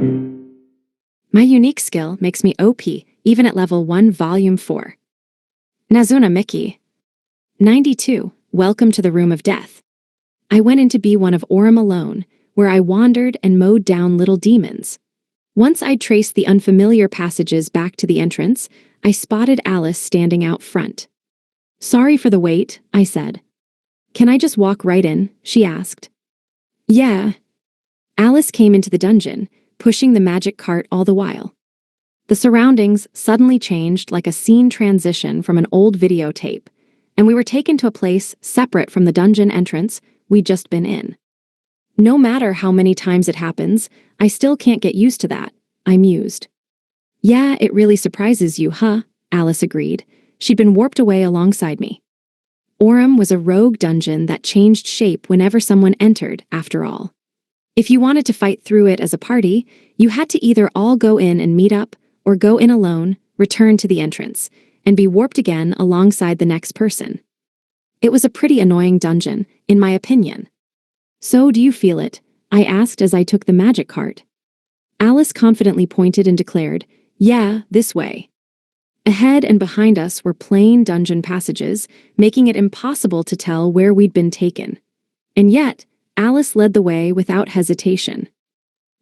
My unique skill makes me OP, even at level 1 volume 4. Nazuna Miki. 92. Welcome to the Room of Death. I went into B1 of Aurum alone, where I wandered and mowed down little demons. Once I'd traced the unfamiliar passages back to the entrance, I spotted Alice standing out front. Sorry for the wait, I said. Can I just walk right in? She asked. Yeah. Alice came into the dungeon, pushing the magic cart all the while. The surroundings suddenly changed like a scene transition from an old videotape, and we were taken to a place separate from the dungeon entrance we'd just been in. No matter how many times it happens, I still can't get used to that, I mused. Yeah, it really surprises you, huh? Alice agreed. She'd been warped away alongside me. Aurum was a rogue dungeon that changed shape whenever someone entered, after all. If you wanted to fight through it as a party, you had to either all go in and meet up, or go in alone, return to the entrance, and be warped again alongside the next person. It was a pretty annoying dungeon, in my opinion. So do you feel it? I asked as I took the magic cart. Alice confidently pointed and declared, yeah, this way. Ahead and behind us were plain dungeon passages, making it impossible to tell where we'd been taken. And yet, Alice led the way without hesitation.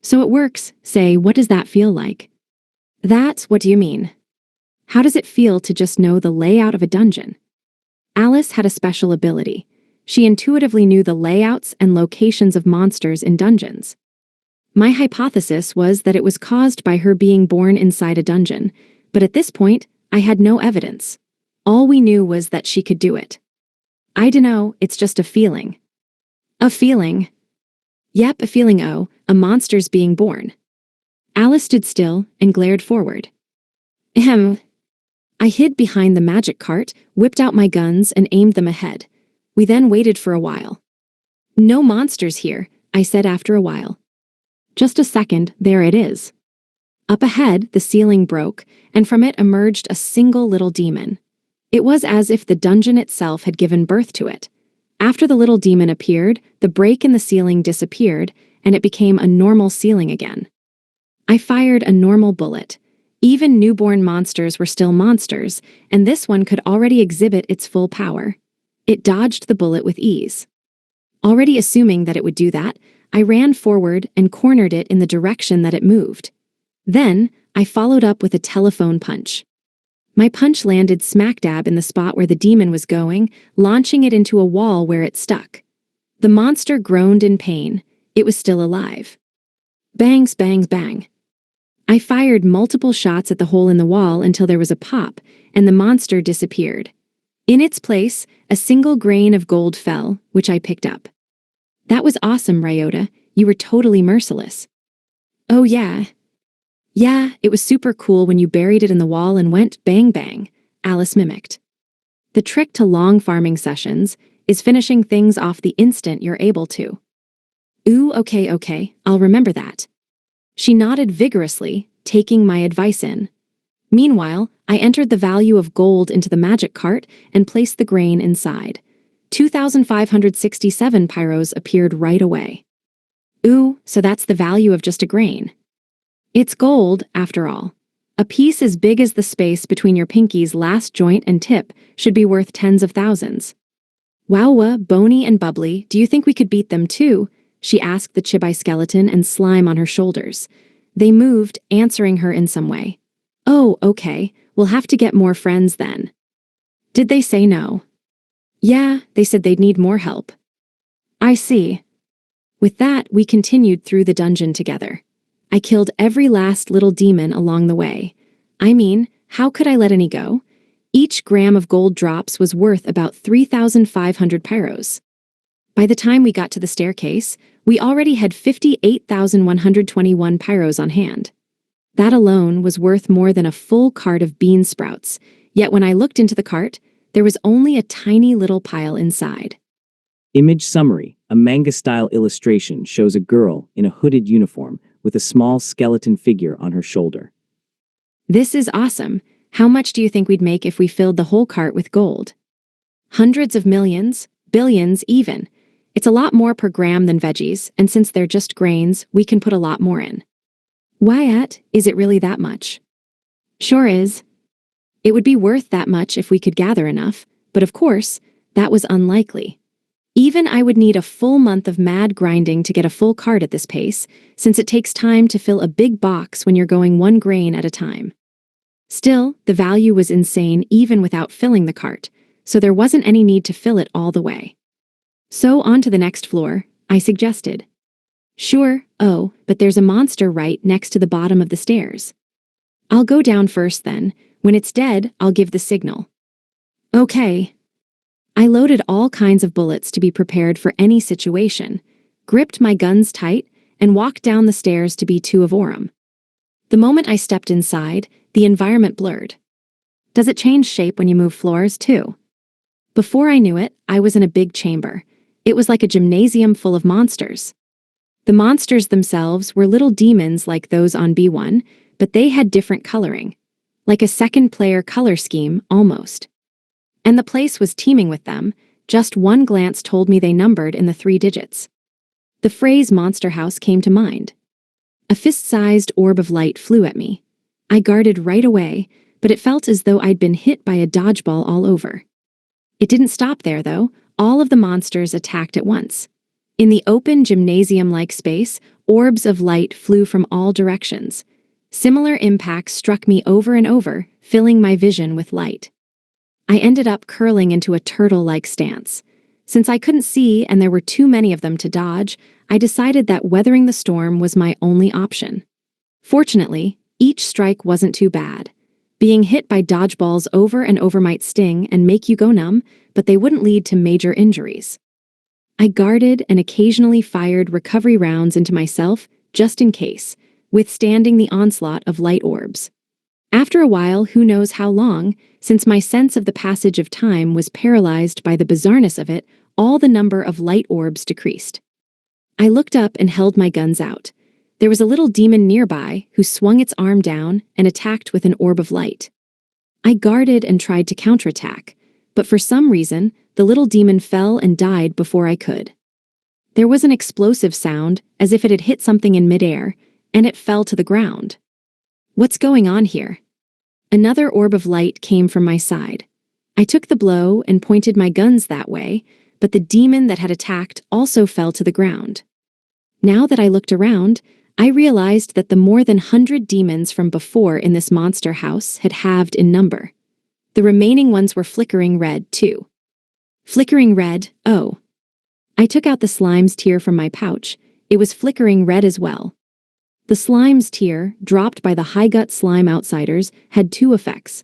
So it works. Say, what does that feel like? That's what do you mean? How does it feel to just know the layout of a dungeon? Alice had a special ability. She intuitively knew the layouts and locations of monsters in dungeons. My hypothesis was that it was caused by her being born inside a dungeon, but at this point, I had no evidence. All we knew was that she could do it. I dunno, it's just a feeling. A feeling? Yep, a feeling. Oh, a monster's being born. Alice stood still and glared forward. Ahem. I hid behind the magic cart, whipped out my guns, and aimed them ahead. We then waited for a while. No monsters here, I said after a while. Just a second, there it is. Up ahead, the ceiling broke, and from it emerged a single little demon. It was as if the dungeon itself had given birth to it. After the little demon appeared, the break in the ceiling disappeared, and it became a normal ceiling again. I fired a normal bullet. Even newborn monsters were still monsters, and this one could already exhibit its full power. It dodged the bullet with ease. Already assuming that it would do that, I ran forward and cornered it in the direction that it moved. Then, I followed up with a telephone punch. My punch landed smack dab in the spot where the demon was going, launching it into a wall where it stuck. The monster groaned in pain. It was still alive. Bangs, bangs, bang. I fired multiple shots at the hole in the wall until there was a pop, and the monster disappeared. In its place, a single grain of gold fell, which I picked up. That was awesome, Ryota. You were totally merciless. Oh yeah. Yeah, it was super cool when you buried it in the wall and went bang bang, Alice mimicked. The trick to long farming sessions is finishing things off the instant you're able to. Ooh, okay, I'll remember that. She nodded vigorously, taking my advice in. Meanwhile, I entered the value of gold into the magic cart and placed the grain inside. 2,567 pyros appeared right away. Ooh, so that's the value of just a grain. It's gold, after all. A piece as big as the space between your pinky's last joint and tip should be worth tens of thousands. Wowwa, Bony and Bubbly, do you think we could beat them too? She asked the Chibai skeleton and Slime on her shoulders. They moved, answering her in some way. Oh, okay, we'll have to get more friends then. Did they say no? Yeah, they said they'd need more help. I see. With that, we continued through the dungeon together. I killed every last little demon along the way. I mean, how could I let any go? Each gram of gold drops was worth about 3,500 pyros. By the time we got to the staircase, we already had 58,121 pyros on hand. That alone was worth more than a full cart of bean sprouts, yet when I looked into the cart, there was only a tiny little pile inside. Image summary: a manga-style illustration shows a girl in a hooded uniform with a small skeleton figure on her shoulder. This is awesome. How much do you think we'd make if we filled the whole cart with gold? Hundreds of millions, billions even. It's a lot more per gram than veggies, and since they're just grains, we can put a lot more in. Wyatt, is it really that much? Sure is. It would be worth that much if we could gather enough, but of course, that was unlikely. Even I would need a full month of mad grinding to get a full cart at this pace, since it takes time to fill a big box when you're going 1 grain at a time. Still, the value was insane even without filling the cart, so there wasn't any need to fill it all the way. So on to the next floor, I suggested. Sure, oh, but there's a monster right next to the bottom of the stairs. I'll go down first then. When it's dead, I'll give the signal. Okay. I loaded all kinds of bullets to be prepared for any situation, gripped my guns tight, and walked down the stairs to B2 of Orem. The moment I stepped inside, the environment blurred. Does it change shape when you move floors, too? Before I knew it, I was in a big chamber. It was like a gymnasium full of monsters. The monsters themselves were little demons like those on B1, but they had different coloring. Like a second-player color scheme, almost. And the place was teeming with them. Just one glance told me they numbered in the 3 digits. The phrase Monster House came to mind. A fist-sized orb of light flew at me. I guarded right away, but it felt as though I'd been hit by a dodgeball all over. It didn't stop there, though. All of the monsters attacked at once. In the open gymnasium-like space, orbs of light flew from all directions. Similar impacts struck me over and over, filling my vision with light. I ended up curling into a turtle-like stance. Since I couldn't see and there were too many of them to dodge, I decided that weathering the storm was my only option. Fortunately, each strike wasn't too bad. Being hit by dodgeballs over and over might sting and make you go numb, but they wouldn't lead to major injuries. I guarded and occasionally fired recovery rounds into myself, just in case, withstanding the onslaught of light orbs. After a while, who knows how long, since my sense of the passage of time was paralyzed by the bizarreness of it, all the number of light orbs decreased. I looked up and held my guns out. There was a little demon nearby who swung its arm down and attacked with an orb of light. I guarded and tried to counterattack, but for some reason, the little demon fell and died before I could. There was an explosive sound, as if it had hit something in midair, and it fell to the ground. What's going on here? Another orb of light came from my side. I took the blow and pointed my guns that way, but the demon that had attacked also fell to the ground. Now that I looked around, I realized that the more than 100 demons from before in this monster house had halved in number. The remaining ones were flickering red, too. Flickering red, oh. I took out the slime's tear from my pouch. It was flickering red as well. The slime's tear, dropped by the high-gut slime outsiders, had 2 effects.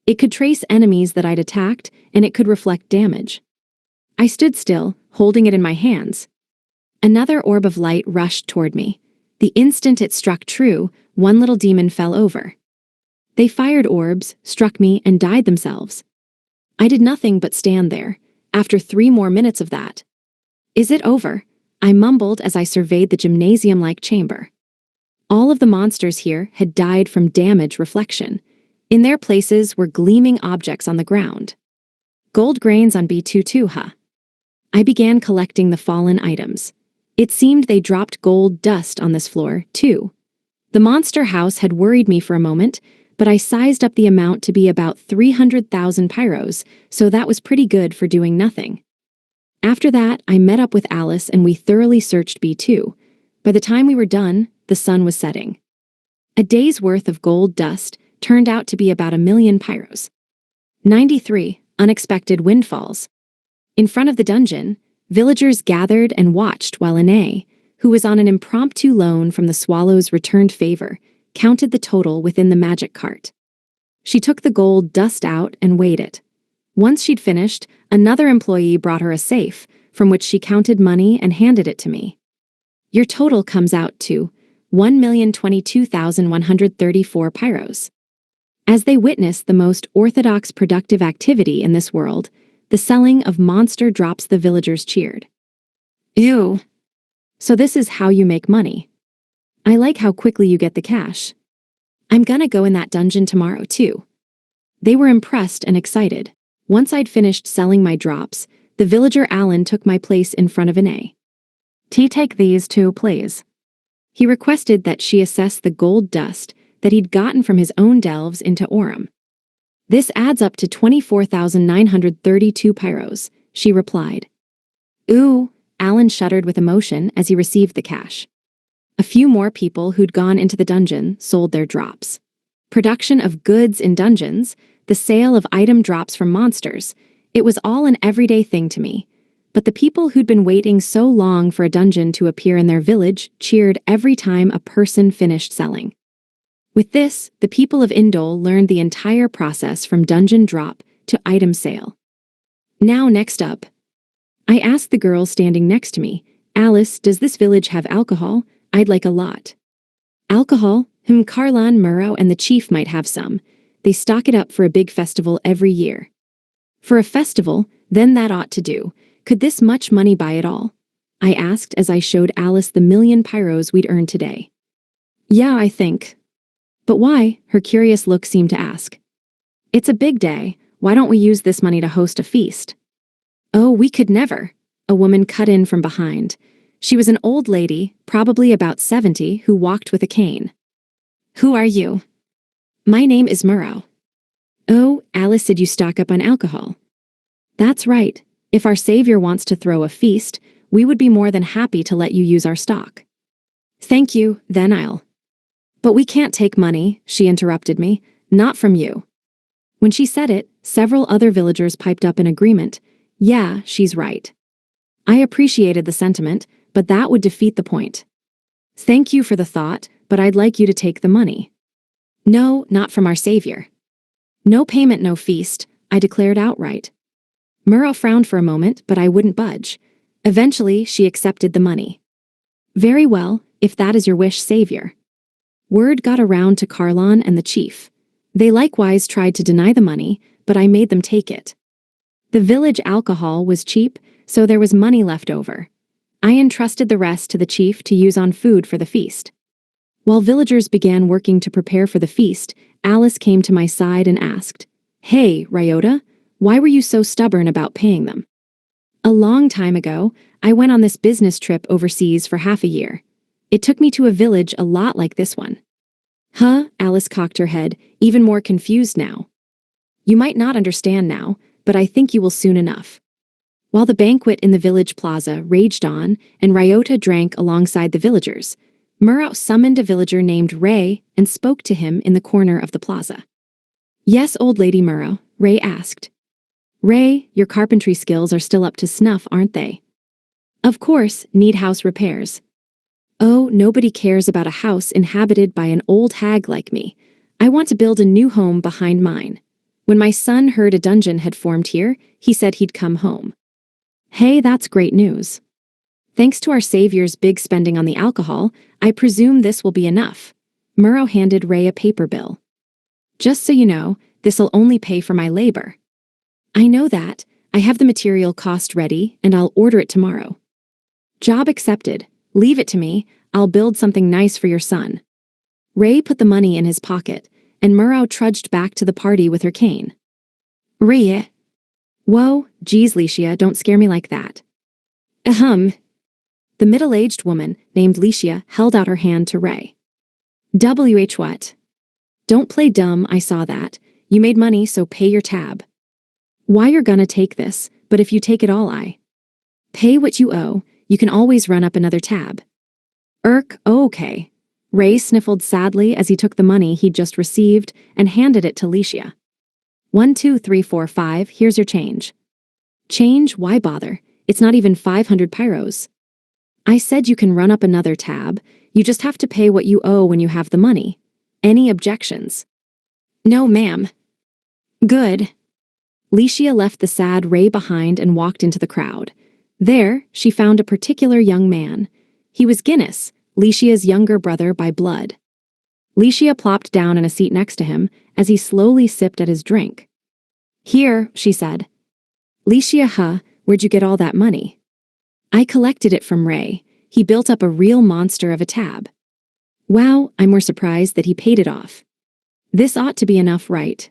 It could trace enemies that I'd attacked, and it could reflect damage. I stood still, holding it in my hands. Another orb of light rushed toward me. The instant it struck true, one little demon fell over. They fired orbs, struck me, and died themselves. I did nothing but stand there, after 3 more minutes of that. Is it over? I mumbled as I surveyed the gymnasium-like chamber. All of the monsters here had died from damage reflection. In their places were gleaming objects on the ground. Gold grains on B2 too, huh? I began collecting the fallen items. It seemed they dropped gold dust on this floor, too. The monster house had worried me for a moment, but I sized up the amount to be about 300,000 pyros, so that was pretty good for doing nothing. After that, I met up with Alice and we thoroughly searched B2. By the time we were done, the sun was setting. A day's worth of gold dust turned out to be about 1 million pyros. 93 unexpected windfalls. In front of the dungeon, villagers gathered and watched while Ine, who was on an impromptu loan from the Swallow's returned favor, counted the total within the magic cart. She took the gold dust out and weighed it. Once she'd finished, another employee brought her a safe, from which she counted money and handed it to me. Your total comes out to 1,022,134 pyros. As they witnessed the most orthodox productive activity in this world, the selling of monster drops, the villagers cheered. Ew. So this is how you make money. I like how quickly you get the cash. I'm gonna go in that dungeon tomorrow too. They were impressed and excited. Once I'd finished selling my drops, the villager Alan took my place in front of Ine. Take these 2, please. He requested that she assess the gold dust that he'd gotten from his own delves into Orem. This adds up to 24,932 pyros, she replied. Ooh, Alan shuddered with emotion as he received the cash. A few more people who'd gone into the dungeon sold their drops. Production of goods in dungeons, the sale of item drops from monsters, it was all an everyday thing to me. But the people who'd been waiting so long for a dungeon to appear in their village cheered every time a person finished selling. With this, the people of Indole learned the entire process from dungeon drop to item sale. Now next up. I asked the girl standing next to me, Alice, does this village have alcohol? I'd like a lot. Alcohol? Carlan, Murrow, and the chief might have some. They stock it up for a big festival every year. For a festival, then that ought to do. Could this much money buy it all? I asked as I showed Alice the 1,000,000 pyros we'd earned today. Yeah, I think. But why? Her curious look seemed to ask. It's a big day. Why don't we use this money to host a feast? Oh, we could never. A woman cut in from behind. She was an old lady, probably about 70, who walked with a cane. Who are you? My name is Murrow. Oh, Alice said you stock up on alcohol. That's right. If our savior wants to throw a feast, we would be more than happy to let you use our stock. Thank you, then I'll. But we can't take money, she interrupted me, not from you. When she said it, several other villagers piped up in agreement. Yeah, she's right. I appreciated the sentiment, but that would defeat the point. Thank you for the thought, but I'd like you to take the money. No, not from our savior. No payment, no feast, I declared outright. Murrow frowned for a moment, but I wouldn't budge. Eventually, she accepted the money. Very well, if that is your wish, savior. Word got around to Carlan and the chief. They likewise tried to deny the money, but I made them take it. The village alcohol was cheap, so there was money left over. I entrusted the rest to the chief to use on food for the feast. While villagers began working to prepare for the feast, Alice came to my side and asked, Hey, Ryota, why were you so stubborn about paying them? A long time ago, I went on this business trip overseas for half a year. It took me to a village a lot like this one. Huh? Alice cocked her head, even more confused now. You might not understand now, but I think you will soon enough. While the banquet in the village plaza raged on and Ryota drank alongside the villagers, Murrow summoned a villager named Ray and spoke to him in the corner of the plaza. Yes, old lady Murrow, Ray asked. Ray, your carpentry skills are still up to snuff, aren't they? Of course, need house repairs. Oh, nobody cares about a house inhabited by an old hag like me. I want to build a new home behind mine. When my son heard a dungeon had formed here, he said he'd come home. Hey, that's great news. Thanks to our savior's big spending on the alcohol, I presume this will be enough. Murrow handed Ray a paper bill. Just so you know, this'll only pay for my labor. I know that. I have the material cost ready, and I'll order it tomorrow. Job accepted. Leave it to me. I'll build something nice for your son. Ray put the money in his pocket, and Murrow trudged back to the party with her cane. Ray. Whoa, geez, Licia, don't scare me like that. Ahem. The middle-aged woman, named Licia, held out her hand to Ray. What? Don't play dumb, I saw that. You made money, so pay your tab. Why you're gonna take this, but if you take it all I pay what you owe, you can always run up another tab. Oh, okay. Ray sniffled sadly as he took the money he'd just received and handed it to Licia. 1, 2, 3, 4, 5, here's your change. Change? Why bother? It's not even 500 pyros. I said you can run up another tab, you just have to pay what you owe when you have the money. Any objections? No, ma'am. Good. Licia left the sad Ray behind and walked into the crowd. There, she found a particular young man. He was Guinness, Licia's younger brother by blood. Licia plopped down in a seat next to him as he slowly sipped at his drink. Here, she said. Licia, where'd you get all that money? I collected it from Ray. He built up a real monster of a tab. Wow, I'm more surprised that he paid it off. This ought to be enough, right?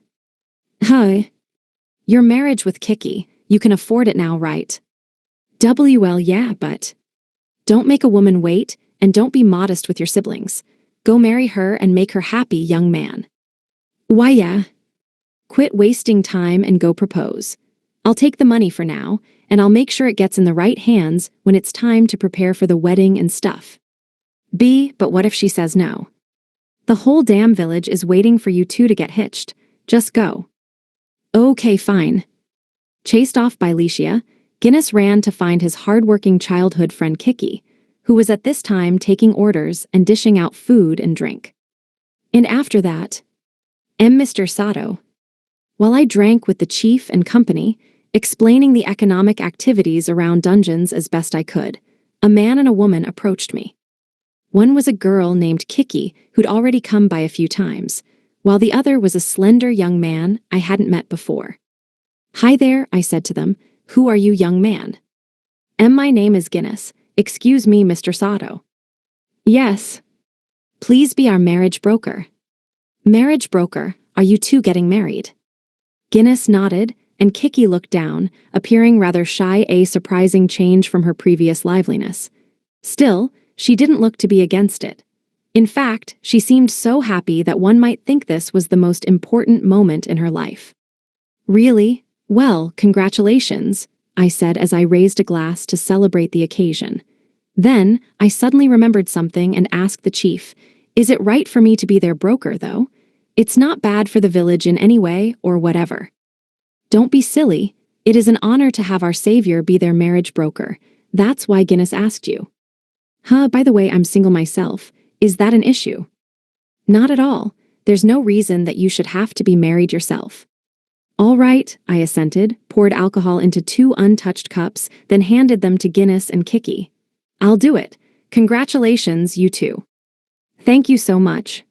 Your marriage with Kiki, you can afford it now, right? Yeah, but don't make a woman wait, and don't be modest with your siblings. Go marry her and make her happy, young man. Why yeah? Quit wasting time and go propose. I'll take the money for now, and I'll make sure it gets in the right hands when it's time to prepare for the wedding and stuff. B, but what if she says no? The whole damn village is waiting for you two to get hitched. Just go. Okay, fine. Chased off by Licia, Guinness ran to find his hard-working childhood friend Kiki, who was at this time taking orders and dishing out food and drink. And after that, Mr. Sato. While I drank with the chief and company, explaining the economic activities around dungeons as best I could, a man and a woman approached me. One was a girl named Kiki who'd already come by a few times, while the other was a slender young man I hadn't met before. Hi there, I said to them. Who are you, young man? My name is Guinness. Excuse me, Mr. Sato. Yes. Please be our marriage broker. Marriage broker, are you two getting married? Guinness nodded, and Kiki looked down, appearing rather shy, a surprising change from her previous liveliness. Still, she didn't look to be against it. In fact, she seemed so happy that one might think this was the most important moment in her life. Really? Well, congratulations, I said as I raised a glass to celebrate the occasion. Then, I suddenly remembered something and asked the chief, is it right for me to be their broker, though? It's not bad for the village in any way or whatever. Don't be silly. It is an honor to have our savior be their marriage broker. That's why Guinness asked you. By the way, I'm single myself. Is that an issue? Not at all. There's no reason that you should have to be married yourself. All right, I assented, poured alcohol into 2 untouched cups, then handed them to Guinness and Kiki. I'll do it. Congratulations, you two. Thank you so much.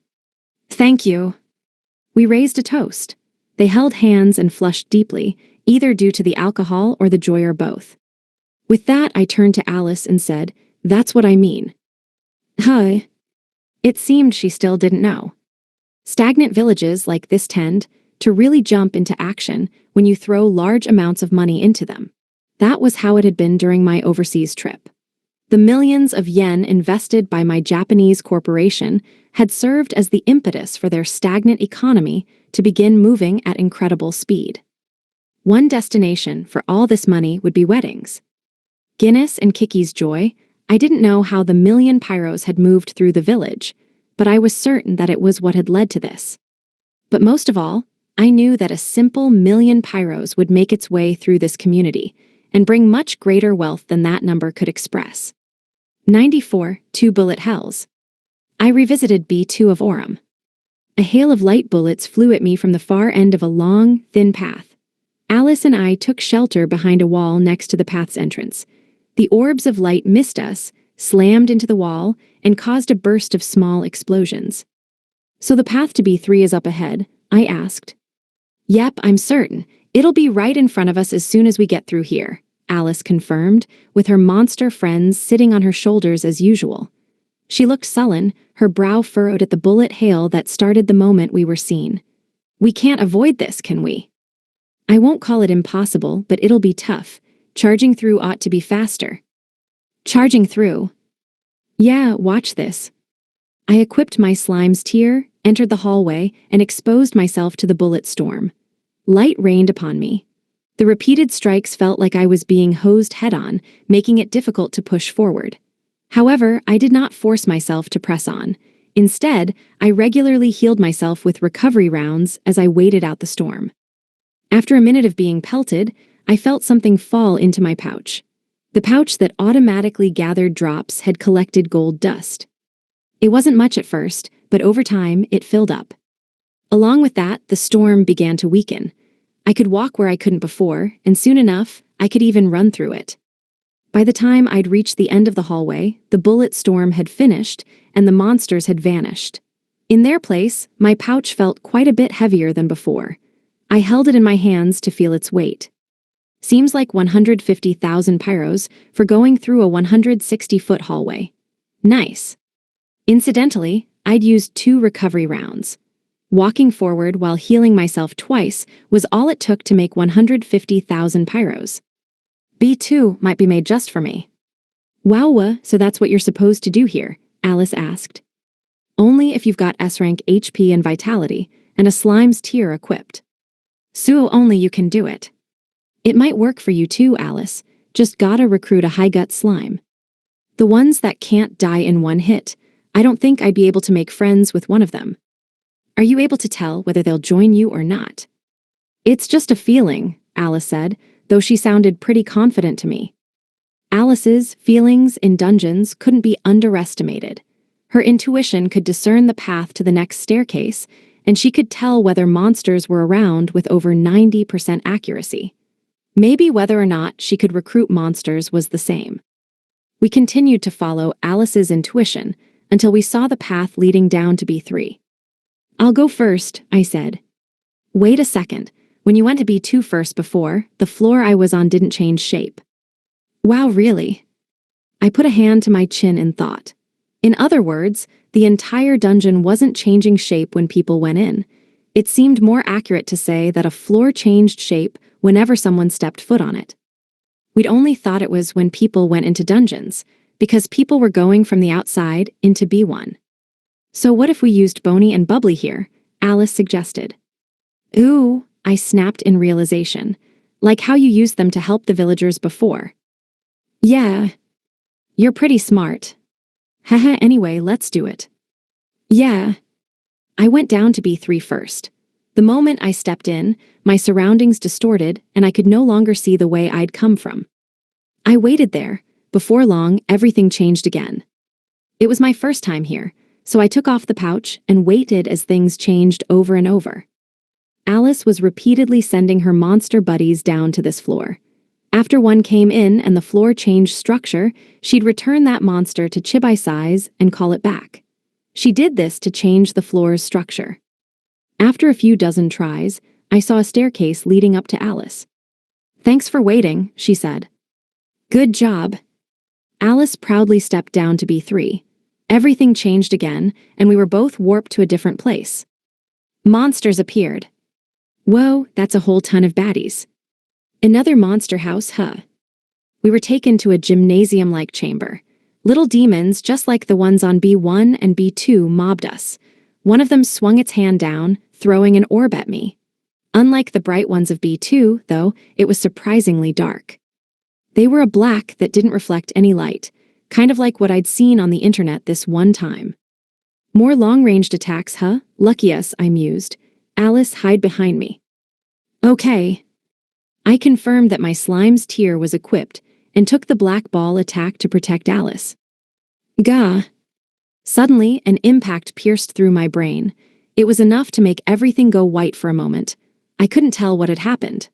Thank you. We raised a toast. They held hands and flushed deeply, either due to the alcohol or the joy or both. With that, I turned to Alice and said, that's what I mean. Huh? It seemed she still didn't know. Stagnant villages like this tend to really jump into action when you throw large amounts of money into them. That was how it had been during my overseas trip. The millions of yen invested by my Japanese corporation had served as the impetus for their stagnant economy to begin moving at incredible speed. One destination for all this money would be weddings. Guinness and Kiki's joy, I didn't know how the million pyros had moved through the village, but I was certain that it was what had led to this. But most of all, I knew that a simple million pyros would make its way through this community and bring much greater wealth than that number could express. 94, 2 bullet hells. I revisited B2 of Aurum. A hail of light bullets flew at me from the far end of a long, thin path. Alice and I took shelter behind a wall next to the path's entrance. The orbs of light missed us, slammed into the wall, and caused a burst of small explosions. So the path to B3 is up ahead, I asked. Yep, I'm certain. It'll be right in front of us as soon as we get through here, Alice confirmed, with her monster friends sitting on her shoulders as usual. She looked sullen, her brow furrowed at the bullet hail that started the moment we were seen. We can't avoid this, can we? I won't call it impossible, but it'll be tough. Charging through ought to be faster. Charging through? Yeah, watch this. I equipped my slime's tier, entered the hallway, and exposed myself to the bullet storm. Light rained upon me. The repeated strikes felt like I was being hosed head-on, making it difficult to push forward. However, I did not force myself to press on. Instead, I regularly healed myself with recovery rounds as I waited out the storm. After a minute of being pelted, I felt something fall into my pouch. The pouch that automatically gathered drops had collected gold dust. It wasn't much at first, but over time, it filled up. Along with that, the storm began to weaken. I could walk where I couldn't before, and soon enough, I could even run through it. By the time I'd reached the end of the hallway, the bullet storm had finished, and the monsters had vanished. In their place, my pouch felt quite a bit heavier than before. I held it in my hands to feel its weight. Seems like 150,000 pyros for going through a 160-foot hallway. Nice. Incidentally, I'd used 2 recovery rounds. Walking forward while healing myself twice was all it took to make 150,000 pyros. B2 might be made just for me. Wow, so that's what you're supposed to do here? Alice asked. Only if you've got S-rank HP and vitality, and a slime's tier equipped. So only you can do it. It might work for you too, Alice. Just gotta recruit a high-gut slime. The ones that can't die in one hit. I don't think I'd be able to make friends with one of them. Are you able to tell whether they'll join you or not? It's just a feeling, Alice said, though she sounded pretty confident to me. Alice's feelings in dungeons couldn't be underestimated. Her intuition could discern the path to the next staircase, and she could tell whether monsters were around with over 90% accuracy. Maybe whether or not she could recruit monsters was the same. We continued to follow Alice's intuition until we saw the path leading down to B3. I'll go first, I said. Wait a second. When you went to B2 first before, the floor I was on didn't change shape. Wow, really? I put a hand to my chin in thought. In other words, the entire dungeon wasn't changing shape when people went in. It seemed more accurate to say that a floor changed shape whenever someone stepped foot on it. We'd only thought it was when people went into dungeons, because people were going from the outside into B1. So what if we used Boney and Bubbly here? Alice suggested. Ooh, I snapped in realization. Like how you used them to help the villagers before. Yeah. You're pretty smart. Haha, anyway, let's do it. Yeah. I went down to B3 first. The moment I stepped in, my surroundings distorted and I could no longer see the way I'd come from. I waited there. Before long, everything changed again. It was my first time here, so I took off the pouch and waited as things changed over and over. Alice was repeatedly sending her monster buddies down to this floor. After one came in and the floor changed structure, she'd return that monster to Chibi size and call it back. She did this to change the floor's structure. After a few dozen tries, I saw a staircase leading up to Alice. Thanks for waiting, she said. Good job. Alice proudly stepped down to B3. Everything changed again, and we were both warped to a different place. Monsters appeared. Whoa, that's a whole ton of baddies. Another monster house, huh? We were taken to a gymnasium-like chamber. Little demons, just like the ones on B1 and B2, mobbed us. One of them swung its hand down, throwing an orb at me. Unlike the bright ones of B2, though, it was surprisingly dark. They were a black that didn't reflect any light, kind of like what I'd seen on the internet this one time. More long-ranged attacks, huh? Lucky us, I mused. Alice, hide behind me. Okay. I confirmed that my slime's tier was equipped and took the black ball attack to protect Alice. Gah. Suddenly, an impact pierced through my brain. It was enough to make everything go white for a moment. I couldn't tell what had happened.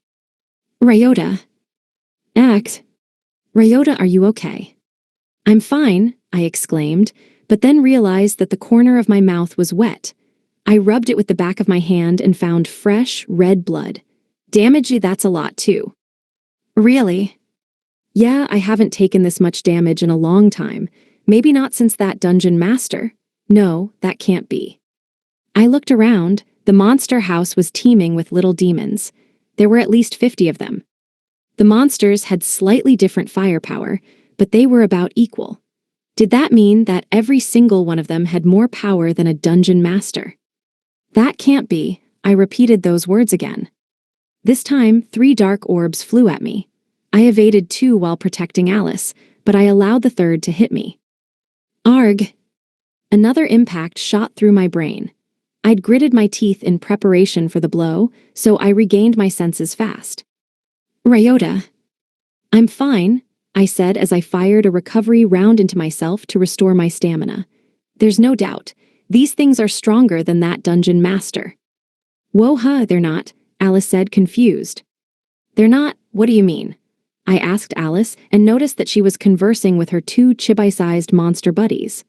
Ryota. Ryota, are you okay? I'm fine, I exclaimed, but then realized that the corner of my mouth was wet. I rubbed it with the back of my hand and found fresh, red blood. Damage, that's a lot too. Really? Yeah, I haven't taken this much damage in a long time. Maybe not since that dungeon master. No, that can't be. I looked around. The monster house was teeming with little demons. There were at least 50 of them. The monsters had slightly different firepower, but they were about equal. Did that mean that every single one of them had more power than a dungeon master? That can't be. I repeated those words again. This time, 3 dark orbs flew at me. I evaded 2 while protecting Alice, but I allowed the third to hit me. Arg! Another impact shot through my brain. I'd gritted my teeth in preparation for the blow, so I regained my senses fast. Ryota. I'm fine, I said as I fired a recovery round into myself to restore my stamina. There's no doubt. These things are stronger than that dungeon master. Whoa, huh, they're not, Alice said, confused. They're not? What do you mean? I asked Alice and noticed that she was conversing with her 2 chibi-sized monster buddies.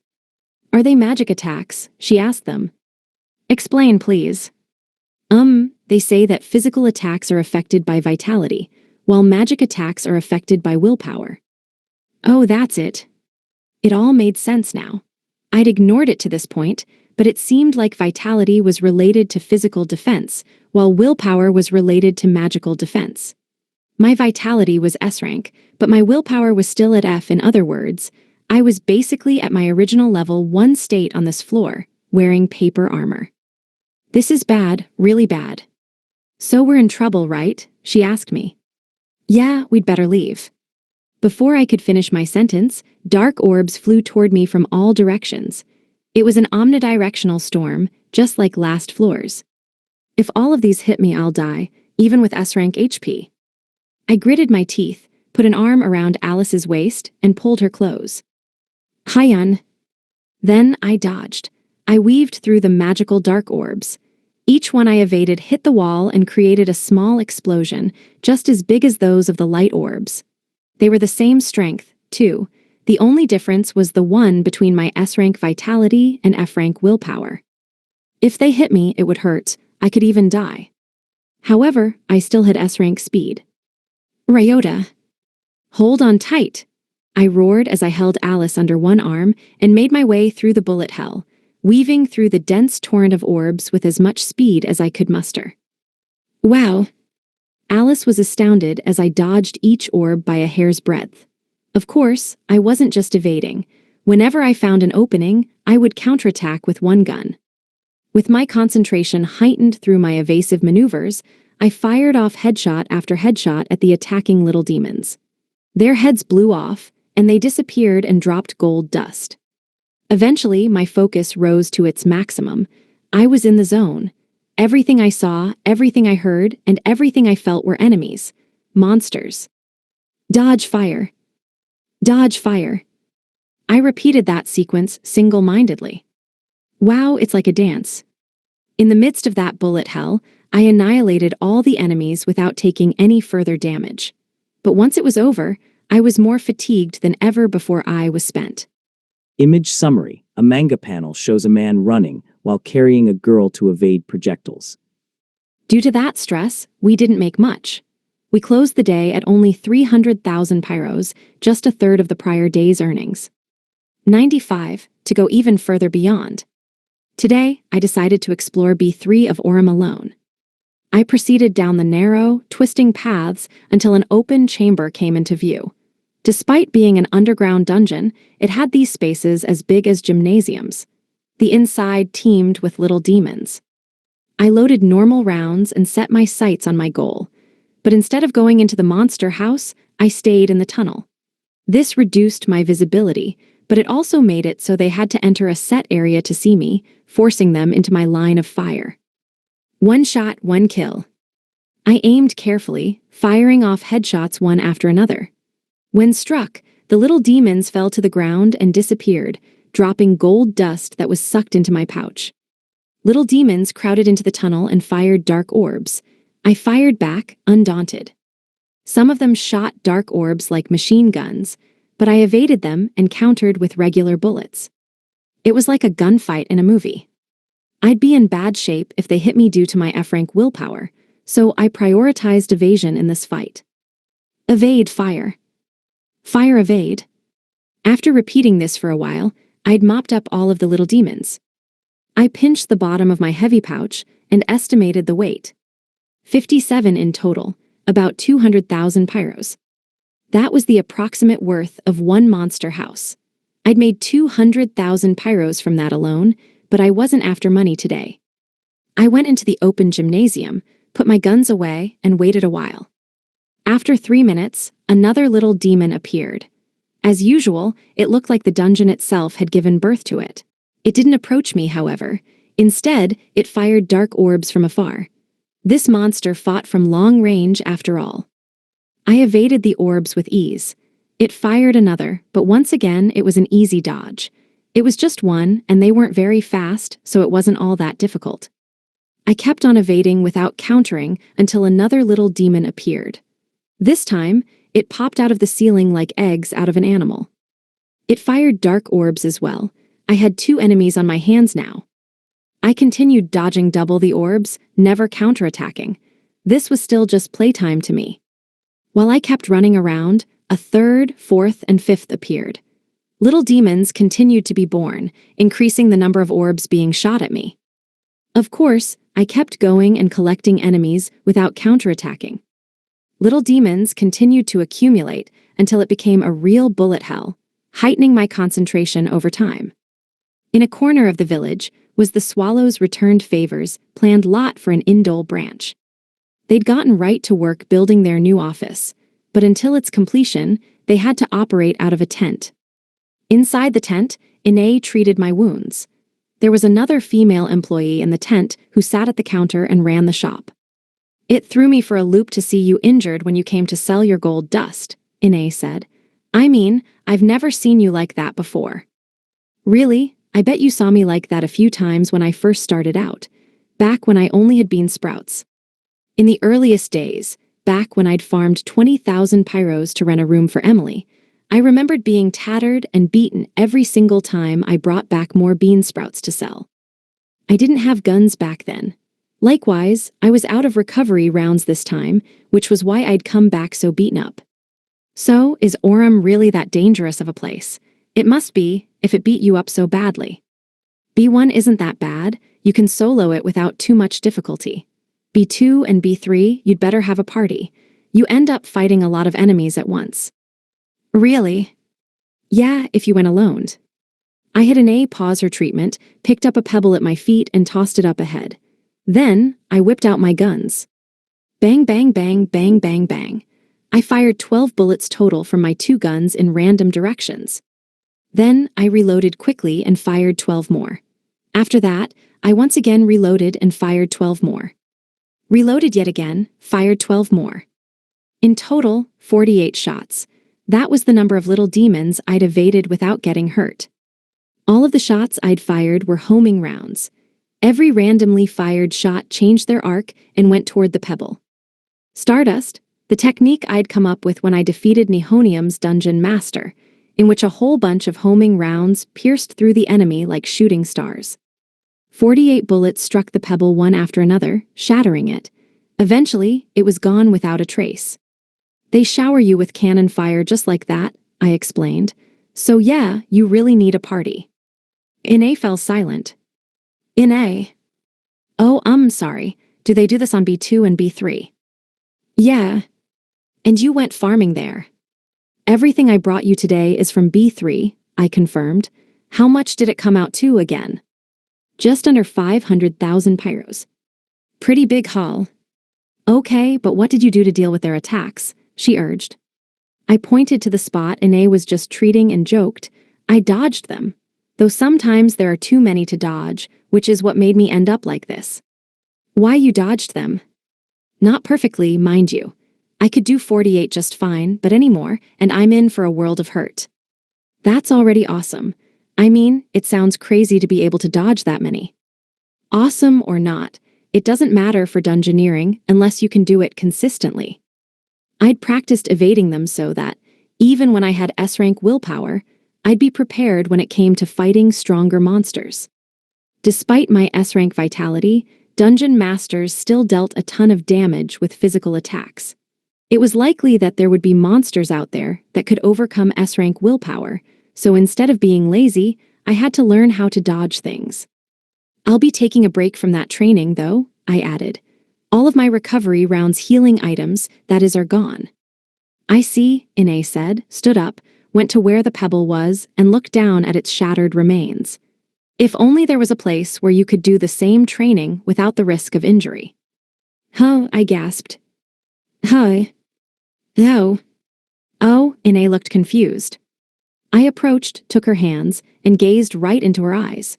Are they magic attacks? She asked them. Explain, please. They say that physical attacks are affected by vitality, while magic attacks are affected by willpower. Oh, that's it. It all made sense now. I'd ignored it to this point, but it seemed like vitality was related to physical defense, while willpower was related to magical defense. My vitality was S rank, but my willpower was still at F. In other words, I was basically at my original level 1 state on this floor, wearing paper armor. This is bad, really bad. So we're in trouble, right? She asked me. Yeah, we'd better leave. Before I could finish my sentence, dark orbs flew toward me from all directions. It was an omnidirectional storm, just like last floor's. If all of these hit me, I'll die, even with S-rank HP. I gritted my teeth, put an arm around Alice's waist, and pulled her close. Hyun. Then I dodged. I weaved through the magical dark orbs. Each one I evaded hit the wall and created a small explosion, just as big as those of the light orbs. They were the same strength, too. The only difference was the one between my S-rank vitality and F-rank willpower. If they hit me, it would hurt. I could even die. However, I still had S-rank speed. Ryota. Hold on tight. I roared as I held Alice under one arm and made my way through the bullet hell, weaving through the dense torrent of orbs with as much speed as I could muster. Wow. Alice was astounded as I dodged each orb by a hair's breadth. Of course, I wasn't just evading. Whenever I found an opening, I would counterattack with one gun. With my concentration heightened through my evasive maneuvers, I fired off headshot after headshot at the attacking little demons. Their heads blew off, and they disappeared and dropped gold dust. Eventually, my focus rose to its maximum. I was in the zone. Everything I saw, everything I heard, and everything I felt were enemies. Monsters. Dodge fire. Dodge fire. I repeated that sequence single-mindedly. Wow, it's like a dance. In the midst of that bullet hell, I annihilated all the enemies without taking any further damage. But once it was over, I was more fatigued than ever before I was spent. Image summary. A manga panel shows a man running while carrying a girl to evade projectiles. Due to that stress, we didn't make much. We closed the day at only 300,000 pyros, just a third of the prior day's earnings. 95, to go even further beyond. Today, I decided to explore B3 of Aurum alone. I proceeded down the narrow, twisting paths until an open chamber came into view. Despite being an underground dungeon, it had these spaces as big as gymnasiums. The inside teemed with little demons. I loaded normal rounds and set my sights on my goal. But instead of going into the monster house, I stayed in the tunnel. This reduced my visibility, but it also made it so they had to enter a set area to see me, forcing them into my line of fire. One shot, one kill. I aimed carefully, firing off headshots one after another. When struck, the little demons fell to the ground and disappeared, dropping gold dust that was sucked into my pouch. Little demons crowded into the tunnel and fired dark orbs. I fired back, undaunted. Some of them shot dark orbs like machine guns, but I evaded them and countered with regular bullets. It was like a gunfight in a movie. I'd be in bad shape if they hit me due to my F-rank willpower, so I prioritized evasion in this fight. Evade fire. Fire evade. After repeating this for a while, I'd mopped up all of the little demons. I pinched the bottom of my heavy pouch and estimated the weight. 57 in total, about 200,000 pyros. That was the approximate worth of one monster house. I'd made 200,000 pyros from that alone, but I wasn't after money today. I went into the open gymnasium, put my guns away, and waited a while. After 3 minutes, another little demon appeared. As usual, it looked like the dungeon itself had given birth to it. It didn't approach me, however. Instead, it fired dark orbs from afar. This monster fought from long range after all. I evaded the orbs with ease. It fired another, but once again it was an easy dodge. It was just one, and they weren't very fast, so it wasn't all that difficult. I kept on evading without countering until another little demon appeared. This time, it popped out of the ceiling like eggs out of an animal. It fired dark orbs as well. I had 2 enemies on my hands now. I continued dodging double the orbs, never counterattacking. This was still just playtime to me. While I kept running around, a 3rd, 4th, and 5th appeared. Little demons continued to be born, increasing the number of orbs being shot at me. Of course, I kept going and collecting enemies without counterattacking. Little demons continued to accumulate until it became a real bullet hell, heightening my concentration over time. In a corner of the village was the Swallows' returned favors planned lot for an Indole branch. They'd gotten right to work building their new office, but until its completion, they had to operate out of a tent. Inside the tent, Ine treated my wounds. There was another female employee in the tent who sat at the counter and ran the shop. It threw me for a loop to see you injured when you came to sell your gold dust, Ine said. I mean, I've never seen you like that before. Really? I bet you saw me like that a few times when I first started out, back when I only had bean sprouts. In the earliest days, back when I'd farmed 20,000 pyros to rent a room for Emily, I remembered being tattered and beaten every single time I brought back more bean sprouts to sell. I didn't have guns back then. Likewise, I was out of recovery rounds this time, which was why I'd come back so beaten up. So, is Orem really that dangerous of a place? It must be, if it beat you up so badly. B1 isn't that bad, you can solo it without too much difficulty. B2 and B3, you'd better have a party. You end up fighting a lot of enemies at once. Really? Yeah, if you went alone. I had an A pause her treatment, picked up a pebble at my feet and tossed it up ahead. Then, I whipped out my guns. Bang, bang, bang, bang, bang, bang. I fired 12 bullets total from my 2 guns in random directions. Then, I reloaded quickly and fired 12 more. After that, I once again reloaded and fired 12 more. Reloaded yet again, fired 12 more. In total, 48 shots. That was the number of little demons I'd evaded without getting hurt. All of the shots I'd fired were homing rounds. Every randomly fired shot changed their arc and went toward the pebble. Stardust, the technique I'd come up with when I defeated Nihonium's dungeon master, in which a whole bunch of homing rounds pierced through the enemy like shooting stars. 48 bullets struck the pebble one after another, shattering it. Eventually, it was gone without a trace. They shower you with cannon fire just like that, I explained. So yeah, you really need a party. Ine fell silent. Ine. Oh, sorry. Do they do this on B2 and B3? Yeah. And you went farming there. Everything I brought you today is from B3, I confirmed. How much did it come out to again? Just under 500,000 pyros. Pretty big haul. Okay, but what did you do to deal with their attacks? She urged. I pointed to the spot Ine was just treating and joked. I dodged them. Though sometimes there are too many to dodge, which is what made me end up like this. Why you dodged them? Not perfectly, mind you. I could do 48 just fine, but any more, and I'm in for a world of hurt. That's already awesome. I mean, it sounds crazy to be able to dodge that many. Awesome or not, it doesn't matter for dungeoneering unless you can do it consistently. I'd practiced evading them so that, even when I had S-rank willpower, I'd be prepared when it came to fighting stronger monsters. Despite my S-rank vitality, dungeon masters still dealt a ton of damage with physical attacks. It was likely that there would be monsters out there that could overcome S-rank willpower, so instead of being lazy, I had to learn how to dodge things. I'll be taking a break from that training, though, I added. All of my recovery rounds healing items, that is, are gone. I see, Ine said, stood up, went to where the pebble was, and looked down at its shattered remains. If only there was a place where you could do the same training without the risk of injury. Huh, I gasped. Huh. No. Oh, Ine looked confused. I approached, took her hands, and gazed right into her eyes.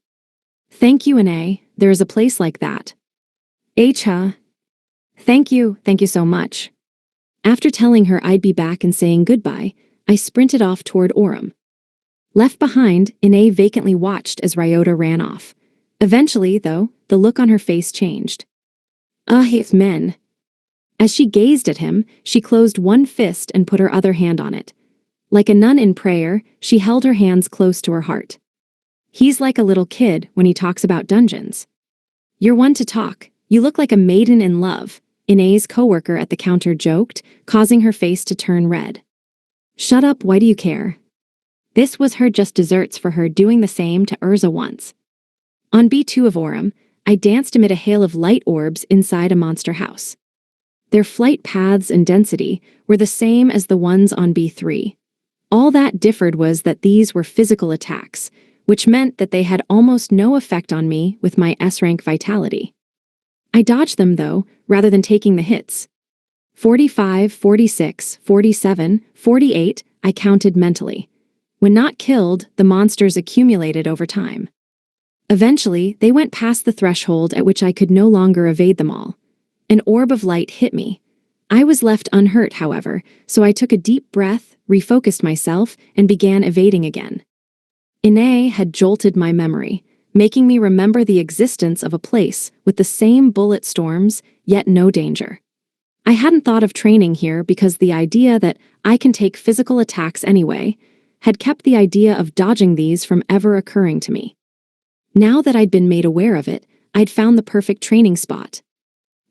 Thank you, Ine, there is a place like that. Huh. Thank you so much. After telling her I'd be back and saying goodbye, I sprinted off toward Orem. Left behind, Ine vacantly watched as Ryota ran off. Eventually, though, the look on her face changed. It's men. As she gazed at him, she closed one fist and put her other hand on it. Like a nun in prayer, she held her hands close to her heart. He's like a little kid when he talks about dungeons. You're one to talk. You look like a maiden in love, Ine's coworker at the counter joked, causing her face to turn red. Shut up, why do you care? This was her just desserts for her doing the same to Urza once. On B2 of Orem, I danced amid a hail of light orbs inside a monster house. Their flight paths and density were the same as the ones on B3. All that differed was that these were physical attacks, which meant that they had almost no effect on me with my S-rank vitality. I dodged them, though, rather than taking the hits. 45, 46, 47, 48, I counted mentally. When not killed, the monsters accumulated over time. Eventually, they went past the threshold at which I could no longer evade them all. An orb of light hit me. I was left unhurt, however, so I took a deep breath, refocused myself, and began evading again. Ine had jolted my memory, making me remember the existence of a place with the same bullet storms, yet no danger. I hadn't thought of training here because the idea that I can take physical attacks anyway had kept the idea of dodging these from ever occurring to me. Now that I'd been made aware of it, I'd found the perfect training spot.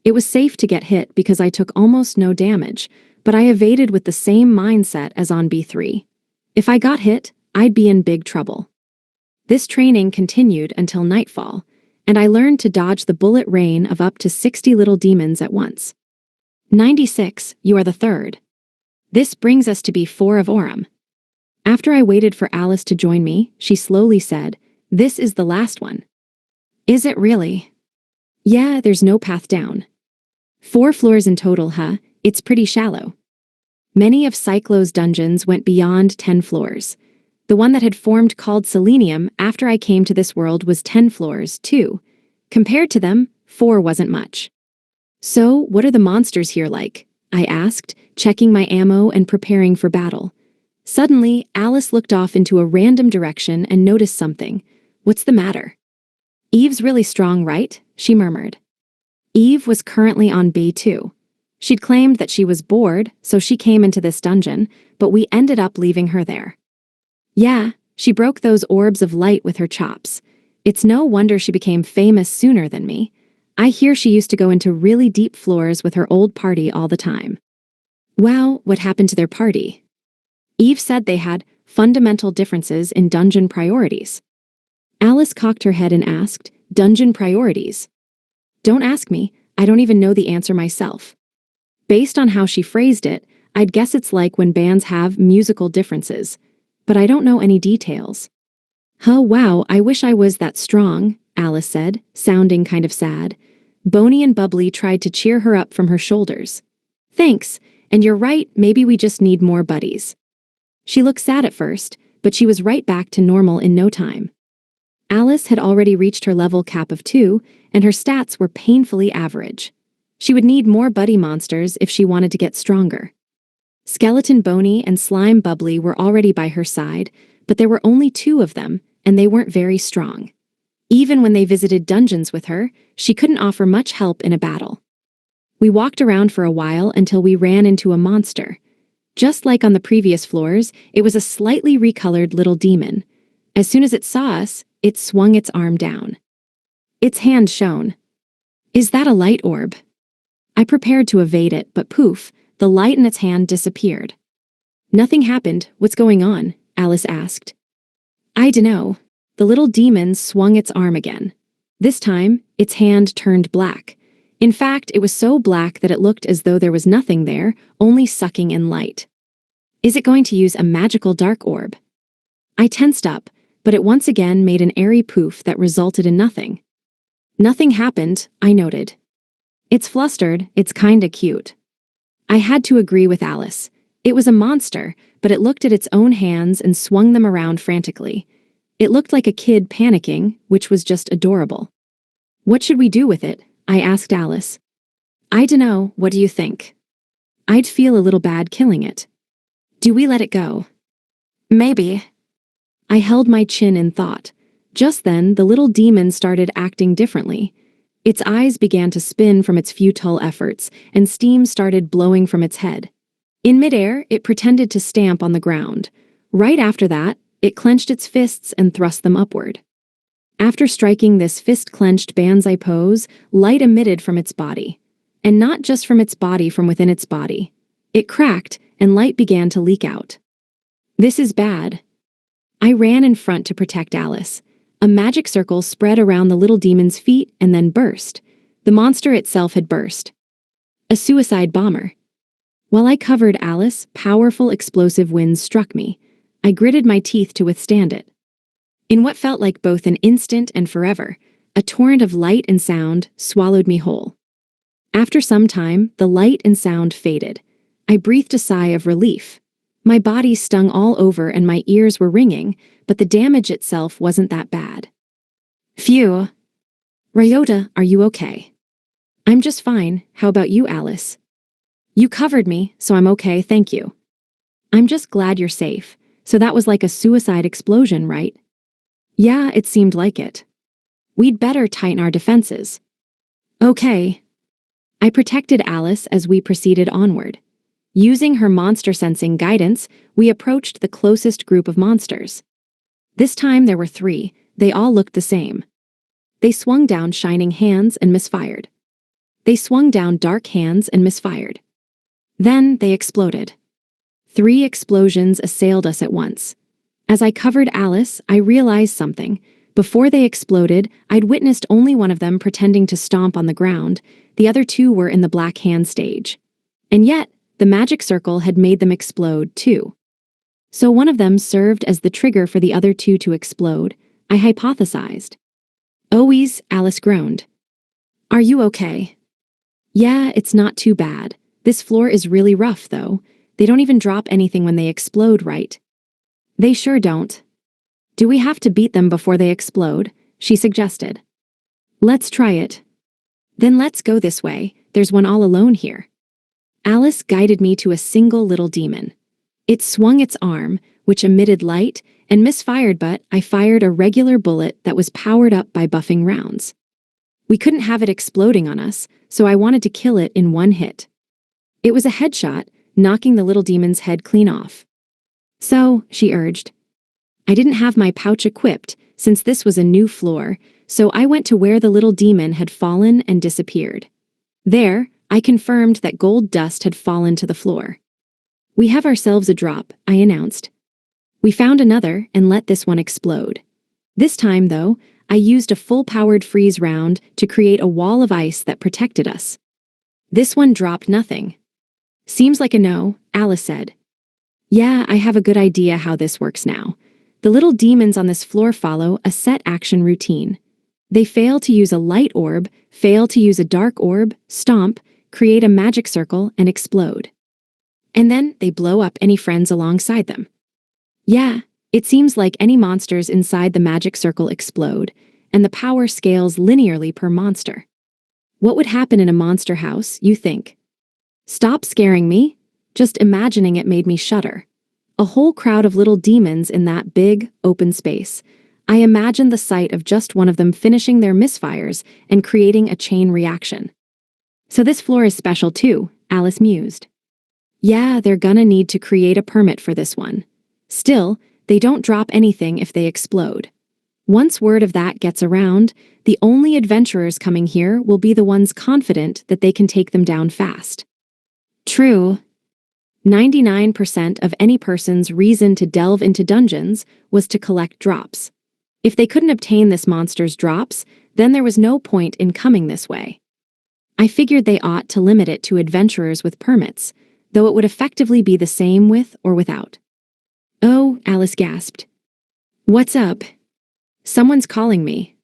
It was safe to get hit because I took almost no damage, but I evaded with the same mindset as on B3. If I got hit, I'd be in big trouble. This training continued until nightfall, and I learned to dodge the bullet rain of up to 60 little demons at once. 96, you are the third. This brings us to B4 of Aurum. After I waited for Alice to join me, she slowly said, "This is the last one." "Is it really?" "Yeah, there's no path down. 4 floors in total, huh? It's pretty shallow." Many of Cyclo's dungeons went beyond 10 floors. The one that had formed called Selenium after I came to this world was 10 floors, too. Compared to them, 4 wasn't much. "So, what are the monsters here like?" I asked, checking my ammo and preparing for battle. Suddenly, Alice looked off into a random direction and noticed something. "What's the matter?" "Eve's really strong, right?" she murmured. Eve was currently on B2. She'd claimed that she was bored, so she came into this dungeon, but we ended up leaving her there. "Yeah, she broke those orbs of light with her chops. It's no wonder she became famous sooner than me. I hear she used to go into really deep floors with her old party all the time." "Wow, what happened to their party?" Eve said they had fundamental differences in dungeon priorities. Alice cocked her head and asked, "Dungeon priorities?" "Don't ask me, I don't even know the answer myself." Based on how she phrased it, I'd guess it's like when bands have musical differences, but I don't know any details. "Oh wow, I wish I was that strong," Alice said, sounding kind of sad. Boney and Bubbly tried to cheer her up from her shoulders. "Thanks, and you're right, maybe we just need more buddies." She looked sad at first, but she was right back to normal in no time. Alice had already reached her level cap of 2, and her stats were painfully average. She would need more buddy monsters if she wanted to get stronger. Skeleton Boney and Slime Bubbly were already by her side, but there were only 2 of them, and they weren't very strong. Even when they visited dungeons with her, she couldn't offer much help in a battle. We walked around for a while until we ran into a monster. Just like on the previous floors, it was a slightly recolored little demon. As soon as it saw us, it swung its arm down. Its hand shone. "Is that a light orb?" I prepared to evade it, but poof, the light in its hand disappeared. "Nothing happened. What's going on?" Alice asked. "I dunno." The little demon swung its arm again. This time, its hand turned black. In fact, it was so black that it looked as though there was nothing there, only sucking in light. "Is it going to use a magical dark orb?" I tensed up, but it once again made an airy poof that resulted in nothing. "Nothing happened," I noted. "It's flustered, it's kinda cute." I had to agree with Alice. It was a monster, but it looked at its own hands and swung them around frantically. It looked like a kid panicking, which was just adorable. "What should we do with it?" I asked Alice. "I dunno, what do you think?" "I'd feel a little bad killing it." "Do we let it go?" "Maybe." I held my chin in thought. Just then, the little demon started acting differently. Its eyes began to spin from its futile efforts, and steam started blowing from its head. In midair, it pretended to stamp on the ground. Right after that, it clenched its fists and thrust them upward. After striking this fist-clenched banzai pose, light emitted from its body. And not just from its body, from within its body. It cracked, and light began to leak out. "This is bad." I ran in front to protect Alice. A magic circle spread around the little demon's feet and then burst. The monster itself had burst. A suicide bomber. While I covered Alice, powerful explosive winds struck me. I gritted my teeth to withstand it. In what felt like both an instant and forever, a torrent of light and sound swallowed me whole. After some time, the light and sound faded. I breathed a sigh of relief. My body stung all over and my ears were ringing, but the damage itself wasn't that bad. Phew. Ryota, are you okay? I'm just fine. How about you, Alice? You covered me, so I'm okay, thank you. I'm just glad you're safe. So that was like a suicide explosion, right? Yeah, it seemed like it. We'd better tighten our defenses. Okay. I protected Alice as we proceeded onward. Using her monster sensing guidance, we approached the closest group of monsters. This time there were 3. They all looked the same. They swung down shining hands and misfired. They swung down dark hands and misfired. Then they exploded. 3 explosions assailed us at once. As I covered Alice, I realized something. Before they exploded, I'd witnessed only one of them pretending to stomp on the ground. The other 2 were in the black hand stage. And yet, the magic circle had made them explode too. So one of them served as the trigger for the other 2 to explode, I hypothesized. Ois, Alice groaned. Are you okay? Yeah, it's not too bad. This floor is really rough, though. They don't even drop anything when they explode, right? They sure don't. Do we have to beat them before they explode? She suggested. Let's try it. Then let's go this way. There's one all alone here. Alice guided me to a single little demon. It swung its arm, which emitted light, and misfired, but I fired a regular bullet that was powered up by buffing rounds. We couldn't have it exploding on us, so I wanted to kill it in one hit. It was a headshot, knocking the little demon's head clean off. So, she urged. I didn't have my pouch equipped, since this was a new floor, so I went to where the little demon had fallen and disappeared. There, I confirmed that gold dust had fallen to the floor. We have ourselves a drop, I announced. We found another and let this one explode. This time, though, I used a full-powered freeze round to create a wall of ice that protected us. This one dropped nothing. Seems like a no, Alice said. Yeah, I have a good idea how this works now. The little demons on this floor follow a set action routine. They fail to use a light orb, fail to use a dark orb, stomp, create a magic circle, and explode. And then they blow up any friends alongside them. Yeah, it seems like any monsters inside the magic circle explode, and the power scales linearly per monster. What would happen in a monster house, you think? Stop scaring me. Just imagining it made me shudder. A whole crowd of little demons in that big, open space. I imagined the sight of just one of them finishing their misfires and creating a chain reaction. So this floor is special too, Alice mused. Yeah, they're gonna need to create a permit for this one. Still, they don't drop anything if they explode. Once word of that gets around, the only adventurers coming here will be the ones confident that they can take them down fast. True. 99% of any person's reason to delve into dungeons was to collect drops. If they couldn't obtain this monster's drops, then there was no point in coming this way. I figured they ought to limit it to adventurers with permits, though it would effectively be the same with or without. Oh, Alice gasped. What's up? Someone's calling me.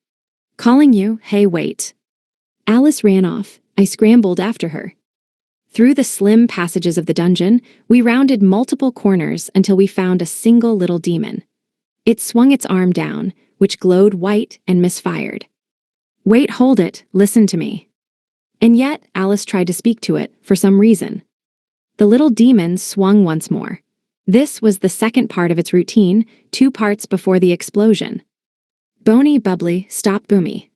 Calling you? Hey, wait. Alice ran off. I scrambled after her. Through the slim passages of the dungeon, we rounded multiple corners until we found a single little demon. It swung its arm down, which glowed white and misfired. Wait, hold it, listen to me. And yet, Alice tried to speak to it, for some reason. The little demon swung once more. This was the second part of its routine, 2 parts before the explosion. Bony, bubbly, stop boomy.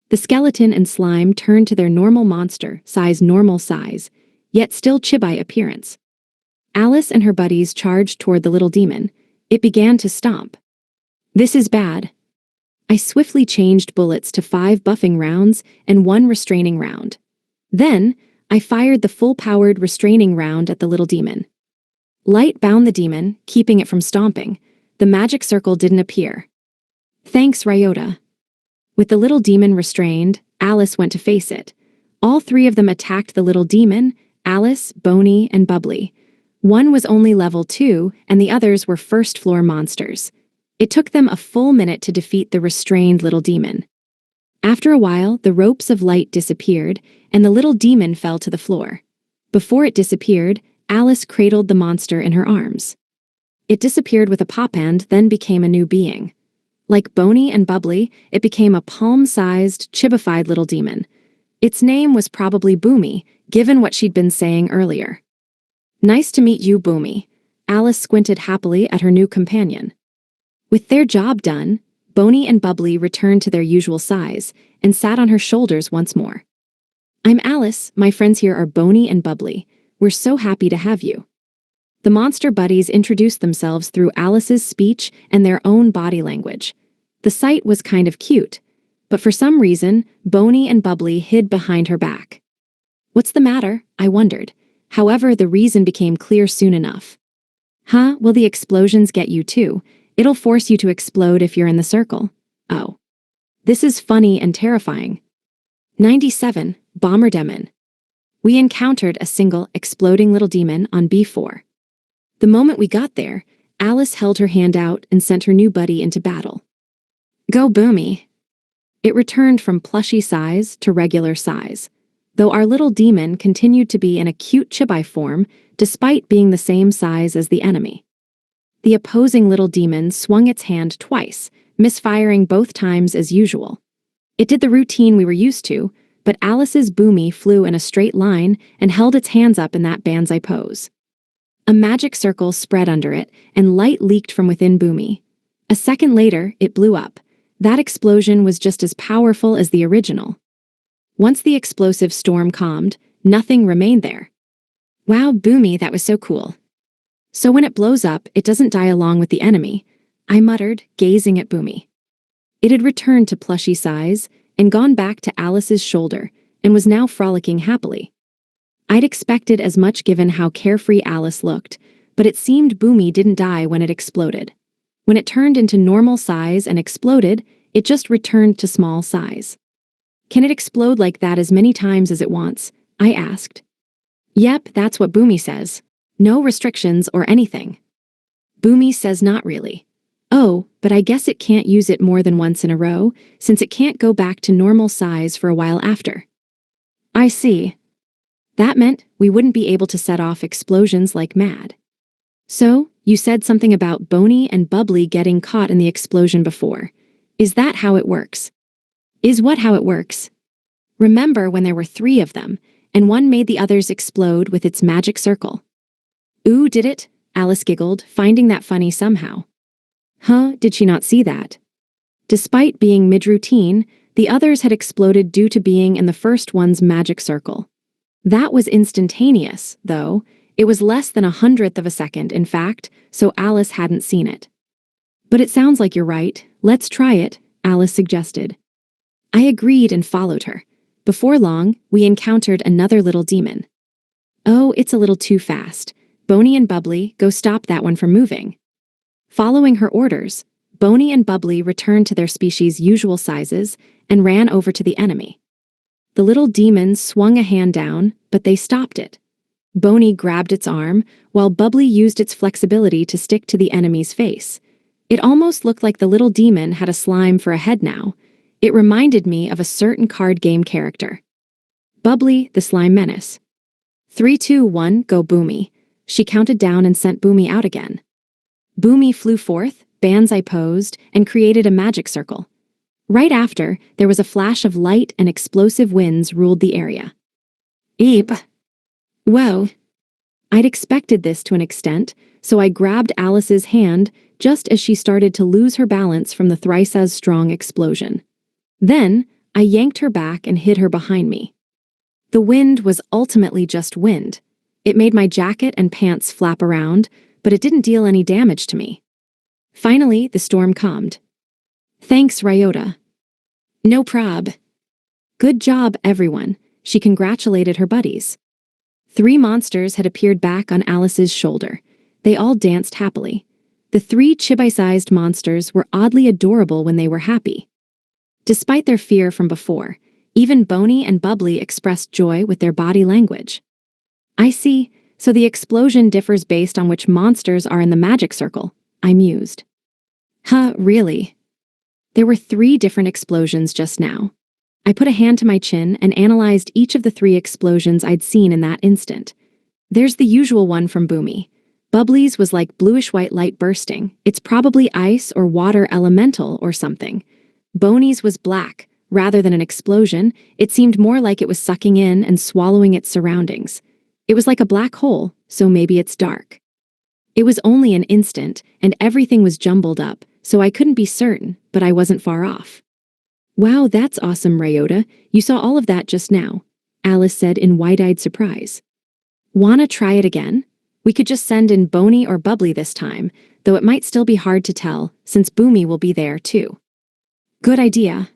The skeleton and slime turned to their normal monster, normal size, yet still chibi appearance. Alice and her buddies charged toward the little demon. It began to stomp. This is bad. I swiftly changed bullets to 5 buffing rounds and 1 restraining round. Then, I fired the full-powered restraining round at the little demon. Light bound the demon, keeping it from stomping. The magic circle didn't appear. Thanks, Ryota. With the little demon restrained, Alice went to face it. All three of them attacked the little demon, Alice, Boney, and Bubbly. One was only level 2, and the others were first-floor monsters. It took them a full minute to defeat the restrained little demon. After a while, the ropes of light disappeared, and the little demon fell to the floor. Before it disappeared, Alice cradled the monster in her arms. It disappeared with a pop and then became a new being. Like Boney and Bubbly, it became a palm-sized, chibified little demon. Its name was probably Boomy, given what she'd been saying earlier. "Nice to meet you, Boomy." Alice squinted happily at her new companion. With their job done, Boney and Bubbly returned to their usual size and sat on her shoulders once more. "I'm Alice, my friends here are Boney and Bubbly. We're so happy to have you." The monster buddies introduced themselves through Alice's speech and their own body language. The sight was kind of cute, but for some reason, Boney and Bubbly hid behind her back. "What's the matter?" I wondered. However, the reason became clear soon enough. "Huh, will the explosions get you too? It'll force you to explode if you're in the circle." "Oh. This is funny and terrifying." 97. Bomber Demon. We encountered a single, exploding little demon on B4. The moment we got there, Alice held her hand out and sent her new buddy into battle. "Go Boomy." It returned from plushy size to regular size, though our little demon continued to be in a cute chibi form despite being the same size as the enemy. The opposing little demon swung its hand twice, misfiring both times as usual. It did the routine we were used to, but Alice's Boomy flew in a straight line and held its hands up in that banzai pose. A magic circle spread under it, and light leaked from within Boomy. A second later, it blew up. That explosion was just as powerful as the original. Once the explosive storm calmed, nothing remained there. "Wow, Boomy, that was so cool." "So when it blows up, it doesn't die along with the enemy," I muttered, gazing at Boomy. It had returned to plushy size and gone back to Alice's shoulder and was now frolicking happily. I'd expected as much given how carefree Alice looked, but it seemed Boomy didn't die when it exploded. When it turned into normal size and exploded, it just returned to small size. "Can it explode like that as many times as it wants?" I asked. "Yep, that's what Boomy says. No restrictions or anything." Boomy says not really. "Oh, but I guess it can't use it more than once in a row, since it can't go back to normal size for a while after." "I see." That meant we wouldn't be able to set off explosions like mad. "So, you said something about Boney and Bubbly getting caught in the explosion before. Is that how it works?" "Is what how it works?" "Remember when there were 3 of them, and one made the others explode with its magic circle?" "Ooh, did it?" Alice giggled, finding that funny somehow. Huh, did she not see that? Despite being mid-routine, the others had exploded due to being in the first one's magic circle. That was instantaneous, though. It was less than 1/100th of a second, in fact, so Alice hadn't seen it. "But it sounds like you're right. Let's try it," Alice suggested. I agreed and followed her. Before long, we encountered another little demon. "Oh, it's a little too fast. Boney and Bubbly, go stop that one from moving." Following her orders, Boney and Bubbly returned to their species' usual sizes and ran over to the enemy. The little demon swung a hand down, but they stopped it. Boney grabbed its arm, while Bubbly used its flexibility to stick to the enemy's face. It almost looked like the little demon had a slime for a head now. It reminded me of a certain card game character. Bubbly, the Slime Menace. 3, 2, 1, go Boomy. She counted down and sent Boomy out again. Boomy flew forth, banzai posed, and created a magic circle. Right after, there was a flash of light and explosive winds ruled the area. Eep. Whoa. I'd expected this to an extent, so I grabbed Alice's hand just as she started to lose her balance from the thrice as strong explosion. Then, I yanked her back and hid her behind me. The wind was ultimately just wind. It made my jacket and pants flap around, but it didn't deal any damage to me. Finally, the storm calmed. Thanks, Ryota. No prob. Good job, everyone, she congratulated her buddies. 3 monsters had appeared back on Alice's shoulder. They all danced happily. The 3 chibi-sized monsters were oddly adorable when they were happy. Despite their fear from before, Even Bony and Bubbly expressed joy with their body language. I see, so the explosion differs based on which monsters are in the magic circle, I mused. Huh, really? There were 3 different explosions just now. I put a hand to my chin and analyzed each of the 3 explosions I'd seen in that instant. There's the usual one from Boomy. Bubbly's was like bluish-white light bursting. It's probably ice or water elemental or something. Bony's was black. Rather than an explosion, it seemed more like it was sucking in and swallowing its surroundings. It was like a black hole, so maybe it's dark. It was only an instant, and everything was jumbled up, so I couldn't be certain, but I wasn't far off. Wow, that's awesome, Ryota. You saw all of that just now, Alice said in wide-eyed surprise. Wanna try it again? We could just send in Bony or Bubbly this time, though it might still be hard to tell, since Boomy will be there too. Good idea.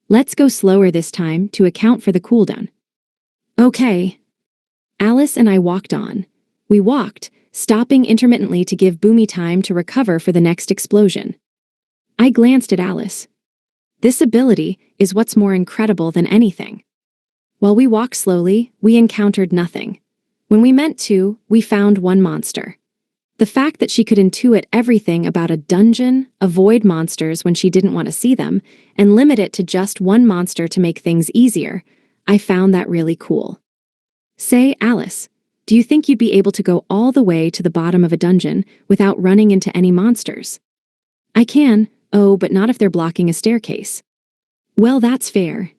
Let's go slower this time to account for the cooldown. Okay. Alice and I walked on. We walked, stopping intermittently to give Boomy time to recover for the next explosion. I glanced at Alice. This ability is what's more incredible than anything. While we walked slowly, we encountered nothing. When we meant to, we found one monster. The fact that she could intuit everything about a dungeon, avoid monsters when she didn't want to see them, and limit it to just one monster to make things easier, I found that really cool. Say, Alice, do you think you'd be able to go all the way to the bottom of a dungeon without running into any monsters? I can, but not if they're blocking a staircase. Well, that's fair.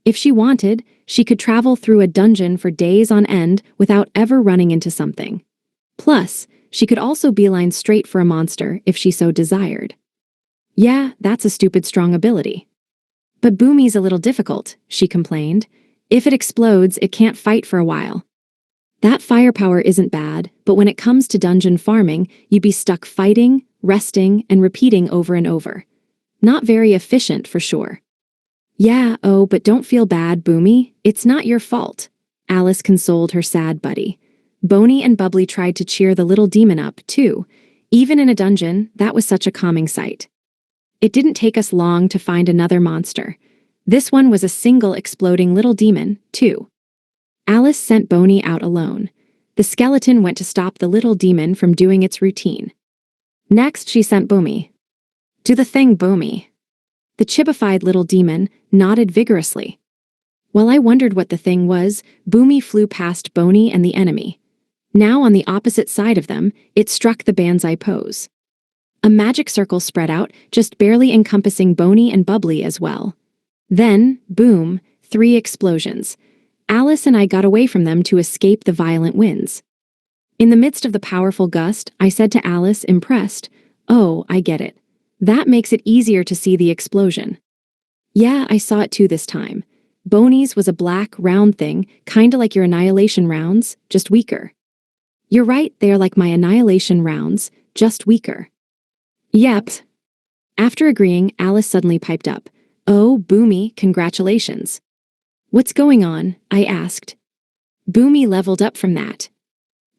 If she wanted, she could travel through a dungeon for days on end without ever running into something. Plus, she could also beeline straight for a monster if she so desired. Yeah, that's a stupid strong ability. But Boomy's a little difficult, she complained. If it explodes, it can't fight for a while. That firepower isn't bad, but when it comes to dungeon farming, you'd be stuck fighting, resting, and repeating over and over. Not very efficient for sure. Yeah, but don't feel bad, Boomy. It's not your fault. Alice consoled her sad buddy. Bony and Bubbly tried to cheer the little demon up, too. Even in a dungeon, that was such a calming sight. It didn't take us long to find another monster. This one was a single exploding little demon, too. Alice sent Bony out alone. The skeleton went to stop the little demon from doing its routine. Next, she sent Boomy. Do the thing, Boomy. The chibified little demon nodded vigorously. While I wondered what the thing was, Boomy flew past Bony and the enemy. Now on the opposite side of them, it struck the Banzai pose. A magic circle spread out, just barely encompassing Bony and Bubbly as well. Then, boom, 3 explosions. Alice and I got away from them to escape the violent winds. In the midst of the powerful gust, I said to Alice, impressed, "Oh, I get it. That makes it easier to see the explosion." Yeah, I saw it too this time. Bony's was a black, round thing, kinda like your annihilation rounds, just weaker. You're right, they are like my annihilation rounds, just weaker. Yep. After agreeing, Alice suddenly piped up. Oh, Boomy, congratulations. What's going on? I asked. Boomy leveled up from that.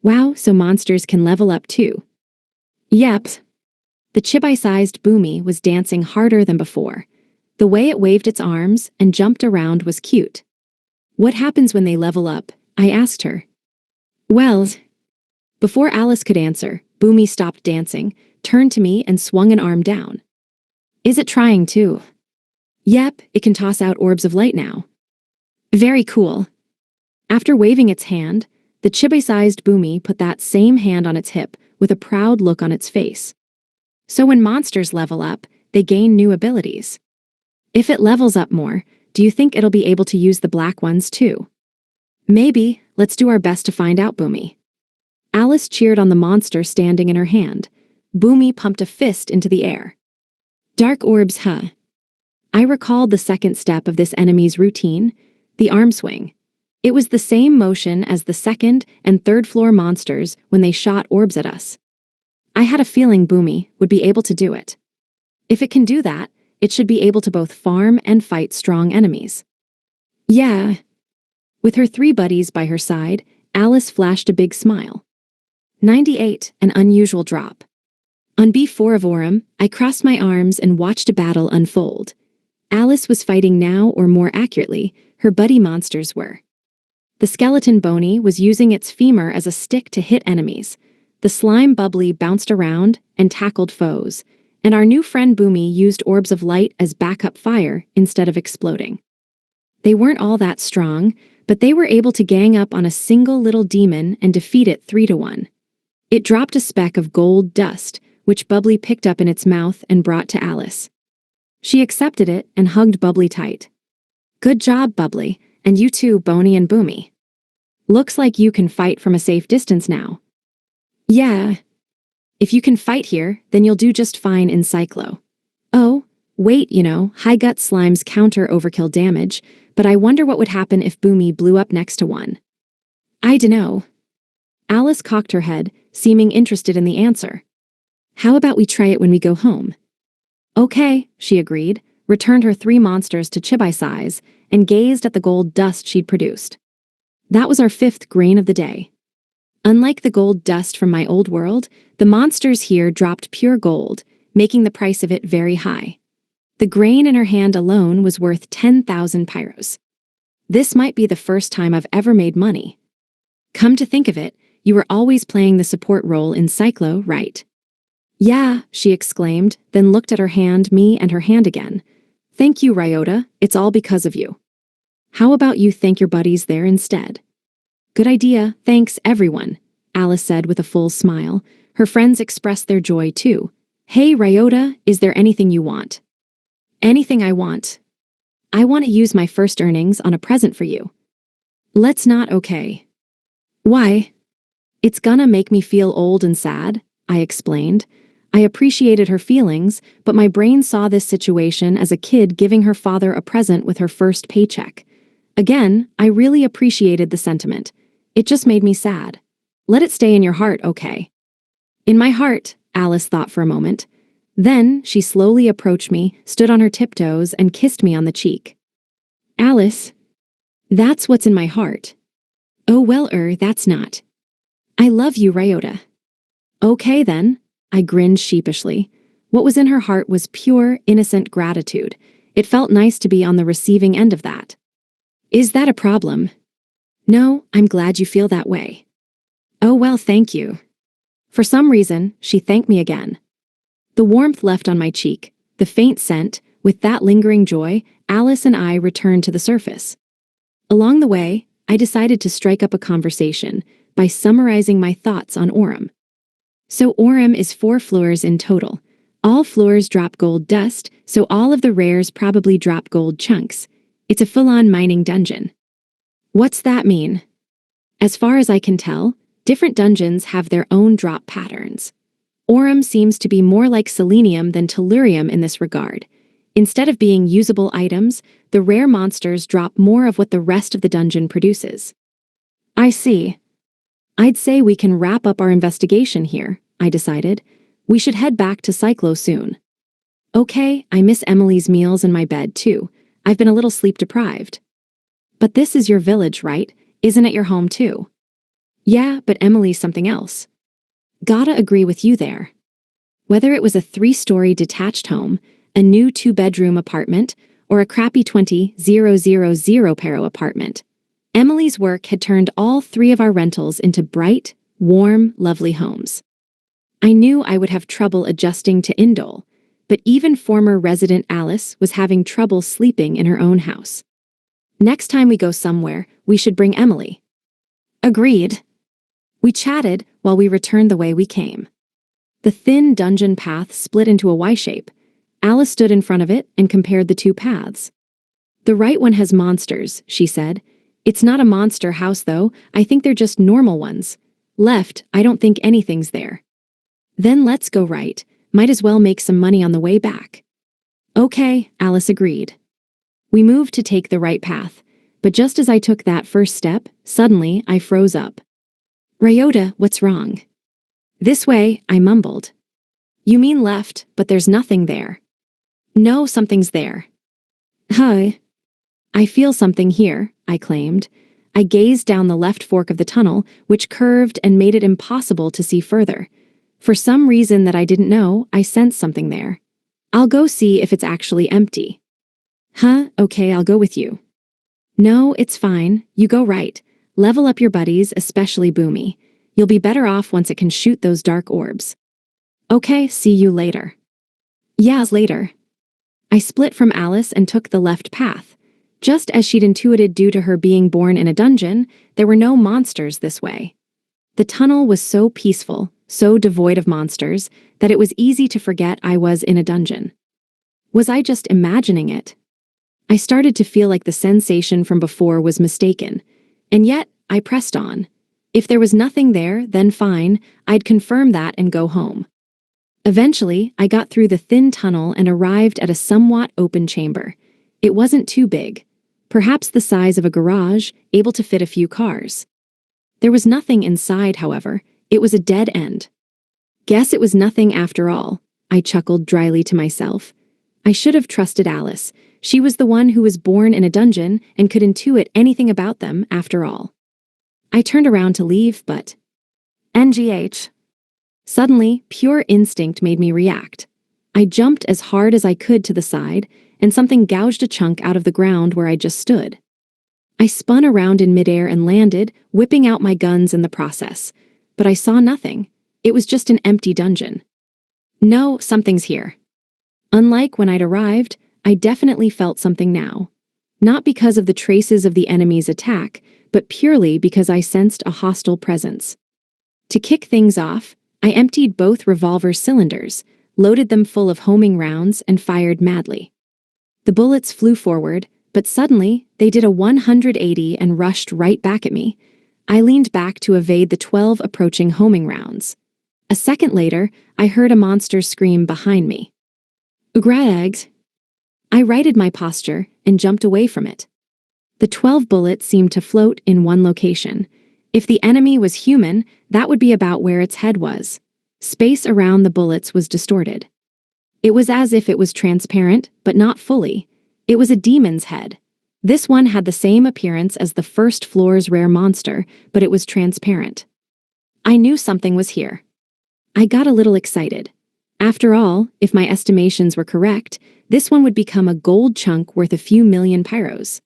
Wow, so monsters can level up too. Yep. The chibi-sized Boomy was dancing harder than before. The way it waved its arms and jumped around was cute. What happens when they level up? I asked her. Well, before Alice could answer, Boomy stopped dancing, turned to me and swung an arm down. Is it trying to? Yep, it can toss out orbs of light now. Very cool. After waving its hand, the chibi-sized Boomy put that same hand on its hip with a proud look on its face. So when monsters level up, they gain new abilities. If it levels up more, do you think it'll be able to use the black ones too? Maybe. Let's do our best to find out, Boomy. Alice cheered on the monster standing in her hand. Boomy pumped a fist into the air. Dark orbs, huh? I recalled the second step of this enemy's routine, the arm swing. It was the same motion as the second and third floor monsters when they shot orbs at us. I had a feeling Boomy would be able to do it. If it can do that, it should be able to both farm and fight strong enemies. Yeah. With her 3 buddies by her side, Alice flashed a big smile. 98, an unusual drop. On B4 of Aurum, I crossed my arms and watched a battle unfold. Alice was fighting now, or more accurately, her buddy monsters were. The skeleton Bony was using its femur as a stick to hit enemies. The slime Bubbly bounced around and tackled foes, and our new friend Boomy used orbs of light as backup fire instead of exploding. They weren't all that strong, but they were able to gang up on a single little demon and defeat it 3-1. It dropped a speck of gold dust, which Bubbly picked up in its mouth and brought to Alice. She accepted it and hugged Bubbly tight. "Good job, Bubbly, and you too, Bony and Boomy. Looks like you can fight from a safe distance now." "Yeah. If you can fight here, then you'll do just fine in Cyclo." "Oh, wait, high gut slimes counter overkill damage, but I wonder what would happen if Boomy blew up next to one." "I dunno." Alice cocked her head, seeming interested in the answer. "How about we try it when we go home?" "Okay," she agreed, returned her 3 monsters to Chibai size, and gazed at the gold dust she'd produced. That was our 5th grain of the day. Unlike the gold dust from my old world, the monsters here dropped pure gold, making the price of it very high. The grain in her hand alone was worth 10,000 pyros. This might be the first time I've ever made money. Come to think of it, you were always playing the support role in Cyclo, right? "Yeah," she exclaimed, then looked at her hand, me, and her hand again. "Thank you, Ryota, it's all because of you. How about you thank your buddies there instead?" "Good idea, thanks everyone," Alice said with a full smile. Her friends expressed their joy too. "Hey Ryota, is there anything you want?" "Anything I want. I want to use my first earnings on a present for you." "Let's not, okay." "Why?" "It's gonna make me feel old and sad," I explained. I appreciated her feelings, but my brain saw this situation as a kid giving her father a present with her first paycheck. Again, I really appreciated the sentiment. It just made me sad. "Let it stay in your heart, okay?" "In my heart," Alice thought for a moment. Then she slowly approached me, stood on her tiptoes, and kissed me on the cheek. "Alice, that's what's in my heart." "Oh well, that's not. I love you, Ryota." "Okay then," I grinned sheepishly. What was in her heart was pure, innocent gratitude. It felt nice to be on the receiving end of that. "Is that a problem?" "No, I'm glad you feel that way." "Oh well, thank you." For some reason, she thanked me again. The warmth left on my cheek, the faint scent, with that lingering joy, Alice and I returned to the surface. Along the way, I decided to strike up a conversation by summarizing my thoughts on Aurum. So Aurum is 4 floors in total. All floors drop gold dust, so all of the rares probably drop gold chunks. It's a full-on mining dungeon. What's that mean? As far as I can tell, different dungeons have their own drop patterns. Aurum seems to be more like selenium than tellurium in this regard. Instead of being usable items, the rare monsters drop more of what the rest of the dungeon produces. I see. I'd say we can wrap up our investigation here, I decided. We should head back to Cyclo soon. Okay, I miss Emily's meals and my bed too. I've been a little sleep deprived. But this is your village, right? Isn't it your home too? Yeah, but Emily's something else. Gotta agree with you there. Whether it was a 3-story detached home, a new 2-bedroom apartment, or a crappy 20,000 Pero apartment, Emily's work had turned all 3 of our rentals into bright, warm, lovely homes. I knew I would have trouble adjusting to Indole, but even former resident Alice was having trouble sleeping in her own house. Next time we go somewhere, we should bring Emily. Agreed. We chatted while we returned the way we came. The thin dungeon path split into a Y shape. Alice stood in front of it and compared the 2 paths. "The right one has monsters," she said. "It's not a monster house though, I think they're just normal ones. Left, I don't think anything's there." "Then let's go right, might as well make some money on the way back." "Okay," Alice agreed. We moved to take the right path, but just as I took that first step, suddenly I froze up. "Ryota, what's wrong?" "This way," I mumbled. "You mean left, but there's nothing there." "No, something's there." "Huh. I feel something here," I claimed. I gazed down the left fork of the tunnel, which curved and made it impossible to see further. For some reason that I didn't know, I sensed something there. "I'll go see if it's actually empty." Huh, okay, I'll go with you. No, it's fine. You go right. Level up your buddies, especially Boomy. You'll be better off once it can shoot those dark orbs. Okay, see you later. Yeahs later. I split from Alice and took the left path. Just as she'd intuited due to her being born in a dungeon, there were no monsters this way. The tunnel was so peaceful, so devoid of monsters, that it was easy to forget I was in a dungeon. Was I just imagining it? I started to feel like the sensation from before was mistaken, and yet I pressed on. If there was nothing there, then fine, I'd confirm that and go home. Eventually, I got through the thin tunnel and arrived at a somewhat open chamber. It wasn't too big, perhaps the size of a garage, able to fit a few cars. There was nothing inside, however. It was a dead end. Guess it was nothing after all, I chuckled dryly to myself. I should have trusted Alice. She was the one who was born in a dungeon and could intuit anything about them, after all. I turned around to leave, but... NGH. Suddenly, pure instinct made me react. I jumped as hard as I could to the side, and something gouged a chunk out of the ground where I just stood. I spun around in midair and landed, whipping out my guns in the process. But I saw nothing. It was just an empty dungeon. No, something's here. Unlike when I'd arrived, I definitely felt something now. Not because of the traces of the enemy's attack, but purely because I sensed a hostile presence. To kick things off, I emptied both revolver cylinders, loaded them full of homing rounds, and fired madly. The bullets flew forward, but suddenly, they did a 180 and rushed right back at me. I leaned back to evade the 12 approaching homing rounds. A second later, I heard a monster scream behind me. Ugraeggs. I righted my posture and jumped away from it. The 12 bullets seemed to float in one location. If the enemy was human, that would be about where its head was. Space around the bullets was distorted. It was as if it was transparent, but not fully. It was a demon's head. This one had the same appearance as the first floor's rare monster, but it was transparent. I knew something was here. I got a little excited. After all, if my estimations were correct, this one would become a gold chunk worth a few million pyros.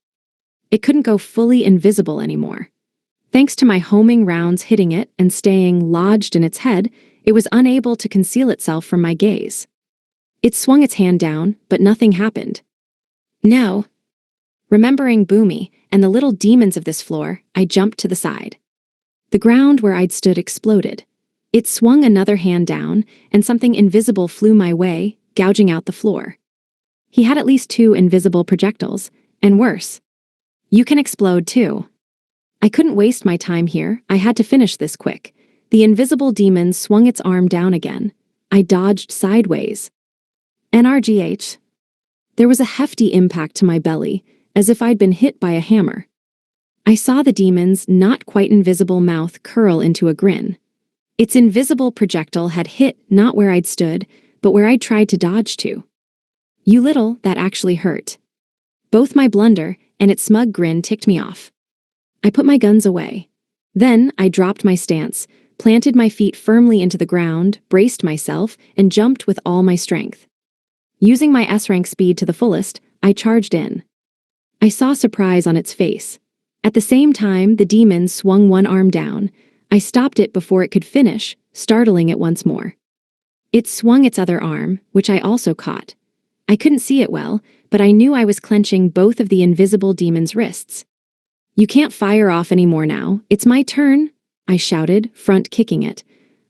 It couldn't go fully invisible anymore. Thanks to my homing rounds hitting it and staying lodged in its head, it was unable to conceal itself from my gaze. It swung its hand down, but nothing happened. No. Remembering Boomy and the little demons of this floor, I jumped to the side. The ground where I'd stood exploded. It swung another hand down, and something invisible flew my way, gouging out the floor. He had at least 2 invisible projectiles, and worse. You can explode too. I couldn't waste my time here, I had to finish this quick. The invisible demon swung its arm down again. I dodged sideways. NRGH. There was a hefty impact to my belly, as if I'd been hit by a hammer. I saw the demon's not quite invisible mouth curl into a grin. Its invisible projectile had hit not where I'd stood, but where I'd tried to dodge to. You little, that actually hurt. Both my blunder and its smug grin ticked me off. I put my guns away. Then I dropped my stance, planted my feet firmly into the ground, braced myself, and jumped with all my strength. Using my S-rank speed to the fullest, I charged in. I saw surprise on its face. At the same time, the demon swung one arm down. I stopped it before it could finish, startling it once more. It swung its other arm, which I also caught. I couldn't see it well, but I knew I was clenching both of the invisible demon's wrists. You can't fire off anymore now. It's my turn, I shouted, front kicking it.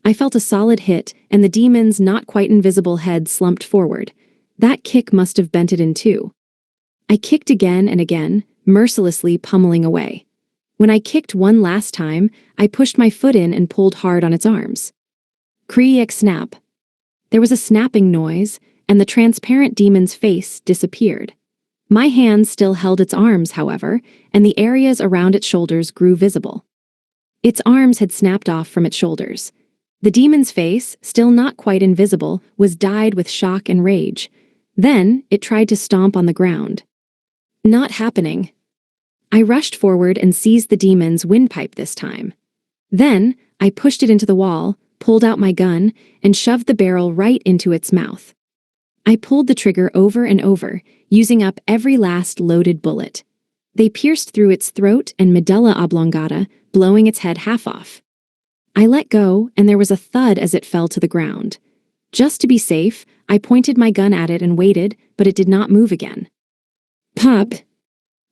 I felt a solid hit, and the demon's not quite invisible head slumped forward. That kick must have bent it in two. I kicked again and again, mercilessly pummeling away. When I kicked one last time, I pushed my foot in and pulled hard on its arms. Kriek snap. There was a snapping noise, and the transparent demon's face disappeared. My hands still held its arms, however, and the areas around its shoulders grew visible. Its arms had snapped off from its shoulders. The demon's face, still not quite invisible, was dyed with shock and rage. Then, it tried to stomp on the ground. Not happening. I rushed forward and seized the demon's windpipe this time. Then, I pushed it into the wall, pulled out my gun, and shoved the barrel right into its mouth. I pulled the trigger over and over, using up every last loaded bullet. They pierced through its throat and medulla oblongata, blowing its head half off. I let go, and there was a thud as it fell to the ground. Just to be safe, I pointed my gun at it and waited, but it did not move again. Pop!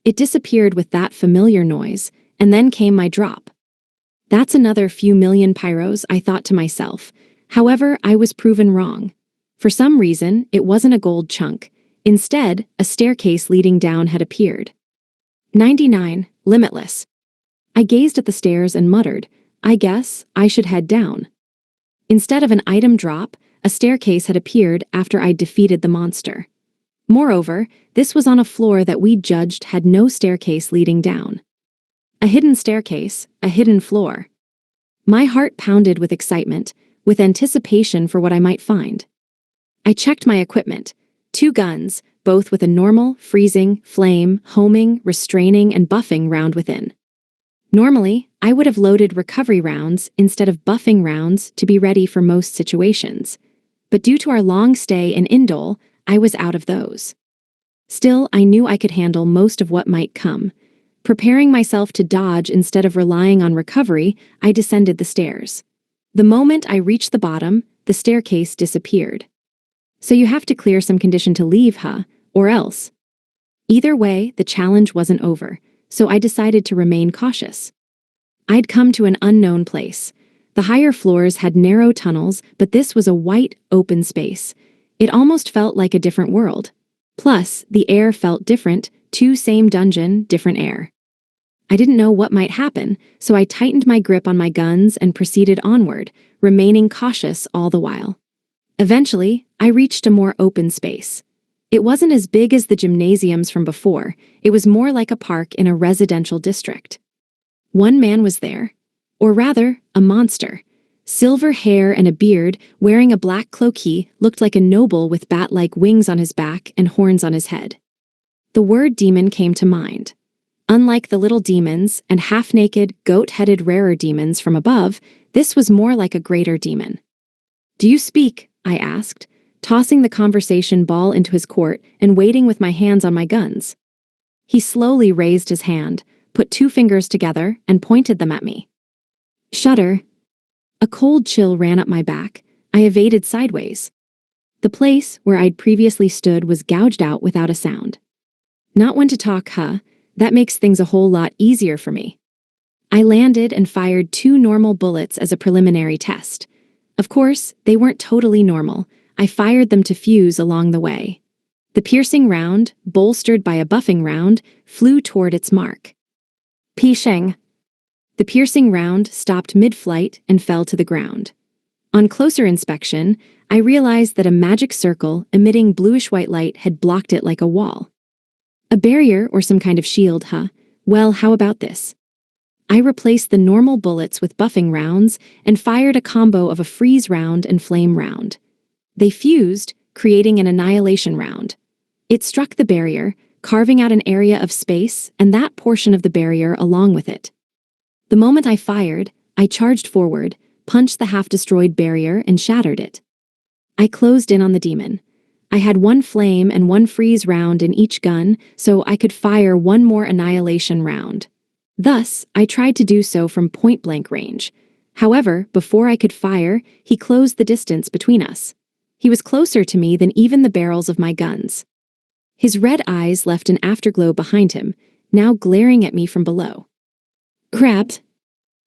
It disappeared with that familiar noise, and then came my drop. That's another few million pyros, I thought to myself. However, I was proven wrong. For some reason, it wasn't a gold chunk. Instead, a staircase leading down had appeared. 99, limitless. I gazed at the stairs and muttered, I guess I should head down. Instead of an item drop, a staircase had appeared after I'd defeated the monster. Moreover, this was on a floor that we judged had no staircase leading down. A hidden staircase, a hidden floor. My heart pounded with excitement, with anticipation for what I might find. I checked my equipment. 2 guns, both with a normal, freezing, flame, homing, restraining, and buffing round within. Normally, I would have loaded recovery rounds instead of buffing rounds to be ready for most situations. But due to our long stay in Indole, I was out of those. Still, I knew I could handle most of what might come. Preparing myself to dodge instead of relying on recovery, I descended the stairs. The moment I reached the bottom, the staircase disappeared. So you have to clear some condition to leave, huh? Or else. Either way, the challenge wasn't over, so I decided to remain cautious. I'd come to an unknown place. The higher floors had narrow tunnels, but this was a white, open space. It almost felt like a different world. Plus, the air felt different, 2 same dungeon, different air. I didn't know what might happen, so I tightened my grip on my guns and proceeded onward, remaining cautious all the while. Eventually, I reached a more open space. It wasn't as big as the gymnasiums from before, it was more like a park in a residential district. One man was there, or rather, a monster. Silver hair and a beard, wearing a black cloakie, looked like a noble with bat-like wings on his back and horns on his head. The word demon came to mind. Unlike the little demons and half-naked, goat-headed rarer demons from above, this was more like a greater demon. Do you speak? I asked, tossing the conversation ball into his court and waiting with my hands on my guns. He slowly raised his hand, put 2 fingers together, and pointed them at me. Shudder. A cold chill ran up my back. I evaded sideways. The place where I'd previously stood was gouged out without a sound. Not one to talk, huh? That makes things a whole lot easier for me. I landed and fired 2 normal bullets as a preliminary test. Of course, they weren't totally normal. I fired them to fuse along the way. The piercing round, bolstered by a buffing round, flew toward its mark. Pishing. The piercing round stopped mid-flight and fell to the ground. On closer inspection, I realized that a magic circle emitting bluish-white light had blocked it like a wall. A barrier or some kind of shield, huh? Well, how about this? I replaced the normal bullets with buffing rounds and fired a combo of a freeze round and flame round. They fused, creating an annihilation round. It struck the barrier, carving out an area of space and that portion of the barrier along with it. The moment I fired, I charged forward, punched the half-destroyed barrier and shattered it. I closed in on the demon. I had 1 flame and 1 freeze round in each gun, so I could fire 1 more annihilation round. Thus, I tried to do so from point-blank range. However, before I could fire, he closed the distance between us. He was closer to me than even the barrels of my guns. His red eyes left an afterglow behind him, now glaring at me from below. Crap!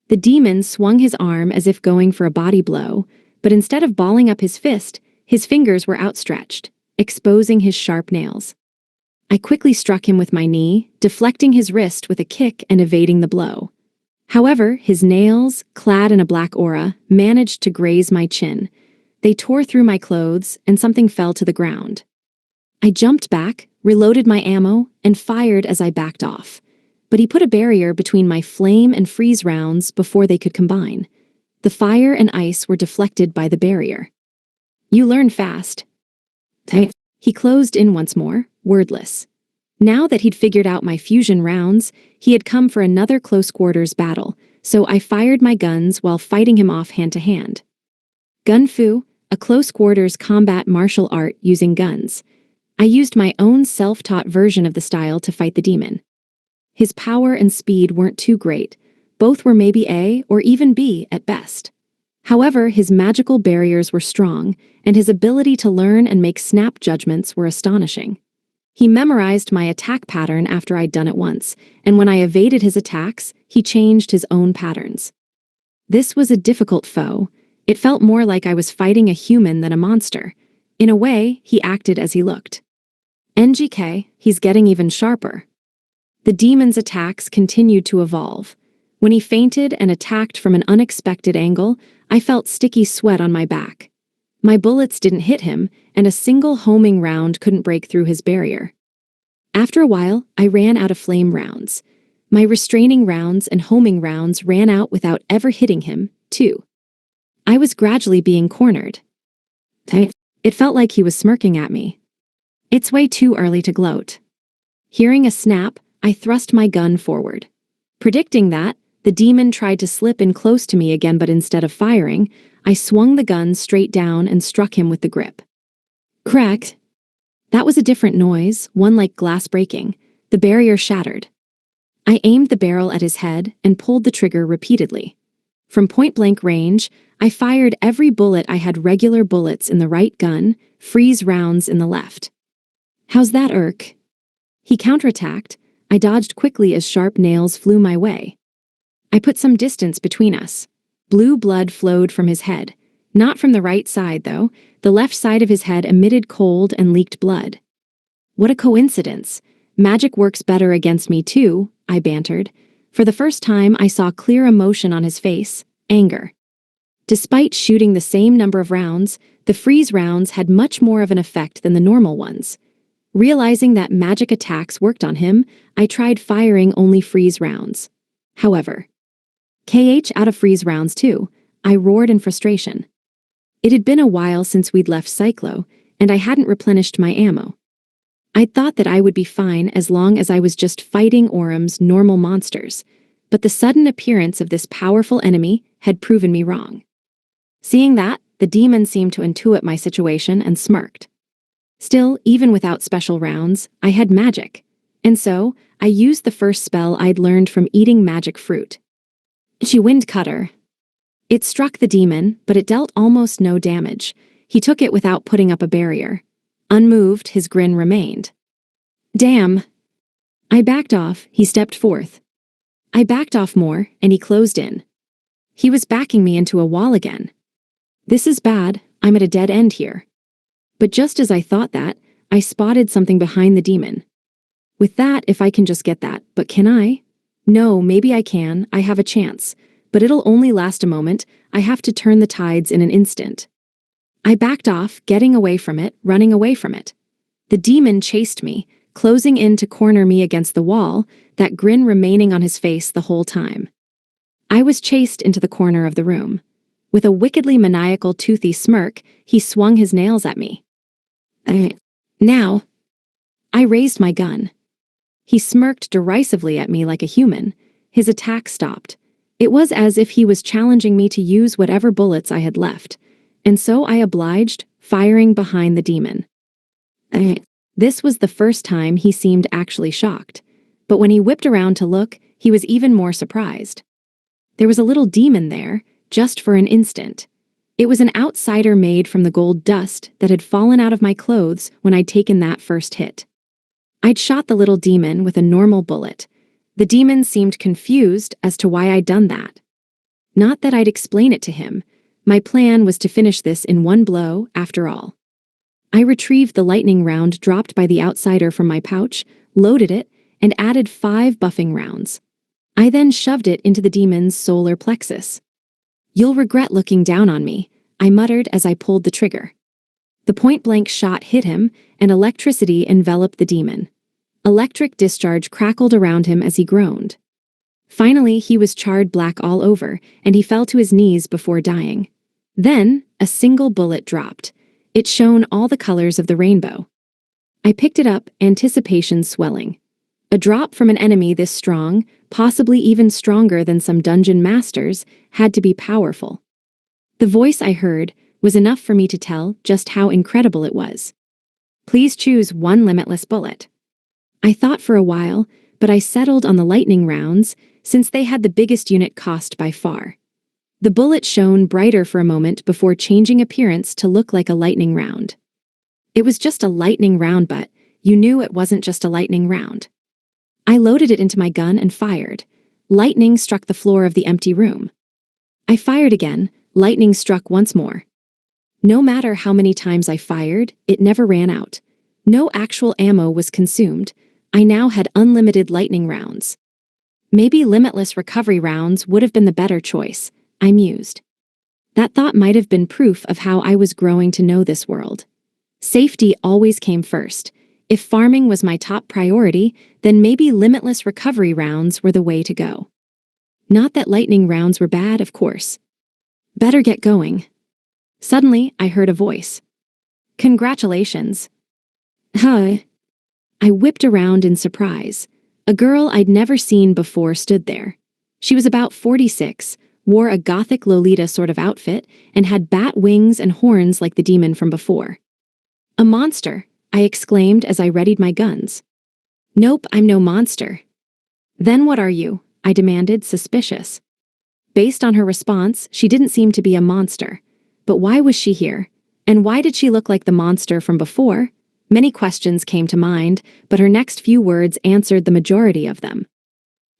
The demon swung his arm as if going for a body blow, but instead of balling up his fist, his fingers were outstretched, exposing his sharp nails. I quickly struck him with my knee, deflecting his wrist with a kick and evading the blow. However, his nails, clad in a black aura, managed to graze my chin. They tore through my clothes, and something fell to the ground. I jumped back, reloaded my ammo, and fired as I backed off. But he put a barrier between my flame and freeze rounds before they could combine. The fire and ice were deflected by the barrier. You learn fast. He closed in once more, wordless. Now that he'd figured out my fusion rounds, he had come for another close-quarters battle, so I fired my guns while fighting him off hand-to-hand. Gun Fu, a close-quarters combat martial art using guns. I used my own self-taught version of the style to fight the demon. His power and speed weren't too great. Both were maybe A or even B at best. However, his magical barriers were strong, and his ability to learn and make snap judgments were astonishing. He memorized my attack pattern after I'd done it once, and when I evaded his attacks, he changed his own patterns. This was a difficult foe. It felt more like I was fighting a human than a monster. In a way, he acted as he looked. NGK, he's getting even sharper. The demon's attacks continued to evolve. When he feinted and attacked from an unexpected angle, I felt sticky sweat on my back. My bullets didn't hit him, and a single homing round couldn't break through his barrier. After a while, I ran out of flame rounds. My restraining rounds and homing rounds ran out without ever hitting him, too. I was gradually being cornered. It felt like he was smirking at me. It's way too early to gloat. Hearing a snap, I thrust my gun forward. Predicting that, the demon tried to slip in close to me again, but instead of firing, I swung the gun straight down and struck him with the grip. Crack! That was a different noise, one like glass breaking. The barrier shattered. I aimed the barrel at his head and pulled the trigger repeatedly. From point-blank range, I fired every bullet. I had regular bullets in the right gun, freeze rounds in the left. How's that, Urk? He counterattacked. I dodged quickly as sharp nails flew my way. I put some distance between us. Blue blood flowed from his head. Not from the right side, though. The left side of his head emitted cold and leaked blood. What a coincidence. Magic works better against me, too, I bantered. For the first time, I saw clear emotion on his face, anger. Despite shooting the same number of rounds, the freeze rounds had much more of an effect than the normal ones. Realizing that magic attacks worked on him, I tried firing only freeze rounds. However, KH out of freeze rounds too, I roared in frustration. It had been a while since we'd left Cyclo, and I hadn't replenished my ammo. I'd thought that I would be fine as long as I was just fighting Orum's normal monsters, but the sudden appearance of this powerful enemy had proven me wrong. Seeing that, the demon seemed to intuit my situation and smirked. Still, even without special rounds, I had magic, and so I used the first spell I'd learned from eating magic fruit. Wind Cutter. It struck the demon, but it dealt almost no damage. He took it without putting up a barrier. Unmoved, his grin remained. Damn. I backed off, he stepped forth. I backed off more, and he closed in. He was backing me into a wall again. This is bad, I'm at a dead end here. But just as I thought that, I spotted something behind the demon. With that, if I can just get that, but can I? No, maybe I can, I have a chance. But it'll only last a moment, I have to turn the tides in an instant. I backed off, getting away from it, running away from it. The demon chased me, closing in to corner me against the wall, that grin remaining on his face the whole time. I was chased into the corner of the room. With a wickedly maniacal, toothy smirk, he swung his nails at me. Now. I raised my gun. He smirked derisively at me like a human. His attack stopped. It was as if he was challenging me to use whatever bullets I had left, and so I obliged, firing behind the demon. This was the first time he seemed actually shocked, but when he whipped around to look, he was even more surprised. There was a little demon there, just for an instant. It was an outsider made from the gold dust that had fallen out of my clothes when I'd taken that first hit. I'd shot the little demon with a normal bullet. The demon seemed confused as to why I'd done that. Not that I'd explain it to him. My plan was to finish this in one blow, after all. I retrieved the lightning round dropped by the outsider from my pouch, loaded it, and added 5 buffing rounds. I then shoved it into the demon's solar plexus. You'll regret looking down on me, I muttered as I pulled the trigger. The point-blank shot hit him, and electricity enveloped the demon. Electric discharge crackled around him as he groaned. Finally, he was charred black all over, and he fell to his knees before dying. Then, a single bullet dropped. It shone all the colors of the rainbow. I picked it up, anticipation swelling. A drop from an enemy this strong, possibly even stronger than some dungeon masters, had to be powerful. The voice I heard, was enough for me to tell just how incredible it was. Please choose one limitless bullet. I thought for a while, but I settled on the lightning rounds since they had the biggest unit cost by far. The bullet shone brighter for a moment before changing appearance to look like a lightning round. It was just a lightning round, but you knew it wasn't just a lightning round. I loaded it into my gun and fired. Lightning struck the floor of the empty room. I fired again. Lightning struck once more. No matter how many times I fired, it never ran out. No actual ammo was consumed. I now had unlimited lightning rounds. Maybe limitless recovery rounds would have been the better choice, I mused. That thought might have been proof of how I was growing to know this world. Safety always came first. If farming was my top priority, then maybe limitless recovery rounds were the way to go. Not that lightning rounds were bad, of course. Better get going. Suddenly, I heard a voice. Congratulations. Hi. I whipped around in surprise. A girl I'd never seen before stood there. She was about 46, wore a gothic Lolita sort of outfit, and had bat wings and horns like the demon from before. A monster, I exclaimed as I readied my guns. Nope, I'm no monster. Then what are you? I demanded, suspicious. Based on her response, she didn't seem to be a monster. But why was she here? And why did she look like the monster from before? Many questions came to mind, but her next few words answered the majority of them.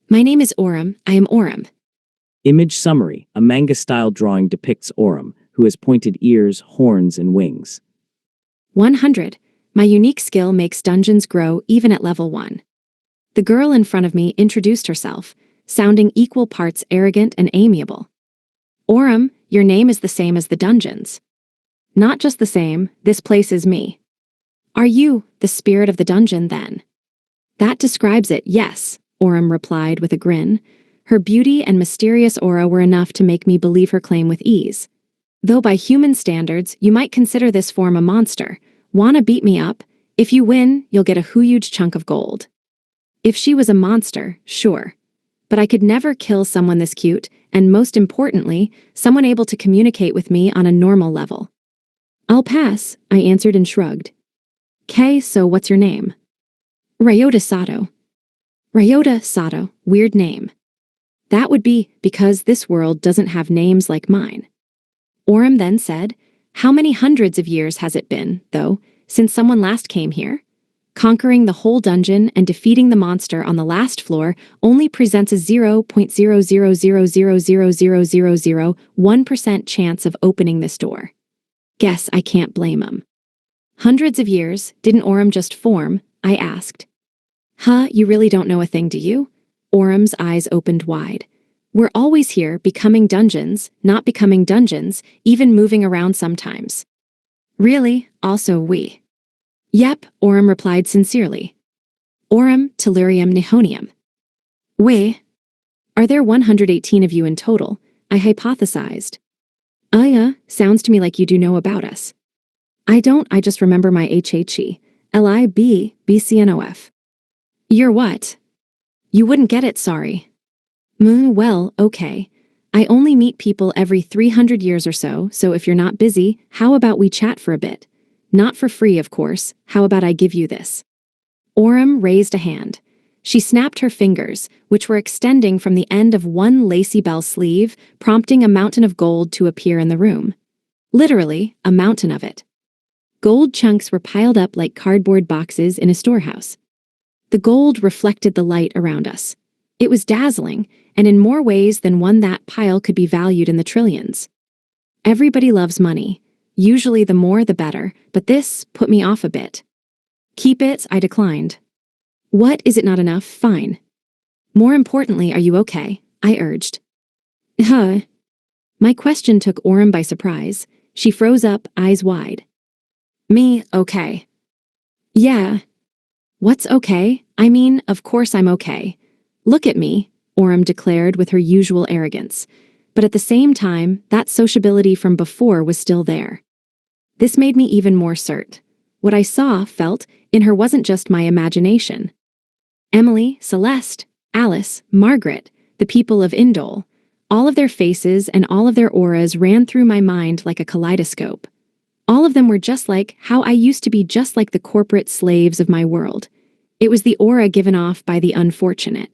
My name is Aurum. I am Aurum. Image summary. A manga-style drawing depicts Aurum, who has pointed ears, horns, and wings. 100. My unique skill makes dungeons grow even at level 1. The girl in front of me introduced herself, sounding equal parts arrogant and amiable. Aurum, your name is the same as the dungeons. Not just the same, this place is me. Are you the spirit of the dungeon, then? That describes it, yes, Aurum replied with a grin. Her beauty and mysterious aura were enough to make me believe her claim with ease. Though by human standards, you might consider this form a monster. Wanna beat me up? If you win, you'll get a huge chunk of gold. If she was a monster, sure. But I could never kill someone this cute, and most importantly, someone able to communicate with me on a normal level. I'll pass, I answered and shrugged. "'Kay, so what's your name?" Ryota Sato. Ryota Sato, weird name. That would be because this world doesn't have names like mine. Aurum then said, how many hundreds of years has it been, though, since someone last came here? Conquering the whole dungeon and defeating the monster on the last floor only presents a 0.000000001% chance of opening this door. Guess I can't blame 'em. Hundreds of years, didn't Aurum just form? I asked. Huh, you really don't know a thing, do you? Aurum's eyes opened wide. We're always here, becoming dungeons, not becoming dungeons, even moving around sometimes. Really? Also we. Yep, Aurum replied sincerely. Aurum Tellurium Nihonium. We? Are there 118 of you in total? I hypothesized. Sounds to me like you do know about us. I don't, I just remember my HHE. LIB, BCNOF. You're what? You wouldn't get it, sorry. Well, okay. I only meet people every 300 years or so if you're not busy, how about we chat for a bit? Not for free, of course. How about I give you this? Aurum raised a hand. She snapped her fingers, which were extending from the end of one lacy bell sleeve, prompting a mountain of gold to appear in the room. Literally, a mountain of it. Gold chunks were piled up like cardboard boxes in a storehouse. The gold reflected the light around us. It was dazzling, and in more ways than one that pile could be valued in the trillions. Everybody loves money. Usually the more the better, but this put me off a bit. Keep it, I declined. What, is it not enough? Fine. More importantly, are you okay? I urged. Huh. My question took Aurum by surprise. She froze up, eyes wide. Me, okay. Yeah. What's okay? I mean, of course I'm okay. Look at me, Aurum declared with her usual arrogance. But at the same time, that sociability from before was still there. This made me even more cert. What I saw, felt, in her wasn't just my imagination. Emily, Celeste, Alice, Margaret, the people of Indole, All of their faces and all of their auras ran through my mind like a kaleidoscope. All of them were just like how I used to be, just like the corporate slaves of my world. It was the aura given off by the unfortunate.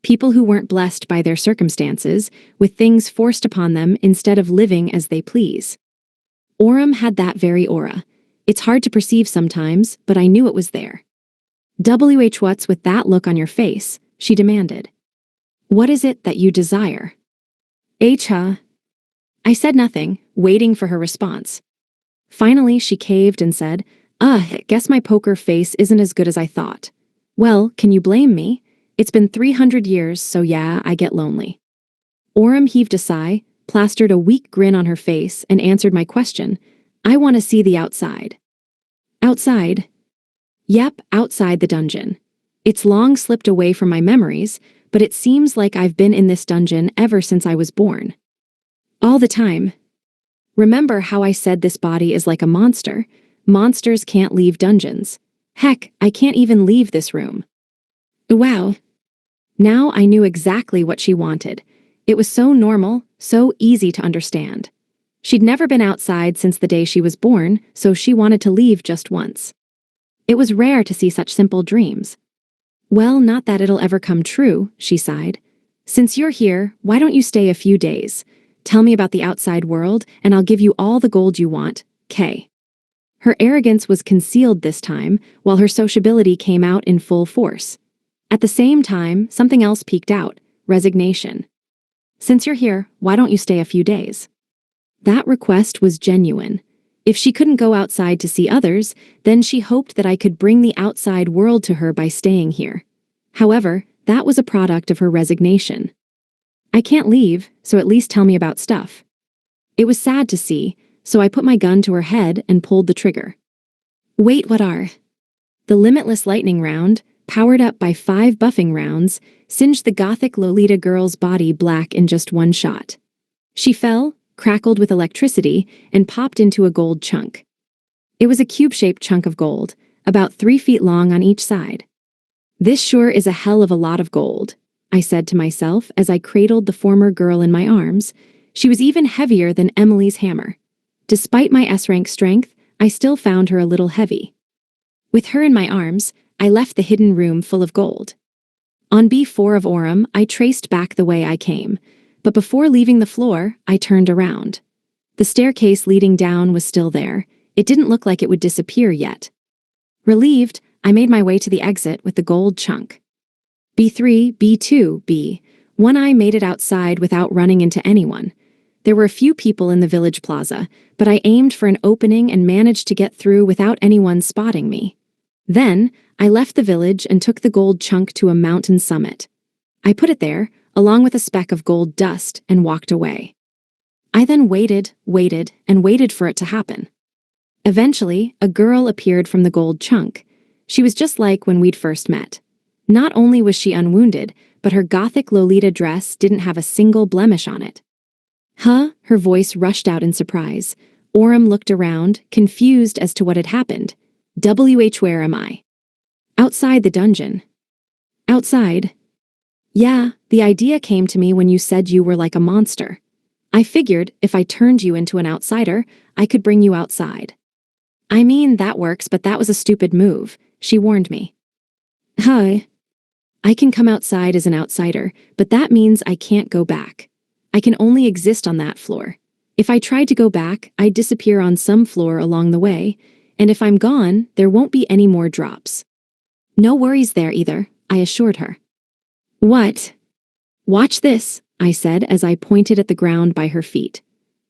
People who weren't blessed by their circumstances, with things forced upon them instead of living as they please. Orem had that very aura. It's hard to perceive sometimes, but I knew it was there. What's with that look on your face? She demanded. What is it that you desire? Huh? I said nothing, waiting for her response. Finally, she caved and said, guess my poker face isn't as good as I thought. Well, can you blame me? It's been 300 years, so yeah, I get lonely. Orem heaved a sigh, plastered a weak grin on her face, and answered my question. I want to see the outside. Outside? Yep, outside the dungeon. It's long slipped away from my memories, but it seems like I've been in this dungeon ever since I was born. All the time. Remember how I said this body is like a monster? Monsters can't leave dungeons. Heck, I can't even leave this room. Wow. Now I knew exactly what she wanted. It was so normal, so easy to understand. She'd never been outside since the day she was born, so she wanted to leave just once. It was rare to see such simple dreams. Well, not that it'll ever come true, she sighed. Since you're here, why don't you stay a few days? Tell me about the outside world, and I'll give you all the gold you want, Kay. Her arrogance was concealed this time, while her sociability came out in full force. At the same time, something else peeked out, resignation. Since you're here, why don't you stay a few days? That request was genuine. If she couldn't go outside to see others, then she hoped that I could bring the outside world to her by staying here. However, that was a product of her resignation. I can't leave, so at least tell me about stuff. It was sad to see, so I put my gun to her head and pulled the trigger. Wait, what are? The limitless lightning round, powered up by 5 buffing rounds, singed the gothic Lolita girl's body black in just one shot. She fell, crackled with electricity, and popped into a gold chunk. It was a cube-shaped chunk of gold, about 3 feet long on each side. This sure is a hell of a lot of gold, I said to myself as I cradled the former girl in my arms. She was even heavier than Emily's hammer. Despite my S-rank strength, I still found her a little heavy. With her in my arms, I left the hidden room full of gold. On B4 of Orem, I traced back the way I came, but before leaving the floor, I turned around. The staircase leading down was still there. It didn't look like it would disappear yet. Relieved, I made my way to the exit with the gold chunk. B3, B2, B1. I made it outside without running into anyone. There were a few people in the village plaza, but I aimed for an opening and managed to get through without anyone spotting me. Then, I left the village and took the gold chunk to a mountain summit. I put it there, along with a speck of gold dust, and walked away. I then waited, and waited for it to happen. Eventually, a girl appeared from the gold chunk. She was just like when we'd first met. Not only was she unwounded, but her gothic Lolita dress didn't have a single blemish on it. Huh? Her voice rushed out in surprise. Orem looked around, confused as to what had happened. Where am I? Outside the dungeon. Outside? Yeah, the idea came to me when you said you were like a monster. I figured if I turned you into an outsider, I could bring you outside. I mean, that works, but that was a stupid move, she warned me. Hi. I can come outside as an outsider, but that means I can't go back. I can only exist on that floor. If I tried to go back, I'd disappear on some floor along the way, and if I'm gone, there won't be any more drops. No worries there either, I assured her. What? Watch this, I said as I pointed at the ground by her feet.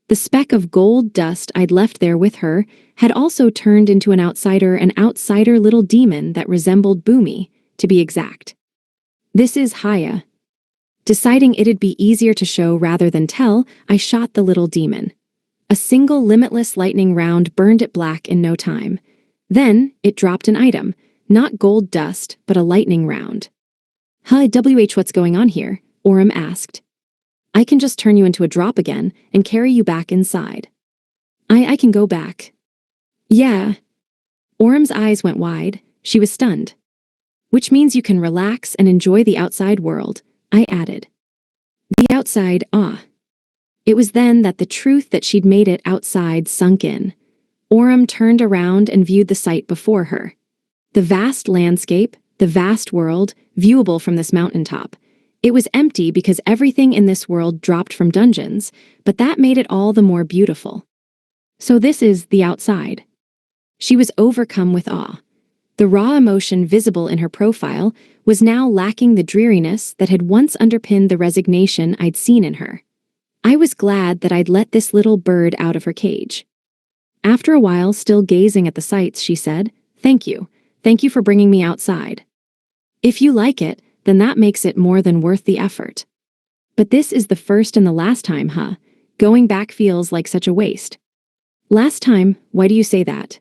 The speck of gold dust I'd left there with her had also turned into an outsider little demon that resembled Boomy, to be exact. This is Haya. Deciding it'd be easier to show rather than tell, I shot the little demon. A single limitless lightning round burned it black in no time. Then, it dropped an item, not gold dust, but a lightning round. What's going on here? Orem asked. I can just turn you into a drop again and carry you back inside. I can go back. Yeah. Orem's eyes went wide. She was stunned. Which means you can relax and enjoy the outside world, I added. The outside, ah. It was then that the truth that she'd made it outside sunk in. Orem turned around and viewed the sight before her. The vast landscape, the vast world, viewable from this mountaintop. It was empty because everything in this world dropped from dungeons, but that made it all the more beautiful. So this is the outside. She was overcome with awe. The raw emotion visible in her profile was now lacking the dreariness that had once underpinned the resignation I'd seen in her. I was glad that I'd let this little bird out of her cage. After a while, still gazing at the sights, she said, "Thank you. Thank you for bringing me outside. If you like it, then that makes it more than worth the effort. But this is the first and the last time, huh? Going back feels like such a waste." "Last time? Why do you say that?"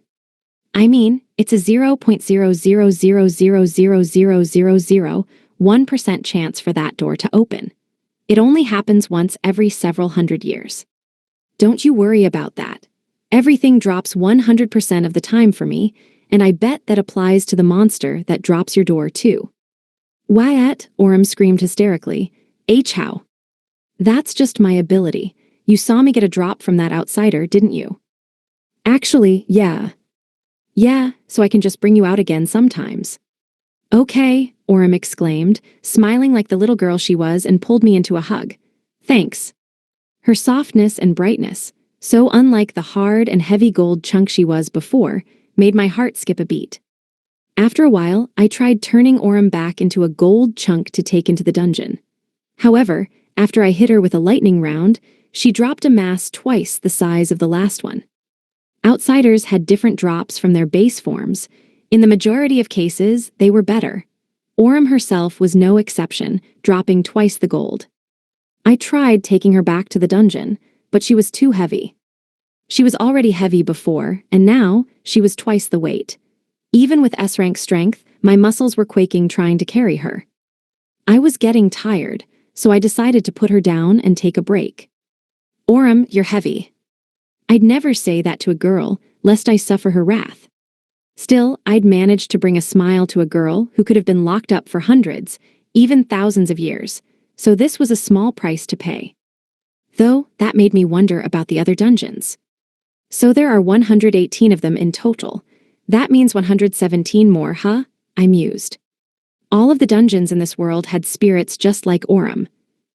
"I mean, it's a 0.000000001% chance for that door to open. It only happens once every several hundred years. Don't you worry about that. Everything drops 100% of the time for me, and I bet that applies to the monster that drops your door too." "Wyatt," Orem screamed hysterically. "How? That's just my ability. You saw me get a drop from that outsider, didn't you?" "Actually, yeah. Yeah, so I can just bring you out again sometimes." "Okay," Orem exclaimed, smiling like the little girl she was, and pulled me into a hug. "Thanks." Her softness and brightness, so unlike the hard and heavy gold chunk she was before, made my heart skip a beat. After a while, I tried turning Orem back into a gold chunk to take into the dungeon. However, after I hit her with a lightning round, she dropped a mass twice the size of the last one. Outsiders had different drops from their base forms. In the majority of cases, they were better. Orem herself was no exception, dropping twice the gold. I tried taking her back to the dungeon, but she was too heavy. She was already heavy before, and now she was twice the weight. Even with S-rank strength, my muscles were quaking trying to carry her. I was getting tired, so I decided to put her down and take a break. "Orem, you're heavy." I'd never say that to a girl, lest I suffer her wrath. Still, I'd managed to bring a smile to a girl who could have been locked up for hundreds, even thousands of years, so this was a small price to pay. Though, that made me wonder about the other dungeons. So there are 118 of them in total. That means 117 more, huh? I mused. All of the dungeons in this world had spirits just like Orem.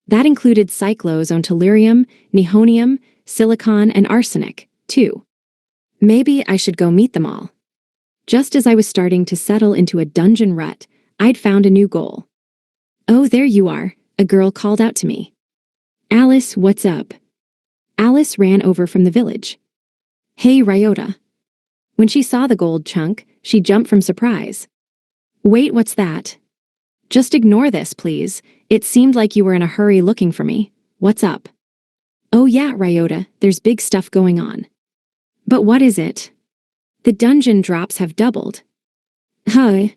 That included Cyclos on Tellurium, Nihonium, Silicon, and Arsenic, too. Maybe I should go meet them all. Just as I was starting to settle into a dungeon rut, I'd found a new goal. "Oh, there you are," a girl called out to me. "Alice, what's up?" Alice ran over from the village. "Hey, Ryota." When she saw the gold chunk, she jumped from surprise. "Wait, what's that?" "Just ignore this, please. It seemed like you were in a hurry looking for me. What's up?" "Oh yeah, Ryota, there's big stuff going on." "But what is it?" "The dungeon drops have doubled." "Huh?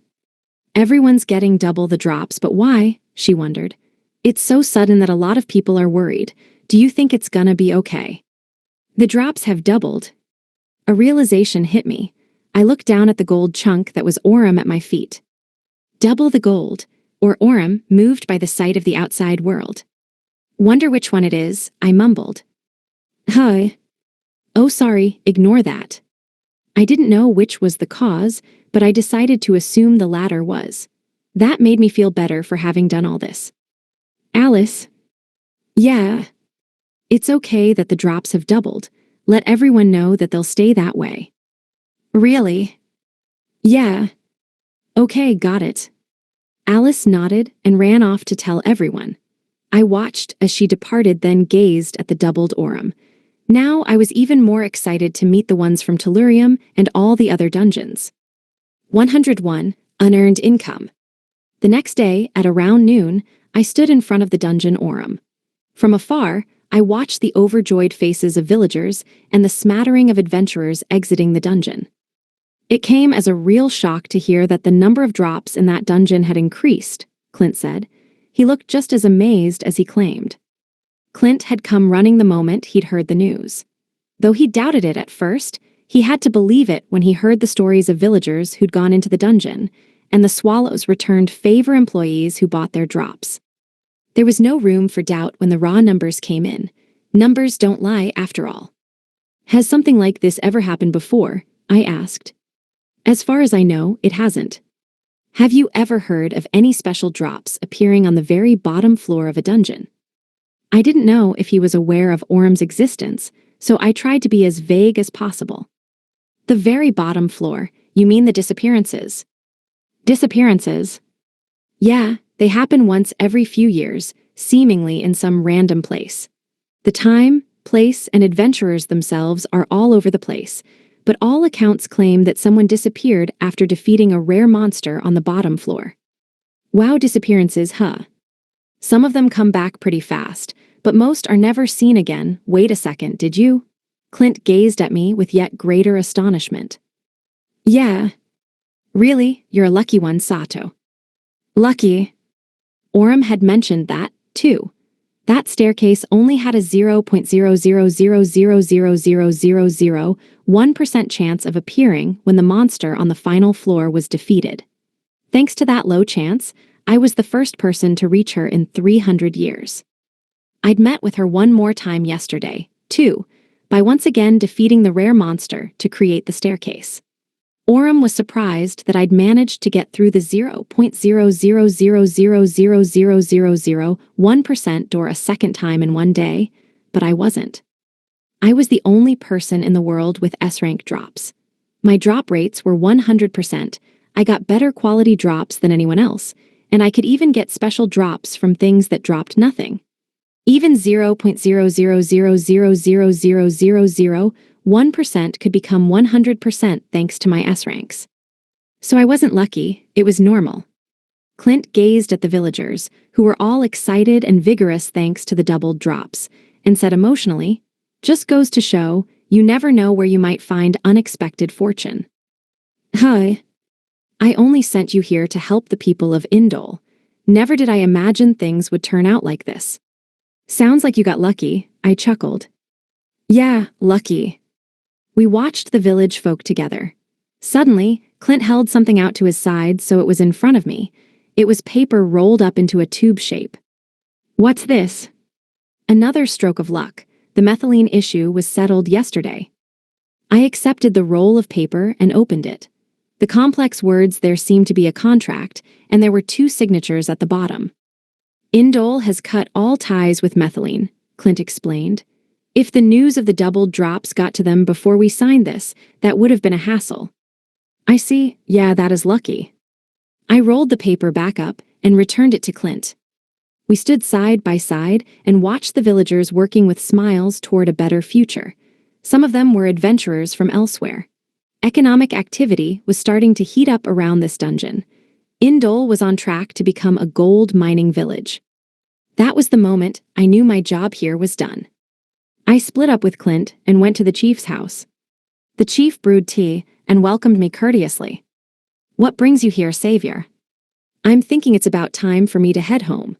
Everyone's getting double the drops, but why?" she wondered. "It's so sudden that a lot of people are worried. Do you think it's gonna be okay?" "The drops have doubled." A realization hit me. I looked down at the gold chunk that was Orem at my feet. Double the gold, or Orem moved by the sight of the outside world. "Wonder which one it is," I mumbled. "Huh? Oh, sorry, ignore that." I didn't know which was the cause, but I decided to assume the latter was. That made me feel better for having done all this. "Alice?" "Yeah. It's okay that the drops have doubled. Let everyone know that they'll stay that way." "Really?" "Yeah." "Okay, got it." Alice nodded and ran off to tell everyone. I watched as she departed, then gazed at the doubled Orem. Now I was even more excited to meet the ones from Tellurium and all the other dungeons. 101. Unearned income. The next day, at around noon, I stood in front of the dungeon Orem. From afar, I watched the overjoyed faces of villagers and the smattering of adventurers exiting the dungeon. It came as a real shock to hear that the number of drops in that dungeon had increased, Clint said. He looked just as amazed as he claimed. Clint had come running the moment he'd heard the news. Though he doubted it at first, he had to believe it when he heard the stories of villagers who'd gone into the dungeon, and the Swallows returned favor employees who bought their drops. There was no room for doubt when the raw numbers came in. Numbers don't lie, after all. Has something like this ever happened before? I asked. As far as I know, it hasn't. Have you ever heard of any special drops appearing on the very bottom floor of a dungeon? I didn't know if he was aware of Orm's existence, so I tried to be as vague as possible. The very bottom floor, you mean the disappearances? Disappearances? Yeah, they happen once every few years, seemingly in some random place. The time, place, and adventurers themselves are all over the place, but all accounts claim that someone disappeared after defeating a rare monster on the bottom floor. Wow, disappearances, huh? Some of them come back pretty fast, but most are never seen again. Wait a second, did you? Clint gazed at me with yet greater astonishment. Yeah. Really, you're a lucky one, Sato. Lucky. Orm had mentioned that, too. That staircase only had a 0.000000001% chance of appearing when the monster on the final floor was defeated. Thanks to that low chance, I was the first person to reach her in 300 years. I'd met with her one more time yesterday, too, by once again defeating the rare monster to create the staircase. Orm was surprised that I'd managed to get through the 0.000000001% door a second time in one day, but I wasn't. I was the only person in the world with S-rank drops. My drop rates were 100%. I got better quality drops than anyone else, and I could even get special drops from things that dropped nothing. Even 0.000000001% could become 100% thanks to my S-ranks. So I wasn't lucky, it was normal. Clint gazed at the villagers, who were all excited and vigorous thanks to the doubled drops, and said emotionally, "Just goes to show, you never know where you might find unexpected fortune." Hi. I only sent you here to help the people of Indole. Never did I imagine things would turn out like this. Sounds like you got lucky, I chuckled. Yeah, lucky. We watched the village folk together. Suddenly, Clint held something out to his side so it was in front of me. It was paper rolled up into a tube shape. What's this? Another stroke of luck. The methylene issue was settled yesterday. I accepted the roll of paper and opened it. The complex words there seemed to be a contract, and there were 2 signatures at the bottom. Indole has cut all ties with methylene, Clint explained. If the news of the doubled drops got to them before we signed this, that would have been a hassle. I see, yeah, that is lucky. I rolled the paper back up and returned it to Clint. We stood side by side and watched the villagers working with smiles toward a better future. Some of them were adventurers from elsewhere. Economic activity was starting to heat up around this dungeon. Indole was on track to become a gold mining village. That was the moment I knew my job here was done. I split up with Clint and went to the chief's house. The chief brewed tea and welcomed me courteously. What brings you here, Savior? I'm thinking it's about time for me to head home.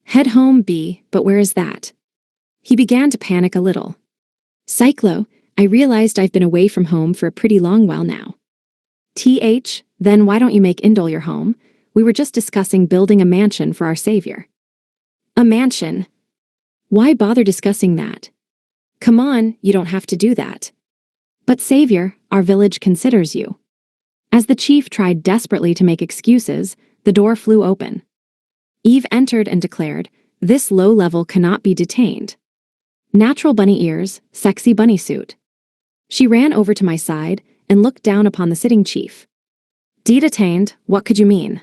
Head home, B, but where is that? He began to panic a little. Cyclo, I realized I've been away from home for a pretty long while now. Then why don't you make Indole your home? We were just discussing building a mansion for our savior. A mansion? Why bother discussing that? Come on, you don't have to do that. But savior, our village considers you. As the chief tried desperately to make excuses, the door flew open. Eve entered and declared, "This low level cannot be detained." Natural bunny ears, sexy bunny suit. She ran over to my side and looked down upon the sitting chief. Detained, what could you mean?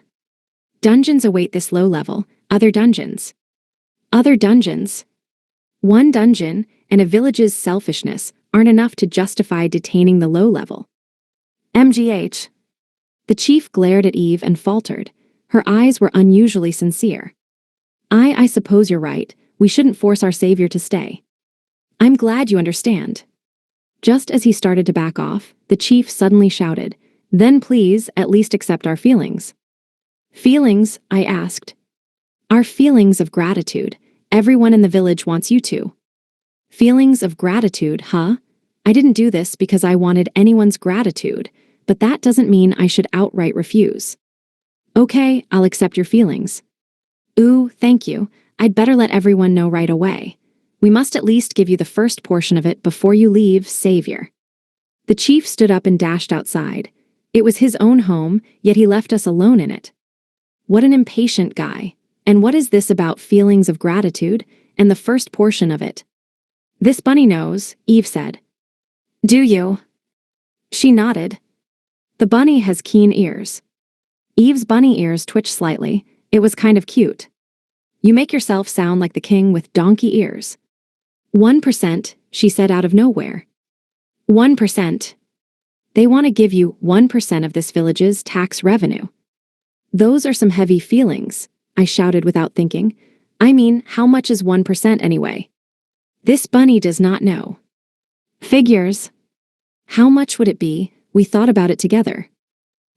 Dungeons await this low level, other dungeons. Other dungeons? One dungeon and a village's selfishness aren't enough to justify detaining the low level. MGH. The chief glared at Eve and faltered. Her eyes were unusually sincere. I suppose you're right. We shouldn't force our savior to stay. I'm glad you understand. Just as he started to back off, the chief suddenly shouted, "Then please, at least accept our feelings." Feelings? I asked. Our feelings of gratitude. Everyone in the village wants you to. Feelings of gratitude, huh? I didn't do this because I wanted anyone's gratitude, but that doesn't mean I should outright refuse. Okay, I'll accept your feelings. Ooh, thank you. I'd better let everyone know right away. We must at least give you the first portion of it before you leave, Savior." The chief stood up and dashed outside. It was his own home, yet he left us alone in it. What an impatient guy. And what is this about feelings of gratitude and the first portion of it? "This bunny knows," Eve said. "Do you?" She nodded. "The bunny has keen ears." Eve's bunny ears twitched slightly. It was kind of cute. "You make yourself sound like the king with donkey ears." 1%, she said out of nowhere. 1%. They want to give you 1% of this village's tax revenue. Those are some heavy feelings, I shouted without thinking. I mean, how much is 1% anyway? This bunny does not know. Figures. How much would it be? We thought about it together.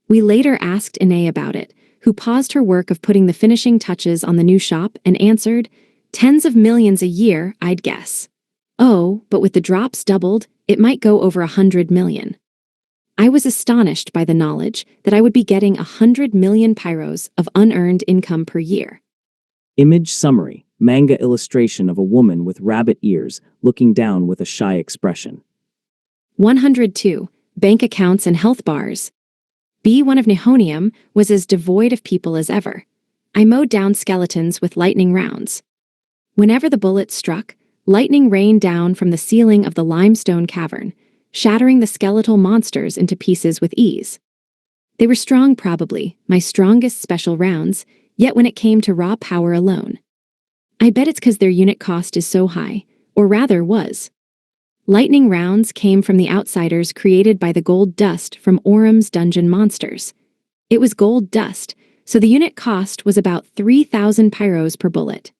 We later asked Ine about it, who paused her work of putting the finishing touches on the new shop and answered, "Tens of millions a year, I'd guess." Oh, but with the drops doubled, it might go over 100 million. I was astonished by the knowledge that I would be getting 100 million pyros of unearned income per year. Image summary, manga illustration of a woman with rabbit ears looking down with a shy expression. 102. Bank accounts and health bars. B1 of Nihonium was as devoid of people as ever. I mowed down skeletons with lightning rounds. Whenever the bullet struck, lightning rained down from the ceiling of the limestone cavern, shattering the skeletal monsters into pieces with ease. They were strong, probably, my strongest special rounds, yet when it came to raw power alone. I bet it's because their unit cost is so high, or rather was. Lightning rounds came from the outsiders created by the gold dust from Orum's dungeon monsters. It was gold dust, so the unit cost was about 3,000 pyros per bullet.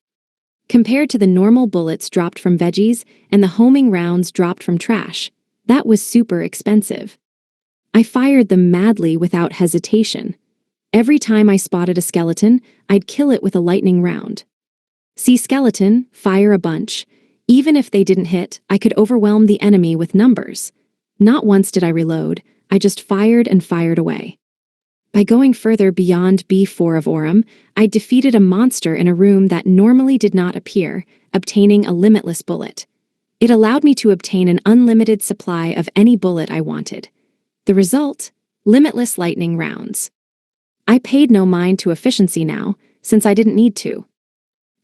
Compared to the normal bullets dropped from veggies and the homing rounds dropped from trash, that was super expensive. I fired them madly without hesitation. Every time I spotted a skeleton, I'd kill it with a lightning round. See skeleton, fire a bunch. Even if they didn't hit, I could overwhelm the enemy with numbers. Not once did I reload, I just fired and fired away. By going further beyond B4 of Orum, I defeated a monster in a room that normally did not appear, obtaining a limitless bullet. It allowed me to obtain an unlimited supply of any bullet I wanted. The result? Limitless lightning rounds. I paid no mind to efficiency now, since I didn't need to.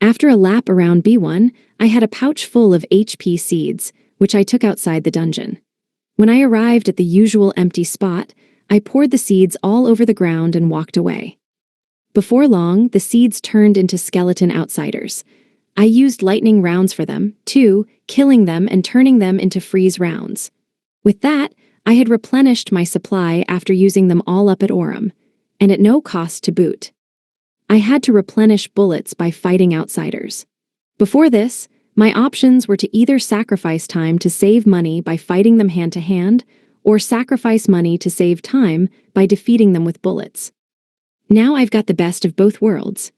After a lap around B1, I had a pouch full of HP seeds, which I took outside the dungeon. When I arrived at the usual empty spot, I poured the seeds all over the ground and walked away. Before long, the seeds turned into skeleton outsiders. I used lightning rounds for them, too, killing them and turning them into freeze rounds. With that, I had replenished my supply after using them all up at Orum, and at no cost to boot. I had to replenish bullets by fighting outsiders. Before this, my options were to either sacrifice time to save money by fighting them hand-to-hand, or sacrifice money to save time by defeating them with bullets. Now I've got the best of both worlds.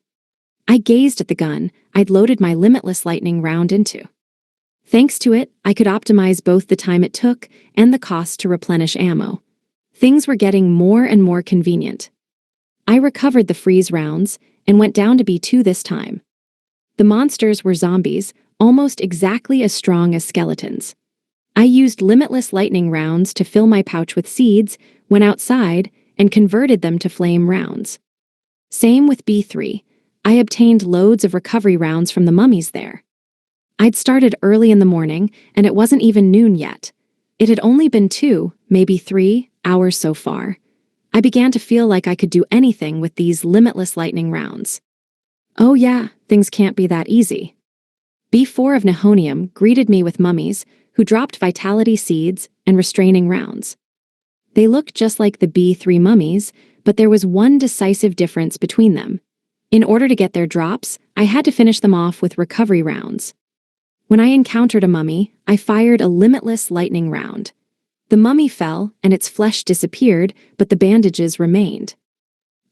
I gazed at the gun I'd loaded my limitless lightning round into. Thanks to it, I could optimize both the time it took and the cost to replenish ammo. Things were getting more and more convenient. I recovered the freeze rounds and went down to B2 this time. The monsters were zombies, almost exactly as strong as skeletons. I used limitless lightning rounds to fill my pouch with seeds, went outside, and converted them to flame rounds. Same with B3. I obtained loads of recovery rounds from the mummies there. I'd started early in the morning, and it wasn't even noon yet. It had only been 2, maybe 3, hours so far. I began to feel like I could do anything with these limitless lightning rounds. Oh yeah, things can't be that easy. B4 of Nihonium greeted me with mummies, who dropped vitality seeds and restraining rounds. They looked just like the B3 mummies, but there was one decisive difference between them. In order to get their drops, I had to finish them off with recovery rounds. When I encountered a mummy, I fired a limitless lightning round. The mummy fell, and its flesh disappeared, but the bandages remained.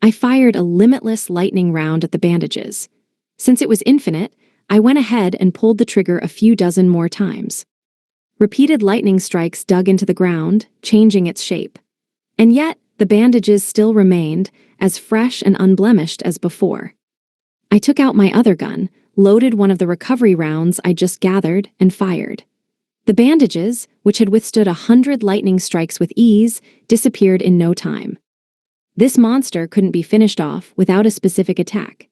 I fired a limitless lightning round at the bandages. Since it was infinite, I went ahead and pulled the trigger a few dozen more times. Repeated lightning strikes dug into the ground, changing its shape. And yet, the bandages still remained, as fresh and unblemished as before. I took out my other gun, loaded one of the recovery rounds I just gathered, and fired. The bandages, which had withstood 100 lightning strikes with ease, disappeared in no time. This monster couldn't be finished off without a specific attack.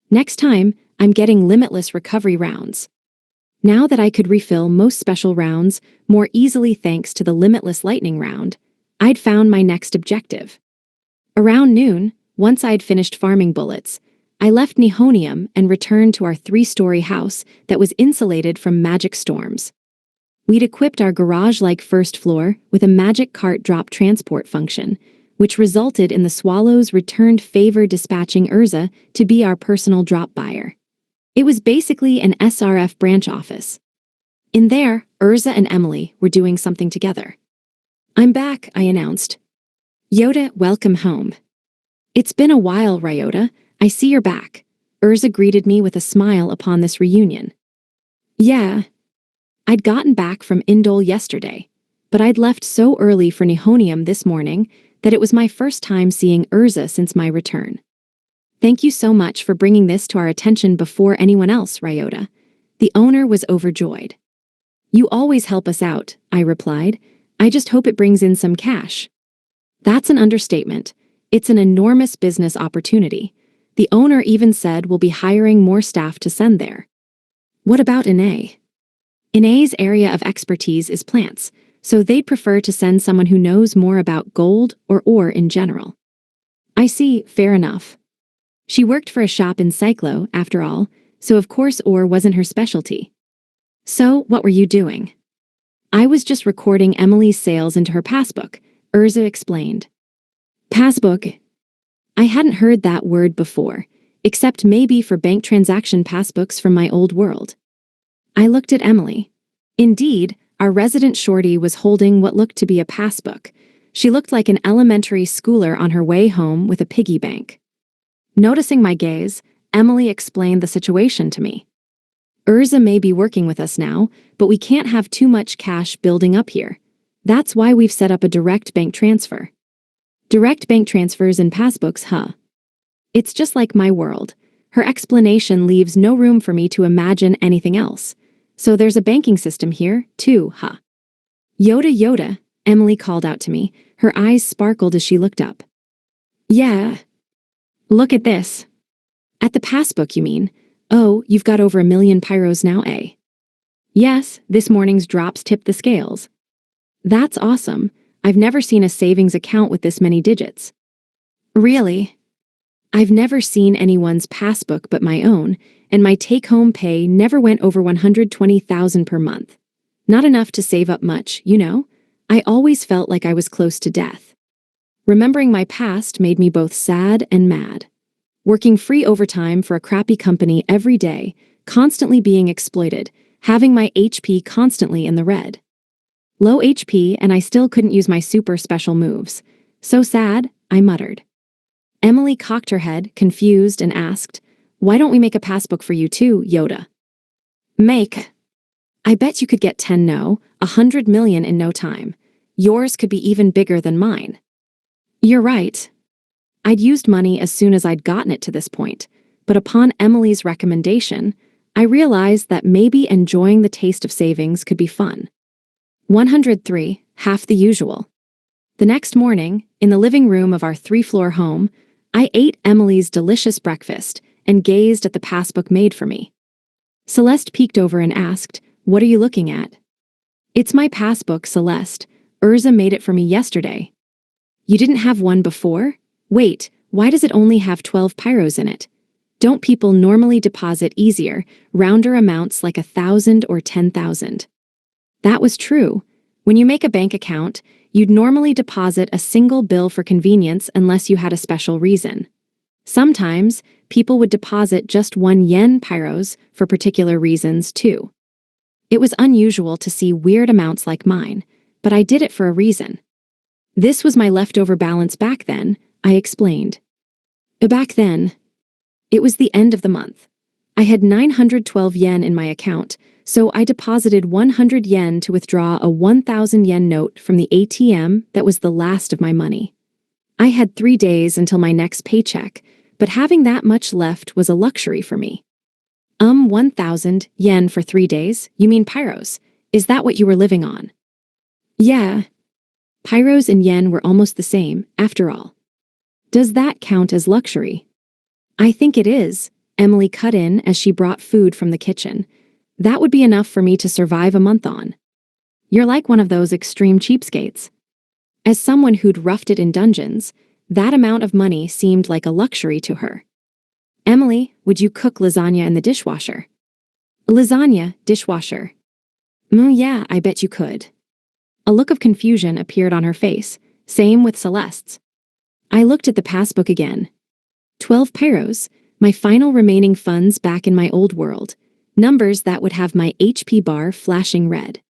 Next time, I'm getting limitless recovery rounds. Now that I could refill most special rounds more easily thanks to the limitless lightning round, I'd found my next objective. Around noon, once I'd finished farming bullets, I left Nihonium and returned to our 3-story house that was insulated from magic storms. We'd equipped our garage-like first floor with a magic cart drop transport function, which resulted in the Swallows' returned favor dispatching Urza to be our personal drop buyer. It was basically an SRF branch office. In there, Urza and Emily were doing something together. "I'm back," I announced. "Yoda, welcome home." "It's been a while, Ryota. I see you're back." Urza greeted me with a smile upon this reunion. "Yeah. I'd gotten back from Indole yesterday, but I'd left so early for Nihonium this morning that it was my first time seeing Urza since my return." "Thank you so much for bringing this to our attention before anyone else, Ryota." The owner was overjoyed. "You always help us out," I replied. "I just hope it brings in some cash." "That's an understatement. It's an enormous business opportunity. The owner even said we'll be hiring more staff to send there." "What about Ine?" "Ine's area of expertise is plants, so they'd prefer to send someone who knows more about gold or ore in general." "I see, fair enough. She worked for a shop in Cyclo, after all, so of course ore wasn't her specialty." "So, what were you doing?" "I was just recording Emily's sales into her passbook," Urza explained. "Passbook?" I hadn't heard that word before, except maybe for bank transaction passbooks from my old world. I looked at Emily. Indeed, our resident shorty was holding what looked to be a passbook. She looked like an elementary schooler on her way home with a piggy bank. Noticing my gaze, Emily explained the situation to me. "Urza may be working with us now, but we can't have too much cash building up here. That's why we've set up a direct bank transfer." "Direct bank transfers and passbooks, huh?" It's just like my world. Her explanation leaves no room for me to imagine anything else. "So there's a banking system here, too, huh?" Yoda, Emily called out to me. Her eyes sparkled as she looked up. "Yeah. Look at this." "At the passbook, you mean? Oh, you've got over 1 million pyros now, eh?" "Yes, this morning's drops tipped the scales." "That's awesome. I've never seen a savings account with this many digits." "Really? I've never seen anyone's passbook but my own, and my take-home pay never went over 120,000 per month. Not enough to save up much, you know? I always felt like I was close to death. Remembering my past made me both sad and mad. Working free overtime for a crappy company every day, constantly being exploited, having my HP constantly in the red. Low HP, and I still couldn't use my super special moves. "So sad," I muttered. Emily cocked her head, confused, and asked, "Why don't we make a passbook for you too, Yoda?" "Make? I bet you could get 100 million in no time. Yours could be even bigger than mine." "You're right. I'd used money as soon as I'd gotten it to this point, but upon Emily's recommendation, I realized that maybe enjoying the taste of savings could be fun." 103, half the usual. The next morning, in the living room of our 3-floor home, I ate Emily's delicious breakfast and gazed at the passbook made for me. Celeste peeked over and asked, "What are you looking at?" "It's my passbook, Celeste. Urza made it for me yesterday." "You didn't have one before? Wait, why does it only have 12 pyros in it? Don't people normally deposit easier, rounder amounts like 1,000 or 10,000? That was true. When you make a bank account, you'd normally deposit a single bill for convenience unless you had a special reason. Sometimes, people would deposit just 1 yen pyros for particular reasons, too. It was unusual to see weird amounts like mine, but I did it for a reason. This was my leftover balance back then, I explained. Back then, it was the end of the month. I had 912 yen in my account, so I deposited 100 yen to withdraw a 1,000 yen note from the ATM that was the last of my money. I had 3 days until my next paycheck, but having that much left was a luxury for me. 1,000 yen for 3 days? You mean pyros? Is that what you were living on? Yeah. Pyros and yen were almost the same, after all. Does that count as luxury? I think it is, Emily cut in as she brought food from the kitchen. That would be enough for me to survive a month on. You're like one of those extreme cheapskates. As someone who'd roughed it in dungeons, that amount of money seemed like a luxury to her. Emily, would you cook lasagna in the dishwasher? Lasagna, dishwasher. Yeah, I bet you could. A look of confusion appeared on her face, same with Celeste's. I looked at the passbook again. 12 pyros, my final remaining funds back in my old world, numbers that would have my HP bar flashing red.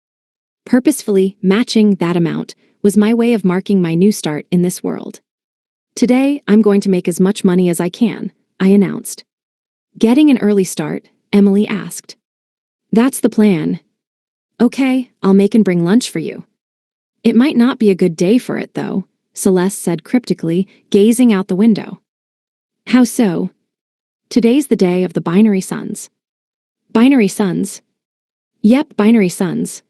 Purposefully matching that amount was my way of marking my new start in this world. Today, I'm going to make as much money as I can, I announced. Getting an early start, Emily asked. That's the plan. Okay, I'll make and bring lunch for you. It might not be a good day for it, though, Celeste said cryptically, gazing out the window. How so? Today's the day of the binary suns. Binary suns? Yep, binary suns.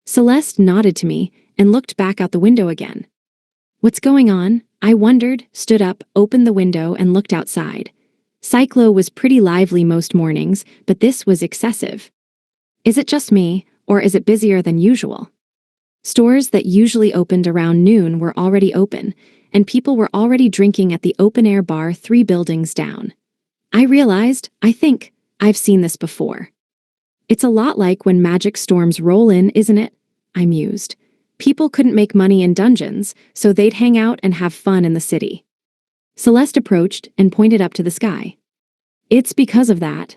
Celeste nodded to me and looked back out the window again. What's going on? I wondered, stood up, opened the window, and looked outside. Cyclo was pretty lively most mornings, but this was excessive. Is it just me, or is it busier than usual? Stores that usually opened around noon were already open, and people were already drinking at the open-air bar 3 buildings down. I realized, I think, I've seen this before. It's a lot like when magic storms roll in, isn't it? I mused. People couldn't make money in dungeons, so they'd hang out and have fun in the city. Celeste approached and pointed up to the sky. It's because of that.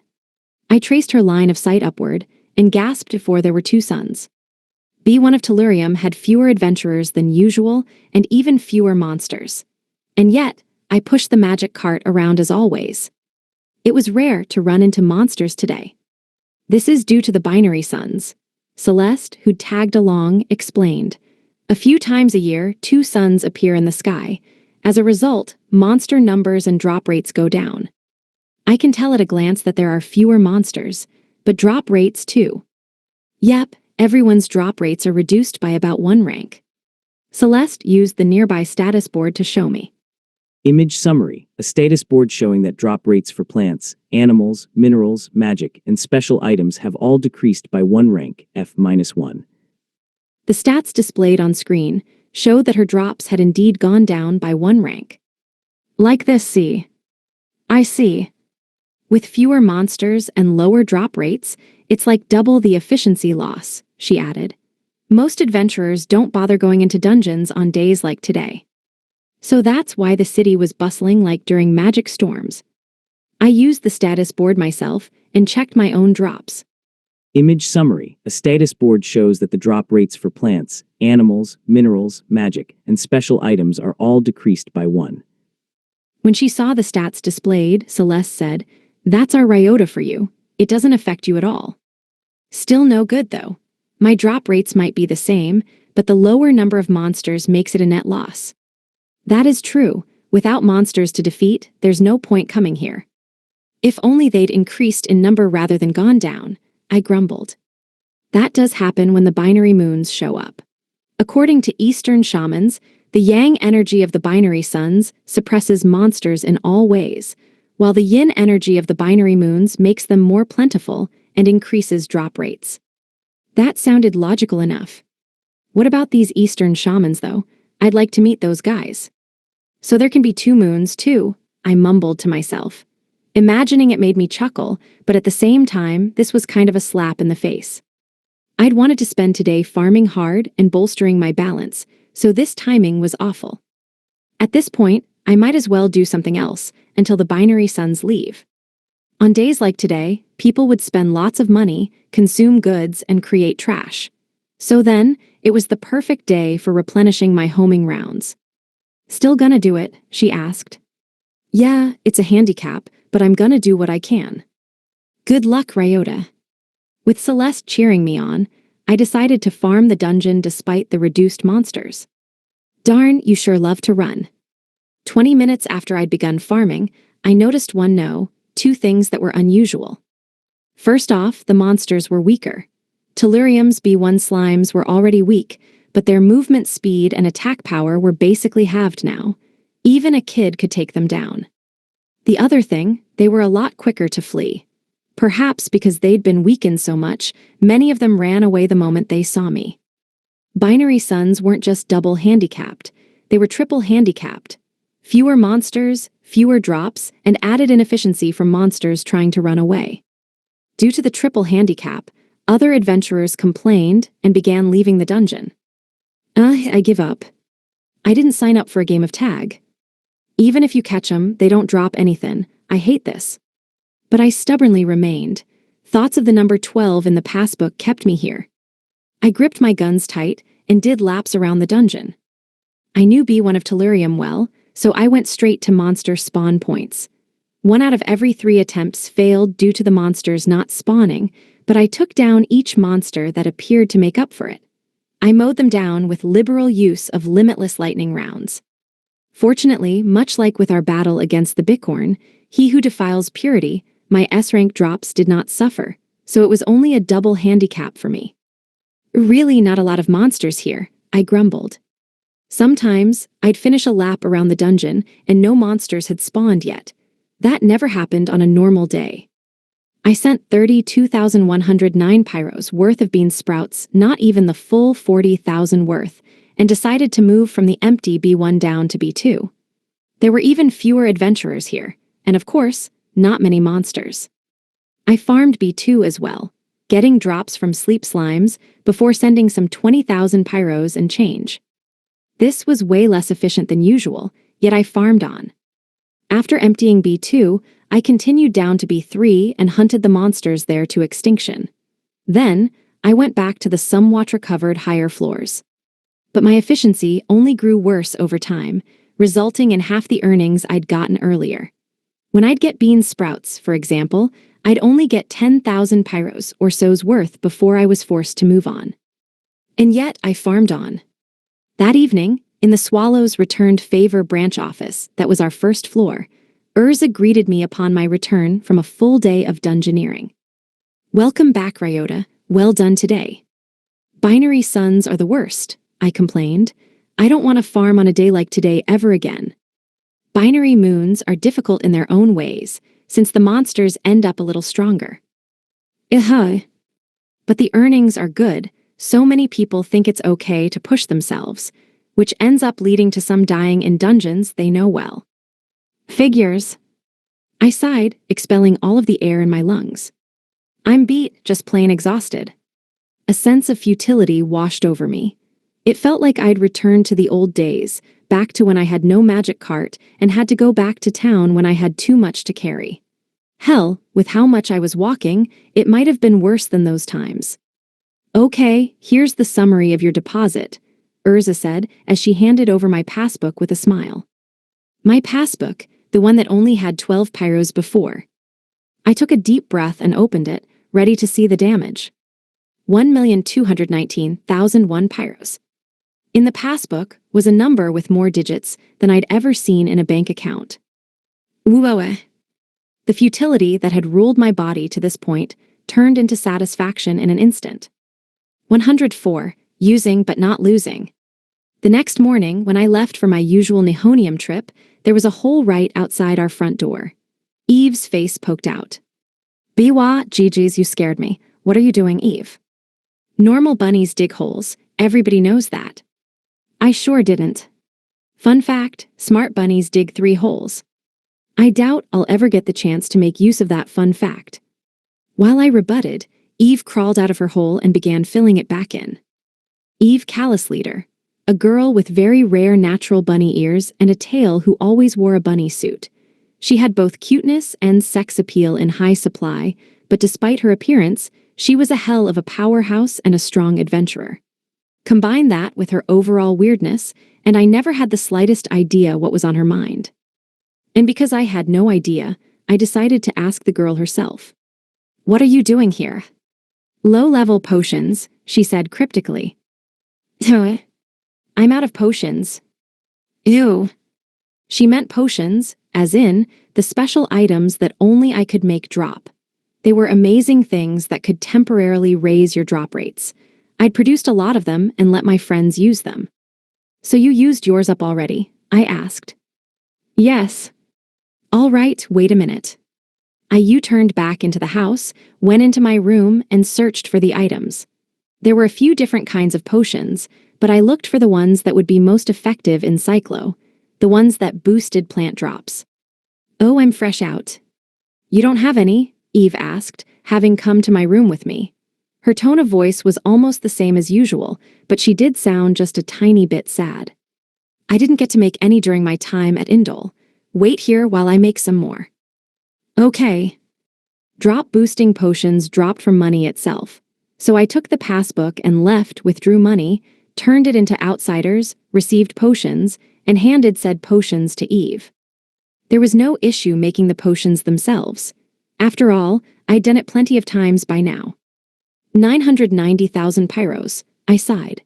I traced her line of sight upward and gasped before there were 2 suns. B1 of Tellurium had fewer adventurers than usual and even fewer monsters. And yet, I pushed the magic cart around as always. It was rare to run into monsters today. This is due to the binary suns. Celeste, who tagged along, explained. A few times a year, 2 suns appear in the sky. As a result, monster numbers and drop rates go down. I can tell at a glance that there are fewer monsters, but drop rates too. Yep, everyone's drop rates are reduced by about 1 rank. Celeste used the nearby status board to show me. Image summary, a status board showing that drop rates for plants, animals, minerals, magic, and special items have all decreased by 1 rank, F-1. The stats displayed on screen showed that her drops had indeed gone down by 1 rank. Like this, see? I see. With fewer monsters and lower drop rates, it's like double the efficiency loss, she added. Most adventurers don't bother going into dungeons on days like today. So that's why the city was bustling like during magic storms. I used the status board myself and checked my own drops. Image summary, a status board shows that the drop rates for plants, animals, minerals, magic, and special items are all decreased by 1. When she saw the stats displayed, Celeste said, "That's our Ryota for you. It doesn't affect you at all." Still no good, though. My drop rates might be the same, but the lower number of monsters makes it a net loss. That is true. Without monsters to defeat, there's no point coming here. If only they'd increased in number rather than gone down, I grumbled. That does happen when the binary moons show up. According to Eastern shamans, the yang energy of the binary suns suppresses monsters in all ways, while the yin energy of the binary moons makes them more plentiful and increases drop rates. That sounded logical enough. What about these Eastern shamans, though? I'd like to meet those guys. So there can be 2 moons, too, I mumbled to myself. Imagining it made me chuckle, but at the same time, this was kind of a slap in the face. I'd wanted to spend today farming hard and bolstering my balance, so this timing was awful. At this point, I might as well do something else until the binary suns leave. On days like today, people would spend lots of money, consume goods, and create trash. So then, it was the perfect day for replenishing my homing rounds. Still gonna do it? She asked. Yeah, it's a handicap, but I'm gonna do what I can. Good luck, Ryota. With Celeste cheering me on, I decided to farm the dungeon despite the reduced monsters. Darn, you sure love to run. 20 minutes after I'd begun farming, I noticed 2 things that were unusual. First off, the monsters were weaker. Tellurium's B1 slimes were already weak, but their movement speed and attack power were basically halved now. Even a kid could take them down. The other thing, they were a lot quicker to flee. Perhaps because they'd been weakened so much, many of them ran away the moment they saw me. Binary Suns weren't just double handicapped, they were triple handicapped. Fewer monsters, fewer drops, and added inefficiency from monsters trying to run away. Due to the triple handicap, other adventurers complained and began leaving the dungeon. I give up. I didn't sign up for a game of tag. Even if you catch 'em, they don't drop anything. I hate this. But I stubbornly remained. Thoughts of the number 12 in the passbook kept me here. I gripped my guns tight and did laps around the dungeon. I knew B1 of Tellurium well, so I went straight to monster spawn points. 1 out of every 3 attempts failed due to the monsters not spawning, but I took down each monster that appeared to make up for it. I mowed them down with liberal use of limitless lightning rounds. Fortunately, much like with our battle against the Bicorn, he who defiles purity, my S-rank drops did not suffer, so it was only a double handicap for me. Really not a lot of monsters here, I grumbled. Sometimes, I'd finish a lap around the dungeon and no monsters had spawned yet. That never happened on a normal day. I sent 32,109 pyros worth of bean sprouts, not even the full 40,000 worth, and decided to move from the empty B1 down to B2. There were even fewer adventurers here, and of course, not many monsters. I farmed B2 as well, getting drops from sleep slimes before sending some 20,000 pyros and change. This was way less efficient than usual, yet I farmed on. After emptying B2, I continued down to B3 and hunted the monsters there to extinction. Then, I went back to the somewhat recovered higher floors. But my efficiency only grew worse over time, resulting in half the earnings I'd gotten earlier. When I'd get bean sprouts, for example, I'd only get 10,000 pyros or so's worth before I was forced to move on. And yet I farmed on. That evening, in the Swallow's returned favor branch office that was our first floor, Urza greeted me upon my return from a full day of dungeoneering. "Welcome back, Ryota. Well done today." "Binary Suns are the worst," I complained. "I don't want to farm on a day like today ever again." Binary moons are difficult in their own ways, since the monsters end up a little stronger. But the earnings are good, so many people think it's okay to push themselves, which ends up leading to some dying in dungeons they know well. Figures. I sighed, expelling all of the air in my lungs. I'm beat, just plain exhausted. A sense of futility washed over me. It felt like I'd returned to the old days, back to when I had no magic cart and had to go back to town when I had too much to carry. Hell, with how much I was walking, it might have been worse than those times. "Okay, here's the summary of your deposit," Urza said as she handed over my passbook with a smile. My passbook, the one that only had 12 pyros before. I took a deep breath and opened it, ready to see the damage. 1,219,001 pyros. In the passbook was a number with more digits than I'd ever seen in a bank account. Whoa. The futility that had ruled my body to this point turned into satisfaction in an instant. 104, using but not losing. The next morning, when I left for my usual Nihonium trip, there was a hole right outside our front door. Eve's face poked out. "Biwa, GG's, you scared me. What are you doing, Eve?" "Normal bunnies dig holes. Everybody knows that." I sure didn't. Fun fact, smart bunnies dig 3 holes. I doubt I'll ever get the chance to make use of that fun fact. While I rebutted, Eve crawled out of her hole and began filling it back in. Eve Callisleader, a girl with very rare natural bunny ears and a tail who always wore a bunny suit. She had both cuteness and sex appeal in high supply, but despite her appearance, she was a hell of a powerhouse and a strong adventurer. Combine that with her overall weirdness, and I never had the slightest idea what was on her mind. And because I had no idea, I decided to ask the girl herself. "What are you doing here?" "Low-level potions," she said cryptically. "I'm out of potions." "Ew." She meant potions, as in, the special items that only I could make drop. They were amazing things that could temporarily raise your drop rates. I'd produced a lot of them and let my friends use them. So you used yours up already? I asked. Yes. All right, wait a minute. I U-turned back into the house, went into my room, and searched for the items. There were a few different kinds of potions, but I looked for the ones that would be most effective in Cyclo, the ones that boosted plant drops. Oh, I'm fresh out. You don't have any? Eve asked, having come to my room with me. Her tone of voice was almost the same as usual, but she did sound just a tiny bit sad. I didn't get to make any during my time at Indole. Wait here while I make some more. Okay. Drop-boosting potions dropped from money itself, so I took the passbook and withdrew money, turned it into outsiders, received potions, and handed said potions to Eve. There was no issue making the potions themselves. After all, I'd done it plenty of times by now. 990,000 pyros, I sighed.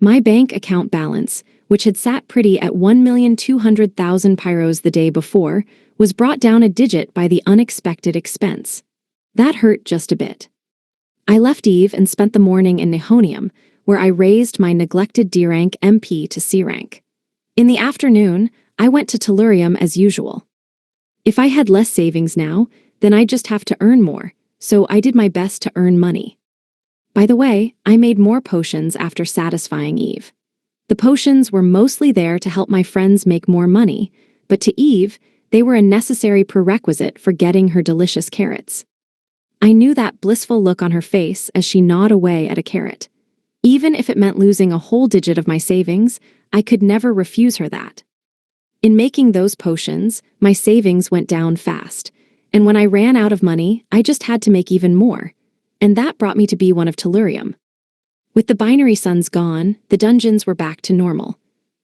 My bank account balance, which had sat pretty at 1,200,000 pyros the day before, was brought down a digit by the unexpected expense. That hurt just a bit. I left Eve and spent the morning in Nihonium, where I raised my neglected D rank MP to C rank. In the afternoon, I went to Tellurium as usual. If I had less savings now, then I'd just have to earn more, so I did my best to earn money. By the way, I made more potions after satisfying Eve. The potions were mostly there to help my friends make more money, but to Eve, they were a necessary prerequisite for getting her delicious carrots. I knew that blissful look on her face as she gnawed away at a carrot. Even if it meant losing a whole digit of my savings, I could never refuse her that. In making those potions, my savings went down fast, and when I ran out of money, I just had to make even more, and that brought me to B1 of Tellurium. With the binary suns gone, the dungeons were back to normal.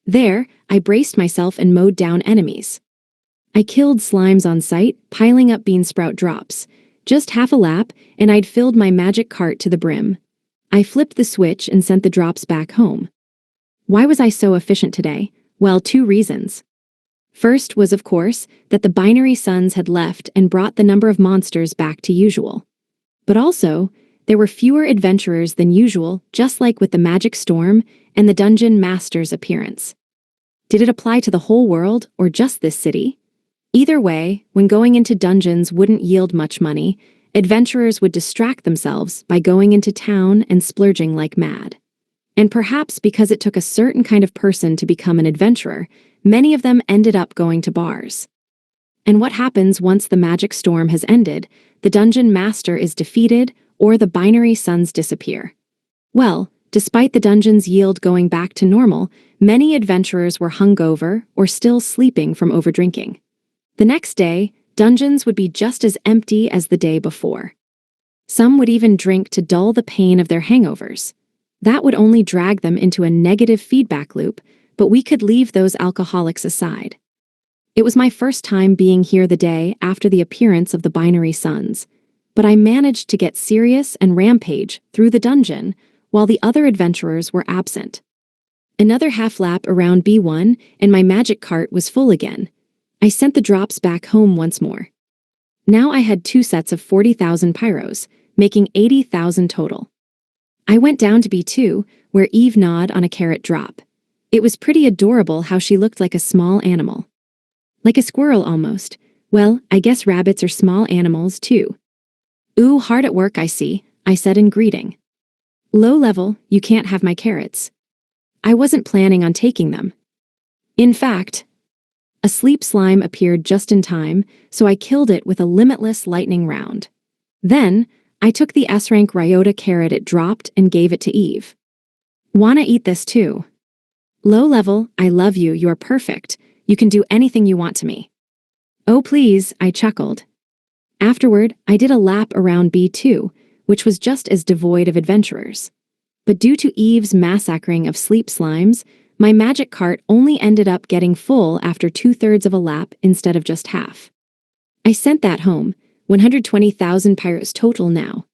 There, I braced myself and mowed down enemies. I killed slimes on sight, piling up bean sprout drops. Just half a lap, and I'd filled my magic cart to the brim. I flipped the switch and sent the drops back home. Why was I so efficient today? Well, 2 reasons. First was, of course, that the binary suns had left and brought the number of monsters back to usual. But also, there were fewer adventurers than usual, just like with the magic storm and the dungeon master's appearance. Did it apply to the whole world or just this city? Either way, when going into dungeons wouldn't yield much money, adventurers would distract themselves by going into town and splurging like mad. And perhaps because it took a certain kind of person to become an adventurer, many of them ended up going to bars. And what happens once the magic storm has ended, the dungeon master is defeated, or the binary suns disappear? Well, despite the dungeon's yield going back to normal, many adventurers were hungover or still sleeping from overdrinking. The next day, dungeons would be just as empty as the day before. Some would even drink to dull the pain of their hangovers. That would only drag them into a negative feedback loop, but we could leave those alcoholics aside. It was my first time being here the day after the appearance of the binary suns, but I managed to get serious and rampage through the dungeon while the other adventurers were absent. Another half lap around B1 and my magic cart was full again. I sent the drops back home once more. Now I had 2 sets of 40,000 pyros, making 80,000 total. I went down to B2, where Eve gnawed on a carrot drop. It was pretty adorable how she looked like a small animal. Like a squirrel almost. Well, I guess rabbits are small animals too. Ooh, hard at work I see, I said in greeting. Low level, you can't have my carrots. I wasn't planning on taking them. In fact, a sleep slime appeared just in time, so I killed it with a limitless lightning round. Then, I took the S-rank Ryota carrot it dropped and gave it to Eve. Wanna eat this too? Low level, I love you, you're perfect. You can do anything you want to me. Oh please, I chuckled. Afterward, I did a lap around B2, which was just as devoid of adventurers. But due to Eve's massacring of sleep slimes, my magic cart only ended up getting full after 2/3 of a lap instead of just half. I sent that home, 120,000 pyros total now.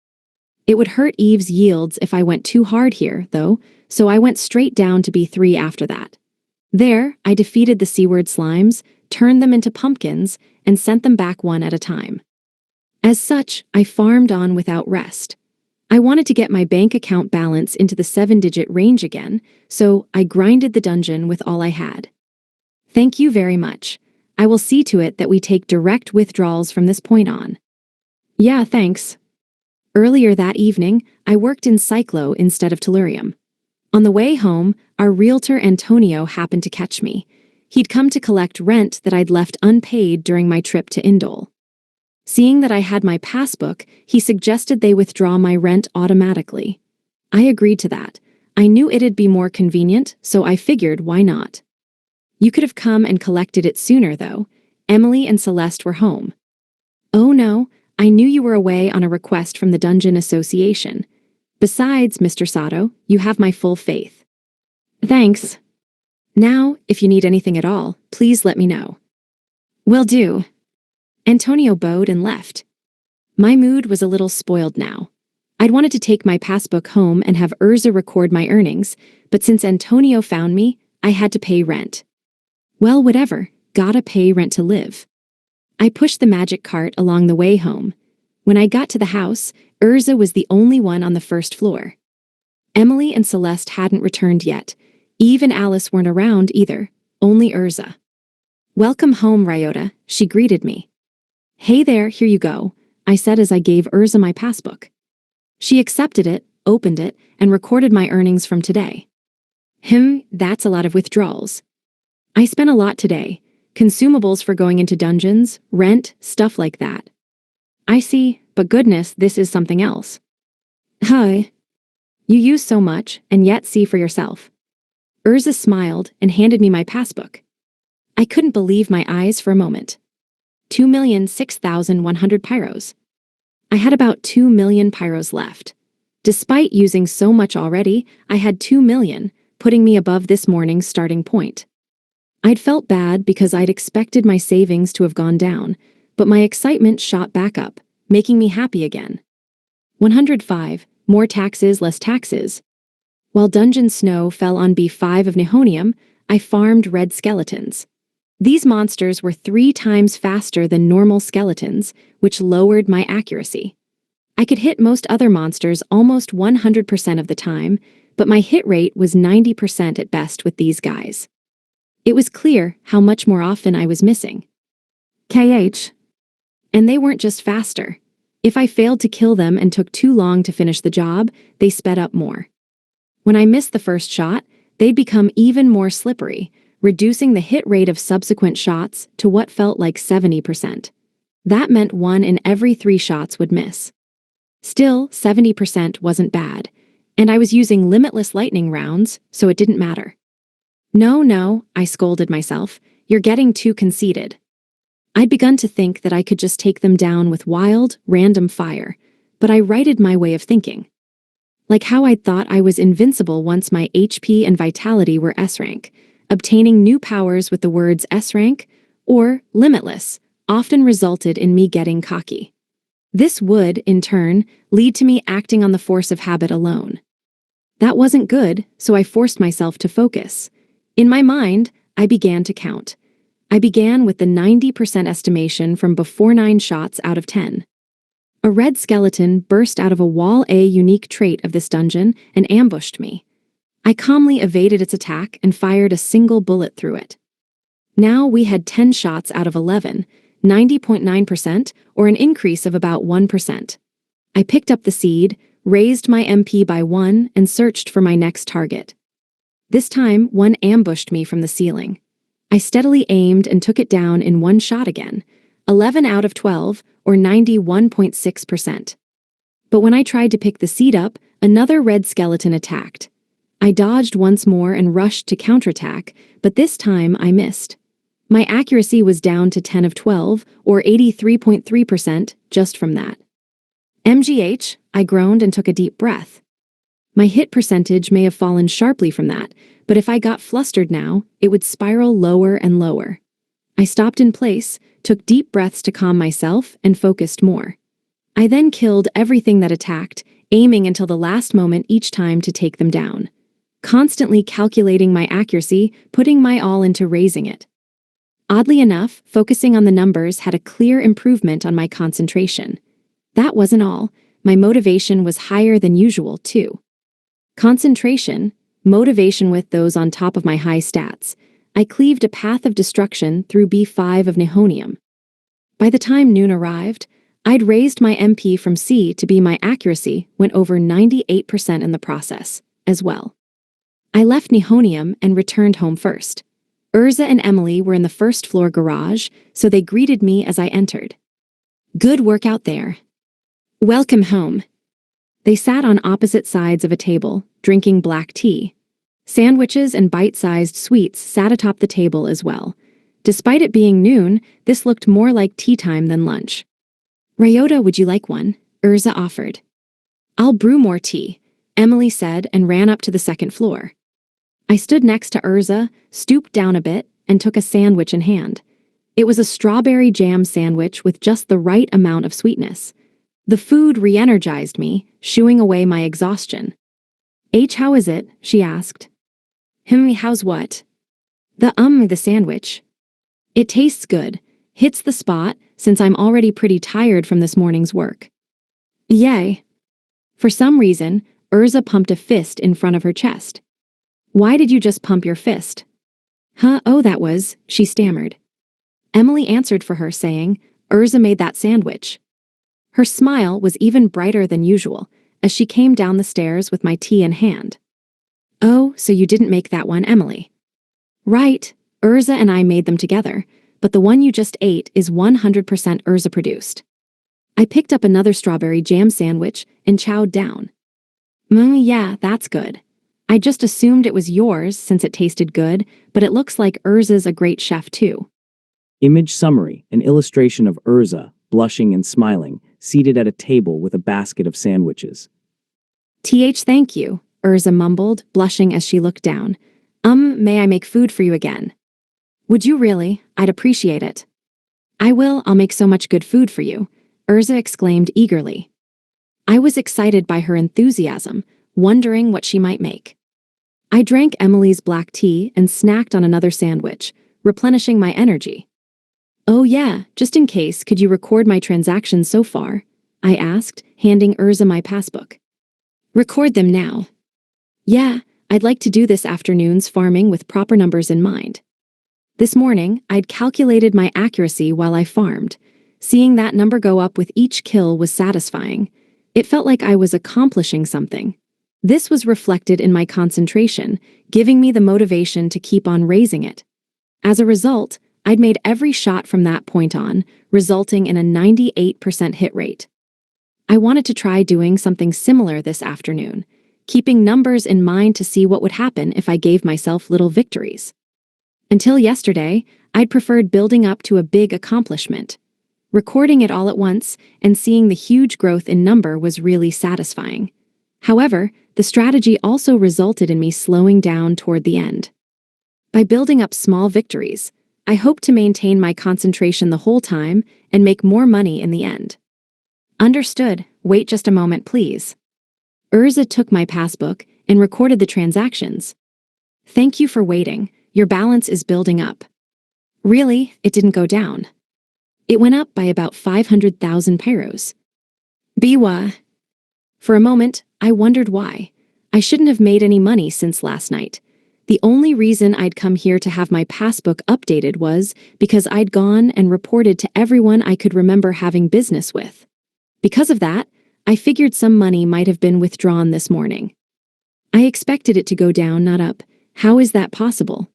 It would hurt Eve's yields if I went too hard here, though, so I went straight down to B3 after that. There, I defeated the C-word slimes, turned them into pumpkins, and sent them back one at a time. As such, I farmed on without rest. I wanted to get my bank account balance into the 7-digit range again, so I grinded the dungeon with all I had. Thank you very much. I will see to it that we take direct withdrawals from this point on. Yeah, thanks. Earlier that evening, I worked in Cyclo instead of Tellurium. On the way home, our realtor Antonio happened to catch me. He'd come to collect rent that I'd left unpaid during my trip to Indole. Seeing that I had my passbook, he suggested they withdraw my rent automatically. I agreed to that. I knew it'd be more convenient, so I figured why not. You could have come and collected it sooner, though. Emily and Celeste were home. Oh no, I knew you were away on a request from the Dungeon Association. Besides, Mr. Sato, you have my full faith. Thanks. Now, if you need anything at all, please let me know. Will do. Antonio bowed and left. My mood was a little spoiled now. I'd wanted to take my passbook home and have Urza record my earnings, but since Antonio found me, I had to pay rent. Well, whatever, gotta pay rent to live. I pushed the magic cart along the way home. When I got to the house, Urza was the only one on the first floor. Emily and Celeste hadn't returned yet. Eve and Alice weren't around either, only Urza. Welcome home, Ryota, she greeted me. Hey there, here you go, I said as I gave Urza my passbook. She accepted it, opened it, and recorded my earnings from today. That's a lot of withdrawals. I spent a lot today. Consumables for going into dungeons, rent, stuff like that. I see, but goodness, this is something else. Hi. You use so much, and yet see for yourself. Urza smiled and handed me my passbook. I couldn't believe my eyes for a moment. 2,006,100 pyros. I had about 2 million pyros left. Despite using so much already, I had 2 million, putting me above this morning's starting point. I'd felt bad because I'd expected my savings to have gone down, but my excitement shot back up, making me happy again. 105, more taxes, less taxes. While Dungeon Snow fell on B5 of Nihonium, I farmed red skeletons. These monsters were 3 times faster than normal skeletons, which lowered my accuracy. I could hit most other monsters almost 100% of the time, but my hit rate was 90% at best with these guys. It was clear how much more often I was missing. KH. And they weren't just faster. If I failed to kill them and took too long to finish the job, they sped up more. When I missed the first shot, they'd become even more slippery, reducing the hit rate of subsequent shots to what felt like 70%. That meant 1 in every 3 shots would miss. Still, 70% wasn't bad, and I was using limitless lightning rounds, so it didn't matter. No, I scolded myself, you're getting too conceited. I'd begun to think that I could just take them down with wild, random fire, but I righted my way of thinking. Like how I'd thought I was invincible once my HP and vitality were S-rank, obtaining new powers with the words S-rank or limitless often resulted in me getting cocky. This would, in turn, lead to me acting on the force of habit alone. That wasn't good, so I forced myself to focus. In my mind, I began to count. I began with the 90% estimation from before 9 shots out of 10. A red skeleton burst out of a wall, a unique trait of this dungeon, and ambushed me. I calmly evaded its attack and fired a single bullet through it. Now we had 10 shots out of 11, 90.9%, or an increase of about 1%. I picked up the seed, raised my MP by 1, and searched for my next target. This time, one ambushed me from the ceiling. I steadily aimed and took it down in 1 shot again, 11 out of 12, or 91.6%. But when I tried to pick the seed up, another red skeleton attacked. I dodged once more and rushed to counterattack, but this time I missed. My accuracy was down to 10 of 12, or 83.3% just from that. MGH, I groaned and took a deep breath. My hit percentage may have fallen sharply from that, but if I got flustered now, it would spiral lower and lower. I stopped in place, took deep breaths to calm myself, and focused more. I then killed everything that attacked, aiming until the last moment each time to take them down. Constantly calculating my accuracy, putting my all into raising it. Oddly enough, focusing on the numbers had a clear improvement on my concentration. That wasn't all. My motivation was higher than usual, too. Concentration, motivation with those on top of my high stats. I cleaved a path of destruction through B5 of Nihonium. By the time noon arrived, I'd raised my MP from C to B. My accuracy went over 98% in the process, as well. I left Nihonium and returned home first. Urza and Emily were in the first floor garage, so they greeted me as I entered. Good work out there. Welcome home. They sat on opposite sides of a table, drinking black tea. Sandwiches and bite-sized sweets sat atop the table as well. Despite it being noon, this looked more like tea time than lunch. Ryota, would you like one? Urza offered. I'll brew more tea, Emily said and ran up to the second floor. I stood next to Urza, stooped down a bit, and took a sandwich in hand. It was a strawberry jam sandwich with just the right amount of sweetness. The food re-energized me, shooing away my exhaustion. How is it? She asked. How's what? The sandwich. It tastes good. Hits the spot, since I'm already pretty tired from this morning's work. Yay. For some reason, Urza pumped a fist in front of her chest. Why did you just pump your fist? Oh, that was, she stammered. Emily answered for her, saying, Urza made that sandwich. Her smile was even brighter than usual, as she came down the stairs with my tea in hand. Oh, so you didn't make that one, Emily. Right, Urza and I made them together, but the one you just ate is 100% Urza produced. I picked up another strawberry jam sandwich and chowed down. Yeah, that's good. I just assumed it was yours since it tasted good, but it looks like Urza's a great chef too. Image summary, an illustration of Urza, blushing and smiling, seated at a table with a basket of sandwiches. Thank you, Urza mumbled, blushing as she looked down. May I make food for you again? Would you really? I'd appreciate it. I will, I'll make so much good food for you, Urza exclaimed eagerly. I was excited by her enthusiasm, wondering what she might make. I drank Emily's black tea and snacked on another sandwich, replenishing my energy. Oh yeah, just in case, could you record my transactions so far? I asked, handing Urza my passbook. Record them now. Yeah, I'd like to do this afternoon's farming with proper numbers in mind. This morning, I'd calculated my accuracy while I farmed. Seeing that number go up with each kill was satisfying. It felt like I was accomplishing something. This was reflected in my concentration, giving me the motivation to keep on raising it. As a result, I'd made every shot from that point on, resulting in a 98% hit rate. I wanted to try doing something similar this afternoon, keeping numbers in mind to see what would happen if I gave myself little victories. Until yesterday, I'd preferred building up to a big accomplishment. Recording it all at once and seeing the huge growth in number was really satisfying. However, the strategy also resulted in me slowing down toward the end. By building up small victories, I hope to maintain my concentration the whole time and make more money in the end. Understood. Wait just a moment, please. Urza took my passbook and recorded the transactions. Thank you for waiting. Your balance is building up. Really, it didn't go down. It went up by about 500,000 peros. Biwa. For a moment, I wondered why. I shouldn't have made any money since last night. The only reason I'd come here to have my passbook updated was because I'd gone and reported to everyone I could remember having business with. Because of that, I figured some money might have been withdrawn this morning. I expected it to go down, not up. How is that possible?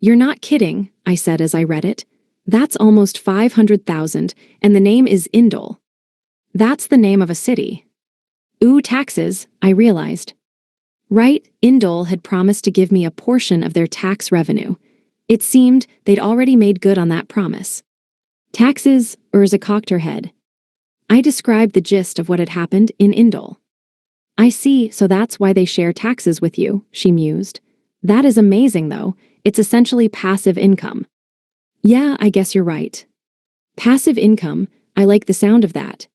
You're not kidding, I said as I read it. That's almost 500,000, and the name is Indol. That's the name of a city. Ooh, taxes, I realized. Right, Indol had promised to give me a portion of their tax revenue. It seemed they'd already made good on that promise. Taxes, Urza cocked her head. I described the gist of what had happened in Indol. I see, so that's why they share taxes with you, she mused. That is amazing, though. It's essentially passive income. Yeah, I guess you're right. Passive income, I like the sound of that.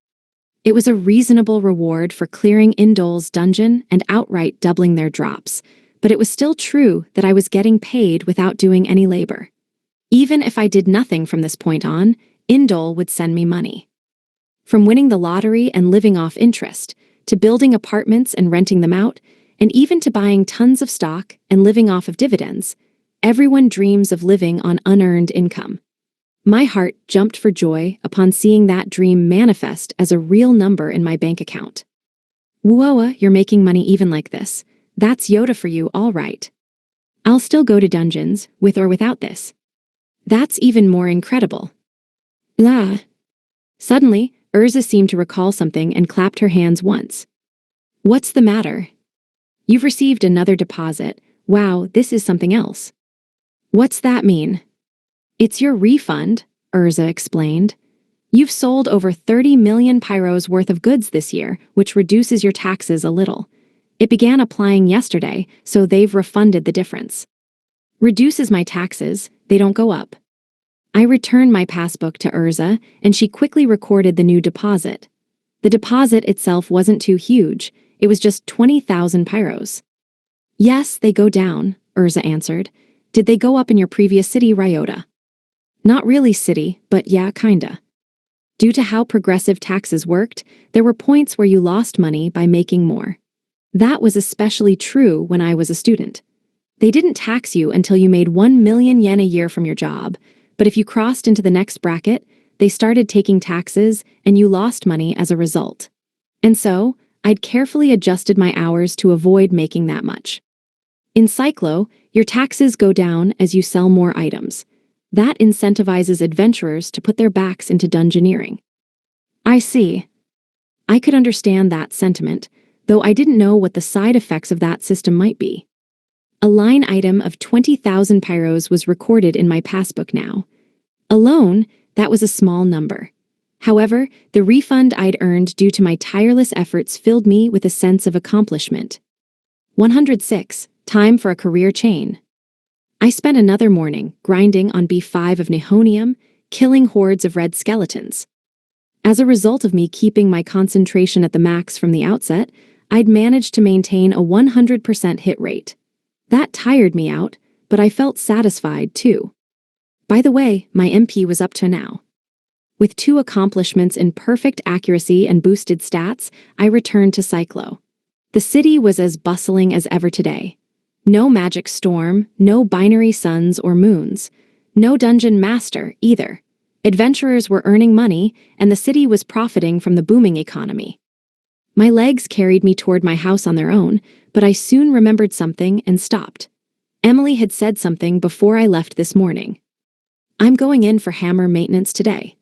It was a reasonable reward for clearing Indol's dungeon and outright doubling their drops, but it was still true that I was getting paid without doing any labor. Even if I did nothing from this point on, Indol would send me money. From winning the lottery and living off interest, to building apartments and renting them out, and even to buying tons of stock and living off of dividends, everyone dreams of living on unearned income. My heart jumped for joy upon seeing that dream manifest as a real number in my bank account. Whoa, you're making money even like this. That's Yoda for you, all right. I'll still go to dungeons, with or without this. That's even more incredible. La. Suddenly, Urza seemed to recall something and clapped her hands once. What's the matter? You've received another deposit. Wow, this is something else. What's that mean? It's your refund, Urza explained. You've sold over 30 million pyros worth of goods this year, which reduces your taxes a little. It began applying yesterday, so they've refunded the difference. Reduces my taxes, they don't go up. I returned my passbook to Urza, and she quickly recorded the new deposit. The deposit itself wasn't too huge, it was just 20,000 pyros. Yes, they go down, Urza answered. Did they go up in your previous city, Ryota? Not really city, but yeah, kinda. Due to how progressive taxes worked, there were points where you lost money by making more. That was especially true when I was a student. They didn't tax you until you made 1 million yen a year from your job, but if you crossed into the next bracket, they started taking taxes and you lost money as a result. And so, I'd carefully adjusted my hours to avoid making that much. In Cyclo, your taxes go down as you sell more items. That incentivizes adventurers to put their backs into dungeoneering. I see. I could understand that sentiment, though I didn't know what the side effects of that system might be. A line item of 20,000 pyros was recorded in my passbook now. Alone, that was a small number. However, the refund I'd earned due to my tireless efforts filled me with a sense of accomplishment. 106. Time for a career chain. I spent another morning grinding on B5 of Nihonium, killing hordes of red skeletons. As a result of me keeping my concentration at the max from the outset, I'd managed to maintain a 100% hit rate. That tired me out, but I felt satisfied too. By the way, my MP was up to now. With 2 accomplishments in perfect accuracy and boosted stats, I returned to Cyclo. The city was as bustling as ever today. No magic storm, no binary suns or moons. No dungeon master, either. Adventurers were earning money, and the city was profiting from the booming economy. My legs carried me toward my house on their own, but I soon remembered something and stopped. Emily had said something before I left this morning. I'm going in for hammer maintenance today.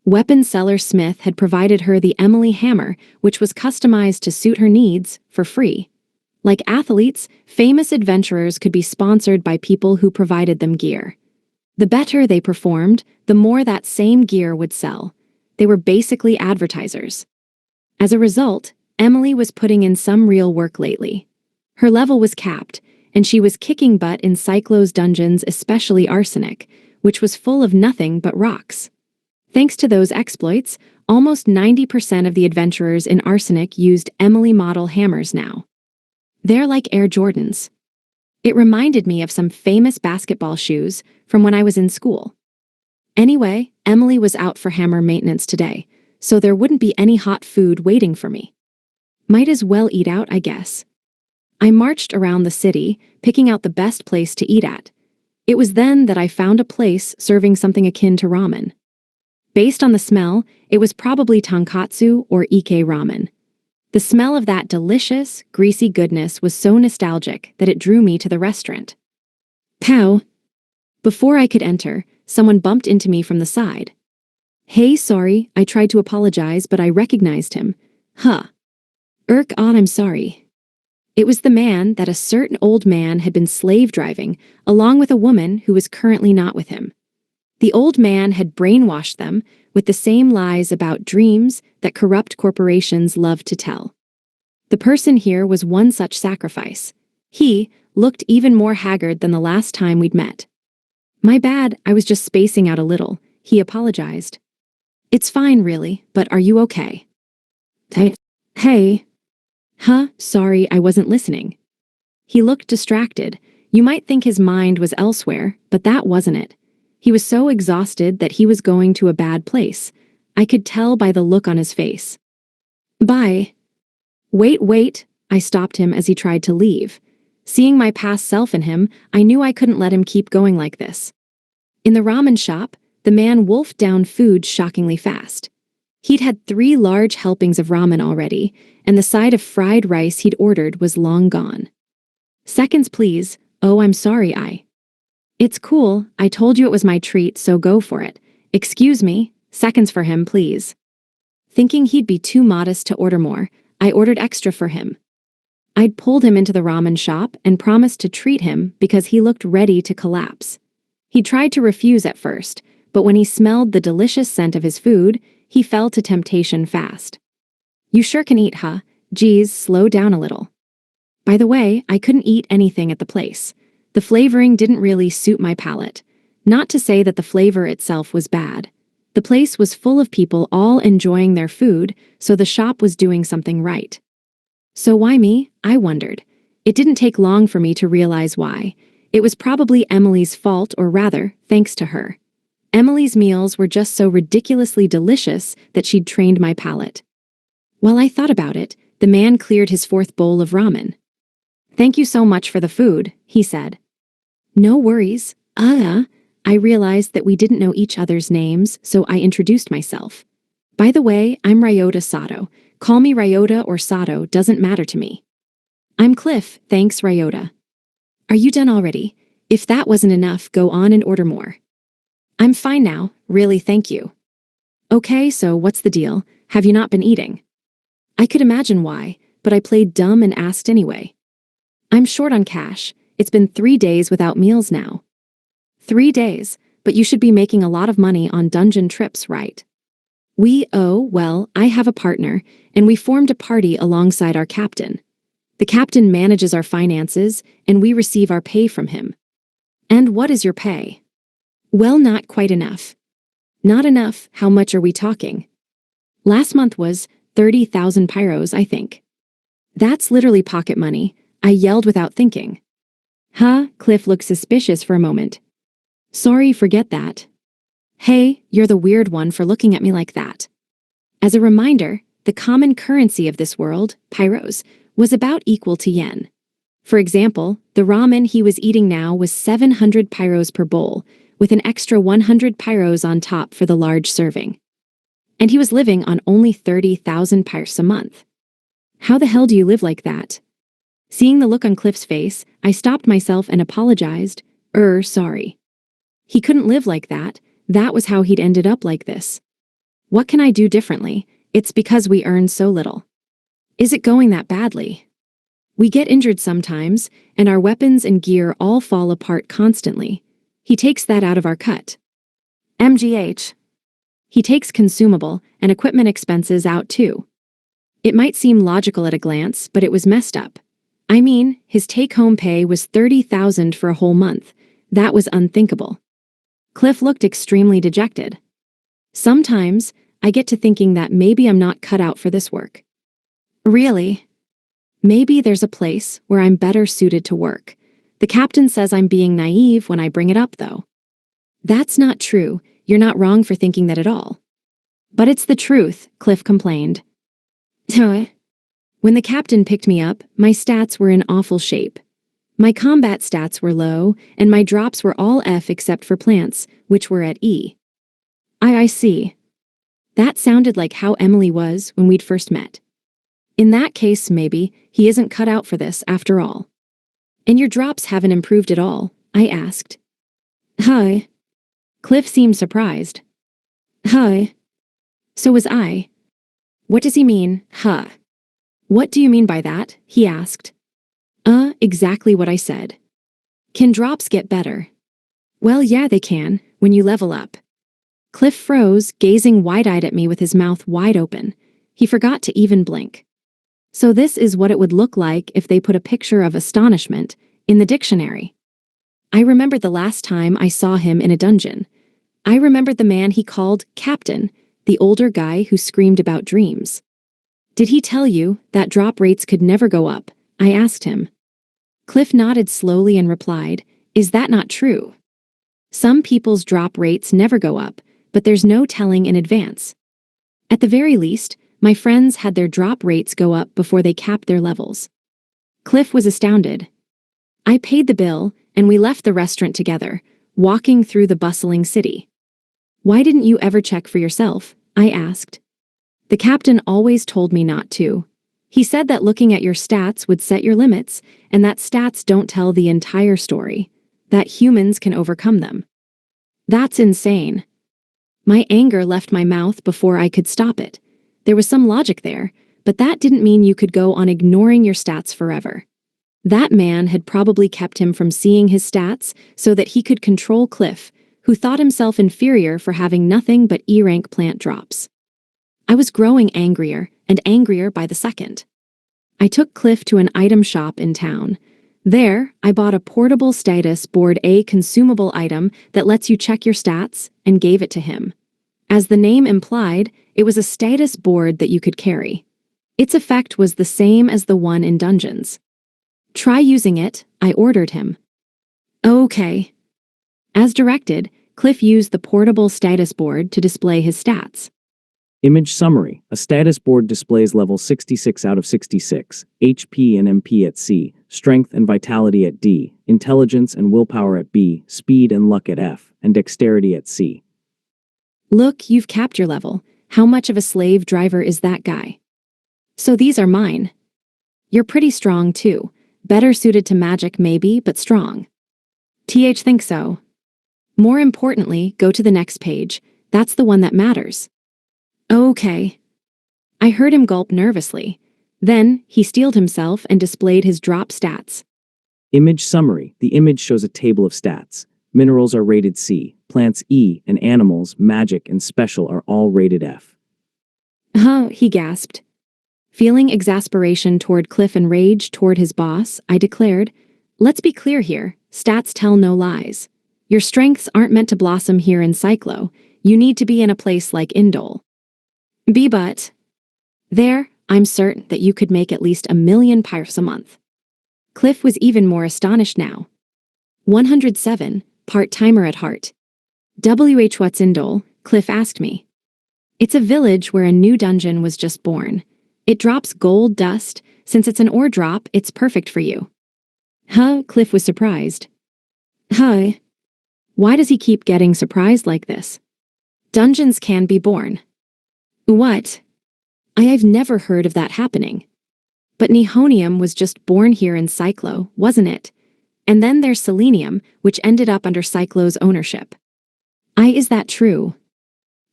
Weapon seller Smith had provided her the Emily hammer, which was customized to suit her needs, for free. Like athletes, famous adventurers could be sponsored by people who provided them gear. The better they performed, the more that same gear would sell. They were basically advertisers. As a result, Emily was putting in some real work lately. Her level was capped, and she was kicking butt in Cyclo's dungeons, especially Arsenic, which was full of nothing but rocks. Thanks to those exploits, almost 90% of the adventurers in Arsenic used Emily model hammers now. They're like Air Jordans. It reminded me of some famous basketball shoes from when I was in school. Anyway, Emily was out for hammer maintenance today, so there wouldn't be any hot food waiting for me. Might as well eat out, I guess. I marched around the city, picking out the best place to eat at. It was then that I found a place serving something akin to ramen. Based on the smell, it was probably tonkatsu or Ike ramen. The smell of that delicious, greasy goodness was so nostalgic that it drew me to the restaurant. Pow! Before I could enter, someone bumped into me from the side. Hey, sorry, I tried to apologize, but I recognized him. Huh. I'm sorry. It was the man that a certain old man had been slave driving, along with a woman who was currently not with him. The old man had brainwashed them with the same lies about dreams that corrupt corporations love to tell. The person here was one such sacrifice. He looked even more haggard than the last time we'd met. My bad, I was just spacing out a little, he apologized. It's fine, really, but are you okay? Hey. Huh, sorry, I wasn't listening. He looked distracted. You might think his mind was elsewhere, but that wasn't it. He was so exhausted that he was going to a bad place. I could tell by the look on his face. Bye. Wait, I stopped him as he tried to leave. Seeing my past self in him, I knew I couldn't let him keep going like this. In the ramen shop, the man wolfed down food shockingly fast. He'd had 3 large helpings of ramen already, and the side of fried rice he'd ordered was long gone. Seconds, please. Oh, I'm sorry, It's cool, I told you it was my treat, so go for it. Excuse me, seconds for him, please. Thinking he'd be too modest to order more, I ordered extra for him. I'd pulled him into the ramen shop and promised to treat him because he looked ready to collapse. He tried to refuse at first, but when he smelled the delicious scent of his food, he fell to temptation fast. You sure can eat, huh? Geez, slow down a little. By the way, I couldn't eat anything at the place. The flavoring didn't really suit my palate. Not to say that the flavor itself was bad. The place was full of people all enjoying their food, so the shop was doing something right. So why me? I wondered. It didn't take long for me to realize why. It was probably Emily's fault, or rather, thanks to her. Emily's meals were just so ridiculously delicious that she'd trained my palate. While I thought about it, the man cleared his 4th bowl of ramen. Thank you so much for the food, he said. No worries. I realized that we didn't know each other's names, so I introduced myself. By the way, I'm Ryota Sato. Call me Ryota or Sato, doesn't matter to me. I'm Cliff, thanks Ryota. Are you done already? If that wasn't enough, go on and order more. I'm fine now, really, thank you. Okay, so what's the deal? Have you not been eating? I could imagine why, but I played dumb and asked anyway. I'm short on cash. It's been 3 days without meals now. 3 days, but you should be making a lot of money on dungeon trips, right? Well, I have a partner, and we formed a party alongside our captain. The captain manages our finances, and we receive our pay from him. And what is your pay? Well, not quite enough. Not enough, how much are we talking? Last month was 30,000 pyros, I think. That's literally pocket money, I yelled without thinking. Huh? Cliff looked suspicious for a moment. Sorry, forget that. Hey, you're the weird one for looking at me like that. As a reminder, the common currency of this world, pyros, was about equal to yen. For example, the ramen he was eating now was 700 pyros per bowl, with an extra 100 pyros on top for the large serving. And he was living on only 30,000 pyros a month. How the hell do you live like that? Seeing the look on Cliff's face, I stopped myself and apologized. Sorry. He couldn't live like that. That was how he'd ended up like this. What can I do differently? It's because we earn so little. Is it going that badly? We get injured sometimes, and our weapons and gear all fall apart constantly. He takes that out of our cut. MGH. He takes consumable and equipment expenses out too. It might seem logical at a glance, but it was messed up. I mean, his take-home pay was 30,000 for a whole month. That was unthinkable. Cliff looked extremely dejected. Sometimes, I get to thinking that maybe I'm not cut out for this work. Really? Maybe there's a place where I'm better suited to work. The captain says I'm being naive when I bring it up, though. That's not true. You're not wrong for thinking that at all. But it's the truth, Cliff complained. When the captain picked me up, my stats were in awful shape. My combat stats were low, and my drops were all F except for plants, which were at E. I see. That sounded like how Emily was when we'd first met. In that case, maybe, he isn't cut out for this after all. And your drops haven't improved at all, I asked. Hi. Cliff seemed surprised. Hi. So was I. What does he mean, huh? What do you mean by that? He asked. Exactly what I said. Can drops get better? Well, yeah, they can, when you level up. Cliff froze, gazing wide-eyed at me with his mouth wide open. He forgot to even blink. So this is what it would look like if they put a picture of astonishment in the dictionary. I remembered the last time I saw him in a dungeon. I remembered the man he called Captain, the older guy who screamed about dreams. Did he tell you that drop rates could never go up? I asked him. Cliff nodded slowly and replied, Is that not true? Some people's drop rates never go up, but there's no telling in advance. At the very least, my friends had their drop rates go up before they capped their levels. Cliff was astounded. I paid the bill, and we left the restaurant together, walking through the bustling city. Why didn't you ever check for yourself? I asked. The captain always told me not to. He said that looking at your stats would set your limits, and that stats don't tell the entire story, that humans can overcome them. That's insane. My anger left my mouth before I could stop it. There was some logic there, but that didn't mean you could go on ignoring your stats forever. That man had probably kept him from seeing his stats so that he could control Cliff, who thought himself inferior for having nothing but E-rank plant drops. I was growing angrier and angrier by the second. I took Cliff to an item shop in town. There, I bought a portable status board, a consumable item that lets you check your stats, and gave it to him. As the name implied, it was a status board that you could carry. Its effect was the same as the one in Dungeons. Try using it, I ordered him. Okay. As directed, Cliff used the portable status board to display his stats. Image summary. A status board displays level 66 out of 66, HP and MP at C, strength and vitality at D, intelligence and willpower at B, speed and luck at F, and dexterity at C. Look, you've capped your level. How much of a slave driver is that guy? So these are mine. You're pretty strong too. Better suited to magic maybe, but strong. Think so. More importantly, go to the next page. That's the one that matters. Okay. I heard him gulp nervously. Then, he steeled himself and displayed his drop stats. Image summary. The image shows a table of stats. Minerals are rated C, plants E, and animals, magic, and special are all rated F. He gasped. Feeling exasperation toward Cliff and rage toward his boss, I declared, let's be clear here, stats tell no lies. Your strengths aren't meant to blossom here in Cyclo. You need to be in a place like Indole. But there, I'm certain that you could make at least 1 million pyres a month. Cliff was even more astonished now. 107, part-timer at heart. What's Indole? Cliff asked me. It's a village where a new dungeon was just born. It drops gold dust. Since it's an ore drop, it's perfect for you. Cliff was surprised. Why does he keep getting surprised like this? Dungeons can be born. What? I've never heard of that happening. But Nihonium was just born here in Cyclo, wasn't it? And then there's Selenium, which ended up under Cyclo's ownership. Is that true?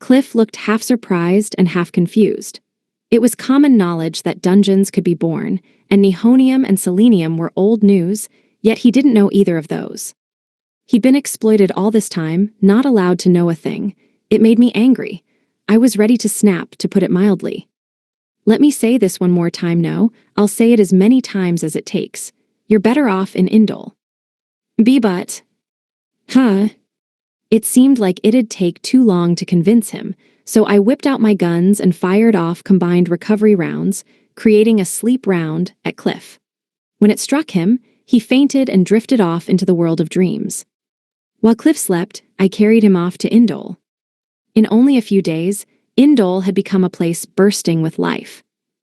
Cliff looked half surprised and half confused. It was common knowledge that dungeons could be born, and Nihonium and Selenium were old news, yet he didn't know either of those. He'd been exploited all this time, not allowed to know a thing. It made me angry. I was ready to snap, to put it mildly. Let me say this one more time. No, I'll say it as many times as it takes. You're better off in Indole. But. It seemed like it'd take too long to convince him, so I whipped out my guns and fired off combined recovery rounds, creating a sleep round at Cliff. When it struck him, he fainted and drifted off into the world of dreams. While Cliff slept, I carried him off to Indole. In only a few days, Indole had become a place bursting with life.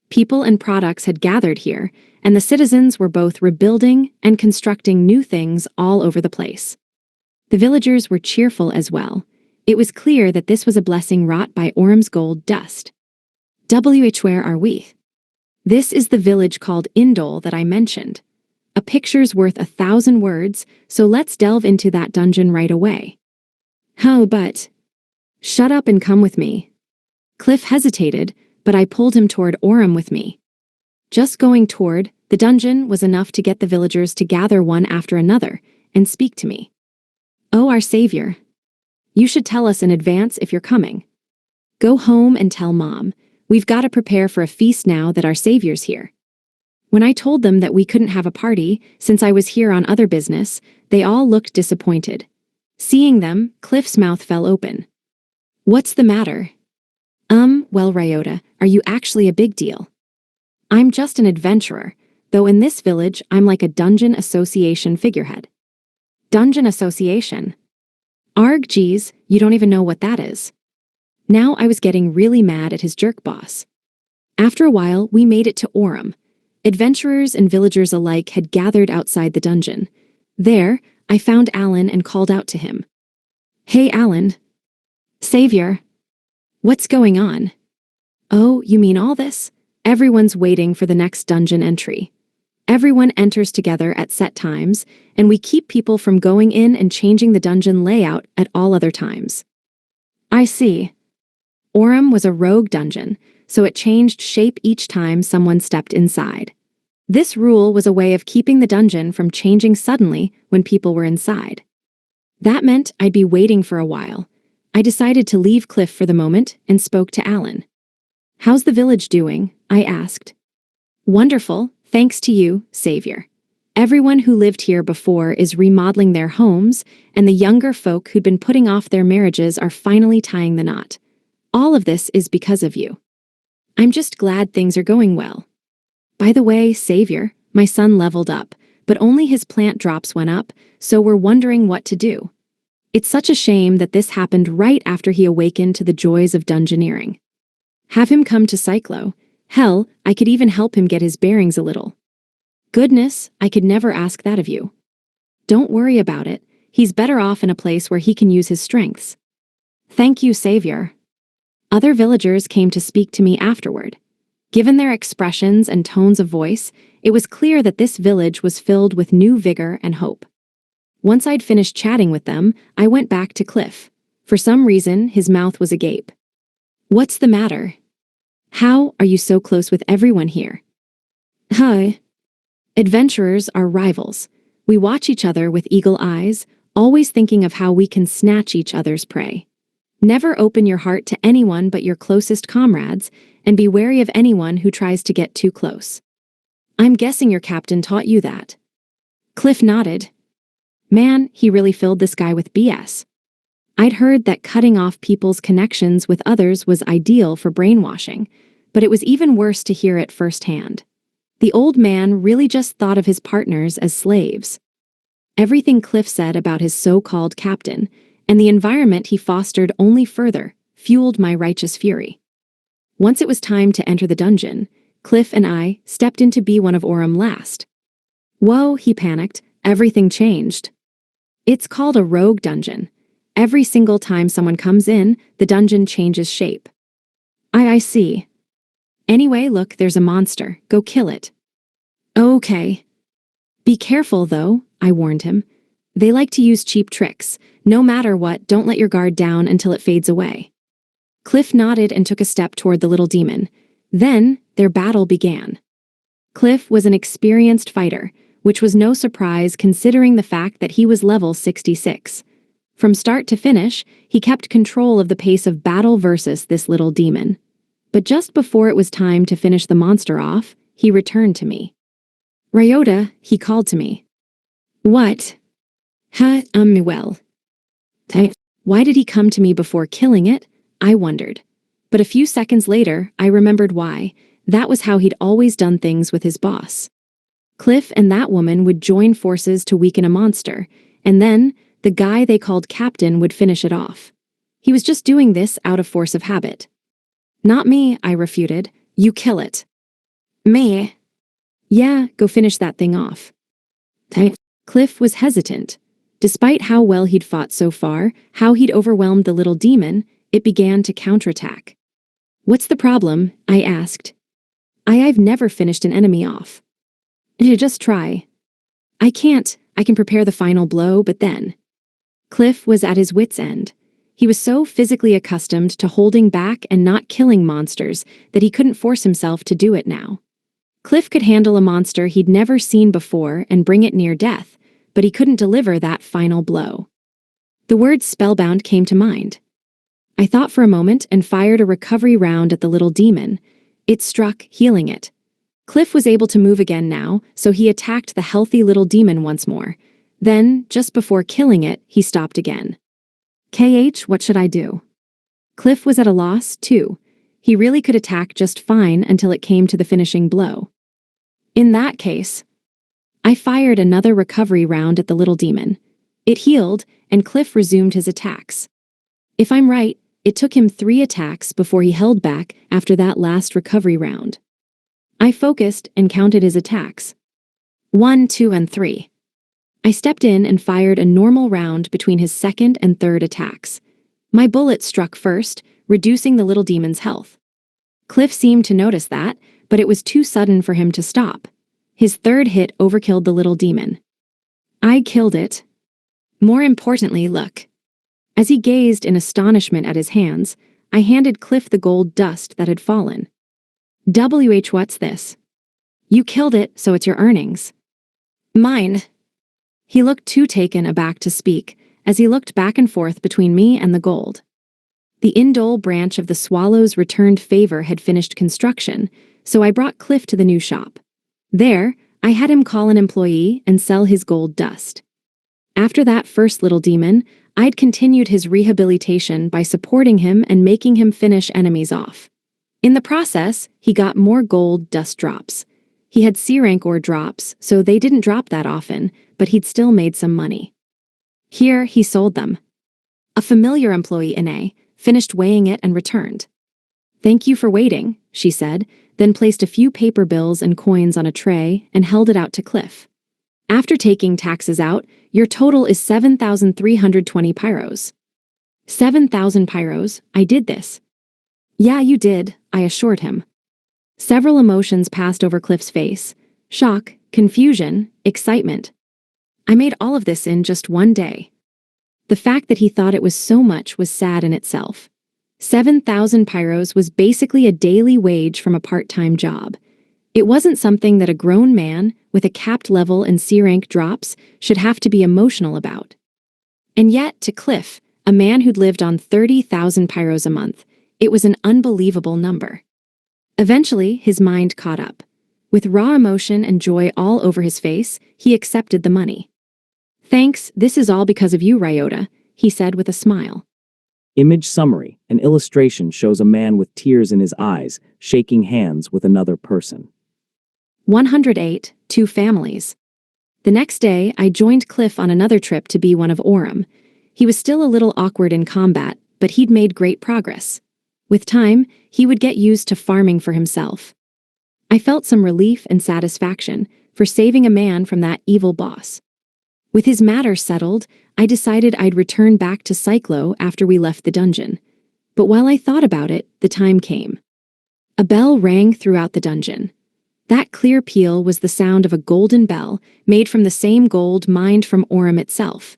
People and products had gathered here, and the citizens were both rebuilding and constructing new things all over the place. The villagers were cheerful as well. It was clear that this was a blessing wrought by Orm's gold dust. Where are we? This is the village called Indole that I mentioned. A picture's worth 1,000 words, so let's delve into that dungeon right away. But... Shut up and come with me. Cliff hesitated, but I pulled him toward Orm with me. Just going toward the dungeon was enough to get the villagers to gather one after another and speak to me. Oh, our savior. You should tell us in advance if you're coming. Go home and tell Mom. We've got to prepare for a feast now that our savior's here. When I told them that we couldn't have a party since I was here on other business, they all looked disappointed. Seeing them, Cliff's mouth fell open. What's the matter? Well, Ryota, are you actually a big deal? I'm just an adventurer, though in this village I'm like a Dungeon Association figurehead. Dungeon Association? Arg, geez, you don't even know what that is. Now I was getting really mad at his jerk boss. After a while, we made it to Orem. Adventurers and villagers alike had gathered outside the dungeon. There, I found Alan and called out to him. "Hey, Alan. Savior. What's going on?" "Oh, you mean all this?" Everyone's waiting for the next dungeon entry. Everyone enters together at set times, and we keep people from going in and changing the dungeon layout at all other times. I see. Orem was a rogue dungeon, so it changed shape each time someone stepped inside. This rule was a way of keeping the dungeon from changing suddenly when people were inside. That meant I'd be waiting for a while. I decided to leave Cliff for the moment and spoke to Alan. "How's the village doing?" I asked. "Wonderful, thanks to you, Savior. Everyone who lived here before is remodeling their homes, and the younger folk who'd been putting off their marriages are finally tying the knot. All of this is because of you. I'm just glad things are going well. By the way, Savior, my son leveled up, but only his plant drops went up, so we're wondering what to do. It's such a shame that this happened right after he awakened to the joys of dungeoneering. Have him come to Cyclo. Hell, I could even help him get his bearings a little." "Goodness, I could never ask that of you." "Don't worry about it. He's better off in a place where he can use his strengths." "Thank you, Savior." Other villagers came to speak to me afterward. Given their expressions and tones of voice, it was clear that this village was filled with new vigor and hope. Once I'd finished chatting with them, I went back to Cliff. For some reason, his mouth was agape. "What's the matter? How are you so close with everyone here?" "Hi. Adventurers are rivals. We watch each other with eagle eyes, always thinking of how we can snatch each other's prey. Never open your heart to anyone but your closest comrades, and be wary of anyone who tries to get too close. I'm guessing your captain taught you that." Cliff nodded. Man, he really filled this guy with BS. I'd heard that cutting off people's connections with others was ideal for brainwashing, but it was even worse to hear it firsthand. The old man really just thought of his partners as slaves. Everything Cliff said about his so-called captain, and the environment he fostered only further, fueled my righteous fury. Once it was time to enter the dungeon, Cliff and I stepped in to be one of Orem last. "Whoa," he panicked, "everything changed. It's called a rogue dungeon. Every single time someone comes in, the dungeon changes shape." I see. "Anyway, look, there's a monster. Go kill it." "Okay." "Be careful, though," I warned him. "They like to use cheap tricks. No matter what, don't let your guard down until it fades away." Cliff nodded and took a step toward the little demon. Then, their battle began. Cliff was an experienced fighter, which was no surprise considering the fact that he was level 66. From start to finish, he kept control of the pace of battle versus this little demon. But just before it was time to finish the monster off, he returned to me. "Ryota," he called to me. "What?" Well. Why did he come to me before killing it? I wondered. But a few seconds later, I remembered why. That was how he'd always done things with his boss. Cliff and that woman would join forces to weaken a monster, and then the guy they called Captain would finish it off. He was just doing this out of force of habit. "Not me," I refuted. "You kill it." "Me?" "Yeah, go finish that thing off." Cliff was hesitant. Despite how well he'd fought so far, how he'd overwhelmed the little demon, it began to counterattack. "What's the problem?" I asked. I've never finished an enemy off." "You just try." "I can't. I can prepare the final blow, but then." Cliff was at his wit's end. He was so physically accustomed to holding back and not killing monsters that he couldn't force himself to do it now. Cliff could handle a monster he'd never seen before and bring it near death, but he couldn't deliver that final blow. The word spellbound came to mind. I thought for a moment and fired a recovery round at the little demon. It struck, healing it. Cliff was able to move again now, so he attacked the healthy little demon once more. Then, just before killing it, he stopped again. What should I do?" Cliff was at a loss, too. He really could attack just fine until it came to the finishing blow. In that case, I fired another recovery round at the little demon. It healed, and Cliff resumed his attacks. If I'm right, It took him 3 attacks before he held back after that last recovery round. I focused and counted his attacks. 1, 2, and 3. I stepped in and fired a normal round between his second and third attacks. My bullet struck first, reducing the little demon's health. Cliff seemed to notice that, but it was too sudden for him to stop. His third hit overkilled the little demon. I killed it. More importantly, look. As he gazed in astonishment at his hands, I handed Cliff the gold dust that had fallen. What's this? You killed it, so it's your earnings. Mine. He looked too taken aback to speak, as he looked back and forth between me and the gold. The Indole branch of the Swallow's returned favor had finished construction, so I brought Cliff to the new shop. There, I had him call an employee and sell his gold dust. After that first little demon, I'd continued his rehabilitation by supporting him and making him finish enemies off. In the process, he got more gold dust drops. He had C-rank ore drops, so they didn't drop that often, but he'd still made some money. Here, he sold them. A familiar employee, Ine, finished weighing it and returned. Thank you for waiting, she said, then placed a few paper bills and coins on a tray and held it out to Cliff. After taking taxes out, your total is 7,320 pyros. 7,000 pyros, I did this. Yeah, you did, I assured him. Several emotions passed over Cliff's face: shock, confusion, excitement. I made all of this in just one day. The fact that he thought it was so much was sad in itself. 7,000 pyros was basically a daily wage from a part-time job. It wasn't something that a grown man, with a capped level and C-rank drops, should have to be emotional about. And yet, to Cliff, a man who'd lived on 30,000 pyros a month, it was an unbelievable number. Eventually, his mind caught up. With raw emotion and joy all over his face, he accepted the money. Thanks, this is all because of you, Ryota, he said with a smile. Image summary. An illustration shows a man with tears in his eyes, shaking hands with another person. 108. 2 families. The next day, I joined Cliff on another trip to be one of Orem. He was still a little awkward in combat, but he'd made great progress. With time, he would get used to farming for himself. I felt some relief and satisfaction for saving a man from that evil boss. With his matter settled, I decided I'd return back to Cyclo after we left the dungeon. But while I thought about it, the time came. A bell rang throughout the dungeon. That clear peal was the sound of a golden bell made from the same gold mined from Orem itself.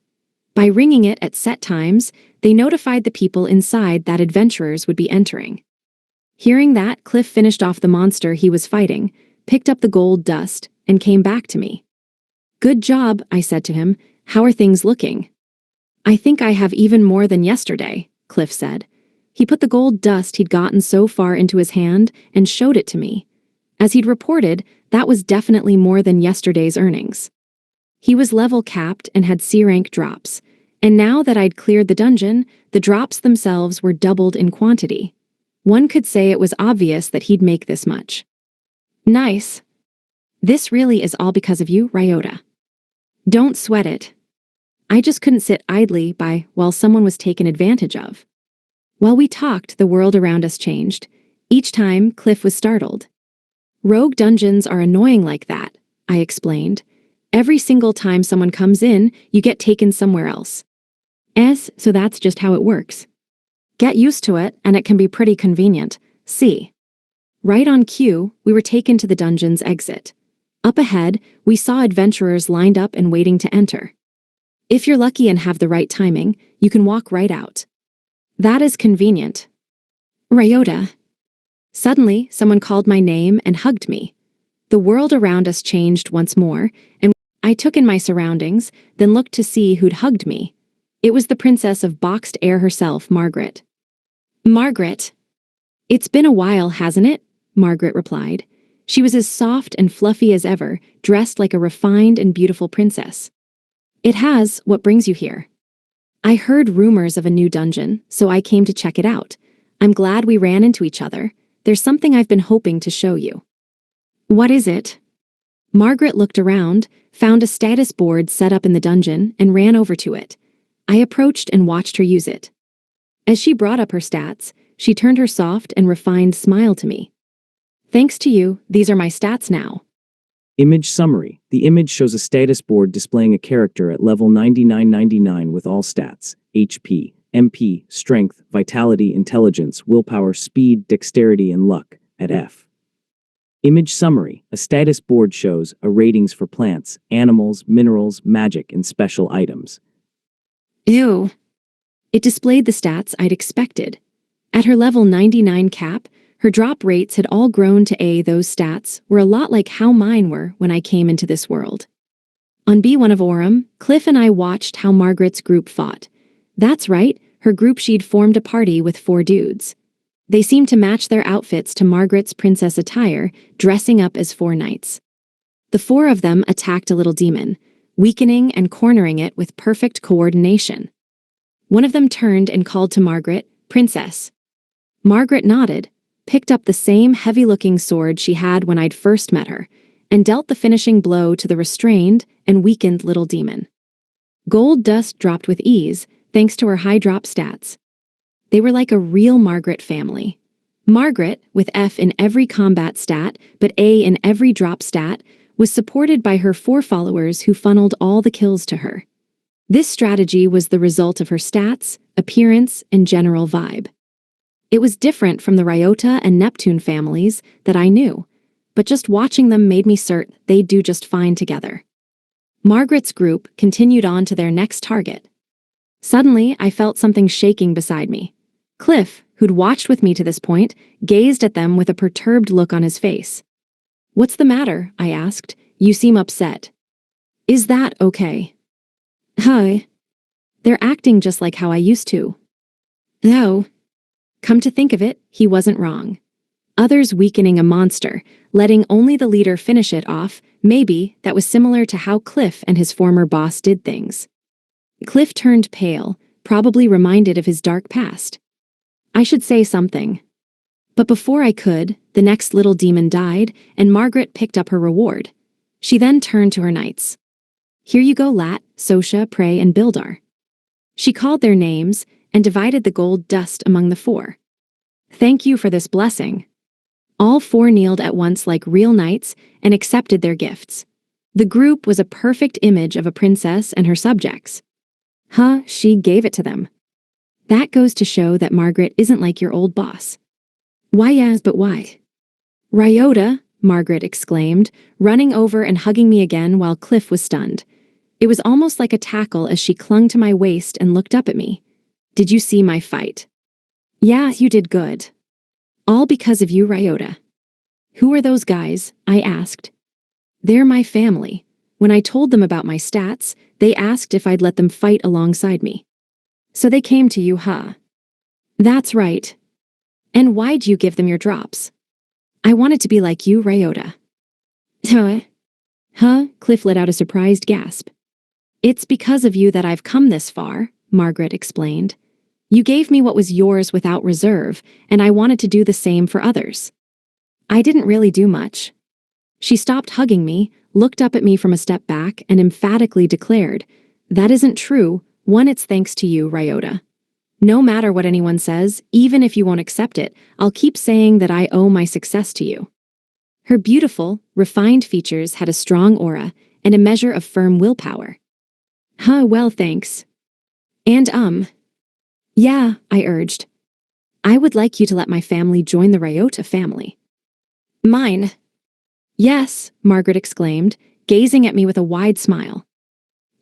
By ringing it at set times, they notified the people inside that adventurers would be entering. Hearing that, Cliff finished off the monster he was fighting, picked up the gold dust, and came back to me. Good job, I said to him. How are things looking? I think I have even more than yesterday, Cliff said. He put the gold dust he'd gotten so far into his hand and showed it to me. As he'd reported, that was definitely more than yesterday's earnings. He was level capped and had C-rank drops, and now that I'd cleared the dungeon, the drops themselves were doubled in quantity. One could say it was obvious that he'd make this much. Nice. This really is all because of you, Ryota. Don't sweat it. I just couldn't sit idly by while someone was taken advantage of. While we talked, the world around us changed. Each time, Cliff was startled. Rogue dungeons are annoying like that, I explained. Every single time someone comes in, you get taken somewhere else. So that's just how it works. Get used to it, and it can be pretty convenient. See. Right on cue, we were taken to the dungeon's exit. Up ahead, we saw adventurers lined up and waiting to enter. If you're lucky and have the right timing, you can walk right out. That is convenient. Ryota. Suddenly, someone called my name and hugged me. The world around us changed once more, and I took in my surroundings, then looked to see who'd hugged me. It was the princess of boxed air herself, Margaret. Margaret. It's been a while, hasn't it? Margaret replied. She was as soft and fluffy as ever, dressed like a refined and beautiful princess. It has. What brings you here? I heard rumors of a new dungeon, so I came to check it out. I'm glad we ran into each other. There's something I've been hoping to show you. What is it? Margaret looked around, found a status board set up in the dungeon, and ran over to it. I approached and watched her use it. As she brought up her stats, she turned her soft and refined smile to me. Thanks to you, these are my stats now. Image summary. The image shows a status board displaying a character at level 9999 with all stats: HP, MP, strength, vitality, intelligence, willpower, speed, dexterity, and luck at F. Image summary. A status board shows a ratings for plants, animals, minerals, magic, and special items. Ew. It displayed the stats I'd expected. At her level 99 cap, her drop rates had all grown to A. Those stats were a lot like how mine were when I came into this world. On B1 of Aurum, Cliff and I watched how Margaret's group fought. That's right, her group she'd formed a party with 4 dudes. They seemed to match their outfits to Margaret's princess attire, dressing up as 4 knights. The 4 of them attacked a little demon, weakening and cornering it with perfect coordination. One of them turned and called to Margaret, "Princess." Margaret nodded, picked up the same heavy-looking sword she had when I'd first met her, and dealt the finishing blow to the restrained and weakened little demon. Gold dust dropped with ease, thanks to her high drop stats. They were like a real Margaret family. Margaret, with F in every combat stat, but A in every drop stat, was supported by her 4 followers who funneled all the kills to her. This strategy was the result of her stats, appearance, and general vibe. It was different from the Ryota and Neptune families that I knew, but just watching them made me certain they'd do just fine together. Margaret's group continued on to their next target. Suddenly, I felt something shaking beside me. Cliff, who'd watched with me to this point, gazed at them with a perturbed look on his face. "What's the matter?" I asked. "You seem upset." "Is that okay?" "Hi. They're acting just like how I used to." "No." Come to think of it, he wasn't wrong. Others weakening a monster, letting only the leader finish it off, maybe that was similar to how Cliff and his former boss did things. Cliff turned pale, probably reminded of his dark past. I should say something. But before I could, the next little demon died, and Margaret picked up her reward. She then turned to her knights. "Here you go, Lat, Sosha, Prey, and Bildar." She called their names and divided the gold dust among the 4. "Thank you for this blessing." All 4 kneeled at once like real knights and accepted their gifts. The group was a perfect image of a princess and her subjects. She gave it to them. That goes to show that Margaret isn't like your old boss. "Why yes, but why?" "Ryota," Margaret exclaimed, running over and hugging me again while Cliff was stunned. It was almost like a tackle as she clung to my waist and looked up at me. "Did you see my fight?" "Yeah, you did good." "All because of you, Ryota." "Who are those guys?" I asked. "They're my family. When I told them about my stats, they asked if I'd let them fight alongside me." "So they came to you, huh?" "That's right." "And why'd you give them your drops?" "I wanted to be like you, Ryota." Huh? Cliff let out a surprised gasp. "It's because of you that I've come this far," Margaret explained. "You gave me what was yours without reserve, and I wanted to do the same for others." I didn't really do much. She stopped hugging me, looked up at me from a step back, and emphatically declared, "That isn't true. One, it's thanks to you, Ryota. No matter what anyone says, even if you won't accept it, I'll keep saying that I owe my success to you." Her beautiful, refined features had a strong aura and a measure of firm willpower. Well, thanks. And yeah, I urged. "I would like you to let my family join the Ryota family." "Mine?" "Yes," Margaret exclaimed, gazing at me with a wide smile.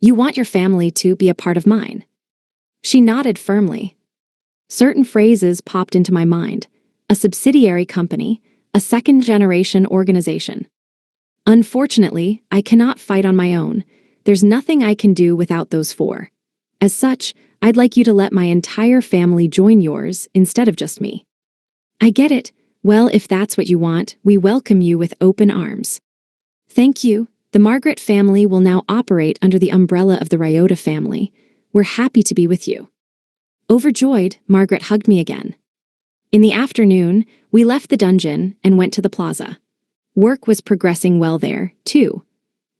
"You want your family to be a part of mine?" She nodded firmly. Certain phrases popped into my mind. A subsidiary company, a second-generation organization. Unfortunately, I cannot fight on my own. There's nothing I can do without those 4. As such, I'd like you to let my entire family join yours instead of just me." "I get it. Well, if that's what you want, we welcome you with open arms." "Thank you. The Margaret family will now operate under the umbrella of the Ryota family. We're happy to be with you." Overjoyed, Margaret hugged me again. In the afternoon, we left the dungeon and went to the plaza. Work was progressing well there, too.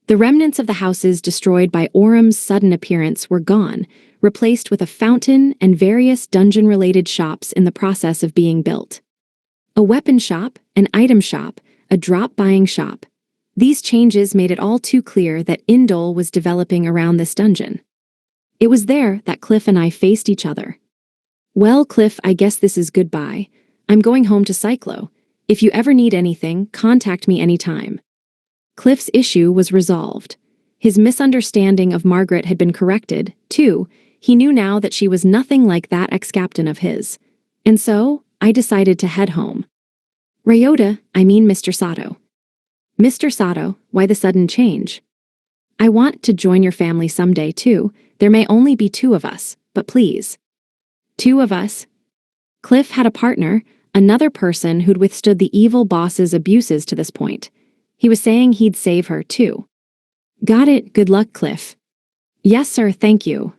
The remnants of the houses destroyed by Aurum's sudden appearance were gone, replaced with a fountain and various dungeon-related shops in the process of being built. A weapon shop, an item shop, a drop-buying shop. These changes made it all too clear that Indole was developing around this dungeon. It was there that Cliff and I faced each other. "Well, Cliff, I guess this is goodbye. I'm going home to Cyclo. If you ever need anything, contact me anytime." Cliff's issue was resolved. His misunderstanding of Margaret had been corrected, too. He knew now that she was nothing like that ex-captain of his. And so, I decided to head home. "Ryota, I mean Mr. Sato." "Mr. Sato, why the sudden change?" "I want to join your family someday, too. There may only be 2 of us, but please." 2 of us? Cliff had a partner, another person who'd withstood the evil boss's abuses to this point. He was saying he'd save her, too. "Got it, good luck, Cliff." "Yes, sir, thank you."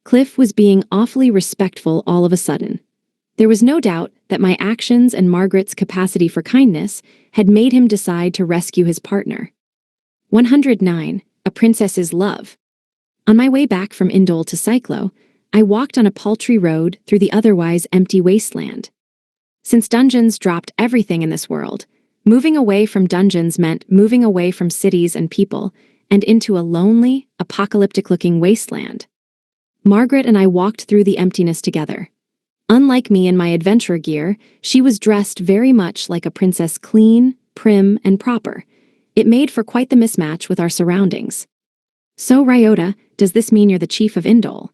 Cliff was being awfully respectful all of a sudden. There was no doubt that my actions and Margaret's capacity for kindness had made him decide to rescue his partner. 109. A Princess's Love. On my way back from Indole to Cyclo, I walked on a paltry road through the otherwise empty wasteland. Since dungeons dropped everything in this world, moving away from dungeons meant moving away from cities and people and into a lonely, apocalyptic-looking wasteland. Margaret and I walked through the emptiness together. Unlike me in my adventure gear, she was dressed very much like a princess, clean, prim, and proper. It made for quite the mismatch with our surroundings. "So, Ryota, does this mean you're the chief of Indole?"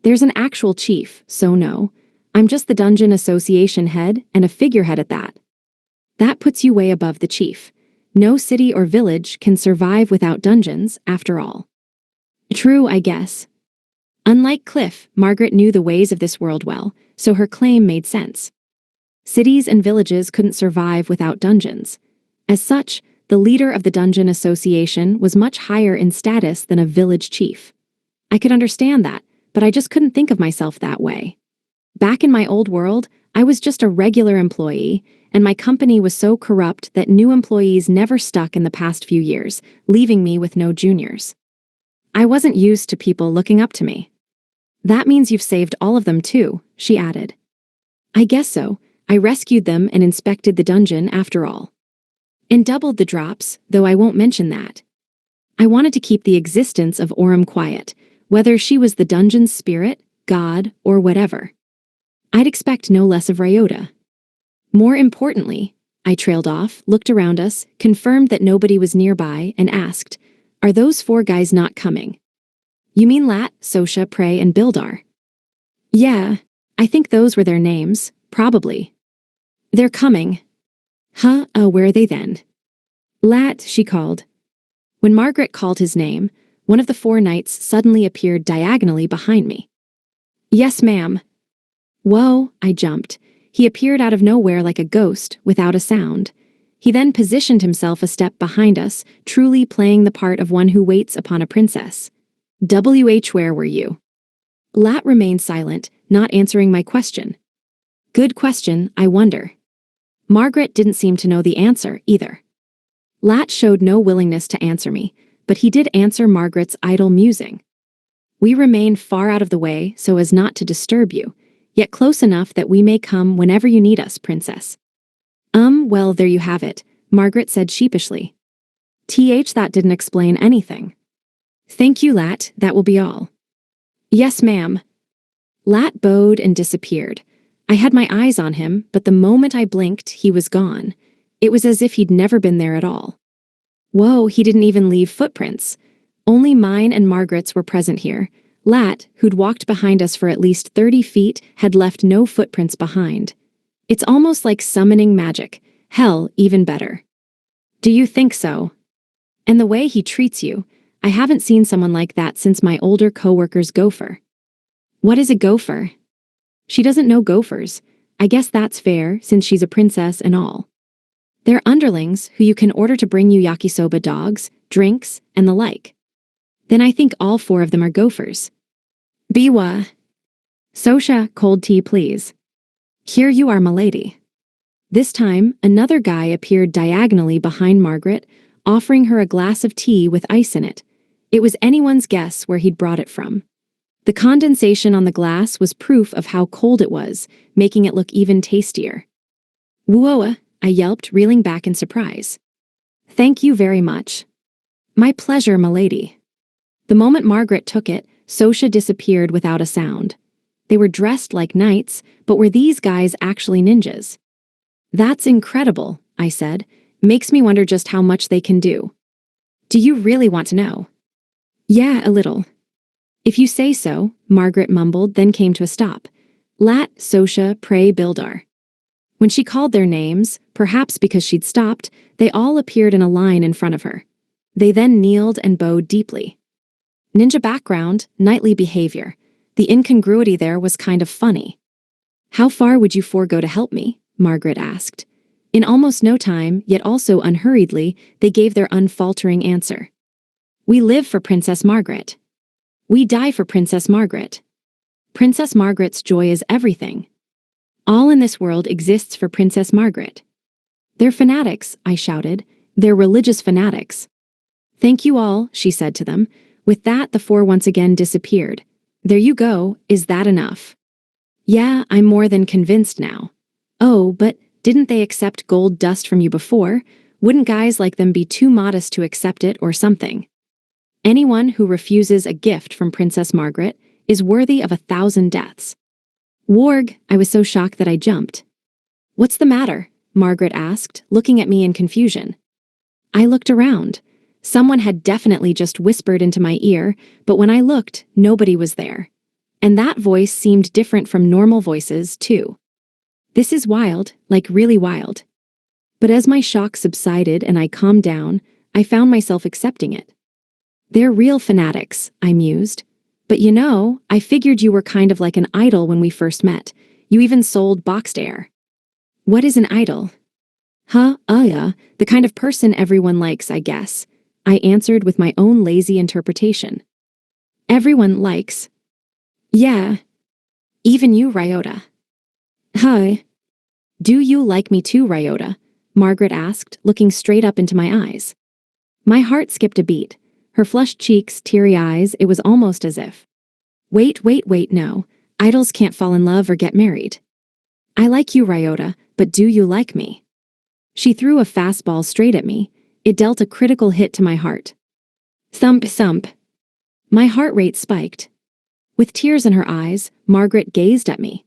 "There's an actual chief, so no. I'm just the Dungeon Association head and a figurehead at that." "That puts you way above the chief. No city or village can survive without dungeons, after all." "True, I guess." Unlike Cliff, Margaret knew the ways of this world well, so her claim made sense. Cities and villages couldn't survive without dungeons. As such, the leader of the Dungeon Association was much higher in status than a village chief. I could understand that, but I just couldn't think of myself that way. Back in my old world, I was just a regular employee, and my company was so corrupt that new employees never stuck in the past few years, leaving me with no juniors. I wasn't used to people looking up to me. "That means you've saved all of them too," she added. "I guess so. I rescued them and inspected the dungeon after all. And doubled the drops, though I won't mention that. I wanted to keep the existence of Aurum quiet, whether she was the dungeon's spirit, god, or whatever. I'd expect no less of Ryota. More importantly," I trailed off, looked around us, confirmed that nobody was nearby, and asked, "Are those 4 guys not coming?" "You mean Lat, Sosha, Prey, and Bildar?" "Yeah, I think those were their names, probably." "They're coming." Where are they then?" "Lat," she called. When Margaret called his name, one of the 4 knights suddenly appeared diagonally behind me. "Yes, ma'am." "Whoa," I jumped. He appeared out of nowhere like a ghost, without a sound. He then positioned himself a step behind us, truly playing the part of one who waits upon a princess. Where were you?" Lat remained silent, not answering my question. Good question, I wonder. Margaret didn't seem to know the answer, either. Lat showed no willingness to answer me, but he did answer Margaret's idle musing. "We remain far out of the way so as not to disturb you, yet close enough that we may come whenever you need us, princess." Well, there you have it," Margaret said sheepishly. That didn't explain anything." "Thank you, Lat, that will be all." "Yes, ma'am." Lat bowed and disappeared. I had my eyes on him, but the moment I blinked, he was gone. It was as if he'd never been there at all. Whoa, he didn't even leave footprints. Only mine and Margaret's were present here. Lat, who'd walked behind us for at least 30 feet, had left no footprints behind. It's almost like summoning magic. Hell, even better. "Do you think so?" "And the way he treats you. I haven't seen someone like that since my older co-worker's gopher." "What is a gopher?" "She doesn't know gophers. I guess that's fair, since she's a princess and all. They're underlings who you can order to bring you yakisoba dogs, drinks, and the like." "Then I think all 4 of them are gophers." "Biwa." "Sosha, cold tea, please." "Here you are, milady." This time, another guy appeared diagonally behind Margaret, offering her a glass of tea with ice in it. It was anyone's guess where he'd brought it from. The condensation on the glass was proof of how cold it was, making it look even tastier. Whoa, I yelped, reeling back in surprise. Thank you very much. My pleasure, milady. The moment Margaret took it, Sosha disappeared without a sound. They were dressed like knights, but were these guys actually ninjas? That's incredible, I said. Makes me wonder just how much they can do. Do you really want to know? Yeah, a little. If you say so, Margaret mumbled, then came to a stop. Lat, Sosha, Prey, Bildar. When she called their names, perhaps because she'd stopped, they all appeared in a line in front of her. They then kneeled and bowed deeply. Ninja background, knightly behavior. The incongruity there was kind of funny. How far would you forego to help me? Margaret asked. In almost no time, yet also unhurriedly, they gave their unfaltering answer. We live for Princess Margaret. We die for Princess Margaret. Princess Margaret's joy is everything. All in this world exists for Princess Margaret. They're fanatics, I shouted. They're religious fanatics. Thank you all, she said to them. With that, the four once again disappeared. There you go, is that enough? Yeah, I'm more than convinced now. Oh, but didn't they accept gold dust from you before? Wouldn't guys like them be too modest to accept it or something? Anyone who refuses a gift from Princess Margaret is worthy of 1,000 deaths. Warg, I was so shocked that I jumped. What's the matter? Margaret asked, looking at me in confusion. I looked around. Someone had definitely just whispered into my ear, but when I looked, nobody was there. And that voice seemed different from normal voices, too. This is wild, like really wild. But as my shock subsided and I calmed down, I found myself accepting it. They're real fanatics, I mused. But you know, I figured you were kind of like an idol when we first met. You even sold boxed air. What is an idol? Yeah, the kind of person everyone likes, I guess. I answered with my own lazy interpretation. Everyone likes. Yeah. Even you, Ryota. Hi. Do you like me too, Ryota? Margaret asked, looking straight up into my eyes. My heart skipped a beat. Her flushed cheeks, teary eyes, it was almost as if. Wait, no. Idols can't fall in love or get married. I like you, Ryota, but do you like me? She threw a fastball straight at me. It dealt a critical hit to my heart. Thump, thump. My heart rate spiked. With tears in her eyes, Margaret gazed at me.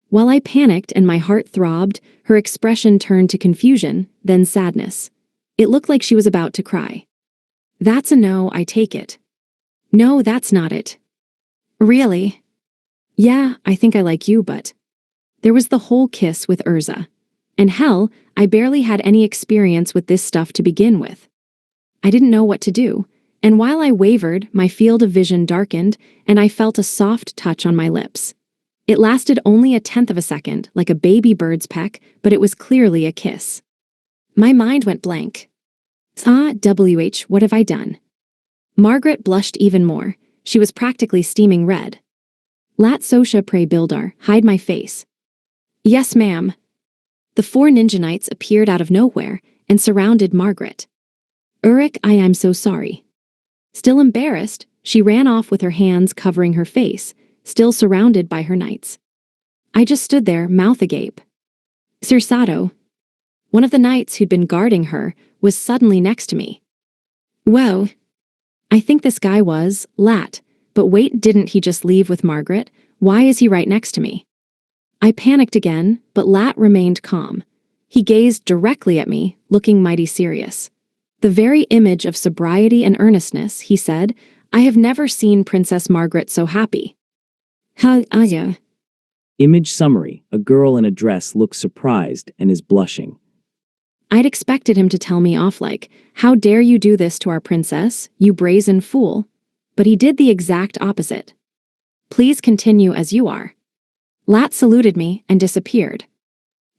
While I panicked and my heart throbbed, her expression turned to confusion, then sadness. It looked like she was about to cry. That's a no, I take it. No, that's not it. Really? Yeah, I think I like you, but... There was the whole kiss with Urza. And hell, I barely had any experience with this stuff to begin with. I didn't know what to do, and while I wavered, my field of vision darkened, and I felt a soft touch on my lips. It lasted only 1/10 of a second, like a baby bird's peck, but it was clearly a kiss. My mind went blank. What have I done? Margaret blushed even more. She was practically steaming red. Lat Sosha Prey Bildar, hide my face. Yes, ma'am. The 4 ninja knights appeared out of nowhere and surrounded Margaret. Uruk, I am so sorry. Still embarrassed, she ran off with her hands covering her face, still surrounded by her knights. I just stood there, mouth agape. Sir Sato. One of the knights who'd been guarding her was suddenly next to me. Whoa. I think this guy was Lat, but wait, didn't he just leave with Margaret? Why is he right next to me? I panicked again, but Lat remained calm. He gazed directly at me, looking mighty serious. The very image of sobriety and earnestness, he said, I have never seen Princess Margaret so happy. Yeah. Image summary. A girl in a dress looks surprised and is blushing. I'd expected him to tell me off like, how dare you do this to our princess, you brazen fool. But he did the exact opposite. Please continue as you are. Lat saluted me and disappeared.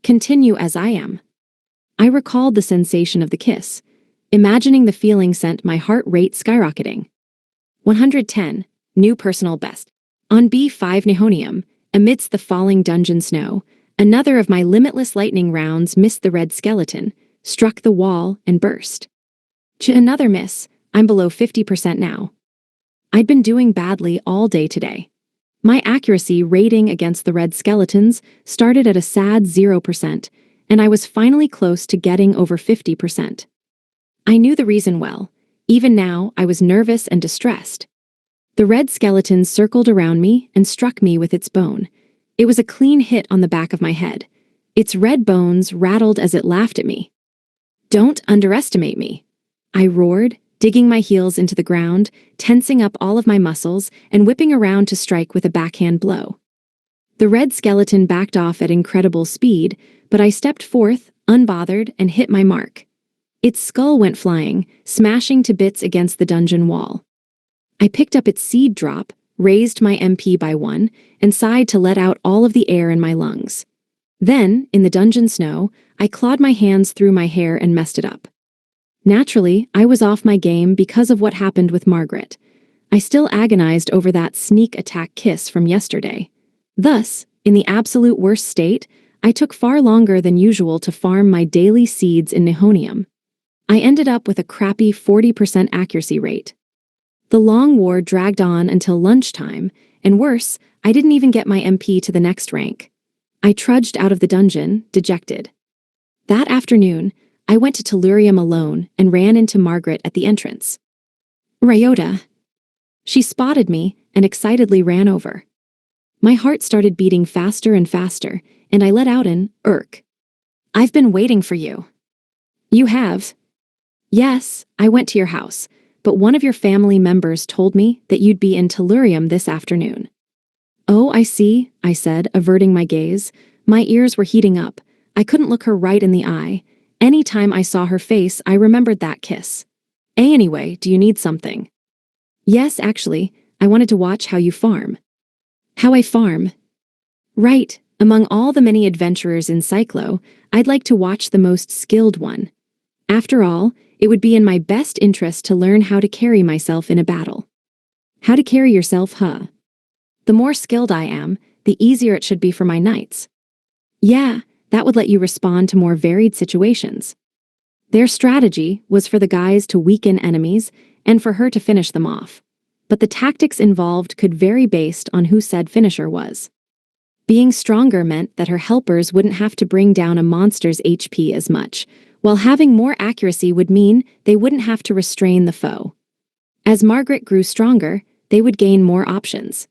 Continue as I am. I recalled the sensation of the kiss. Imagining the feeling sent my heart rate skyrocketing. 110, new personal best. On B5 Nihonium, amidst the falling dungeon snow, another of my limitless lightning rounds missed the red skeleton, struck the wall, and burst. Another miss, I'm below 50% now. I'd been doing badly all day today. My accuracy rating against the red skeletons started at a sad 0%, and I was finally close to getting over 50%. I knew the reason well. Even now, I was nervous and distressed. The red skeleton circled around me and struck me with its bone. It was a clean hit on the back of my head. Its red bones rattled as it laughed at me. "Don't underestimate me," I roared, digging my heels into the ground, tensing up all of my muscles, and whipping around to strike with a backhand blow. The red skeleton backed off at incredible speed, but I stepped forth, unbothered, and hit my mark. Its skull went flying, smashing to bits against the dungeon wall. I picked up its seed drop, raised my MP by 1, and sighed to let out all of the air in my lungs. Then, in the dungeon snow, I clawed my hands through my hair and messed it up. Naturally, I was off my game because of what happened with Margaret. I still agonized over that sneak attack kiss from yesterday. Thus, in the absolute worst state, I took far longer than usual to farm my daily seeds in Nihonium. I ended up with a crappy 40% accuracy rate. The long war dragged on until lunchtime, and worse, I didn't even get my MP to the next rank. I trudged out of the dungeon, dejected. That afternoon, I went to Tellurium alone and ran into Margaret at the entrance. "Ryota." She spotted me and excitedly ran over. My heart started beating faster and faster, and I let out an "Irk." "I've been waiting for you." "You have?" "Yes, I went to your house, but one of your family members told me that you'd be in Tellurium this afternoon." "Oh, I see," I said, averting my gaze. My ears were heating up. I couldn't look her right in the eye. Any time I saw her face, I remembered that kiss. Anyway, do you need something?" "Yes, actually, I wanted to watch how you farm." "How I farm?" "Right, among all the many adventurers in Cyclo, I'd like to watch the most skilled one. After all, it would be in my best interest to learn how to carry myself in a battle." "How to carry yourself, huh? The more skilled I am, the easier it should be for my knights." "Yeah, that would let you respond to more varied situations." Their strategy was for the guys to weaken enemies and for her to finish them off. But the tactics involved could vary based on who said finisher was. Being stronger meant that her helpers wouldn't have to bring down a monster's HP as much, while having more accuracy would mean they wouldn't have to restrain the foe. As Margaret grew stronger, they would gain more options.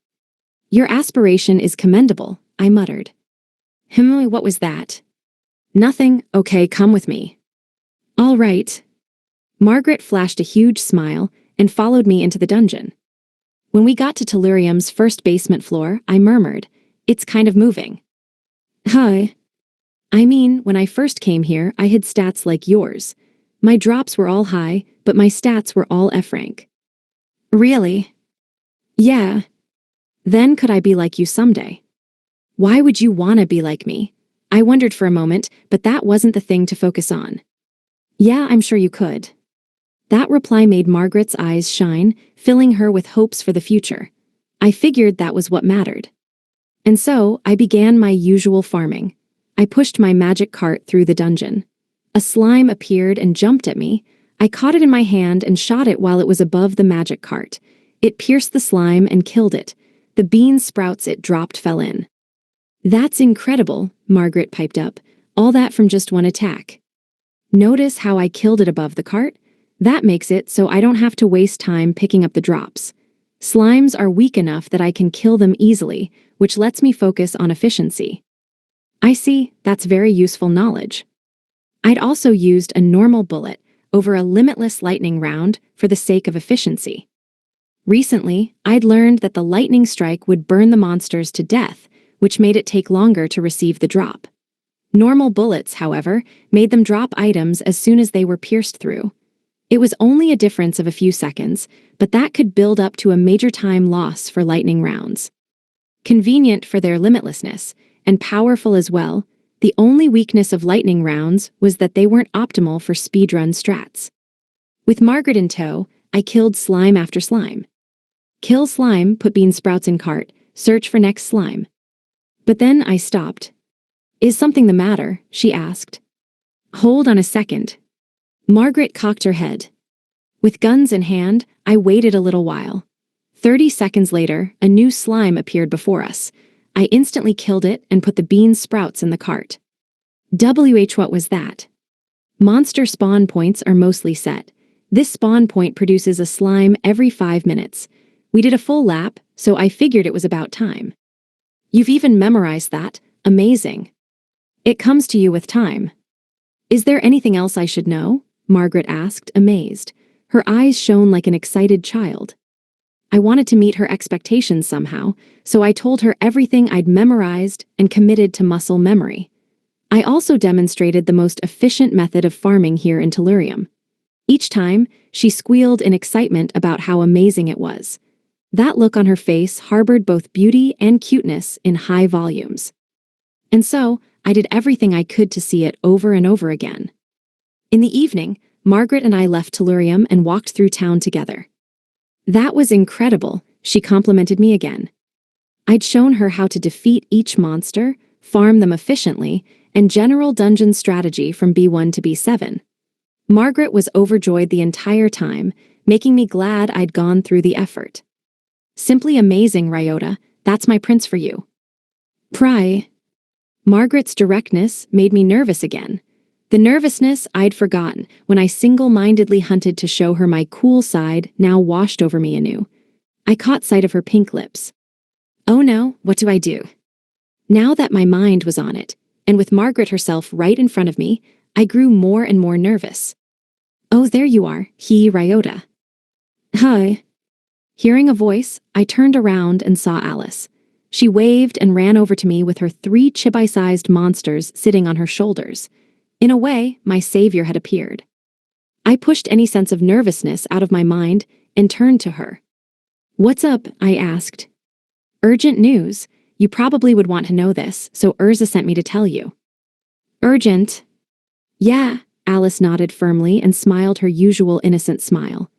"Your aspiration is commendable," I muttered. What was that?" "Nothing, okay, come with me." "All right." Margaret flashed a huge smile and followed me into the dungeon. When we got to Tellurium's first basement floor, I murmured, "It's kind of moving." "Hi." "I mean, when I first came here, I had stats like yours. My drops were all high, but my stats were all F rank." "Really?" "Yeah." "Then could I be like you someday?" "Why would you want to be like me?" I wondered for a moment, but that wasn't the thing to focus on. "Yeah, I'm sure you could." That reply made Margaret's eyes shine, filling her with hopes for the future. I figured that was what mattered. And so, I began my usual farming. I pushed my magic cart through the dungeon. A slime appeared and jumped at me. I caught it in my hand and shot it while it was above the magic cart. It pierced the slime and killed it. The bean sprouts it dropped fell in. "That's incredible," Margaret piped up. "All that from just one attack." "Notice how I killed it above the cart? That makes it so I don't have to waste time picking up the drops. Slimes are weak enough that I can kill them easily, which lets me focus on efficiency." "I see, that's very useful knowledge." I'd also used a normal bullet over a limitless lightning round for the sake of efficiency. Recently, I'd learned that the lightning strike would burn the monsters to death, which made it take longer to receive the drop. Normal bullets, however, made them drop items as soon as they were pierced through. It was only a difference of a few seconds, but that could build up to a major time loss for lightning rounds. Convenient for their limitlessness, and powerful as well, the only weakness of lightning rounds was that they weren't optimal for speedrun strats. With Margaret in tow, I killed slime after slime. Kill slime, put bean sprouts in cart, search for next slime. But then I stopped. "Is something the matter?" she asked. "Hold on a second." Margaret cocked her head. With guns in hand, I waited a little while. 30 seconds later, a new slime appeared before us. I instantly killed it and put the bean sprouts in the cart. What was that? Monster spawn points are mostly set. This spawn point produces a slime every 5 minutes. We did a full lap, so I figured it was about time. You've even memorized that. Amazing. It comes to you with time. Is there anything else I should know? Margaret asked, amazed. Her eyes shone like an excited child. I wanted to meet her expectations somehow, so I told her everything I'd memorized and committed to muscle memory. I also demonstrated the most efficient method of farming here in Tellurium. Each time, she squealed in excitement about how amazing it was. That look on her face harbored both beauty and cuteness in high volumes. And so, I did everything I could to see it over and over again. In the evening, Margaret and I left Tellurium and walked through town together. That was incredible, she complimented me again. I'd shown her how to defeat each monster, farm them efficiently, and general dungeon strategy from B1 to B7. Margaret was overjoyed the entire time, making me glad I'd gone through the effort. Simply amazing, Ryota. That's my prince for you. Margaret's directness made me nervous again. The nervousness I'd forgotten when I single-mindedly hunted to show her my cool side now washed over me anew. I caught sight of her pink lips. Oh no, what do I do? Now that my mind was on it, and with Margaret herself right in front of me, I grew more and more nervous. Oh, there you are, Ryota. Hi. Hearing a voice, I turned around and saw Alice. She waved and ran over to me with her 3 chibi-sized monsters sitting on her shoulders. In a way, my savior had appeared. I pushed any sense of nervousness out of my mind and turned to her. What's up? I asked. Urgent news. You probably would want to know this, so Urza sent me to tell you. Urgent? Yeah, Alice nodded firmly and smiled her usual innocent smile.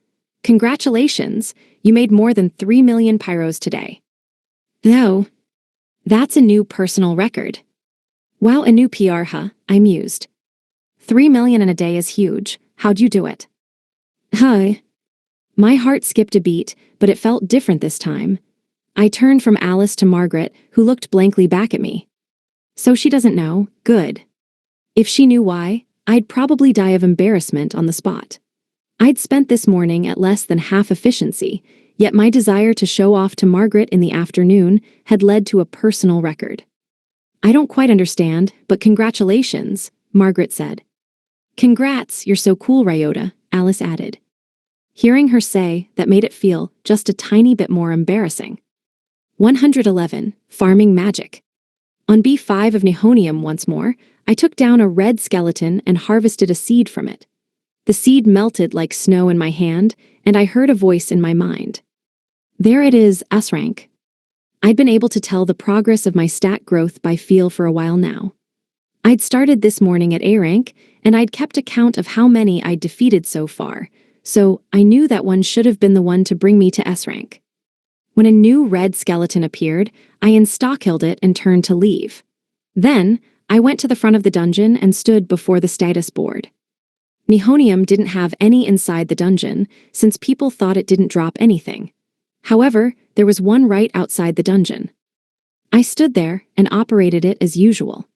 Congratulations, you made more than 3 million pyros today. No. That's a new personal record. Wow, a new PR, huh? I mused. 3 million in a day is huge. How'd you do it? Hi. My heart skipped a beat, but it felt different this time. I turned from Alice to Margaret, who looked blankly back at me. So she doesn't know? Good. If she knew why, I'd probably die of embarrassment on the spot. I'd spent this morning at less than half efficiency, yet my desire to show off to Margaret in the afternoon had led to a personal record. I don't quite understand, but congratulations, Margaret said. Congrats, you're so cool, Ryota, Alice added. Hearing her say that made it feel just a tiny bit more embarrassing. 111. Farming Magic. On B5 of Nihonium once more, I took down a red skeleton and harvested a seed from it. The seed melted like snow in my hand, and I heard a voice in my mind. There it is, S rank. I'd been able to tell the progress of my stat growth by feel for a while now. I'd started this morning at A rank, and I'd kept a count of how many I'd defeated so far, so I knew that one should have been the one to bring me to S rank. When a new red skeleton appeared, I insta-killed it and turned to leave. Then, I went to the front of the dungeon and stood before the status board. Nihonium didn't have any inside the dungeon, since people thought it didn't drop anything. However, there was one right outside the dungeon. I stood there and operated it as usual.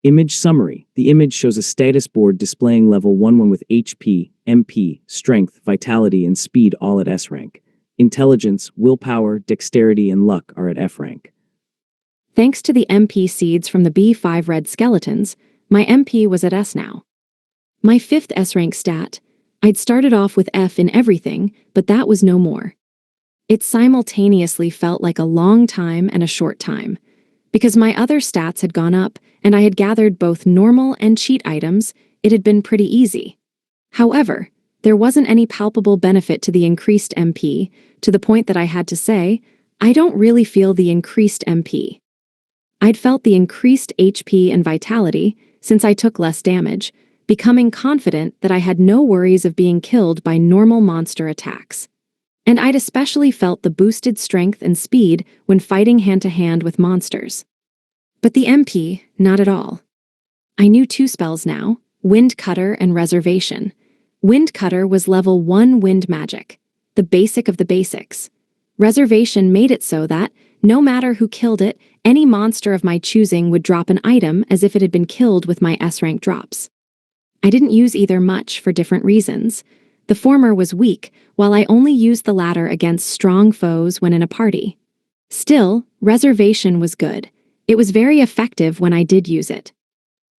Image summary. The image shows a status board displaying level 11 with HP, MP, Strength, Vitality, and Speed all at S rank. Intelligence, Willpower, Dexterity, and Luck are at F rank. Thanks to the MP seeds from the B5 red skeletons, my MP was at S now. My 5th S rank stat, I'd started off with F in everything, but that was no more. It simultaneously felt like a long time and a short time. Because my other stats had gone up, and I had gathered both normal and cheat items, it had been pretty easy. However, there wasn't any palpable benefit to the increased MP, to the point that I had to say, I don't really feel the increased MP. I'd felt the increased HP and vitality, since I took less damage, becoming confident that I had no worries of being killed by normal monster attacks. And I'd especially felt the boosted strength and speed when fighting hand-to-hand with monsters. But the MP, not at all. I knew 2 spells now, Wind Cutter and Reservation. Wind Cutter was level 1 wind magic, the basic of the basics. Reservation made it so that, no matter who killed it, any monster of my choosing would drop an item as if it had been killed with my S-rank drops. I didn't use either much for different reasons. The former was weak, while I only used the latter against strong foes when in a party. Still, reservation was good. It was very effective when I did use it.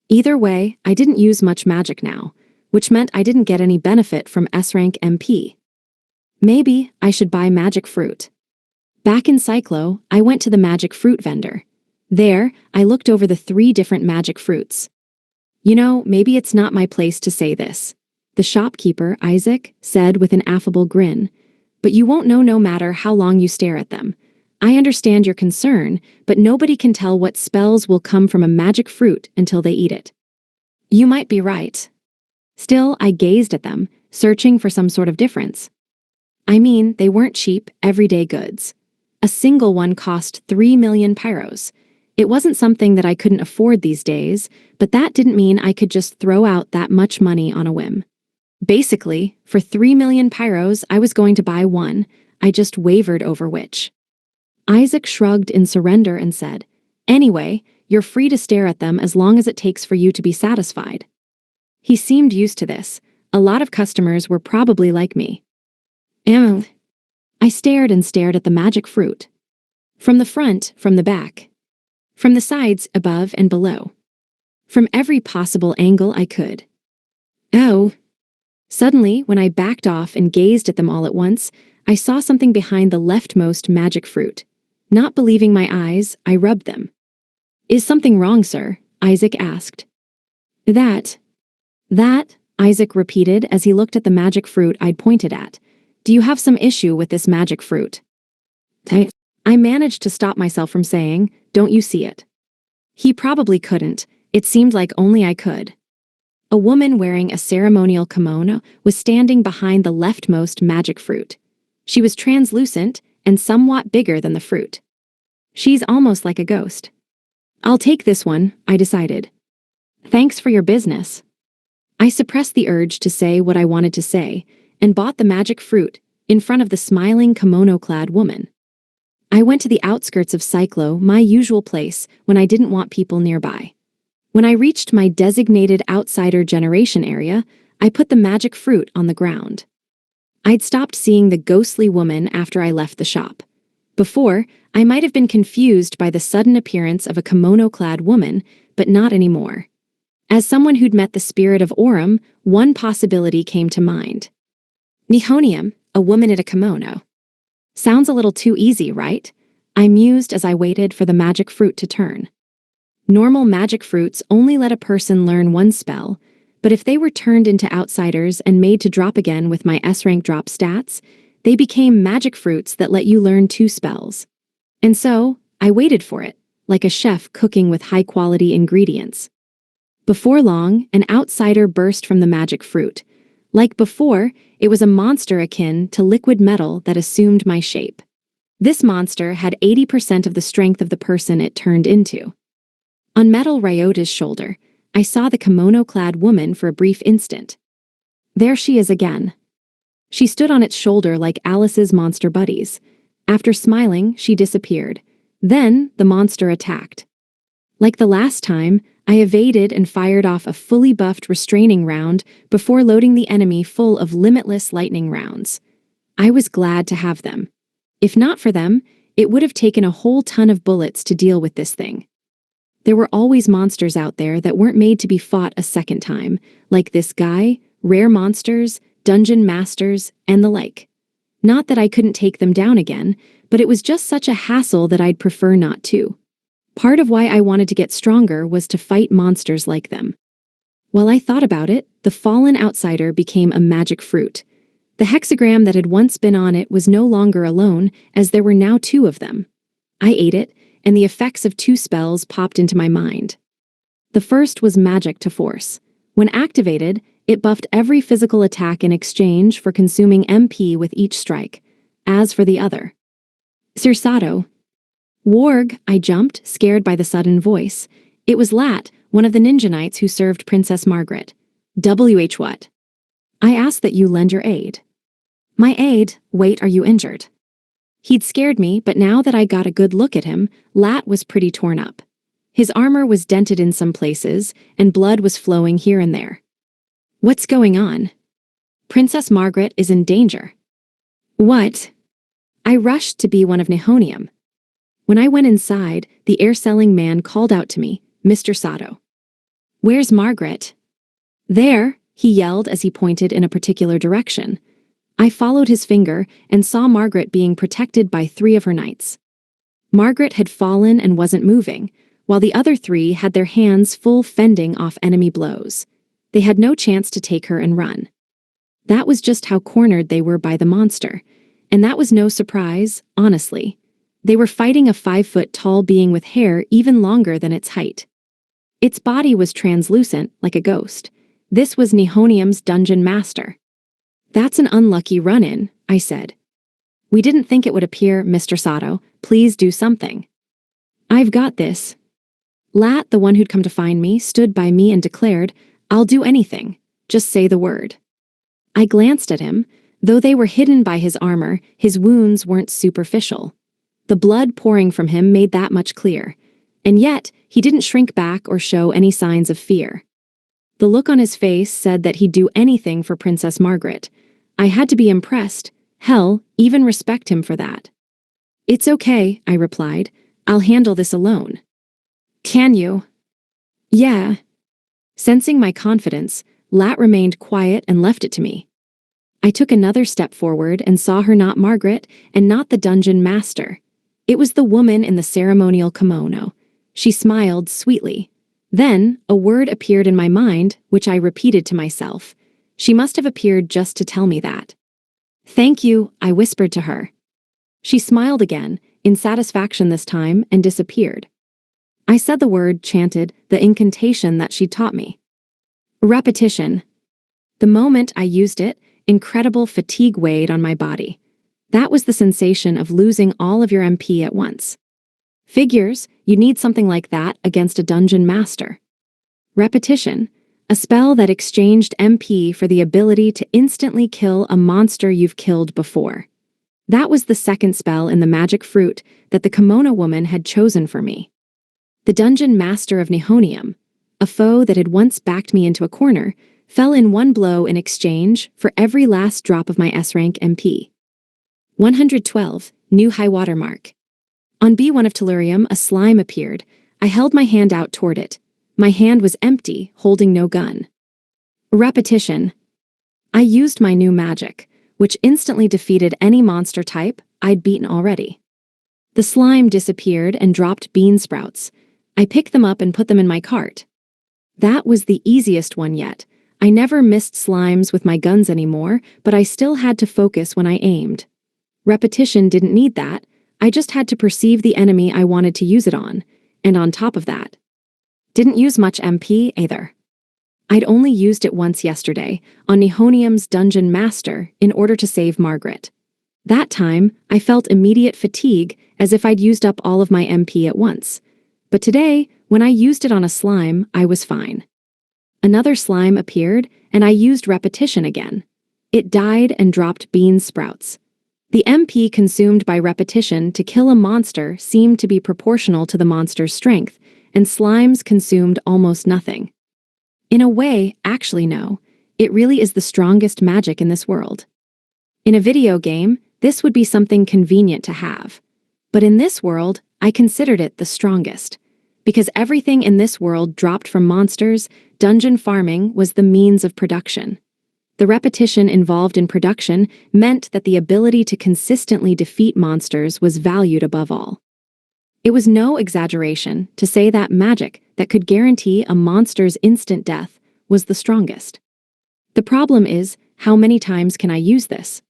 Either way, I didn't use much magic now, which meant I didn't get any benefit from S-rank MP. Maybe I should buy magic fruit. Back in Cyclo, I went to the magic fruit vendor. There, I looked over the 3 different magic fruits. You know, maybe it's not my place to say this, the shopkeeper, Isaac, said with an affable grin, but you won't know no matter how long you stare at them. I understand your concern, but nobody can tell what spells will come from a magic fruit until they eat it. You might be right. Still, I gazed at them, searching for some sort of difference. I mean, they weren't cheap, everyday goods. A single one cost 3 million pyros. It wasn't something that I couldn't afford these days, but that didn't mean I could just throw out that much money on a whim. Basically, for 3 million pyros, I was going to buy one. I just wavered over which. Isaac shrugged in surrender and said, "Anyway, you're free to stare at them as long as it takes for you to be satisfied." He seemed used to this. A lot of customers were probably like me. I stared and stared at the magic fruit. From the front, from the back. From the sides, above and below. From every possible angle I could. Oh. Suddenly, when I backed off and gazed at them all at once, I saw something behind the leftmost magic fruit. Not believing my eyes, I rubbed them. "Is something wrong, sir?" Isaac asked. That, Isaac repeated as he looked at the magic fruit I'd pointed at. "Do you have some issue with this magic fruit?" I managed to stop myself from saying, "Don't you see it?" He probably couldn't. It seemed like only I could. A woman wearing a ceremonial kimono was standing behind the leftmost magic fruit. She was translucent and somewhat bigger than the fruit. She's almost like a ghost. "I'll take this one," I decided. "Thanks for your business." I suppressed the urge to say what I wanted to say and bought the magic fruit in front of the smiling kimono-clad woman. I went to the outskirts of Cyclo, my usual place, when I didn't want people nearby. When I reached my designated outsider generation area, I put the magic fruit on the ground. I'd stopped seeing the ghostly woman after I left the shop. Before, I might have been confused by the sudden appearance of a kimono-clad woman, but not anymore. As someone who'd met the spirit of Aurum, one possibility came to mind. Nihonium, a woman in a kimono. Sounds a little too easy, right? I mused as I waited for the magic fruit to turn. Normal magic fruits only let a person learn one spell, but if they were turned into outsiders and made to drop again with my S-rank drop stats, they became magic fruits that let you learn 2 spells. And so, I waited for it, like a chef cooking with high-quality ingredients. Before long, an outsider burst from the magic fruit. Like before, it was a monster akin to liquid metal that assumed my shape. This monster had 80% of the strength of the person it turned into. On Metal Ryota's shoulder, I saw the kimono-clad woman for a brief instant. There she is again. She stood on its shoulder like Alice's monster buddies. After smiling, she disappeared. Then, the monster attacked. Like the last time, I evaded and fired off a fully buffed restraining round before loading the enemy full of limitless lightning rounds. I was glad to have them. If not for them, it would have taken a whole ton of bullets to deal with this thing. There were always monsters out there that weren't made to be fought a second time, like this guy, rare monsters, dungeon masters, and the like. Not that I couldn't take them down again, but it was just such a hassle that I'd prefer not to. Part of why I wanted to get stronger was to fight monsters like them. While I thought about it, the fallen outsider became a magic fruit. The hexagram that had once been on it was no longer alone, as there were now 2 of them. I ate it, and the effects of 2 spells popped into my mind. The first was Magic to Force. When activated, it buffed every physical attack in exchange for consuming MP with each strike. As for the other, Cirsato. Warg, I jumped, scared by the sudden voice. It was Lat, one of the ninja knights who served Princess Margaret. WH what? I asked that you lend your aid. My aid? Wait, are you injured? He'd scared me, but now that I got a good look at him, Lat was pretty torn up. His armor was dented in some places, and blood was flowing here and there. What's going on? Princess Margaret is in danger. What? I rushed to be one of Nihonium. When I went inside, the air-selling man called out to me, Mr. Sato. Where's Margaret? There, he yelled as he pointed in a particular direction. I followed his finger and saw Margaret being protected by 3 of her knights. Margaret had fallen and wasn't moving, while the other 3 had their hands full fending off enemy blows. They had no chance to take her and run. That was just how cornered they were by the monster, and that was no surprise, honestly. They were fighting a 5-foot-tall being with hair even longer than its height. Its body was translucent, like a ghost. This was Nihonium's dungeon master. That's an unlucky run-in, I said. We didn't think it would appear, Mr. Sato. Please do something. I've got this. Lat, the one who'd come to find me, stood by me and declared, I'll do anything. Just say the word. I glanced at him. Though they were hidden by his armor, his wounds weren't superficial. The blood pouring from him made that much clear. And yet, he didn't shrink back or show any signs of fear. The look on his face said that he'd do anything for Princess Margaret. I had to be impressed. Hell, even respect him for that. It's okay, I replied. I'll handle this alone. Can you? Yeah. Sensing my confidence, Lat remained quiet and left it to me. I took another step forward and saw her not Margaret and not the dungeon master. It was the woman in the ceremonial kimono. She smiled sweetly. Then, a word appeared in my mind, which I repeated to myself. She must have appeared just to tell me that. Thank you, I whispered to her. She smiled again, in satisfaction this time, and disappeared. I said the word, chanted, the incantation that she taught me. Repetition. The moment I used it, incredible fatigue weighed on my body. That was the sensation of losing all of your MP at once. Figures, you need something like that against a dungeon master. Repetition. A spell that exchanged MP for the ability to instantly kill a monster you've killed before. That was the second spell in the magic fruit that the kimono woman had chosen for me. The dungeon master of Nihonium, a foe that had once backed me into a corner, fell in one blow in exchange for every last drop of my S-rank MP. 112, new high water mark. On B1 of Tellurium, a slime appeared. I held my hand out toward it. My hand was empty, holding no gun. Repetition. I used my new magic, which instantly defeated any monster type I'd beaten already. The slime disappeared and dropped bean sprouts. I picked them up and put them in my cart. That was the easiest one yet. I never missed slimes with my guns anymore, but I still had to focus when I aimed. Repetition didn't need that. I just had to perceive the enemy I wanted to use it on, and on top of that, didn't use much MP either. I'd only used it once yesterday, on Nihonium's dungeon master, in order to save Margaret. That time, I felt immediate fatigue, as if I'd used up all of my MP at once. But today, when I used it on a slime, I was fine. Another slime appeared, and I used repetition again. It died and dropped bean sprouts. The MP consumed by repetition to kill a monster seemed to be proportional to the monster's strength, and slimes consumed almost nothing. In a way, actually no, it really is the strongest magic in this world. In a video game, this would be something convenient to have. But in this world, I considered it the strongest. Because everything in this world dropped from monsters, dungeon farming was the means of production. The repetition involved in production meant that the ability to consistently defeat monsters was valued above all. It was no exaggeration to say that magic that could guarantee a monster's instant death was the strongest. The problem is, how many times can I use this?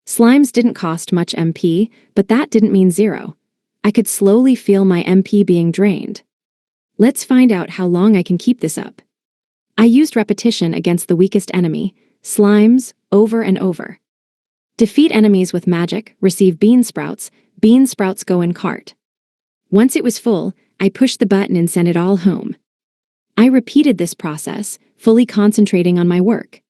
Slimes didn't cost much MP, but that didn't mean zero. I could slowly feel my MP being drained. Let's find out how long I can keep this up. I used repetition against the weakest enemy, slimes, over and over. Defeat enemies with magic, receive bean sprouts go in cart. Once it was full, I pushed the button and sent it all home. I repeated this process, fully concentrating on my work.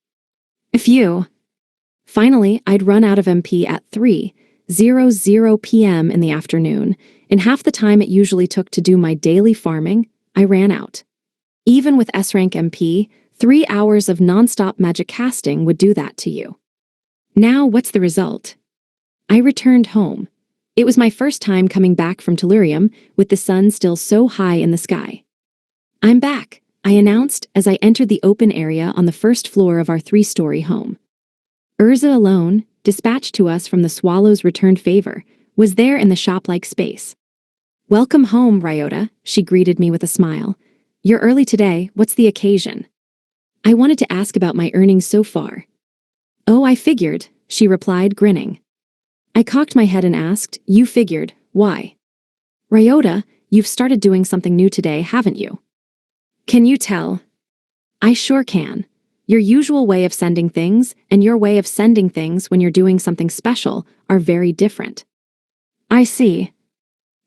Finally, I'd run out of MP at 3, 4:00 p.m. in the afternoon. In half the time it usually took to do my daily farming, I ran out. Even with S-rank MP, 3 hours of non-stop magic casting would do that to you. Now what's the result? I returned home. It was my first time coming back from Tellurium with the sun still so high in the sky. "I'm back," I announced as I entered the open area on the first floor of our 3-story home. Urza alone, dispatched to us from the Swallow's returned favor, was there in the shop-like space. "Welcome home, Ryota," she greeted me with a smile. "You're early today, what's the occasion?" I wanted to ask about my earnings so far. "Oh, I figured," she replied, grinning. I cocked my head and asked, "You figured, why?" "Ryota, you've started doing something new today, haven't you?" "Can you tell?" "I sure can. Your usual way of sending things and your way of sending things when you're doing something special are very different." "I see.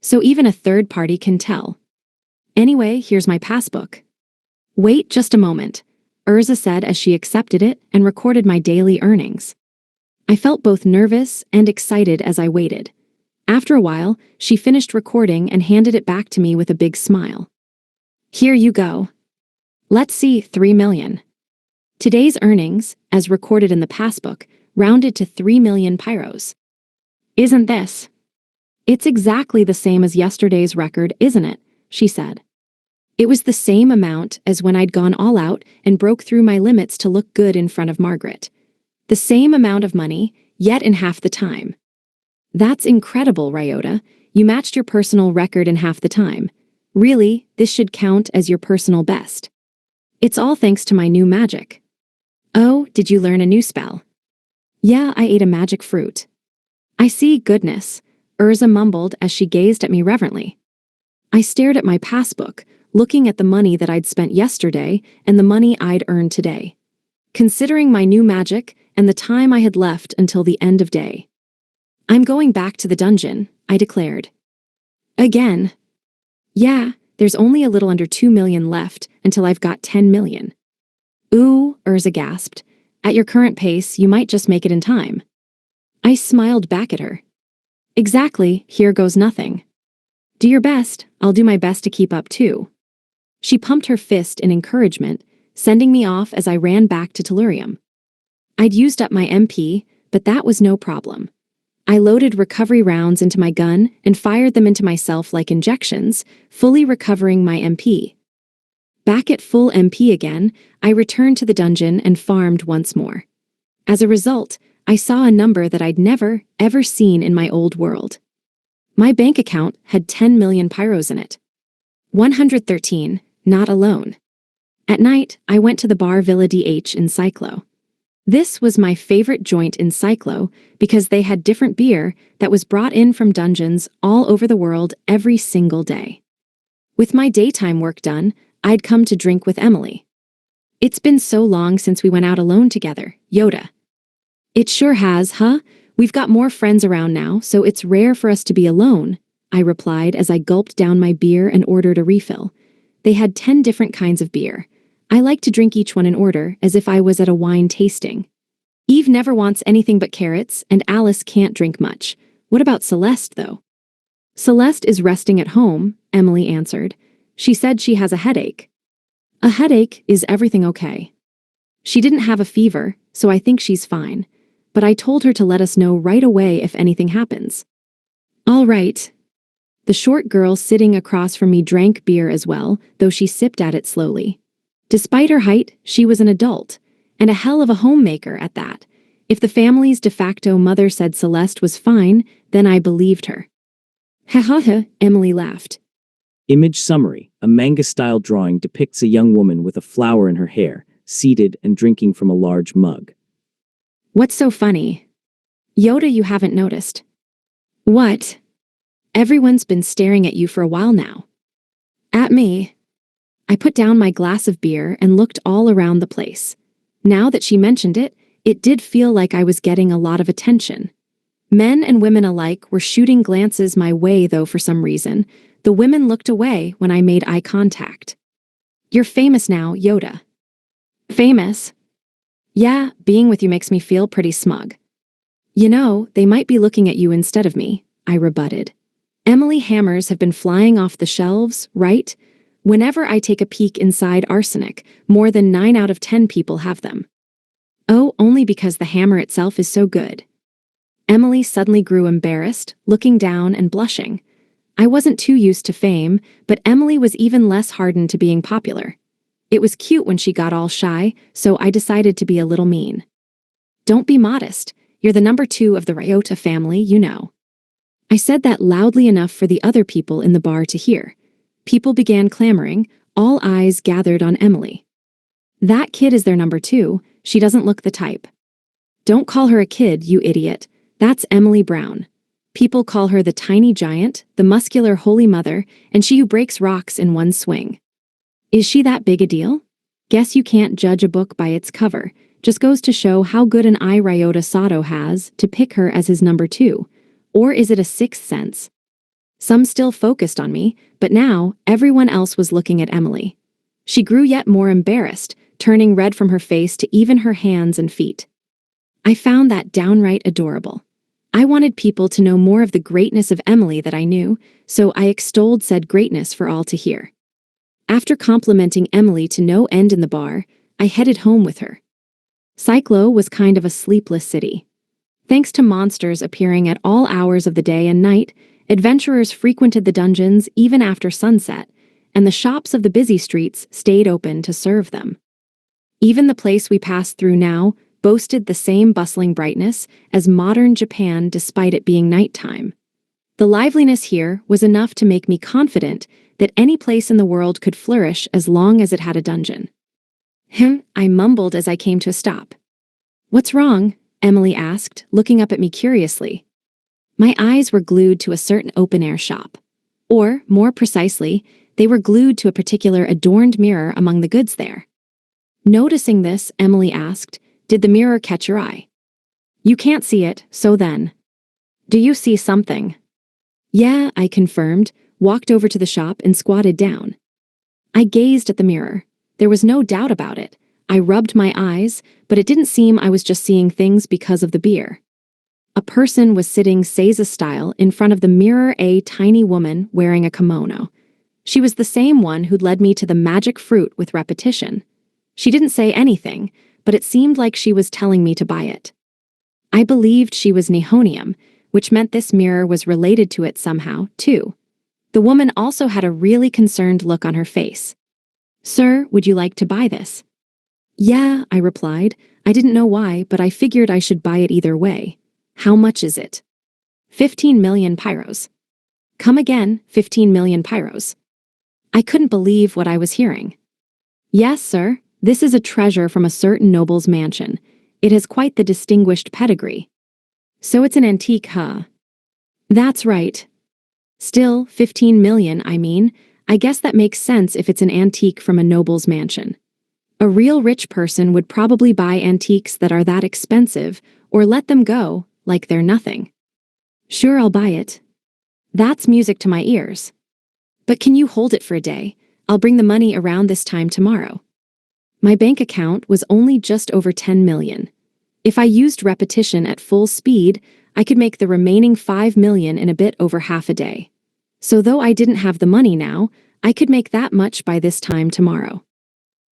So even a third party can tell. Anyway, here's my passbook." "Wait just a moment," Urza said as she accepted it and recorded my daily earnings. I felt both nervous and excited as I waited. After a while, she finished recording and handed it back to me with a big smile. "Here you go. Let's see, 3 million. Today's earnings, as recorded in the passbook, rounded to 3 million pyros. Isn't this? It's exactly the same as yesterday's record, isn't it?" she said. It was the same amount as when I'd gone all out and broke through my limits to look good in front of Margaret. The same amount of money, yet in half the time. "That's incredible, Ryota. You matched your personal record in half the time. Really, this should count as your personal best. It's all thanks to my new magic." "Oh, did you learn a new spell?" "Yeah, I ate a magic fruit." "I see, goodness," Urza mumbled as she gazed at me reverently. I stared at my passbook, looking at the money that I'd spent yesterday and the money I'd earned today. Considering my new magic and the time I had left until the end of day. "I'm going back to the dungeon," I declared. "Again?" "Yeah, there's only a little under 2 million left until I've got 10 million. "Ooh," Urza gasped. "At your current pace, you might just make it in time." I smiled back at her. "Exactly, here goes nothing. Do your best, I'll do my best to keep up too." She pumped her fist in encouragement, sending me off as I ran back to Tellurium. I'd used up my MP, but that was no problem. I loaded recovery rounds into my gun and fired them into myself like injections, fully recovering my MP. Back at full MP again, I returned to the dungeon and farmed once more. As a result, I saw a number that I'd never, ever seen in my old world. My bank account had 10 million pyros in it. 113, not alone. At night, I went to the bar Villa DH in Cyclo. This was my favorite joint in Cyclo because they had different beer that was brought in from dungeons all over the world every single day. With my daytime work done, I'd come to drink with Emily. "It's been so long since we went out alone together, Yoda." "It sure has, huh? We've got more friends around now, so it's rare for us to be alone," I replied as I gulped down my beer and ordered a refill. They had 10 different kinds of beer. I like to drink each one in order, as if I was at a wine tasting. Eve never wants anything but carrots, and Alice can't drink much. What about Celeste, though? "Celeste is resting at home," Emily answered. "She said she has a headache." "A headache, is everything okay?" "She didn't have a fever, so I think she's fine. But I told her to let us know right away if anything happens." "All right." The short girl sitting across from me drank beer as well, though she sipped at it slowly. Despite her height, she was an adult, and a hell of a homemaker at that. If the family's de facto mother said Celeste was fine, then I believed her. "Ha ha ha," Emily laughed. Image summary. A manga-style drawing depicts a young woman with a flower in her hair, seated and drinking from a large mug. "What's so funny?" "Yoda, you haven't noticed." "What?" "Everyone's been staring at you for a while now." "At me?" I put down my glass of beer and looked all around the place. Now that she mentioned it, it did feel like I was getting a lot of attention. Men and women alike were shooting glances my way, though for some reason, the women looked away when I made eye contact. "You're famous now, Yoda." "Famous?" "Yeah, being with you makes me feel pretty smug." You know, they might be looking at you instead of me, I rebutted. Emily hammers have been flying off the shelves, right? Whenever I take a peek inside Arsenic, more than 9 out of 10 people have them. Oh, only because the hammer itself is so good. Emily suddenly grew embarrassed, looking down and blushing. I wasn't too used to fame, but Emily was even less hardened to being popular. It was cute when she got all shy, so I decided to be a little mean. Don't be modest. You're the number 2 of the Ryota family, you know. I said that loudly enough for the other people in the bar to hear. People began clamoring, all eyes gathered on Emily. That kid is their number 2, she doesn't look the type. Don't call her a kid, you idiot. That's Emily Brown. People call her the tiny giant, the muscular holy mother, and she who breaks rocks in one swing. Is she that big a deal? Guess you can't judge a book by its cover. Just goes to show how good an eye Ryota Sato has to pick her as his number 2. Or is it a sixth sense? Some still focused on me, but now everyone else was looking at Emily. She grew yet more embarrassed, turning red from her face to even her hands and feet. I found that downright adorable. I wanted people to know more of the greatness of Emily that I knew, so I extolled said greatness for all to hear. After complimenting Emily to no end in the bar, I headed home with her. Cyclo was kind of a sleepless city. Thanks to monsters appearing at all hours of the day and night, adventurers frequented the dungeons even after sunset, and the shops of the busy streets stayed open to serve them. Even the place we passed through now boasted the same bustling brightness as modern Japan despite it being nighttime. The liveliness here was enough to make me confident that any place in the world could flourish as long as it had a dungeon. I mumbled as I came to a stop. What's wrong? Emily asked, looking up at me curiously. My eyes were glued to a certain open-air shop. Or, more precisely, they were glued to a particular adorned mirror among the goods there. Noticing this, Emily asked, did the mirror catch your eye? You can't see it, so then. Do you see something? Yeah, I confirmed, walked over to the shop and squatted down. I gazed at the mirror. There was no doubt about it. I rubbed my eyes, but it didn't seem I was just seeing things because of the beer. A person was sitting Seiza-style in front of the mirror, a tiny woman wearing a kimono. She was the same one who'd led me to the magic fruit with repetition. She didn't say anything, but it seemed like she was telling me to buy it. I believed she was Nihonium, which meant this mirror was related to it somehow, too. The woman also had a really concerned look on her face. Sir, would you like to buy this? Yeah, I replied. I didn't know why, but I figured I should buy it either way. How much is it? 15 million pyros. Come again, 15 million pyros. I couldn't believe what I was hearing. Yes, sir, this is a treasure from a certain noble's mansion. It has quite the distinguished pedigree. So it's an antique, huh? That's right. Still, 15 million, I mean. I guess that makes sense if it's an antique from a noble's mansion. A real rich person would probably buy antiques that are that expensive, or let them go, like they're nothing. Sure, I'll buy it. That's music to my ears. But can you hold it for a day? I'll bring the money around this time tomorrow. My bank account was only just over 10 million. If I used repetition at full speed, I could make the remaining 5 million in a bit over half a day. So though I didn't have the money now, I could make that much by this time tomorrow.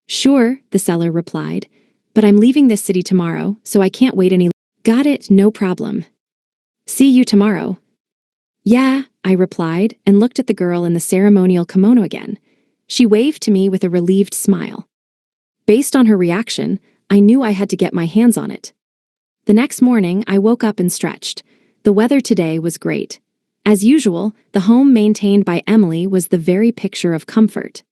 Sure, the seller replied, but I'm leaving this city tomorrow, so I can't wait any longer. Got it, no problem. See you tomorrow. Yeah, I replied and looked at the girl in the ceremonial kimono again. She waved to me with a relieved smile. Based on her reaction, I knew I had to get my hands on it. The next morning, I woke up and stretched. The weather today was great. As usual, the home maintained by Emily was the very picture of comfort.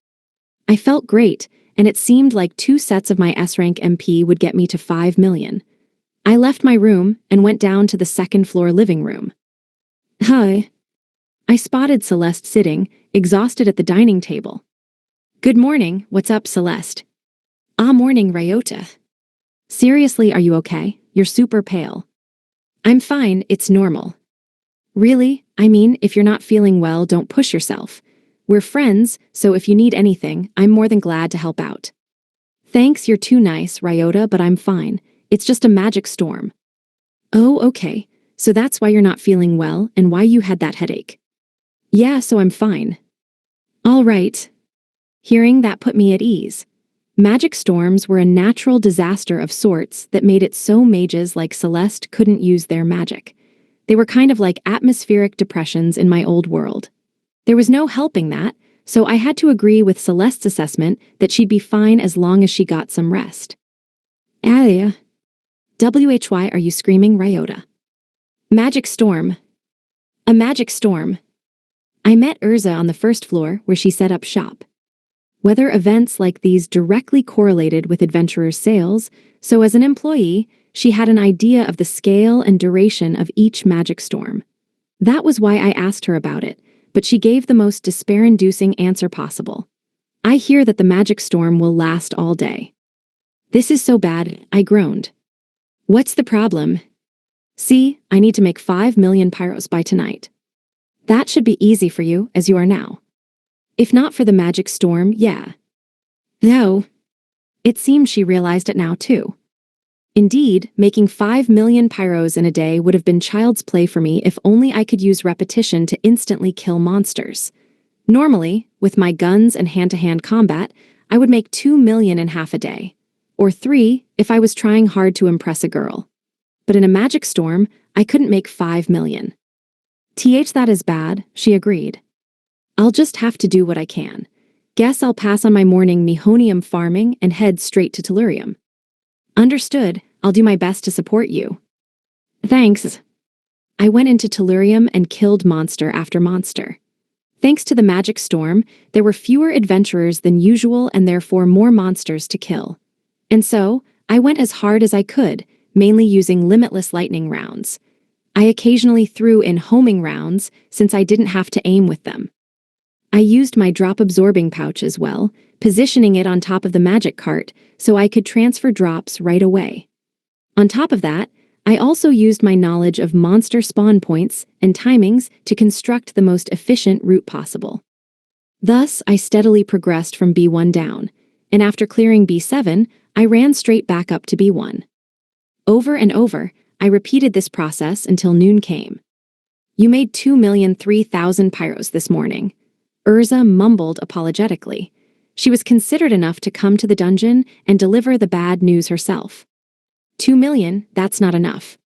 I felt great, and it seemed like 2 sets of my S-rank MP would get me to 5 million. I left my room and went down to the second-floor living room. Hi. I spotted Celeste sitting, exhausted at the dining table. Good morning, what's up, Celeste? Ah, morning, Ryota. Seriously, are you okay? You're super pale. I'm fine, it's normal. Really? I mean, if you're not feeling well, don't push yourself. We're friends, so if you need anything, I'm more than glad to help out. Thanks, you're too nice, Ryota, but I'm fine. It's just a magic storm. Oh, okay. So that's why you're not feeling well and why you had that headache. Yeah, so I'm fine. All right. Hearing that put me at ease. Magic storms were a natural disaster of sorts that made it so mages like Celeste couldn't use their magic. They were kind of like atmospheric depressions in my old world. There was no helping that, so I had to agree with Celeste's assessment that she'd be fine as long as she got some rest. Alia. WHY are you screaming, Ryota? Magic storm. A magic storm. I met Urza on the first floor where she set up shop. Weather events like these directly correlated with adventurers' sales, so as an employee, she had an idea of the scale and duration of each magic storm. That was why I asked her about it, but she gave the most despair-inducing answer possible. I hear that the magic storm will last all day. This is so bad, I groaned. What's the problem? See, I need to make 5 million pyros by tonight. That should be easy for you, as you are now. If not for the magic storm, yeah. Though, it seemed she realized it now too. Indeed, making 5 million pyros in a day would have been child's play for me if only I could use repetition to instantly kill monsters. Normally, with my guns and hand-to-hand combat, I would make 2 million in half a day. Or 3 if I was trying hard to impress a girl. But in a magic storm, I couldn't make 5 million. That is bad, she agreed. I'll just have to do what I can. Guess I'll pass on my morning mehonium farming and head straight to Tellurium. Understood, I'll do my best to support you. Thanks. I went into Tellurium and killed monster after monster. Thanks to the magic storm, there were fewer adventurers than usual and therefore more monsters to kill. And so, I went as hard as I could, mainly using limitless lightning rounds. I occasionally threw in homing rounds since I didn't have to aim with them. I used my drop-absorbing pouch as well, positioning it on top of the magic cart so I could transfer drops right away. On top of that, I also used my knowledge of monster spawn points and timings to construct the most efficient route possible. Thus, I steadily progressed from B1 down, and after clearing B7, I ran straight back up to B1. Over and over, I repeated this process until noon came. You made 2,003,000 pyros this morning. Urza mumbled apologetically. She was considerate enough to come to the dungeon and deliver the bad news herself. 2 million, that's not enough.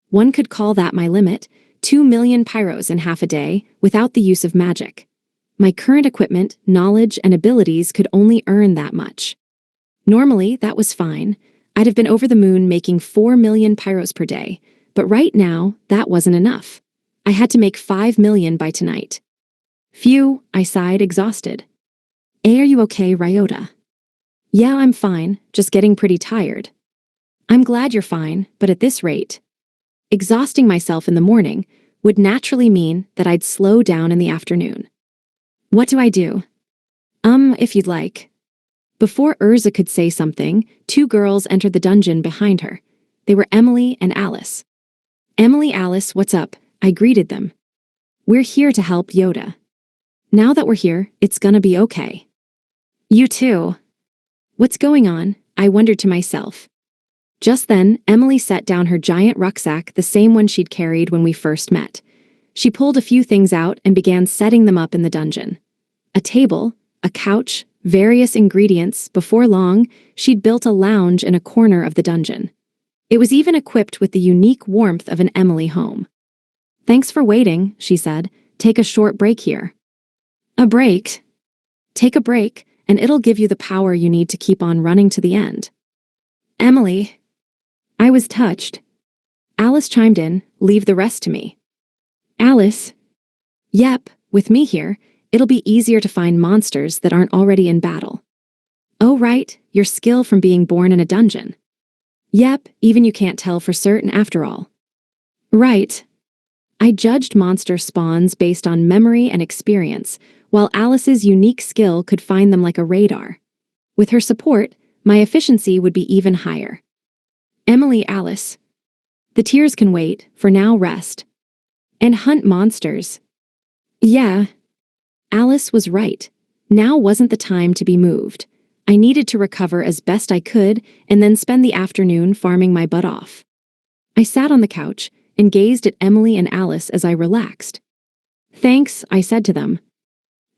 One could call that my limit, 2 million pyros in half a day, without the use of magic. My current equipment, knowledge, and abilities could only earn that much. Normally, that was fine. I'd have been over the moon making 4 million pyros per day, but right now, that wasn't enough. I had to make 5 million by tonight. Phew, I sighed, exhausted. Are you okay, Ryota? Yeah, I'm fine, just getting pretty tired. I'm glad you're fine, but at this rate, exhausting myself in the morning would naturally mean that I'd slow down in the afternoon. What do I do? If you'd like. Before Urza could say something, 2 girls entered the dungeon behind her. They were Emily and Alice. Emily, Alice, what's up? I greeted them. We're here to help Yoda. Now that we're here, it's gonna be okay. You too. What's going on? I wondered to myself. Just then, Emily set down her giant rucksack, the same one she'd carried when we first met. She pulled a few things out and began setting them up in the dungeon. A table, a couch, various ingredients. Before long, she'd built a lounge in a corner of the dungeon. It was even equipped with the unique warmth of an Emily home. Thanks for waiting, she said. Take a short break here. A break? Take a break, and it'll give you the power you need to keep on running to the end. Emily. I was touched. Alice chimed in, leave the rest to me. Alice. Yep, with me here, it'll be easier to find monsters that aren't already in battle. Oh right, your skill from being born in a dungeon. Yep, even you can't tell for certain after all. Right. I judged monster spawns based on memory and experience, while Alice's unique skill could find them like a radar. With her support, my efficiency would be even higher. Emily, Alice. The tears can wait, for now rest. And hunt monsters. Yeah. Alice was right. Now wasn't the time to be moved. I needed to recover as best I could and then spend the afternoon farming my butt off. I sat on the couch and gazed at Emily and Alice as I relaxed. Thanks, I said to them.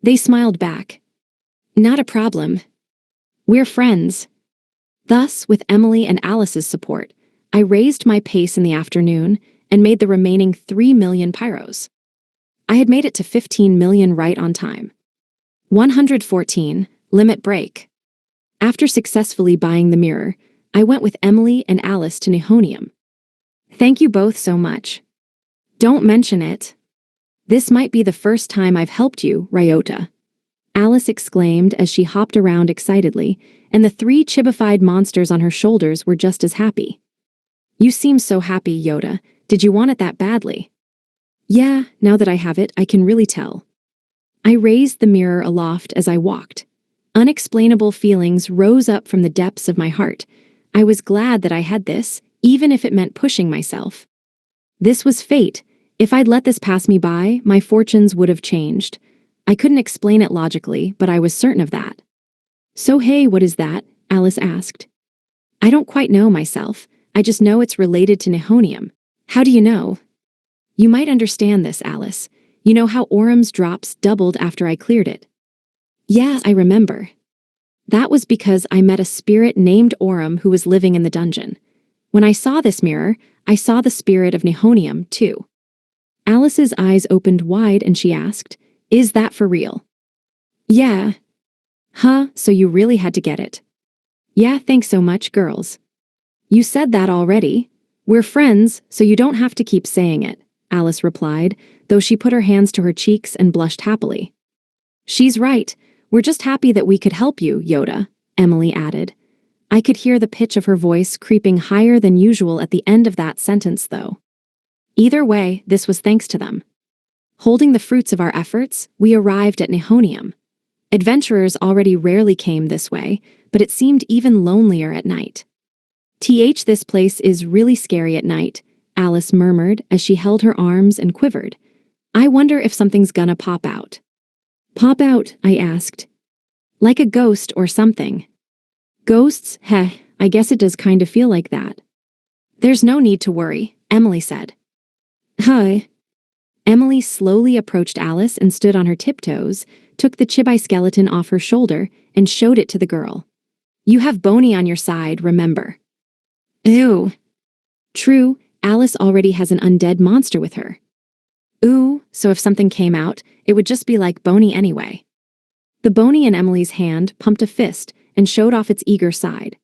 They smiled back. Not a problem. We're friends. Thus, with Emily and Alice's support, I raised my pace in the afternoon and made the remaining 3 million pyros. I had made it to 15 million right on time. 114, limit break. After successfully buying the mirror, I went with Emily and Alice to Nihonium. Thank you both so much. Don't mention it. This might be the first time I've helped you, Ryota. Alice exclaimed as she hopped around excitedly, and the 3 chibified monsters on her shoulders were just as happy. You seem so happy, Yoda. Did you want it that badly? Yeah, now that I have it, I can really tell. I raised the mirror aloft as I walked. Unexplainable feelings rose up from the depths of my heart. I was glad that I had this, even if it meant pushing myself. This was fate. If I'd let this pass me by, my fortunes would have changed. I couldn't explain it logically, but I was certain of that. So hey, what is that? Alice asked. I don't quite know myself. I just know it's related to Nihonium. How do you know? You might understand this, Alice. You know how Orum's drops doubled after I cleared it? Yeah, I remember. That was because I met a spirit named Orum who was living in the dungeon. When I saw this mirror, I saw the spirit of Nihonium, too. Alice's eyes opened wide and she asked, Is that for real? Yeah. Huh, so you really had to get it. Yeah, thanks so much, girls. You said that already. We're friends, so you don't have to keep saying it, Alice replied, though she put her hands to her cheeks and blushed happily. She's right. We're just happy that we could help you, Yoda, Emily added. I could hear the pitch of her voice creeping higher than usual at the end of that sentence, though. Either way, this was thanks to them. Holding the fruits of our efforts, we arrived at Nihonium. Adventurers already rarely came this way, but it seemed even lonelier at night. This place is really scary at night, Alice murmured as she held her arms and quivered. I wonder if something's gonna pop out. Pop out, I asked. Like a ghost or something. Ghosts? Heh, I guess it does kind of feel like that. There's no need to worry, Emily said. Hi. Emily slowly approached Alice and stood on her tiptoes, took the chibi skeleton off her shoulder, and showed it to the girl. You have Boney on your side, remember. Ew. True, Alice already has an undead monster with her. Ooh, so if something came out, it would just be like Boney anyway. The Boney in Emily's hand pumped a fist and showed off its eager side.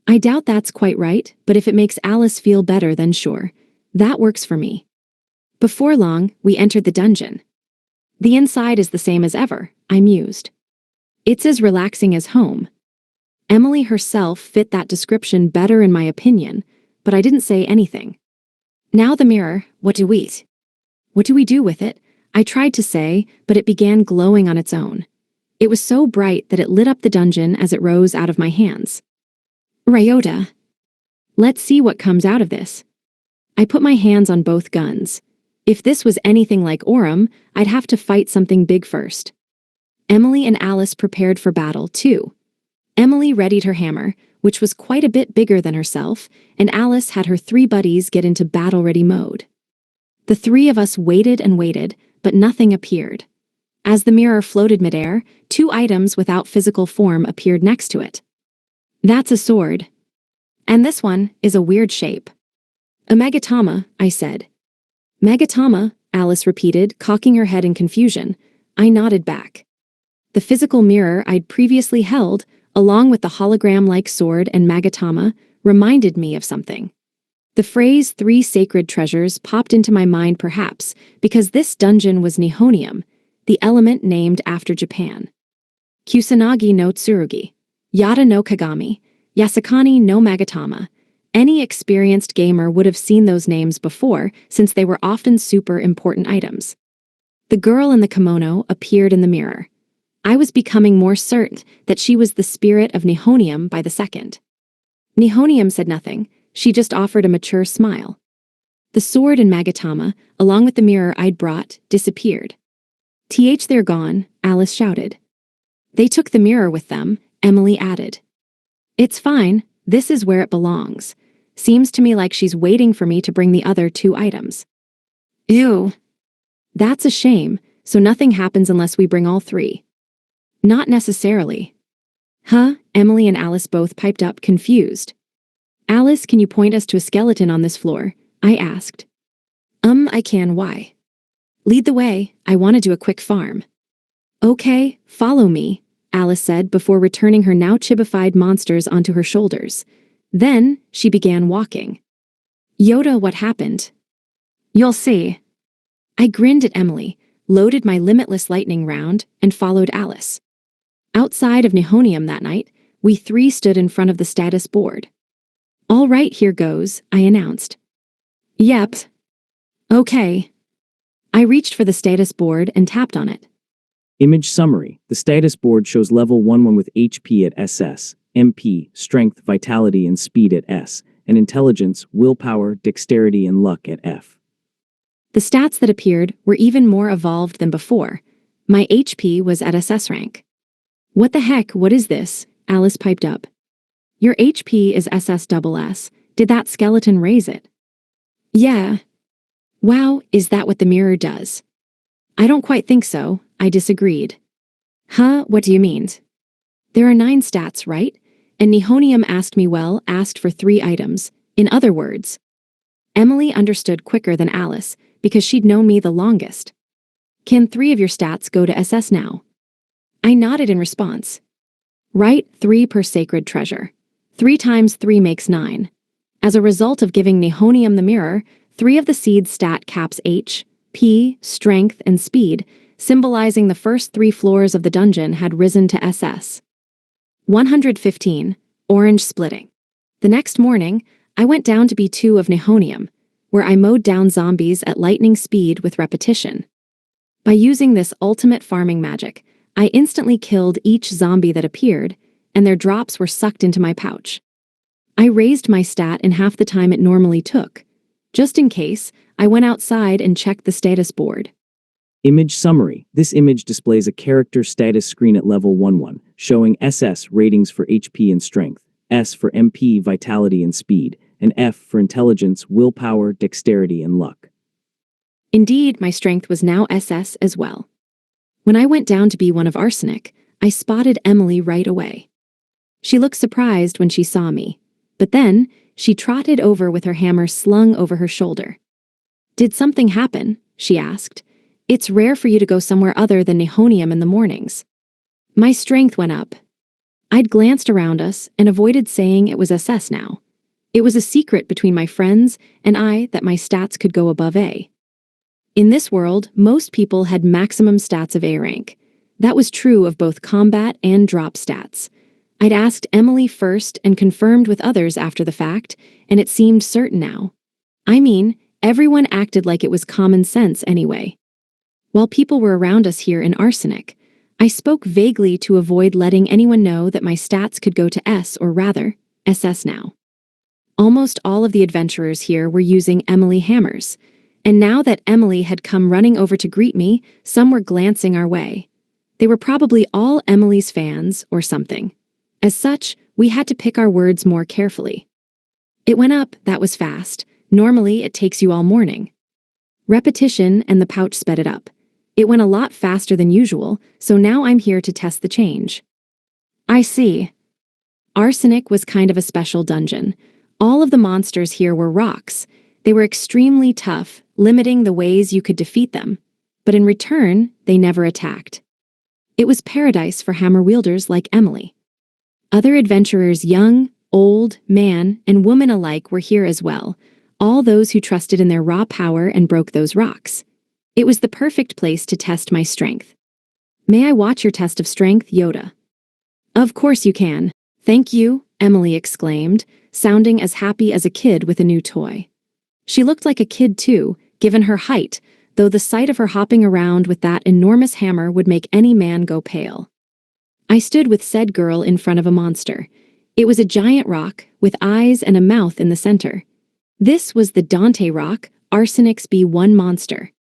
I doubt that's quite right, but if it makes Alice feel better, then sure. That works for me. Before long, we entered the dungeon. The inside is the same as ever, I mused. It's as relaxing as home. Emily herself fit that description better in my opinion, but I didn't say anything. Now the mirror, what do we do with it? I tried to say, but it began glowing on its own. It was so bright that it lit up the dungeon as it rose out of my hands. Ryota. Let's see what comes out of this. I put my hands on both guns. If this was anything like Orum, I'd have to fight something big first. Emily and Alice prepared for battle, too. Emily readied her hammer, which was quite a bit bigger than herself, and Alice had her 3 buddies get into battle-ready mode. The 3 of us waited and waited, but nothing appeared. As the mirror floated midair, 2 items without physical form appeared next to it. That's a sword. And this one is a weird shape. A Magatama, I said. Magatama, Alice repeated, cocking her head in confusion. I nodded back. The physical mirror I'd previously held, along with the hologram-like sword and Magatama, reminded me of something. The phrase 3 sacred treasures popped into my mind perhaps because this dungeon was Nihonium, the element named after Japan. Kusanagi no Tsurugi, Yada no Kagami, Yasakani no Magatama. Any experienced gamer would have seen those names before since they were often super important items. The girl in the kimono appeared in the mirror. I was becoming more certain that she was the spirit of Nihonium by the second. Nihonium said nothing. She just offered a mature smile. The sword and Magatama, along with the mirror I'd brought, disappeared. They're gone, Alice shouted. They took the mirror with them, Emily added. It's fine, this is where it belongs. Seems to me like she's waiting for me to bring the other 2 items. Ew. That's a shame, so nothing happens unless we bring all 3. Not necessarily. Huh? Emily and Alice both piped up, confused. Alice, can you point us to a skeleton on this floor? I asked. I can, why? Lead the way, I want to do a quick farm. Okay, follow me, Alice said before returning her now chibified monsters onto her shoulders. Then, she began walking. Yoda, what happened? You'll see. I grinned at Emily, loaded my limitless lightning round, and followed Alice. Outside of Nihonium that night, we 3 stood in front of the status board. All right, here goes, I announced. Yep. Okay. I reached for the status board and tapped on it. Image summary. The status board shows level 1 with HP at SS, MP, strength, vitality, and speed at S, and intelligence, willpower, dexterity, and luck at F. The stats that appeared were even more evolved than before. My HP was at SS rank. What the heck, what is this? Alice piped up. Your HP is SS. Did that skeleton raise it? Yeah. Wow, is that what the mirror does? I don't quite think so, I disagreed. Huh, what do you mean? There are 9 stats, right? And Nihonium asked for 3 items. In other words, Emily understood quicker than Alice because she'd known me the longest. Can 3 of your stats go to SS now? I nodded in response. Right, 3 per sacred treasure. 3 times 3 makes 9. As a result of giving Nihonium the mirror, 3 of the seed's stat caps H, P, strength, and speed, symbolizing the first 3 floors of the dungeon, had risen to SS. 115. Orange splitting. The next morning, I went down to B2 of Nihonium, where I mowed down zombies at lightning speed with repetition. By using this ultimate farming magic, I instantly killed each zombie that appeared, and their drops were sucked into my pouch. I raised my stat in half the time it normally took. Just in case, I went outside and checked the status board. Image summary. This image displays a character status screen at level 1, showing SS ratings for HP and strength, S for MP, vitality, and speed, and F for intelligence, willpower, dexterity, and luck. Indeed, my strength was now SS as well. When I went down to be one of Arsenic, I spotted Emily right away. She looked surprised when she saw me, but then she trotted over with her hammer slung over her shoulder. Did something happen? She asked. It's rare for you to go somewhere other than Nihonium in the mornings. My strength went up. I'd glanced around us and avoided saying it was SS now. It was a secret between my friends and I that my stats could go above A. In this world, most people had maximum stats of A rank. That was true of both combat and drop stats. I'd asked Emily first and confirmed with others after the fact, and it seemed certain now. I mean, everyone acted like it was common sense anyway. While people were around us here in Arsenic, I spoke vaguely to avoid letting anyone know that my stats could go to S, or rather, SS now. Almost all of the adventurers here were using Emily hammers, and now that Emily had come running over to greet me, some were glancing our way. They were probably all Emily's fans or something. As such, we had to pick our words more carefully. It went up, that was fast. Normally, it takes you all morning. Repetition and the pouch sped it up. It went a lot faster than usual, so now I'm here to test the change. I see. Arsenic was kind of a special dungeon. All of the monsters here were rocks. They were extremely tough, limiting the ways you could defeat them. But in return, they never attacked. It was paradise for hammer wielders like Emily. Other adventurers, young, old, man, and woman alike, were here as well, all those who trusted in their raw power and broke those rocks. It was the perfect place to test my strength. May I watch your test of strength, Yoda? Of course you can. Thank you, Emily exclaimed, sounding as happy as a kid with a new toy. She looked like a kid too, given her height, though the sight of her hopping around with that enormous hammer would make any man go pale. I stood with said girl in front of a monster. It was a giant rock, with eyes and a mouth in the center. This was the Dante Rock, Arsenic's B1 monster.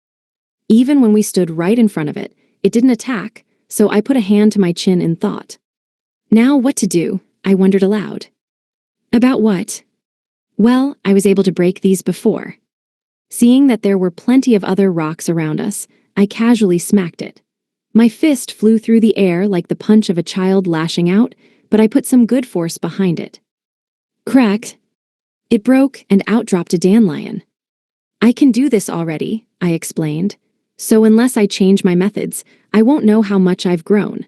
Even when we stood right in front of it, it didn't attack, so I put a hand to my chin in thought. Now what to do? I wondered aloud. About what? Well, I was able to break these before. Seeing that there were plenty of other rocks around us, I casually smacked it. My fist flew through the air like the punch of a child lashing out, but I put some good force behind it. Crack! It broke and out dropped a dandelion. I can do this already, I explained. So unless I change my methods, I won't know how much I've grown.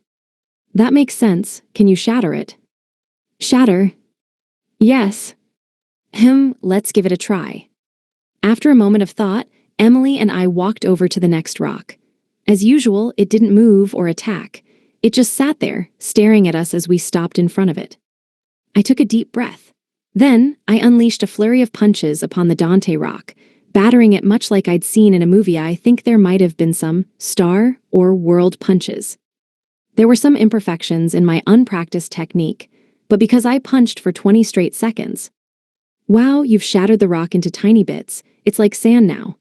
That makes sense. Can you shatter it? Shatter? Yes. Let's give it a try. After a moment of thought, Emily and I walked over to the next rock. As usual, it didn't move or attack. It just sat there, staring at us as we stopped in front of it. I took a deep breath. Then, I unleashed a flurry of punches upon the Dante rock, battering it much like I'd seen in a movie. I think there might have been some star or world punches. There were some imperfections in my unpracticed technique, but because I punched for 20 straight seconds. Wow, you've shattered the rock into tiny bits. It's like sand now.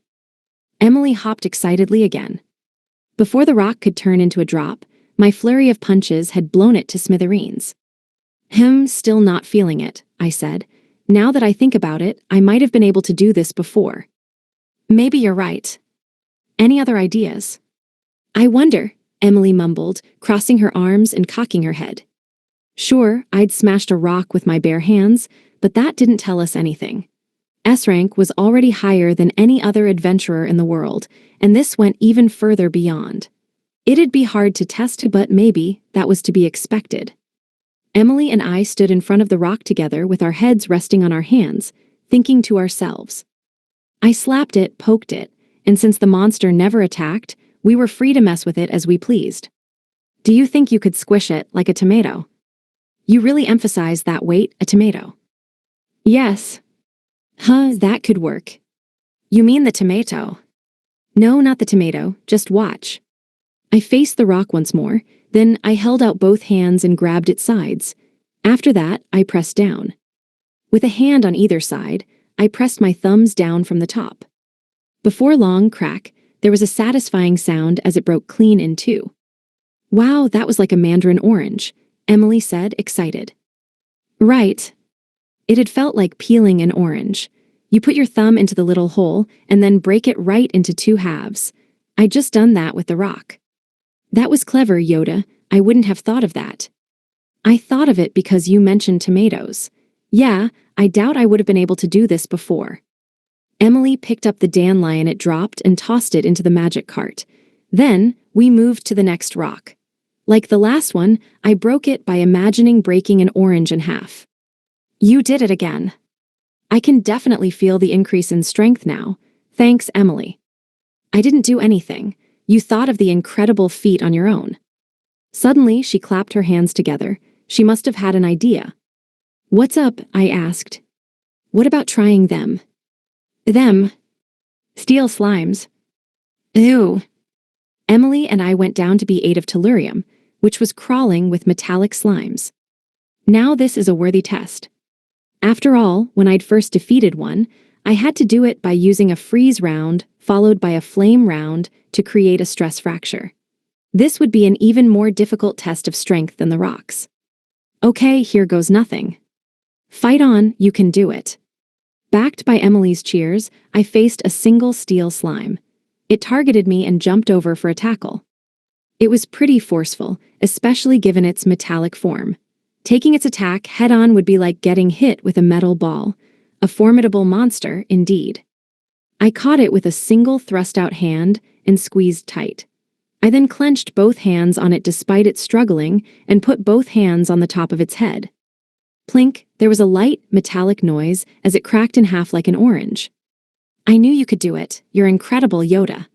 Emily hopped excitedly again. Before the rock could turn into a drop, my flurry of punches had blown it to smithereens. Still not feeling it, I said. Now that I think about it, I might have been able to do this before. Maybe you're right. Any other ideas? I wonder, Emily mumbled, crossing her arms and cocking her head. Sure, I'd smashed a rock with my bare hands, but that didn't tell us anything. S rank was already higher than any other adventurer in the world, and this went even further beyond. It'd be hard to test, but maybe that was to be expected. Emily and I stood in front of the rock together with our heads resting on our hands, thinking to ourselves. I slapped it, poked it, and since the monster never attacked, we were free to mess with it as we pleased. Do you think you could squish it like a tomato? You really emphasize that weight, a tomato. Yes. That could work. You mean the tomato? No, not the tomato, just watch. I faced the rock once more, then I held out both hands and grabbed its sides. After that, I pressed down. With a hand on either side, I pressed my thumbs down from the top. Before long, crack, there was a satisfying sound as it broke clean in two. Wow, that was like a mandarin orange, Emily said, excited. Right. It had felt like peeling an orange. You put your thumb into the little hole and then break it right into two halves. I'd just done that with the rock. That was clever, Yoda. I wouldn't have thought of that. I thought of it because you mentioned tomatoes. Yeah, I doubt I would have been able to do this before. Emily picked up the dandelion it dropped and tossed it into the magic cart. Then, we moved to the next rock. Like the last one, I broke it by imagining breaking an orange in half. You did it again. I can definitely feel the increase in strength now. Thanks, Emily. I didn't do anything. You thought of the incredible feat on your own. Suddenly, she clapped her hands together. She must have had an idea. What's up? I asked. What about trying them? Them? Steel slimes. Ew. Emily and I went down to be8 of tellurium, which was crawling with metallic slimes. Now this is a worthy test. After all, when I'd first defeated one, I had to do it by using a freeze round followed by a flame round to create a stress fracture. This would be an even more difficult test of strength than the rocks. Okay, here goes nothing. Fight on, you can do it. Backed by Emily's cheers, I faced a single steel slime. It targeted me and jumped over for a tackle. It was pretty forceful, especially given its metallic form. Taking its attack head-on would be like getting hit with a metal ball. A formidable monster, indeed. I caught it with a single thrust-out hand and squeezed tight. I then clenched both hands on it despite it struggling and put both hands on the top of its head. Plink, there was a light, metallic noise as it cracked in half like an orange. I knew you could do it. You're incredible, Yoda.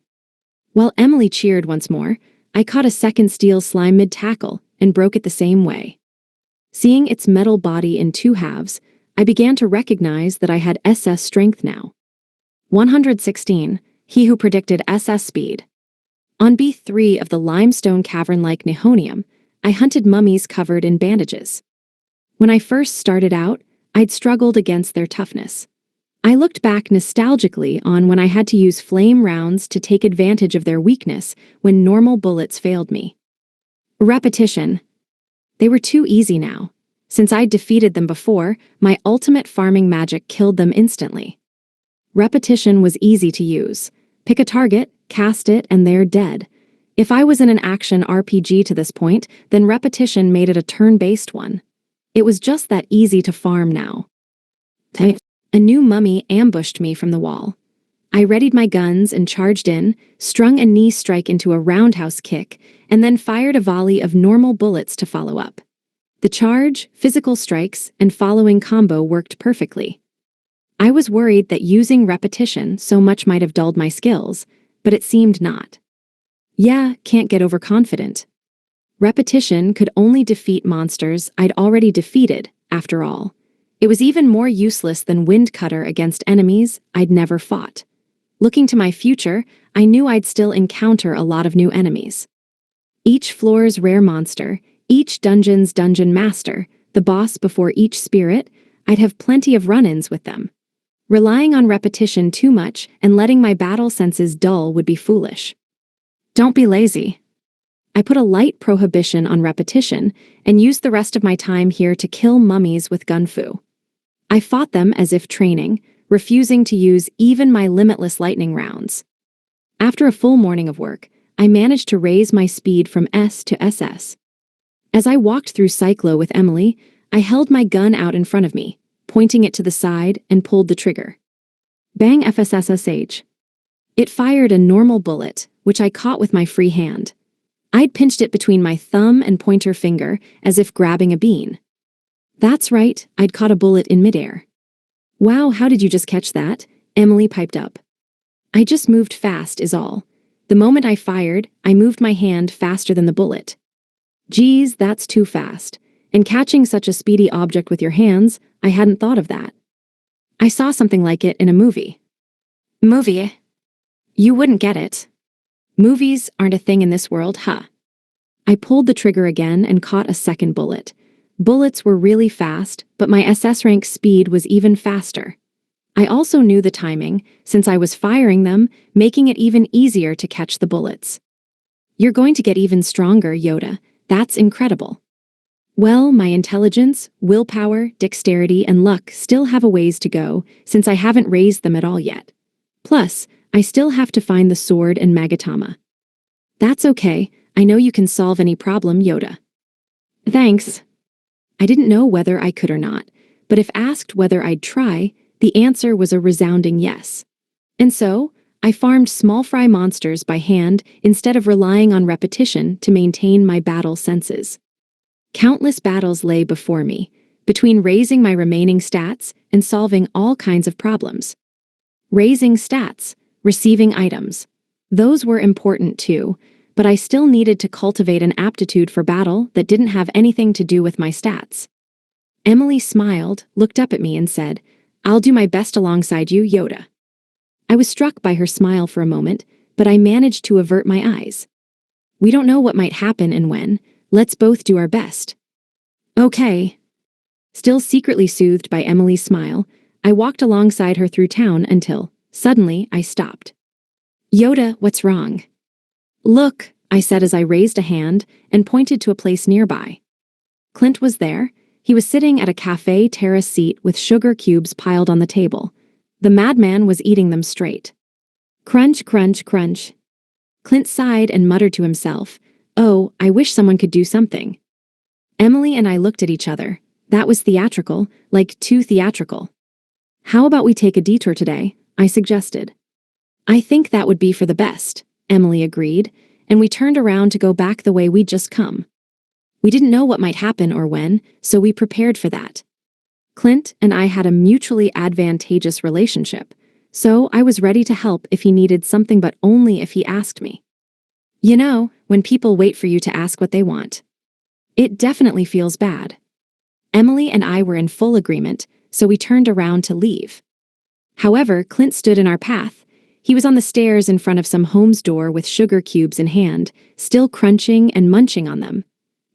While Emily cheered once more, I caught a second steel slime mid-tackle and broke it the same way. Seeing its metal body in two halves, I began to recognize that I had SS strength now. 116, he who predicted SS speed. On B3 of the limestone cavern like Nihonium, I hunted mummies covered in bandages. When I first started out, I'd struggled against their toughness. I looked back nostalgically on when I had to use flame rounds to take advantage of their weakness when normal bullets failed me. Repetition. They were too easy now. Since I'd defeated them before, my ultimate farming magic killed them instantly. Repetition was easy to use. Pick a target, cast it, and they're dead. If I was in an action RPG to this point, then repetition made it a turn-based one. It was just that easy to farm now. A new mummy ambushed me from the wall. I readied my guns and charged in, strung a knee strike into a roundhouse kick, and then fired a volley of normal bullets to follow up. The charge, physical strikes, and following combo worked perfectly. I was worried that using repetition so much might have dulled my skills, but it seemed not. Yeah, can't get overconfident. Repetition could only defeat monsters I'd already defeated, after all. It was even more useless than Windcutter against enemies I'd never fought. Looking to my future, I knew I'd still encounter a lot of new enemies. Each floor's rare monster, each dungeon's dungeon master, the boss before each spirit, I'd have plenty of run-ins with them. Relying on repetition too much and letting my battle senses dull would be foolish. Don't be lazy. I put a light prohibition on repetition and used the rest of my time here to kill mummies with gunfu. I fought them as if training, refusing to use even my limitless lightning rounds. After a full morning of work, I managed to raise my speed from S to SS. As I walked through Cyclo with Emily, I held my gun out in front of me, pointing it to the side, and pulled the trigger. Bang FSSSH. It fired a normal bullet, which I caught with my free hand. I'd pinched it between my thumb and pointer finger, as if grabbing a bean. That's right, I'd caught a bullet in midair. Wow, how did you just catch that? Emily piped up. I just moved fast is all. The moment I fired, I moved my hand faster than the bullet. Geez, that's too fast. And catching such a speedy object with your hands, I hadn't thought of that. I saw something like it in a movie. Movie? You wouldn't get it. Movies aren't a thing in this world, huh? I pulled the trigger again and caught a second bullet. Bullets were really fast, but my SS rank speed was even faster. I also knew the timing, since I was firing them, making it even easier to catch the bullets. You're going to get even stronger, Yoda. That's incredible. Well, my intelligence, willpower, dexterity, and luck still have a ways to go, since I haven't raised them at all yet. Plus, I still have to find the sword and Magatama. That's okay, I know you can solve any problem, Yoda. Thanks. I didn't know whether I could or not, but if asked whether I'd try, the answer was a resounding yes. And so, I farmed small fry monsters by hand instead of relying on repetition to maintain my battle senses. Countless battles lay before me, between raising my remaining stats and solving all kinds of problems. Raising stats, receiving items. Those were important too, but I still needed to cultivate an aptitude for battle that didn't have anything to do with my stats. Emily smiled, looked up at me and said, "I'll do my best alongside you, Yoda." I was struck by her smile for a moment, but I managed to avert my eyes. We don't know what might happen and when. Let's both do our best. Okay. Still secretly soothed by Emily's smile, I walked alongside her through town until, suddenly, I stopped. Yoda, what's wrong? Look, I said as I raised a hand and pointed to a place nearby. Clint was there. He was sitting at a cafe terrace seat with sugar cubes piled on the table. The madman was eating them straight. Crunch, crunch, crunch. Clint sighed and muttered to himself, "Oh, I wish someone could do something." Emily and I looked at each other. That was theatrical, like too theatrical. How about we take a detour today? I suggested. I think that would be for the best, Emily agreed, and we turned around to go back the way we'd just come. We didn't know what might happen or when, so we prepared for that. Clint and I had a mutually advantageous relationship, so I was ready to help if he needed something, but only if he asked me. You know, when people wait for you to ask what they want. It definitely feels bad. Emily and I were in full agreement, so we turned around to leave. However, Clint stood in our path. He was on the stairs in front of some home's door with sugar cubes in hand, still crunching and munching on them.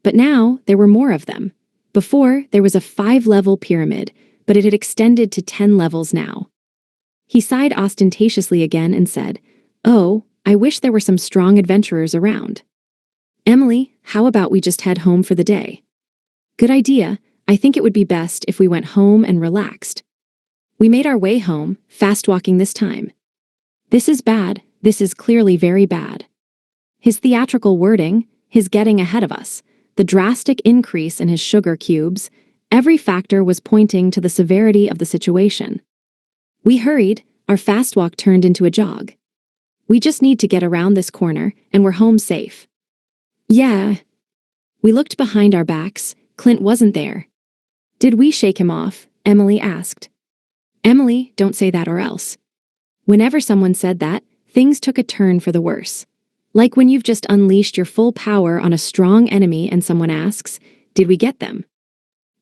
But now, there were more of them. Before, there was a 5-level pyramid, but it had extended to 10 levels now. He sighed ostentatiously again and said, "Oh, I wish there were some strong adventurers around." Emily, how about we just head home for the day? Good idea. I think it would be best if we went home and relaxed. We made our way home, fast walking this time. This is bad, this is clearly very bad. His theatrical wording, his getting ahead of us, the drastic increase in his sugar cubes, every factor was pointing to the severity of the situation. We hurried, our fast walk turned into a jog. We just need to get around this corner, and we're home safe. Yeah. We looked behind our backs, Clint wasn't there. Did we shake him off? Emily asked. Emily, don't say that or else. Whenever someone said that, things took a turn for the worse. Like when you've just unleashed your full power on a strong enemy and someone asks, did we get them?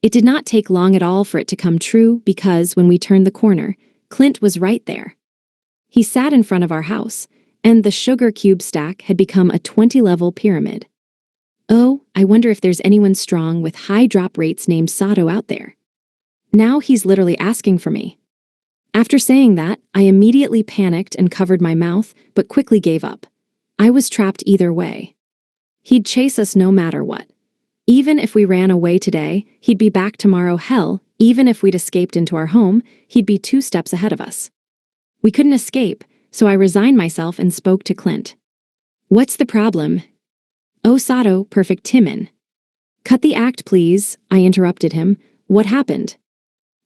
It did not take long at all for it to come true because when we turned the corner, Clint was right there. He sat in front of our house, and the sugar cube stack had become a 20-level pyramid. Oh, I wonder if there's anyone strong with high drop rates named Sato out there. Now he's literally asking for me. After saying that, I immediately panicked and covered my mouth, but quickly gave up. I was trapped either way. He'd chase us no matter what. Even if we ran away today, he'd be back tomorrow. Hell, even if we'd escaped into our home, he'd be 2 steps ahead of us. We couldn't escape, so I resigned myself and spoke to Clint. What's the problem? Oh, Sato, perfect Timon. Cut the act, please, I interrupted him. What happened?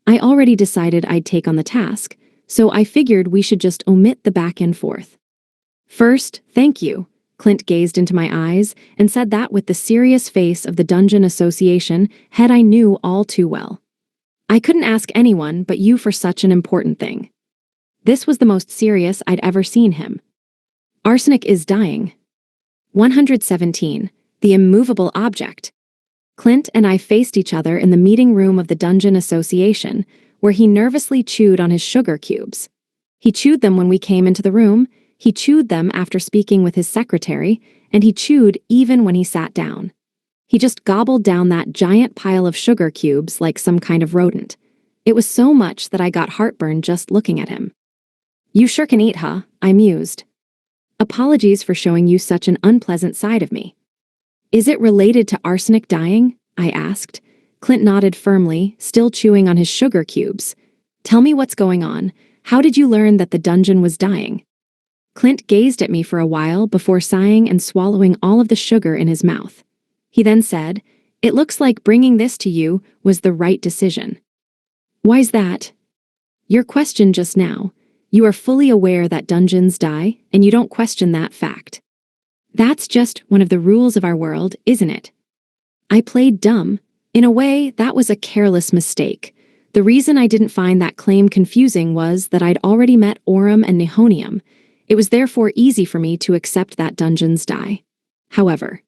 I already decided I'd take on the task, so I figured we should just omit the back and forth. First, thank you. Clint gazed into my eyes and said that with the serious face of the Dungeon Association head I knew all too well. I couldn't ask anyone but you for such an important thing. This was the most serious I'd ever seen him. Arsenic is dying. 117. The immovable object. Clint and I faced each other in the meeting room of the Dungeon Association, where he nervously chewed on his sugar cubes. He chewed them when we came into the room, he chewed them after speaking with his secretary, and he chewed even when he sat down. He just gobbled down that giant pile of sugar cubes like some kind of rodent. It was so much that I got heartburn just looking at him. You sure can eat, huh? I mused. Apologies for showing you such an unpleasant side of me. Is it related to arsenic dying? I asked. Clint nodded firmly, still chewing on his sugar cubes. Tell me what's going on. How did you learn that the dungeon was dying? Clint gazed at me for a while before sighing and swallowing all of the sugar in his mouth. He then said, It looks like bringing this to you was the right decision. Why's that? Your question just now. You are fully aware that dungeons die, and you don't question that fact. That's just one of the rules of our world, isn't it? I played dumb. In a way, that was a careless mistake. The reason I didn't find that claim confusing was that I'd already met Aurum and Nihonium. It was therefore easy for me to accept that dungeons die. However,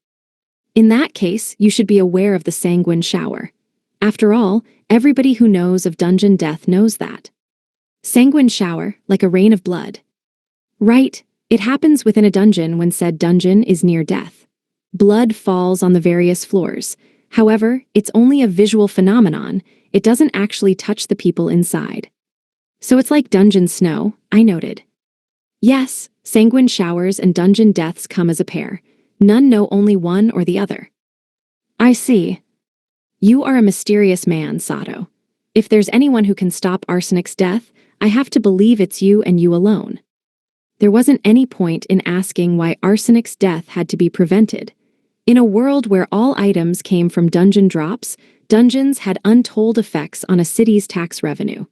in that case, you should be aware of the sanguine shower. After all, everybody who knows of dungeon death knows that. Sanguine shower, like a rain of blood. Right, it happens within a dungeon when said dungeon is near death. Blood falls on the various floors. However, it's only a visual phenomenon. It doesn't actually touch the people inside. So it's like dungeon snow, I noted. Yes, sanguine showers and dungeon deaths come as a pair. None know only one or the other. I see. You are a mysterious man, Sato. If there's anyone who can stop arsenic's death, I have to believe it's you and you alone. There wasn't any point in asking why arsenic's death had to be prevented. In a world where all items came from dungeon drops, dungeons had untold effects on a city's tax revenue.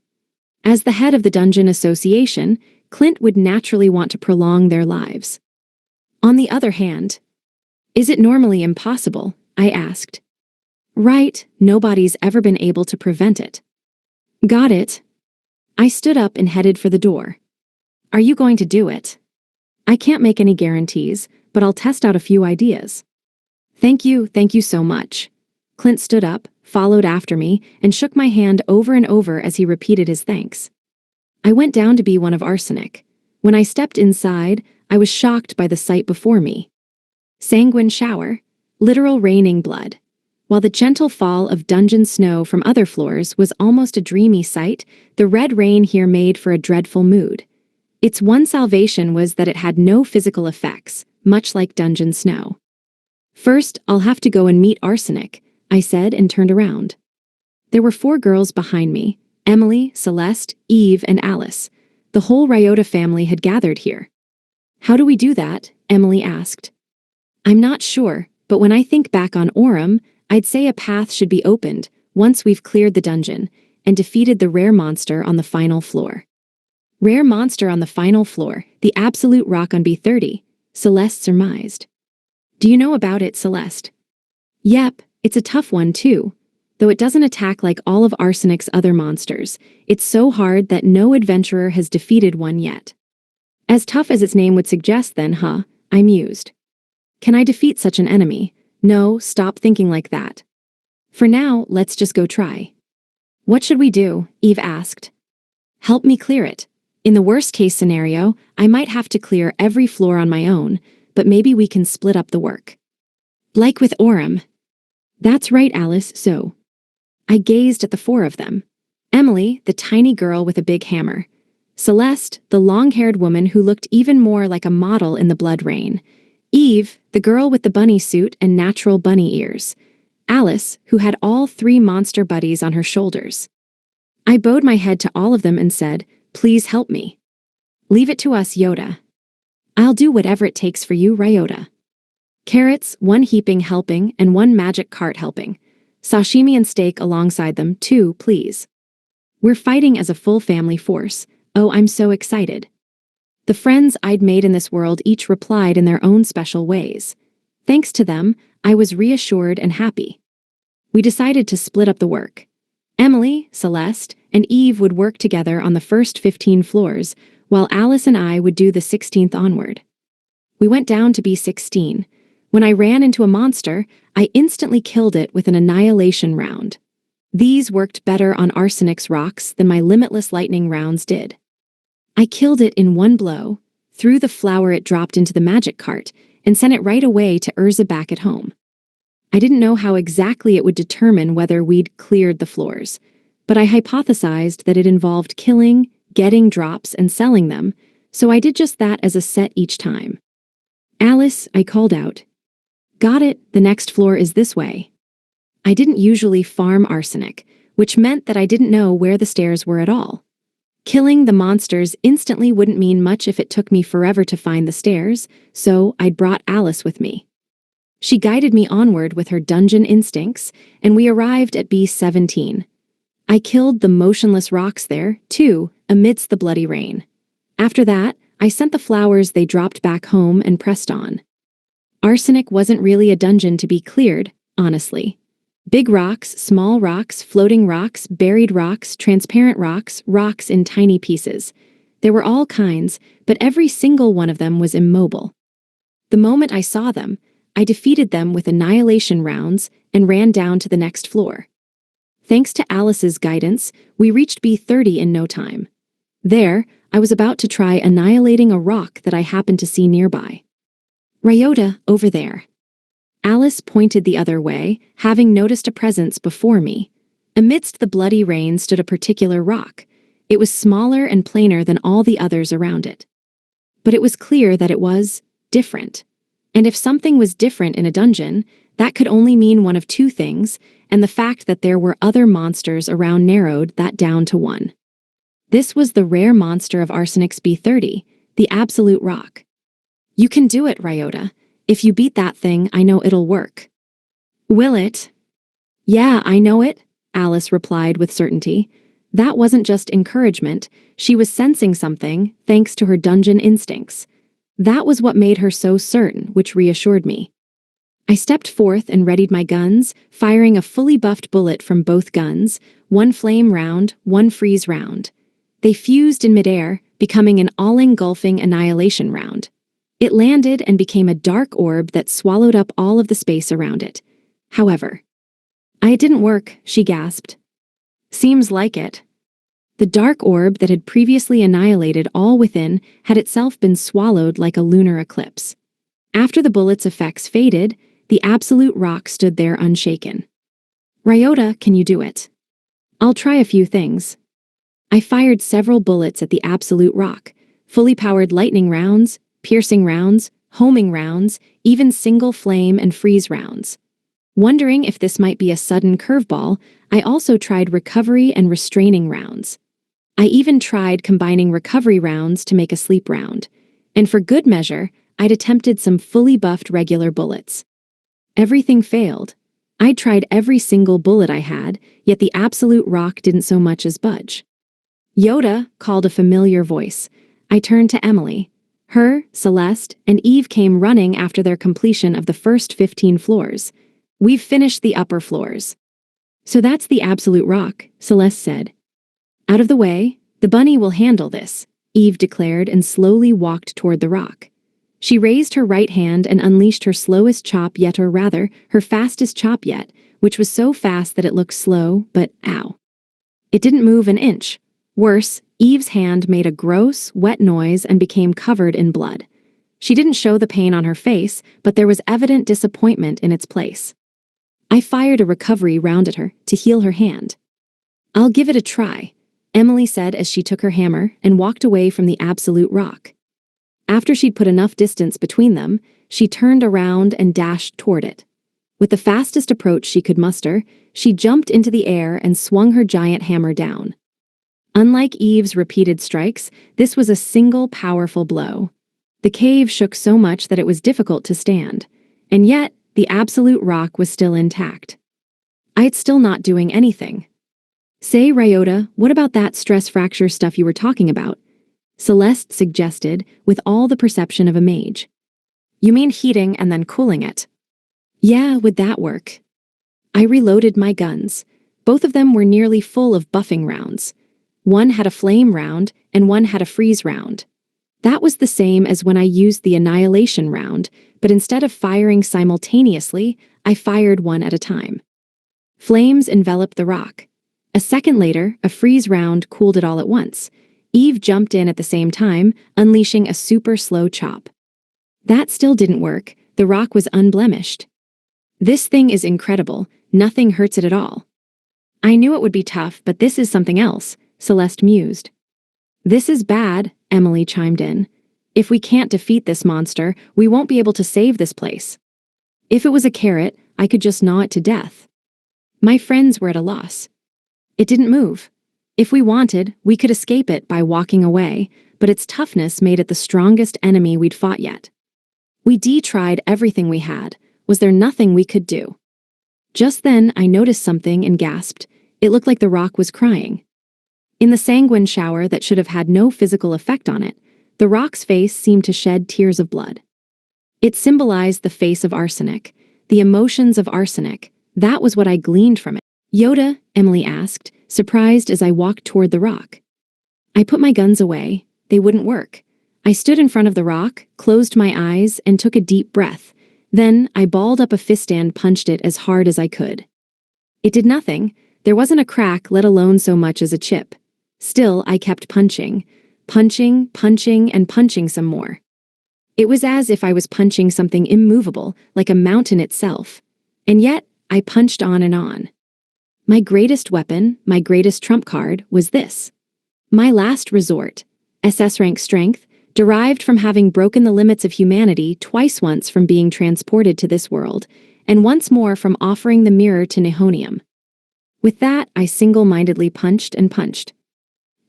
As the head of the Dungeon Association, Clint would naturally want to prolong their lives. On the other hand, is it normally impossible? I asked. Right, nobody's ever been able to prevent it. Got it. I stood up and headed for the door. Are you going to do it? I can't make any guarantees, but I'll test out a few ideas. Thank you so much. Clint stood up, followed after me, and shook my hand over and over as he repeated his thanks. I went down to be one of arsenic. When I stepped inside, I was shocked by the sight before me. Sanguine shower, literal raining blood. While the gentle fall of dungeon snow from other floors was almost a dreamy sight, the red rain here made for a dreadful mood. Its one salvation was that it had no physical effects, much like dungeon snow. First, I'll have to go and meet arsenic, I said and turned around. There were 4 girls behind me: Emily, Celeste, Eve, and Alice. The whole Ryota family had gathered here. How do we do that? Emily asked. I'm not sure, but when I think back on Aurum, I'd say a path should be opened once we've cleared the dungeon and defeated the rare monster on the final floor. Rare monster on the final floor, the absolute rock on B30, Celeste surmised. Do you know about it, Celeste? Yep, it's a tough one too. Though it doesn't attack like all of Arsenic's other monsters, it's so hard that no adventurer has defeated one yet. As tough as its name would suggest then, huh? I mused. Can I defeat such an enemy? No, stop thinking like that. For now, let's just go try. What should we do? Eve asked. Help me clear it. In the worst-case scenario, I might have to clear every floor on my own, but maybe we can split up the work. Like with Aurum. That's right, Alice, so. I gazed at the 4 of them. Emily, the tiny girl with a big hammer. Celeste, the long-haired woman who looked even more like a model in the blood rain. Eve, the girl with the bunny suit and natural bunny ears. Alice, who had all 3 monster buddies on her shoulders. I bowed my head to all of them and said, "Please help me." "Leave it to us, Yoda." "I'll do whatever it takes for you, Ryota." Carrots, 1 heaping helping and 1 magic cart helping. Sashimi and steak alongside them, 2, please. We're fighting as a full family force. Oh, I'm so excited. The friends I'd made in this world each replied in their own special ways. Thanks to them, I was reassured and happy. We decided to split up the work. Emily, Celeste, and Eve would work together on the first 15 floors, while Alice and I would do the 16th onward. We went down to B16. When I ran into a monster, I instantly killed it with an annihilation round. These worked better on Arsenic's rocks than my limitless lightning rounds did. I killed it in 1 blow, threw the flower it dropped into the magic cart, and sent it right away to Urza back at home. I didn't know how exactly it would determine whether we'd cleared the floors, but I hypothesized that it involved killing, getting drops, and selling them, so I did just that as a set each time. "Alice," I called out. "Got it, the next floor is this way." I didn't usually farm arsenic, which meant that I didn't know where the stairs were at all. Killing the monsters instantly wouldn't mean much if it took me forever to find the stairs, so I'd brought Alice with me. She guided me onward with her dungeon instincts, and we arrived at B17. I killed the motionless rocks there, too, amidst the bloody rain. After that, I sent the flowers they dropped back home and pressed on. Arsenic wasn't really a dungeon to be cleared, honestly. Big rocks, small rocks, floating rocks, buried rocks, transparent rocks, rocks in tiny pieces. There were all kinds, but every single one of them was immobile. The moment I saw them, I defeated them with annihilation rounds and ran down to the next floor. Thanks to Alice's guidance, we reached B30 in no time. There, I was about to try annihilating a rock that I happened to see nearby. "Ryota, over there." Alice pointed the other way, having noticed a presence before me. Amidst the bloody rain stood a particular rock. It was smaller and plainer than all the others around it. But it was clear that it was different. And if something was different in a dungeon, that could only mean one of 2 things, and the fact that there were other monsters around narrowed that down to 1. This was the rare monster of Arsenic's B30, the Absolute Rock. "You can do it, Ryota. If you beat that thing, I know it'll work." "Will it?" "Yeah, I know it," Alice replied with certainty. That wasn't just encouragement, she was sensing something, thanks to her dungeon instincts. That was what made her so certain, which reassured me. I stepped forth and readied my guns, firing a fully buffed bullet from both guns, 1 flame round, 1 freeze round. They fused in midair, becoming an all-engulfing annihilation round. It landed and became a dark orb that swallowed up all of the space around it. However, "It didn't work," she gasped. "Seems like it." The dark orb that had previously annihilated all within had itself been swallowed like a lunar eclipse. After the bullet's effects faded, the Absolute Rock stood there unshaken. "Ryota, can you do it?" "I'll try a few things." I fired several bullets at the Absolute Rock, fully powered lightning rounds, piercing rounds, homing rounds, even single flame and freeze rounds. Wondering if this might be a sudden curveball, I also tried recovery and restraining rounds. I even tried combining recovery rounds to make a sleep round. And for good measure, I'd attempted some fully buffed regular bullets. Everything failed. I'd tried every single bullet I had, yet the absolute rock didn't so much as budge. Yoda, called a familiar voice. I turned to Emily. Her, Celeste, and Eve came running after their completion of the first 15 floors. We've finished the upper floors. So that's the absolute rock, Celeste said. Out of the way, the bunny will handle this, Eve declared and slowly walked toward the rock. She raised her right hand and unleashed her slowest chop yet, or rather, her fastest chop yet, which was so fast that it looked slow, but ow. It didn't move an inch. Worse, Eve's hand made a gross, wet noise and became covered in blood. She didn't show the pain on her face, but there was evident disappointment in its place. I fired a recovery round at her to heal her hand. I'll give it a try, Emily said as she took her hammer and walked away from the absolute rock. After she'd put enough distance between them, she turned around and dashed toward it. With the fastest approach she could muster, she jumped into the air and swung her giant hammer down. Unlike Eve's repeated strikes, this was a single powerful blow. The cave shook so much that it was difficult to stand, and yet the absolute rock was still intact. I'd still not doing anything. Say, Ryota, what about that stress fracture stuff you were talking about? Celeste suggested, with all the perception of a mage. You mean heating and then cooling it? Yeah, would that work? I reloaded my guns. Both of them were nearly full of buffing rounds. One had a flame round, and one had a freeze round. That was the same as when I used the annihilation round, but instead of firing simultaneously, I fired one at a time. Flames enveloped the rock. A second later, a freeze round cooled it all at once. Eve jumped in at the same time, unleashing a super slow chop. That still didn't work. The rock was unblemished. This thing is incredible. Nothing hurts it at all. I knew it would be tough, but this is something else, Celeste mused. This is bad, Emily chimed in. If we can't defeat this monster, we won't be able to save this place. If it was a carrot, I could just gnaw it to death. My friends were at a loss. It didn't move. If we wanted, we could escape it by walking away, but its toughness made it the strongest enemy we'd fought yet. We tried everything we had. Was there nothing we could do? Just then, I noticed something and gasped. It looked like the rock was crying. In the sanguine shower that should have had no physical effect on it, the rock's face seemed to shed tears of blood. It symbolized the face of arsenic, the emotions of arsenic. That was what I gleaned from it. Yoda, Emily asked, surprised as I walked toward the rock. I put my guns away. They wouldn't work. I stood in front of the rock, closed my eyes, and took a deep breath. Then I balled up a fist and punched it as hard as I could. It did nothing. There wasn't a crack, let alone so much as a chip. Still, I kept punching, and punching some more. It was as if I was punching something immovable, like a mountain itself. And yet, I punched on and on. My greatest weapon, my greatest trump card, was this. My last resort, SS rank strength, derived from having broken the limits of humanity twice, once from being transported to this world, and once more from offering the mirror to Nihonium. With that, I single-mindedly punched and punched.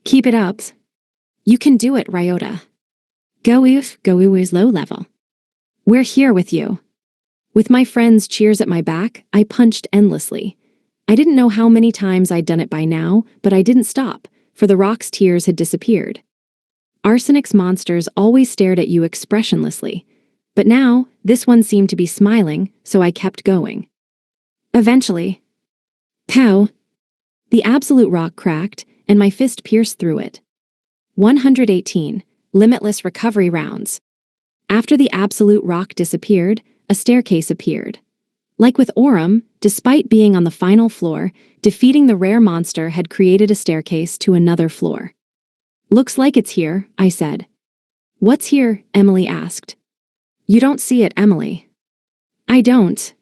Keep it up. You can do it, Ryota. Go is low level. We're here with you. With my friends' cheers at my back, I punched endlessly. I didn't know how many times I'd done it by now, but I didn't stop, for the rock's tears had disappeared. Arsenic's monsters always stared at you expressionlessly, but now this one seemed to be smiling, so I kept going. Eventually, pow! The absolute rock cracked, and my fist pierced through it. 118. Limitless recovery rounds. After the absolute rock disappeared, a staircase appeared. Like with Aurum, despite being on the final floor, defeating the rare monster had created a staircase to another floor. Looks like it's here, I said. What's here? Emily asked. You don't see it, Emily. I don't.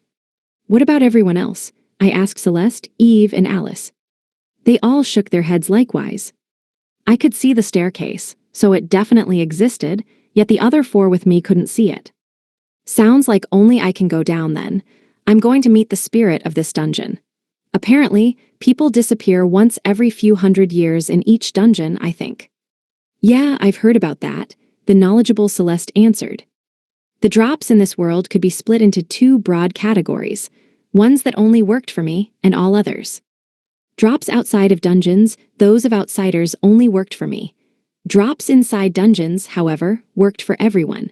What about everyone else? I asked Celeste, Eve, and Alice. They all shook their heads likewise. I could see the staircase, so it definitely existed, yet the other four with me couldn't see it. Sounds like only I can go down then. I'm going to meet the spirit of this dungeon. Apparently, people disappear once every few hundred years in each dungeon, I think. Yeah, I've heard about that, the knowledgeable Celeste answered. The drops in this world could be split into two broad categories, ones that only worked for me and all others. Drops outside of dungeons, those of outsiders only worked for me. Drops inside dungeons, however, worked for everyone.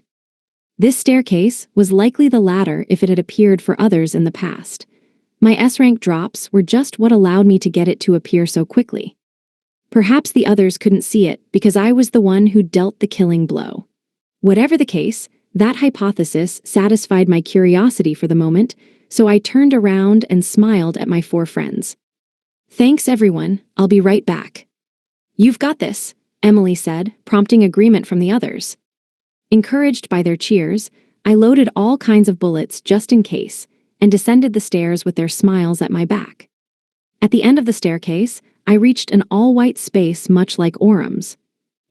This staircase was likely the latter if it had appeared for others in the past. My S-rank drops were just what allowed me to get it to appear so quickly. Perhaps the others couldn't see it because I was the one who dealt the killing blow. Whatever the case, that hypothesis satisfied my curiosity for the moment, so I turned around and smiled at my four friends. Thanks, everyone. I'll be right back. You've got this, Emily said, prompting agreement from the others. Encouraged by their cheers, I loaded all kinds of bullets just in case, and descended the stairs with their smiles at my back. At the end of the staircase, I reached an all-white space much like Orum's.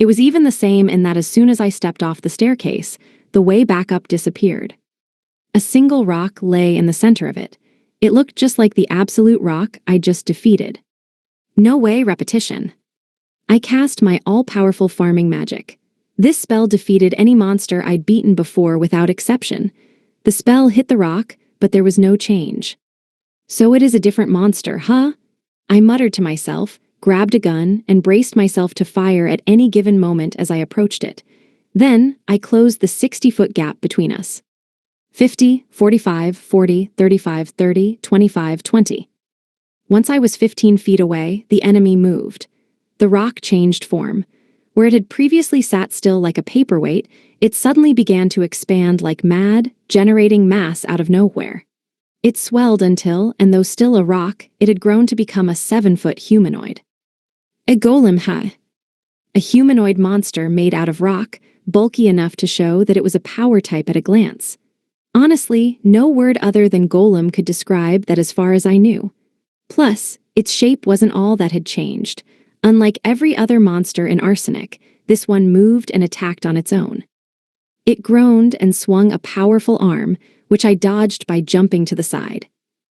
It was even the same in that as soon as I stepped off the staircase, the way back up disappeared. A single rock lay in the center of it. It looked just like the absolute rock I just defeated. No way repetition. I cast my all-powerful farming magic. This spell defeated any monster I'd beaten before without exception. The spell hit the rock, but there was no change. So it is a different monster, huh? I muttered to myself, grabbed a gun, and braced myself to fire at any given moment as I approached it. Then, I closed the 60-foot gap between us. 50, 45, 40, 35, 30, 25, 20. Once I was 15 feet away, the enemy moved. The rock changed form. Where it had previously sat still like a paperweight, it suddenly began to expand like mad, generating mass out of nowhere. It swelled until, and though still a rock, it had grown to become a 7-foot humanoid. A golem, huh? A humanoid monster made out of rock, bulky enough to show that it was a power type at a glance. Honestly, no word other than golem could describe that as far as I knew. Plus, its shape wasn't all that had changed. Unlike every other monster in Arsenic, this one moved and attacked on its own. It groaned and swung a powerful arm, which I dodged by jumping to the side.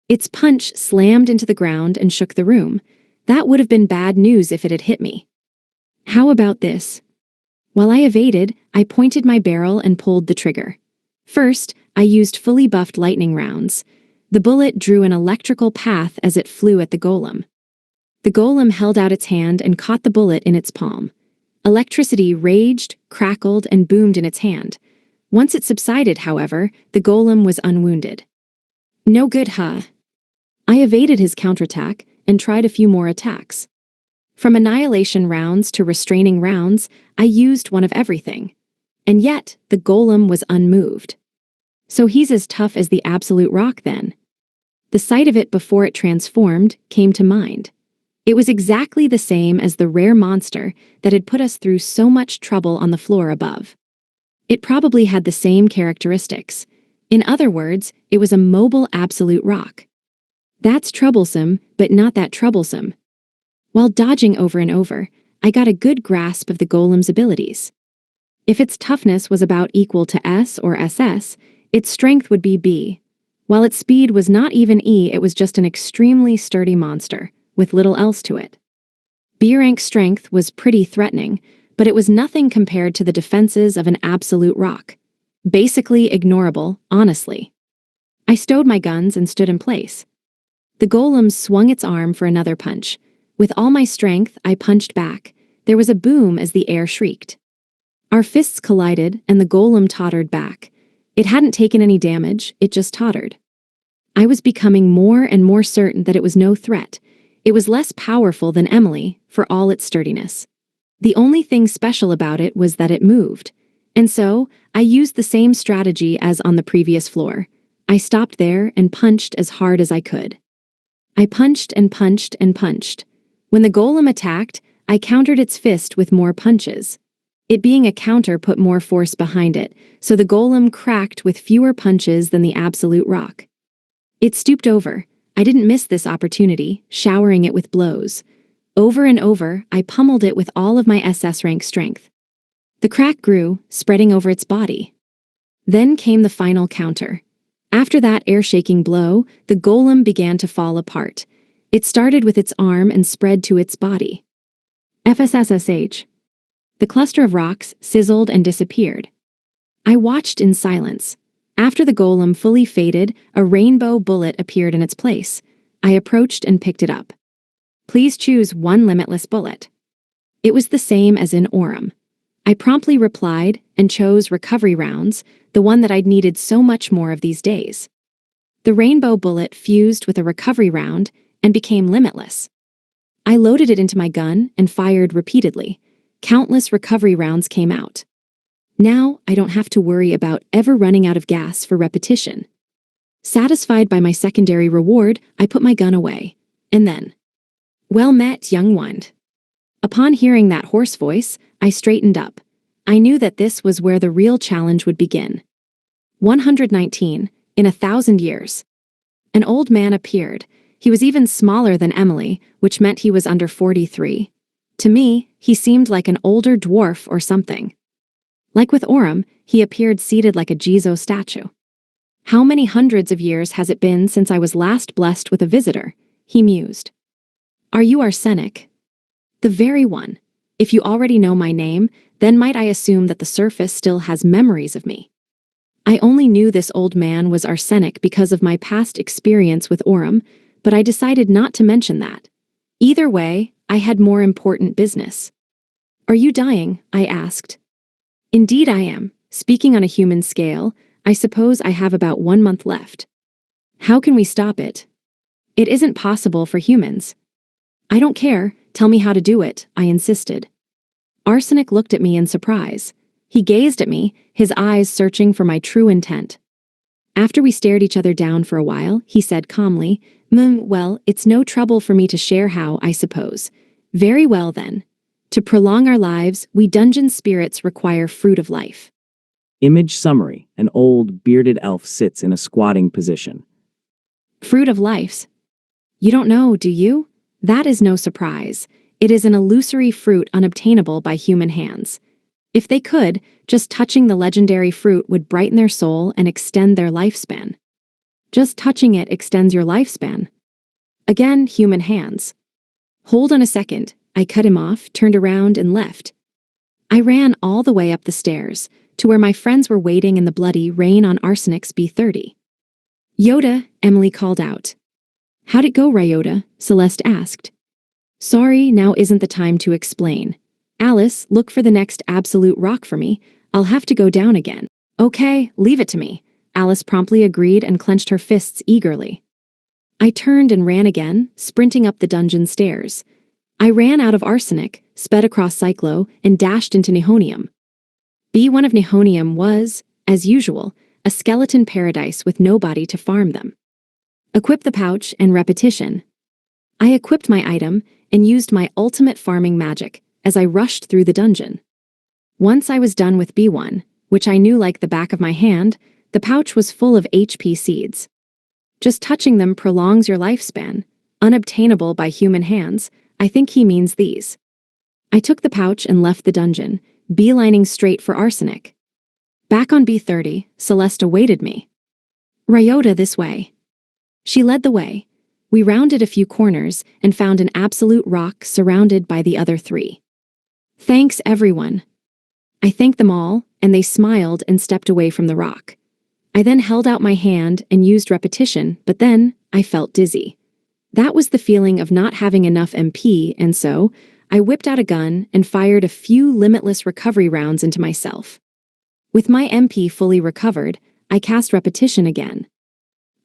Its punch slammed into the ground and shook the room. That would have been bad news if it had hit me. How about this? While I evaded, I pointed my barrel and pulled the trigger. First, I used fully buffed lightning rounds. The bullet drew an electrical path as it flew at the golem. The golem held out its hand and caught the bullet in its palm. Electricity raged, crackled, and boomed in its hand. Once it subsided, however, the golem was unwounded. No good, huh? I evaded his counterattack and tried a few more attacks. From annihilation rounds to restraining rounds, I used one of everything. And yet, the golem was unmoved. So he's as tough as the absolute rock then. The sight of it before it transformed came to mind. It was exactly the same as the rare monster that had put us through so much trouble on the floor above. It probably had the same characteristics. In other words, it was a mobile absolute rock. That's troublesome, but not that troublesome. While dodging over and over, I got a good grasp of the golem's abilities. If its toughness was about equal to S or SS, its strength would be B. While its speed was not even E, it was just an extremely sturdy monster, with little else to it. B-rank strength was pretty threatening, but it was nothing compared to the defenses of an absolute rock. Basically ignorable, honestly. I stowed my guns and stood in place. The golem swung its arm for another punch. With all my strength, I punched back. There was a boom as the air shrieked. Our fists collided, and the golem tottered back. It hadn't taken any damage, it just tottered. I was becoming more and more certain that it was no threat. It was less powerful than Emily, for all its sturdiness. The only thing special about it was that it moved. And so, I used the same strategy as on the previous floor. I stopped there and punched as hard as I could. I punched and punched and punched. When the golem attacked, I countered its fist with more punches. It being a counter put more force behind it, so the golem cracked with fewer punches than the absolute rock. It stooped over. I didn't miss this opportunity, showering it with blows. Over and over, I pummeled it with all of my SS rank strength. The crack grew, spreading over its body. Then came the final counter. After that air-shaking blow, the golem began to fall apart. It started with its arm and spread to its body. FSSSH. The cluster of rocks sizzled and disappeared. I watched in silence. After the golem fully faded, a rainbow bullet appeared in its place. I approached and picked it up. Please choose one limitless bullet. It was the same as in Aurum. I promptly replied and chose recovery rounds, the one that I'd needed so much more of these days. The rainbow bullet fused with a recovery round and became limitless. I loaded it into my gun and fired repeatedly. Countless recovery rounds came out. Now I don't have to worry about ever running out of gas for repetition. Satisfied by my secondary reward, I put my gun away. And then, well met, young one. Upon hearing that hoarse voice, I straightened up. I knew that this was where the real challenge would begin. 119, in 1,000 years. An old man appeared. He was even smaller than Emily, which meant he was under 43. To me, he seemed like an older dwarf or something. Like with Aurum, he appeared seated like a Jizo statue. How many hundreds of years has it been since I was last blessed with a visitor? He mused. Are you Arsenic? The very one. If you already know my name, then might I assume that the surface still has memories of me? I only knew this old man was Arsenic because of my past experience with Aurum, but I decided not to mention that. Either way, I had more important business. Are you dying? I asked. Indeed I am. Speaking on a human scale, I suppose I have about 1 month left. How can we stop it? It isn't possible for humans. I don't care, tell me how to do it, I insisted. Arsenic looked at me in surprise. He gazed at me, his eyes searching for my true intent. After we stared each other down for a while, he said calmly, well, it's no trouble for me to share how, I suppose. Very well then. To prolong our lives, we dungeon spirits require fruit of life. Image summary. An old, bearded elf sits in a squatting position. Fruit of life. You don't know, do you? That is no surprise. It is an illusory fruit unobtainable by human hands. If they could, just touching the legendary fruit would brighten their soul and extend their lifespan. Just touching it extends your lifespan. Again, human hands. Hold on a second. I cut him off, turned around, and left. I ran all the way up the stairs, to where my friends were waiting in the bloody rain on Arsenic's B30. Yoda, Emily called out. How'd it go, Ryota? Celeste asked. Sorry, now isn't the time to explain. Alice, look for the next absolute rock for me. I'll have to go down again. Okay, leave it to me. Alice promptly agreed and clenched her fists eagerly. I turned and ran again, sprinting up the dungeon stairs. I ran out of Arsenic, sped across Cyclo, and dashed into Nihonium. B1 of Nihonium was, as usual, a skeleton paradise with nobody to farm them. Equip the pouch and repetition. I equipped my item and used my ultimate farming magic as I rushed through the dungeon. Once I was done with B1, which I knew like the back of my hand, the pouch was full of HP seeds. Just touching them prolongs your lifespan, unobtainable by human hands. I think he means these. I took the pouch and left the dungeon, beelining straight for Arsenic. Back on B30, Celeste awaited me. Ryota, this way. She led the way. We rounded a few corners and found an absolute rock surrounded by the other three. Thanks, everyone. I thanked them all, and they smiled and stepped away from the rock. I then held out my hand and used repetition, but then I felt dizzy. That was the feeling of not having enough MP, and so I whipped out a gun and fired a few limitless recovery rounds into myself. With my MP fully recovered, I cast repetition again.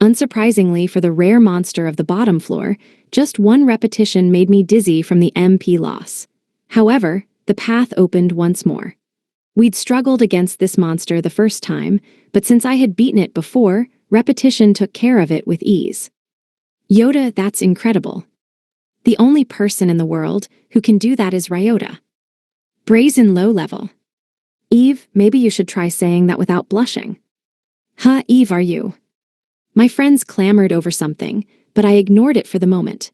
Unsurprisingly for the rare monster of the bottom floor, just one repetition made me dizzy from the MP loss. However, the path opened once more. We'd struggled against this monster the first time, but since I had beaten it before, repetition took care of it with ease. Yoda, that's incredible. The only person in the world who can do that is Ryota. Brazen low level. Eve, maybe you should try saying that without blushing. Huh, Eve, are you? My friends clamored over something, but I ignored it for the moment.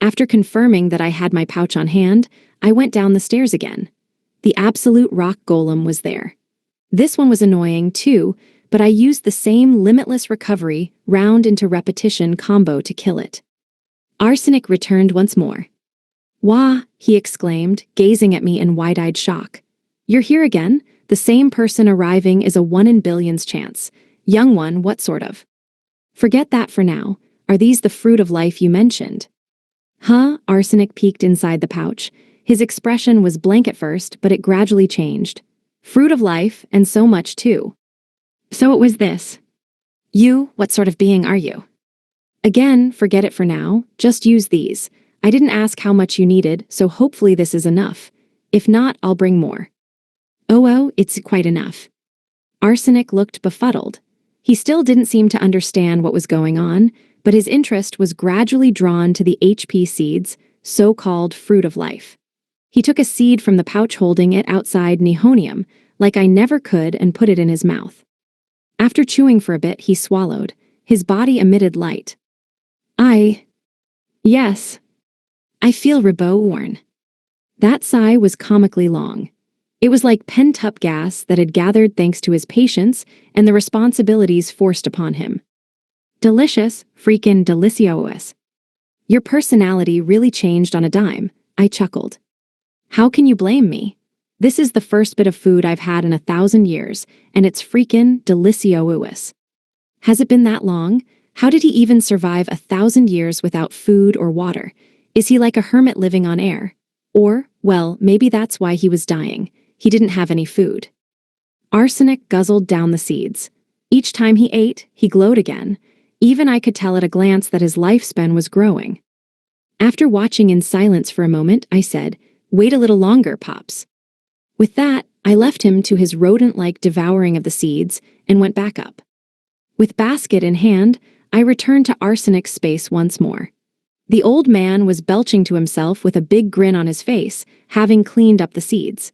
After confirming that I had my pouch on hand, I went down the stairs again. The absolute rock golem was there. This one was annoying too, but I used the same limitless recovery, round into repetition combo to kill it. Arsenic returned once more. Wah, he exclaimed, gazing at me in wide-eyed shock. You're here again? The same person arriving is a 1 in billions chance. Young one, what sort of? Forget that for now. Are these the fruit of life you mentioned? Huh? Arsenic peeked inside the pouch. His expression was blank at first, but it gradually changed. Fruit of life, and so much too. So it was this. You, what sort of being are you? Again, forget it for now. Just use these. I didn't ask how much you needed, so hopefully this is enough. If not, I'll bring more. Oh, it's quite enough. Arsenic looked befuddled. He still didn't seem to understand what was going on, but his interest was gradually drawn to the HP seeds, so-called fruit of life. He took a seed from the pouch holding it outside Nihonium, like I never could, and put it in his mouth. After chewing for a bit, he swallowed. His body emitted light. Yes. I feel reborn. That sigh was comically long. It was like pent-up gas that had gathered thanks to his patience and the responsibilities forced upon him. Delicious, freakin' delicious. Your personality really changed on a dime, I chuckled. How can you blame me? This is the first bit of food I've had in 1,000 years, and it's freakin' delicious. Has it been that long? How did he even survive 1,000 years without food or water? Is he like a hermit living on air? Or, well, maybe that's why he was dying. He didn't have any food. Arsenic guzzled down the seeds. Each time he ate, he glowed again. Even I could tell at a glance that his lifespan was growing. After watching in silence for a moment, I said, "Wait a little longer, Pops." With that, I left him to his rodent-like devouring of the seeds and went back up. With basket in hand, I returned to Arsenic's space once more. The old man was belching to himself with a big grin on his face, having cleaned up the seeds.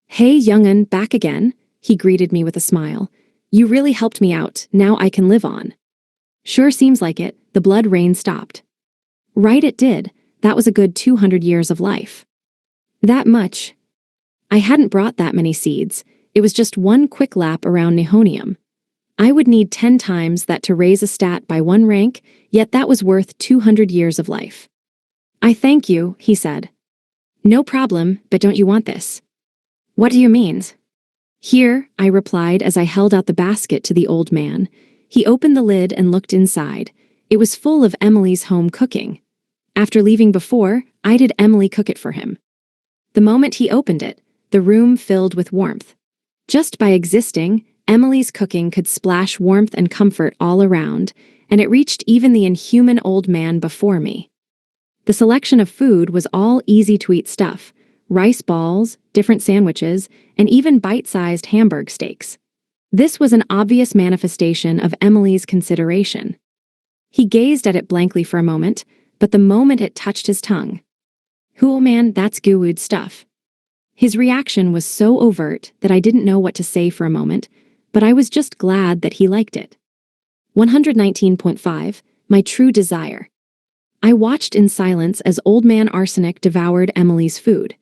"Hey, young'un, back again," he greeted me with a smile. "You really helped me out, now I can live on." Sure seems like it, the blood rain stopped. Right it did, that was a good 200 years of life. That much. I hadn't brought that many seeds, it was just one quick lap around Nihonium. I would need 10 times that to raise a stat by 1 rank, yet that was worth 200 years of life. "I thank you," he said. "No problem, but don't you want this?" "What do you mean?" "Here," I replied as I held out the basket to the old man. He opened the lid and looked inside. It was full of Emily's home cooking. After leaving before, I did Emily cook it for him. The moment he opened it, the room filled with warmth. Just by existing, Emily's cooking could splash warmth and comfort all around, and it reached even the inhuman old man before me. The selection of food was all easy-to-eat stuff: rice balls, different sandwiches, and even bite-sized Hamburg steaks. This was an obvious manifestation of Emily's consideration. He gazed at it blankly for a moment, but the moment it touched his tongue. "Cool man, that's good stuff." His reaction was so overt that I didn't know what to say for a moment, but I was just glad that he liked it. 119.5, My True Desire. I watched in silence as Old Man Arsenic devoured Emily's food.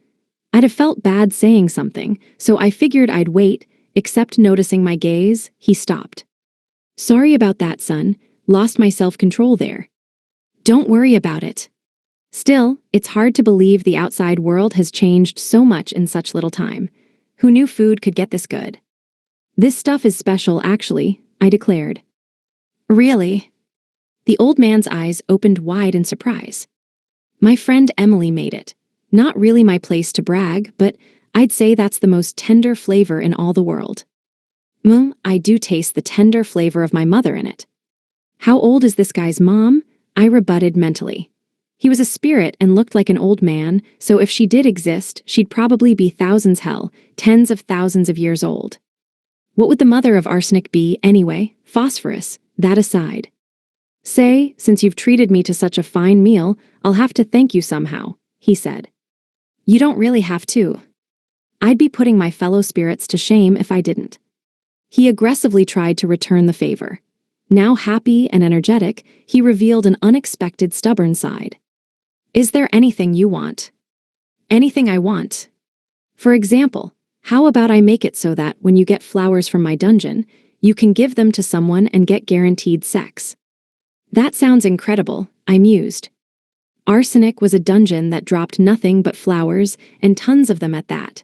I'd have felt bad saying something, so I figured I'd wait, except noticing my gaze, he stopped. "Sorry about that, son. Lost my self-control there." "Don't worry about it." Still, it's hard to believe the outside world has changed so much in such little time. Who knew food could get this good? "This stuff is special, actually," I declared. "Really?" The old man's eyes opened wide in surprise. "My friend Emily made it. Not really my place to brag, but I'd say that's the most tender flavor in all the world." I do taste the tender flavor of my mother in it." "How old is this guy's mom?" I rebutted mentally. He was a spirit and looked like an old man, so if she did exist, she'd probably be thousands, hell, tens of thousands of years old. What would the mother of Arsenic be, anyway? Phosphorus, that aside. "Say, since you've treated me to such a fine meal, I'll have to thank you somehow," he said. "You don't really have to. I'd be putting my fellow spirits to shame if I didn't." He aggressively tried to return the favor. Now happy and energetic, he revealed an unexpected stubborn side. "Is there anything you want?" "Anything I want. For example, how about I make it so that when you get flowers from my dungeon, you can give them to someone and get guaranteed sex. That sounds incredible, I mused. Arsenic was a dungeon that dropped nothing but flowers, and tons of them at that.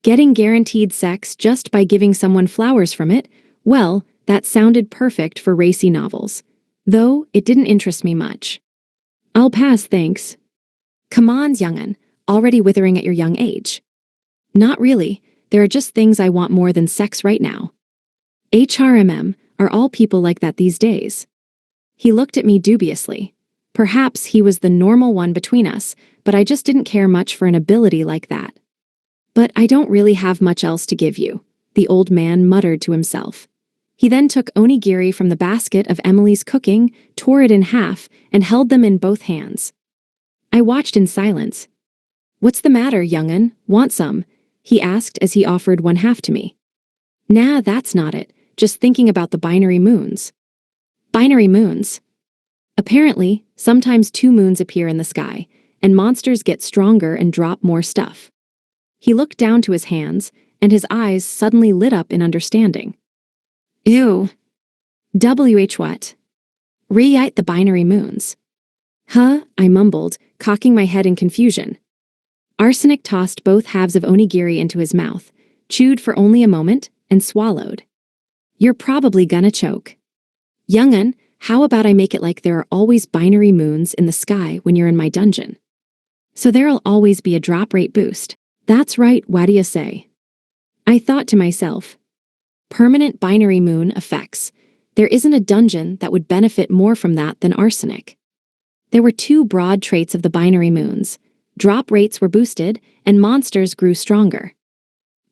Getting guaranteed sex just by giving someone flowers from it, well, that sounded perfect for racy novels. Though, it didn't interest me much. I'll pass, thanks. Come on, young'un, already withering at your young age. Not really, there are just things I want more than sex right now. HRMM, are all people like that these days? He looked at me dubiously. Perhaps he was the normal one between us, but I just didn't care much for an ability like that. But I don't really have much else to give you, the old man muttered to himself. He then took onigiri from the basket of Emily's cooking, tore it in half, and held them in both hands. I watched in silence. What's the matter, young'un? Want some? He asked as he offered one half to me. Nah, that's not it, just thinking about the binary moons. Binary moons? Apparently, sometimes 2 moons appear in the sky, and monsters get stronger and drop more stuff. He looked down to his hands, and his eyes suddenly lit up in understanding. Ew. What? Reite the binary moons. Huh, I mumbled, cocking my head in confusion. Arsenic tossed both halves of onigiri into his mouth, chewed for only a moment, and swallowed. You're probably gonna choke. Young'un, how about I make it like there are always binary moons in the sky when you're in my dungeon? So there'll always be a drop rate boost. That's right, what do you say? I thought to myself. Permanent binary moon effects. There isn't a dungeon that would benefit more from that than arsenic. There were 2 broad traits of the binary moons. Drop rates were boosted, and monsters grew stronger.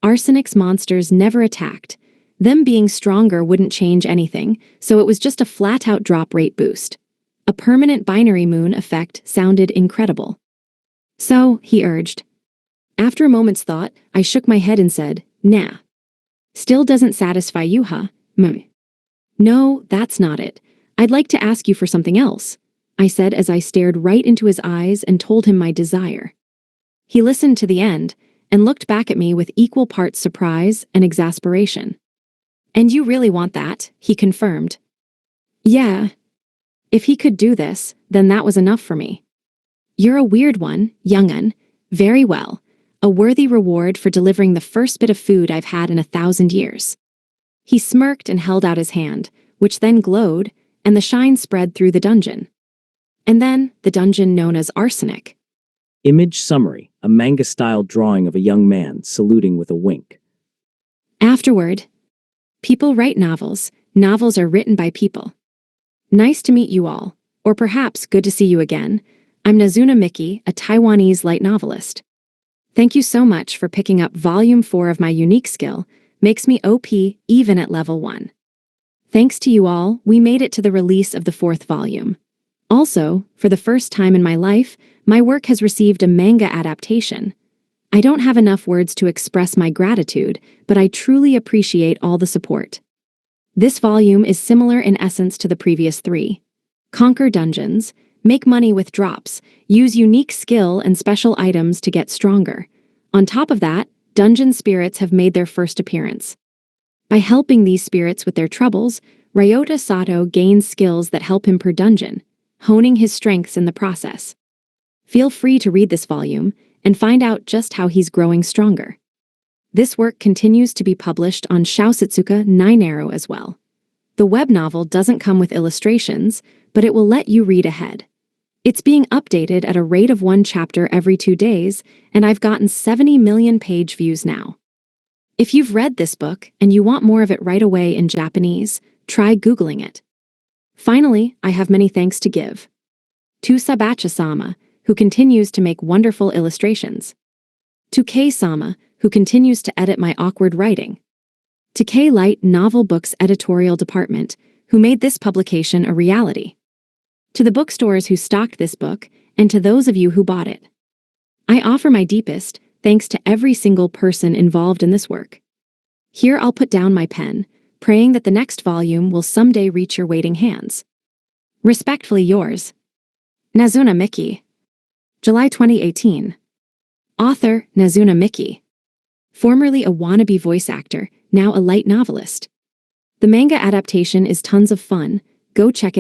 Arsenic's monsters never attacked. Them being stronger wouldn't change anything, so it was just a flat-out drop rate boost. A permanent binary moon effect sounded incredible. So, he urged. After a moment's thought, I shook my head and said, nah. Still doesn't satisfy you, huh? No, that's not it. I'd like to ask you for something else, I said as I stared right into his eyes and told him my desire. He listened to the end and looked back at me with equal parts surprise and exasperation. And you really want that, he confirmed. Yeah. If he could do this, then that was enough for me. You're a weird one, young'un. Very well. A worthy reward for delivering the first bit of food I've had in 1,000 years. He smirked and held out his hand, which then glowed, and the shine spread through the dungeon. And then, the dungeon known as Arsenic. Image summary, a manga-style drawing of a young man saluting with a wink. Afterward. People write novels. Novels are written by people. Nice to meet you all, or perhaps good to see you again. I'm Nazuna Miki, a Taiwanese light novelist. Thank you so much for picking up Volume 4 of my unique skill, makes me OP even at level 1. Thanks to you all, we made it to the release of the 4th volume. Also, for the first time in my life, my work has received a manga adaptation. I don't have enough words to express my gratitude, but I truly appreciate all the support. This volume is similar in essence to the previous 3. Conquer dungeons, make money with drops, use unique skill and special items to get stronger. On top of that, dungeon spirits have made their first appearance. By helping these spirits with their troubles, Ryota Sato gains skills that help him per dungeon, honing his strengths in the process. Feel free to read this volume and find out just how he's growing stronger. This work continues to be published on Shousatsuka 9 Arrow as well. The web novel doesn't come with illustrations, but it will let you read ahead. It's being updated at a rate of 1 chapter every 2 days, and I've gotten 70 million page views now. If you've read this book and you want more of it right away in Japanese, try Googling it. Finally, I have many thanks to give. To Sabacha-sama, who continues to make wonderful illustrations. To Kei-sama, who continues to edit my awkward writing. To K-Light Novel Books Editorial Department, who made this publication a reality. To the bookstores who stocked this book, and to those of you who bought it. I offer my deepest thanks to every single person involved in this work. Here I'll put down my pen, praying that the next volume will someday reach your waiting hands. Respectfully yours, Nazuna Miki. July 2018. Author, Nazuna Miki. Formerly a wannabe voice actor, now a light novelist. The manga adaptation is tons of fun. Go check it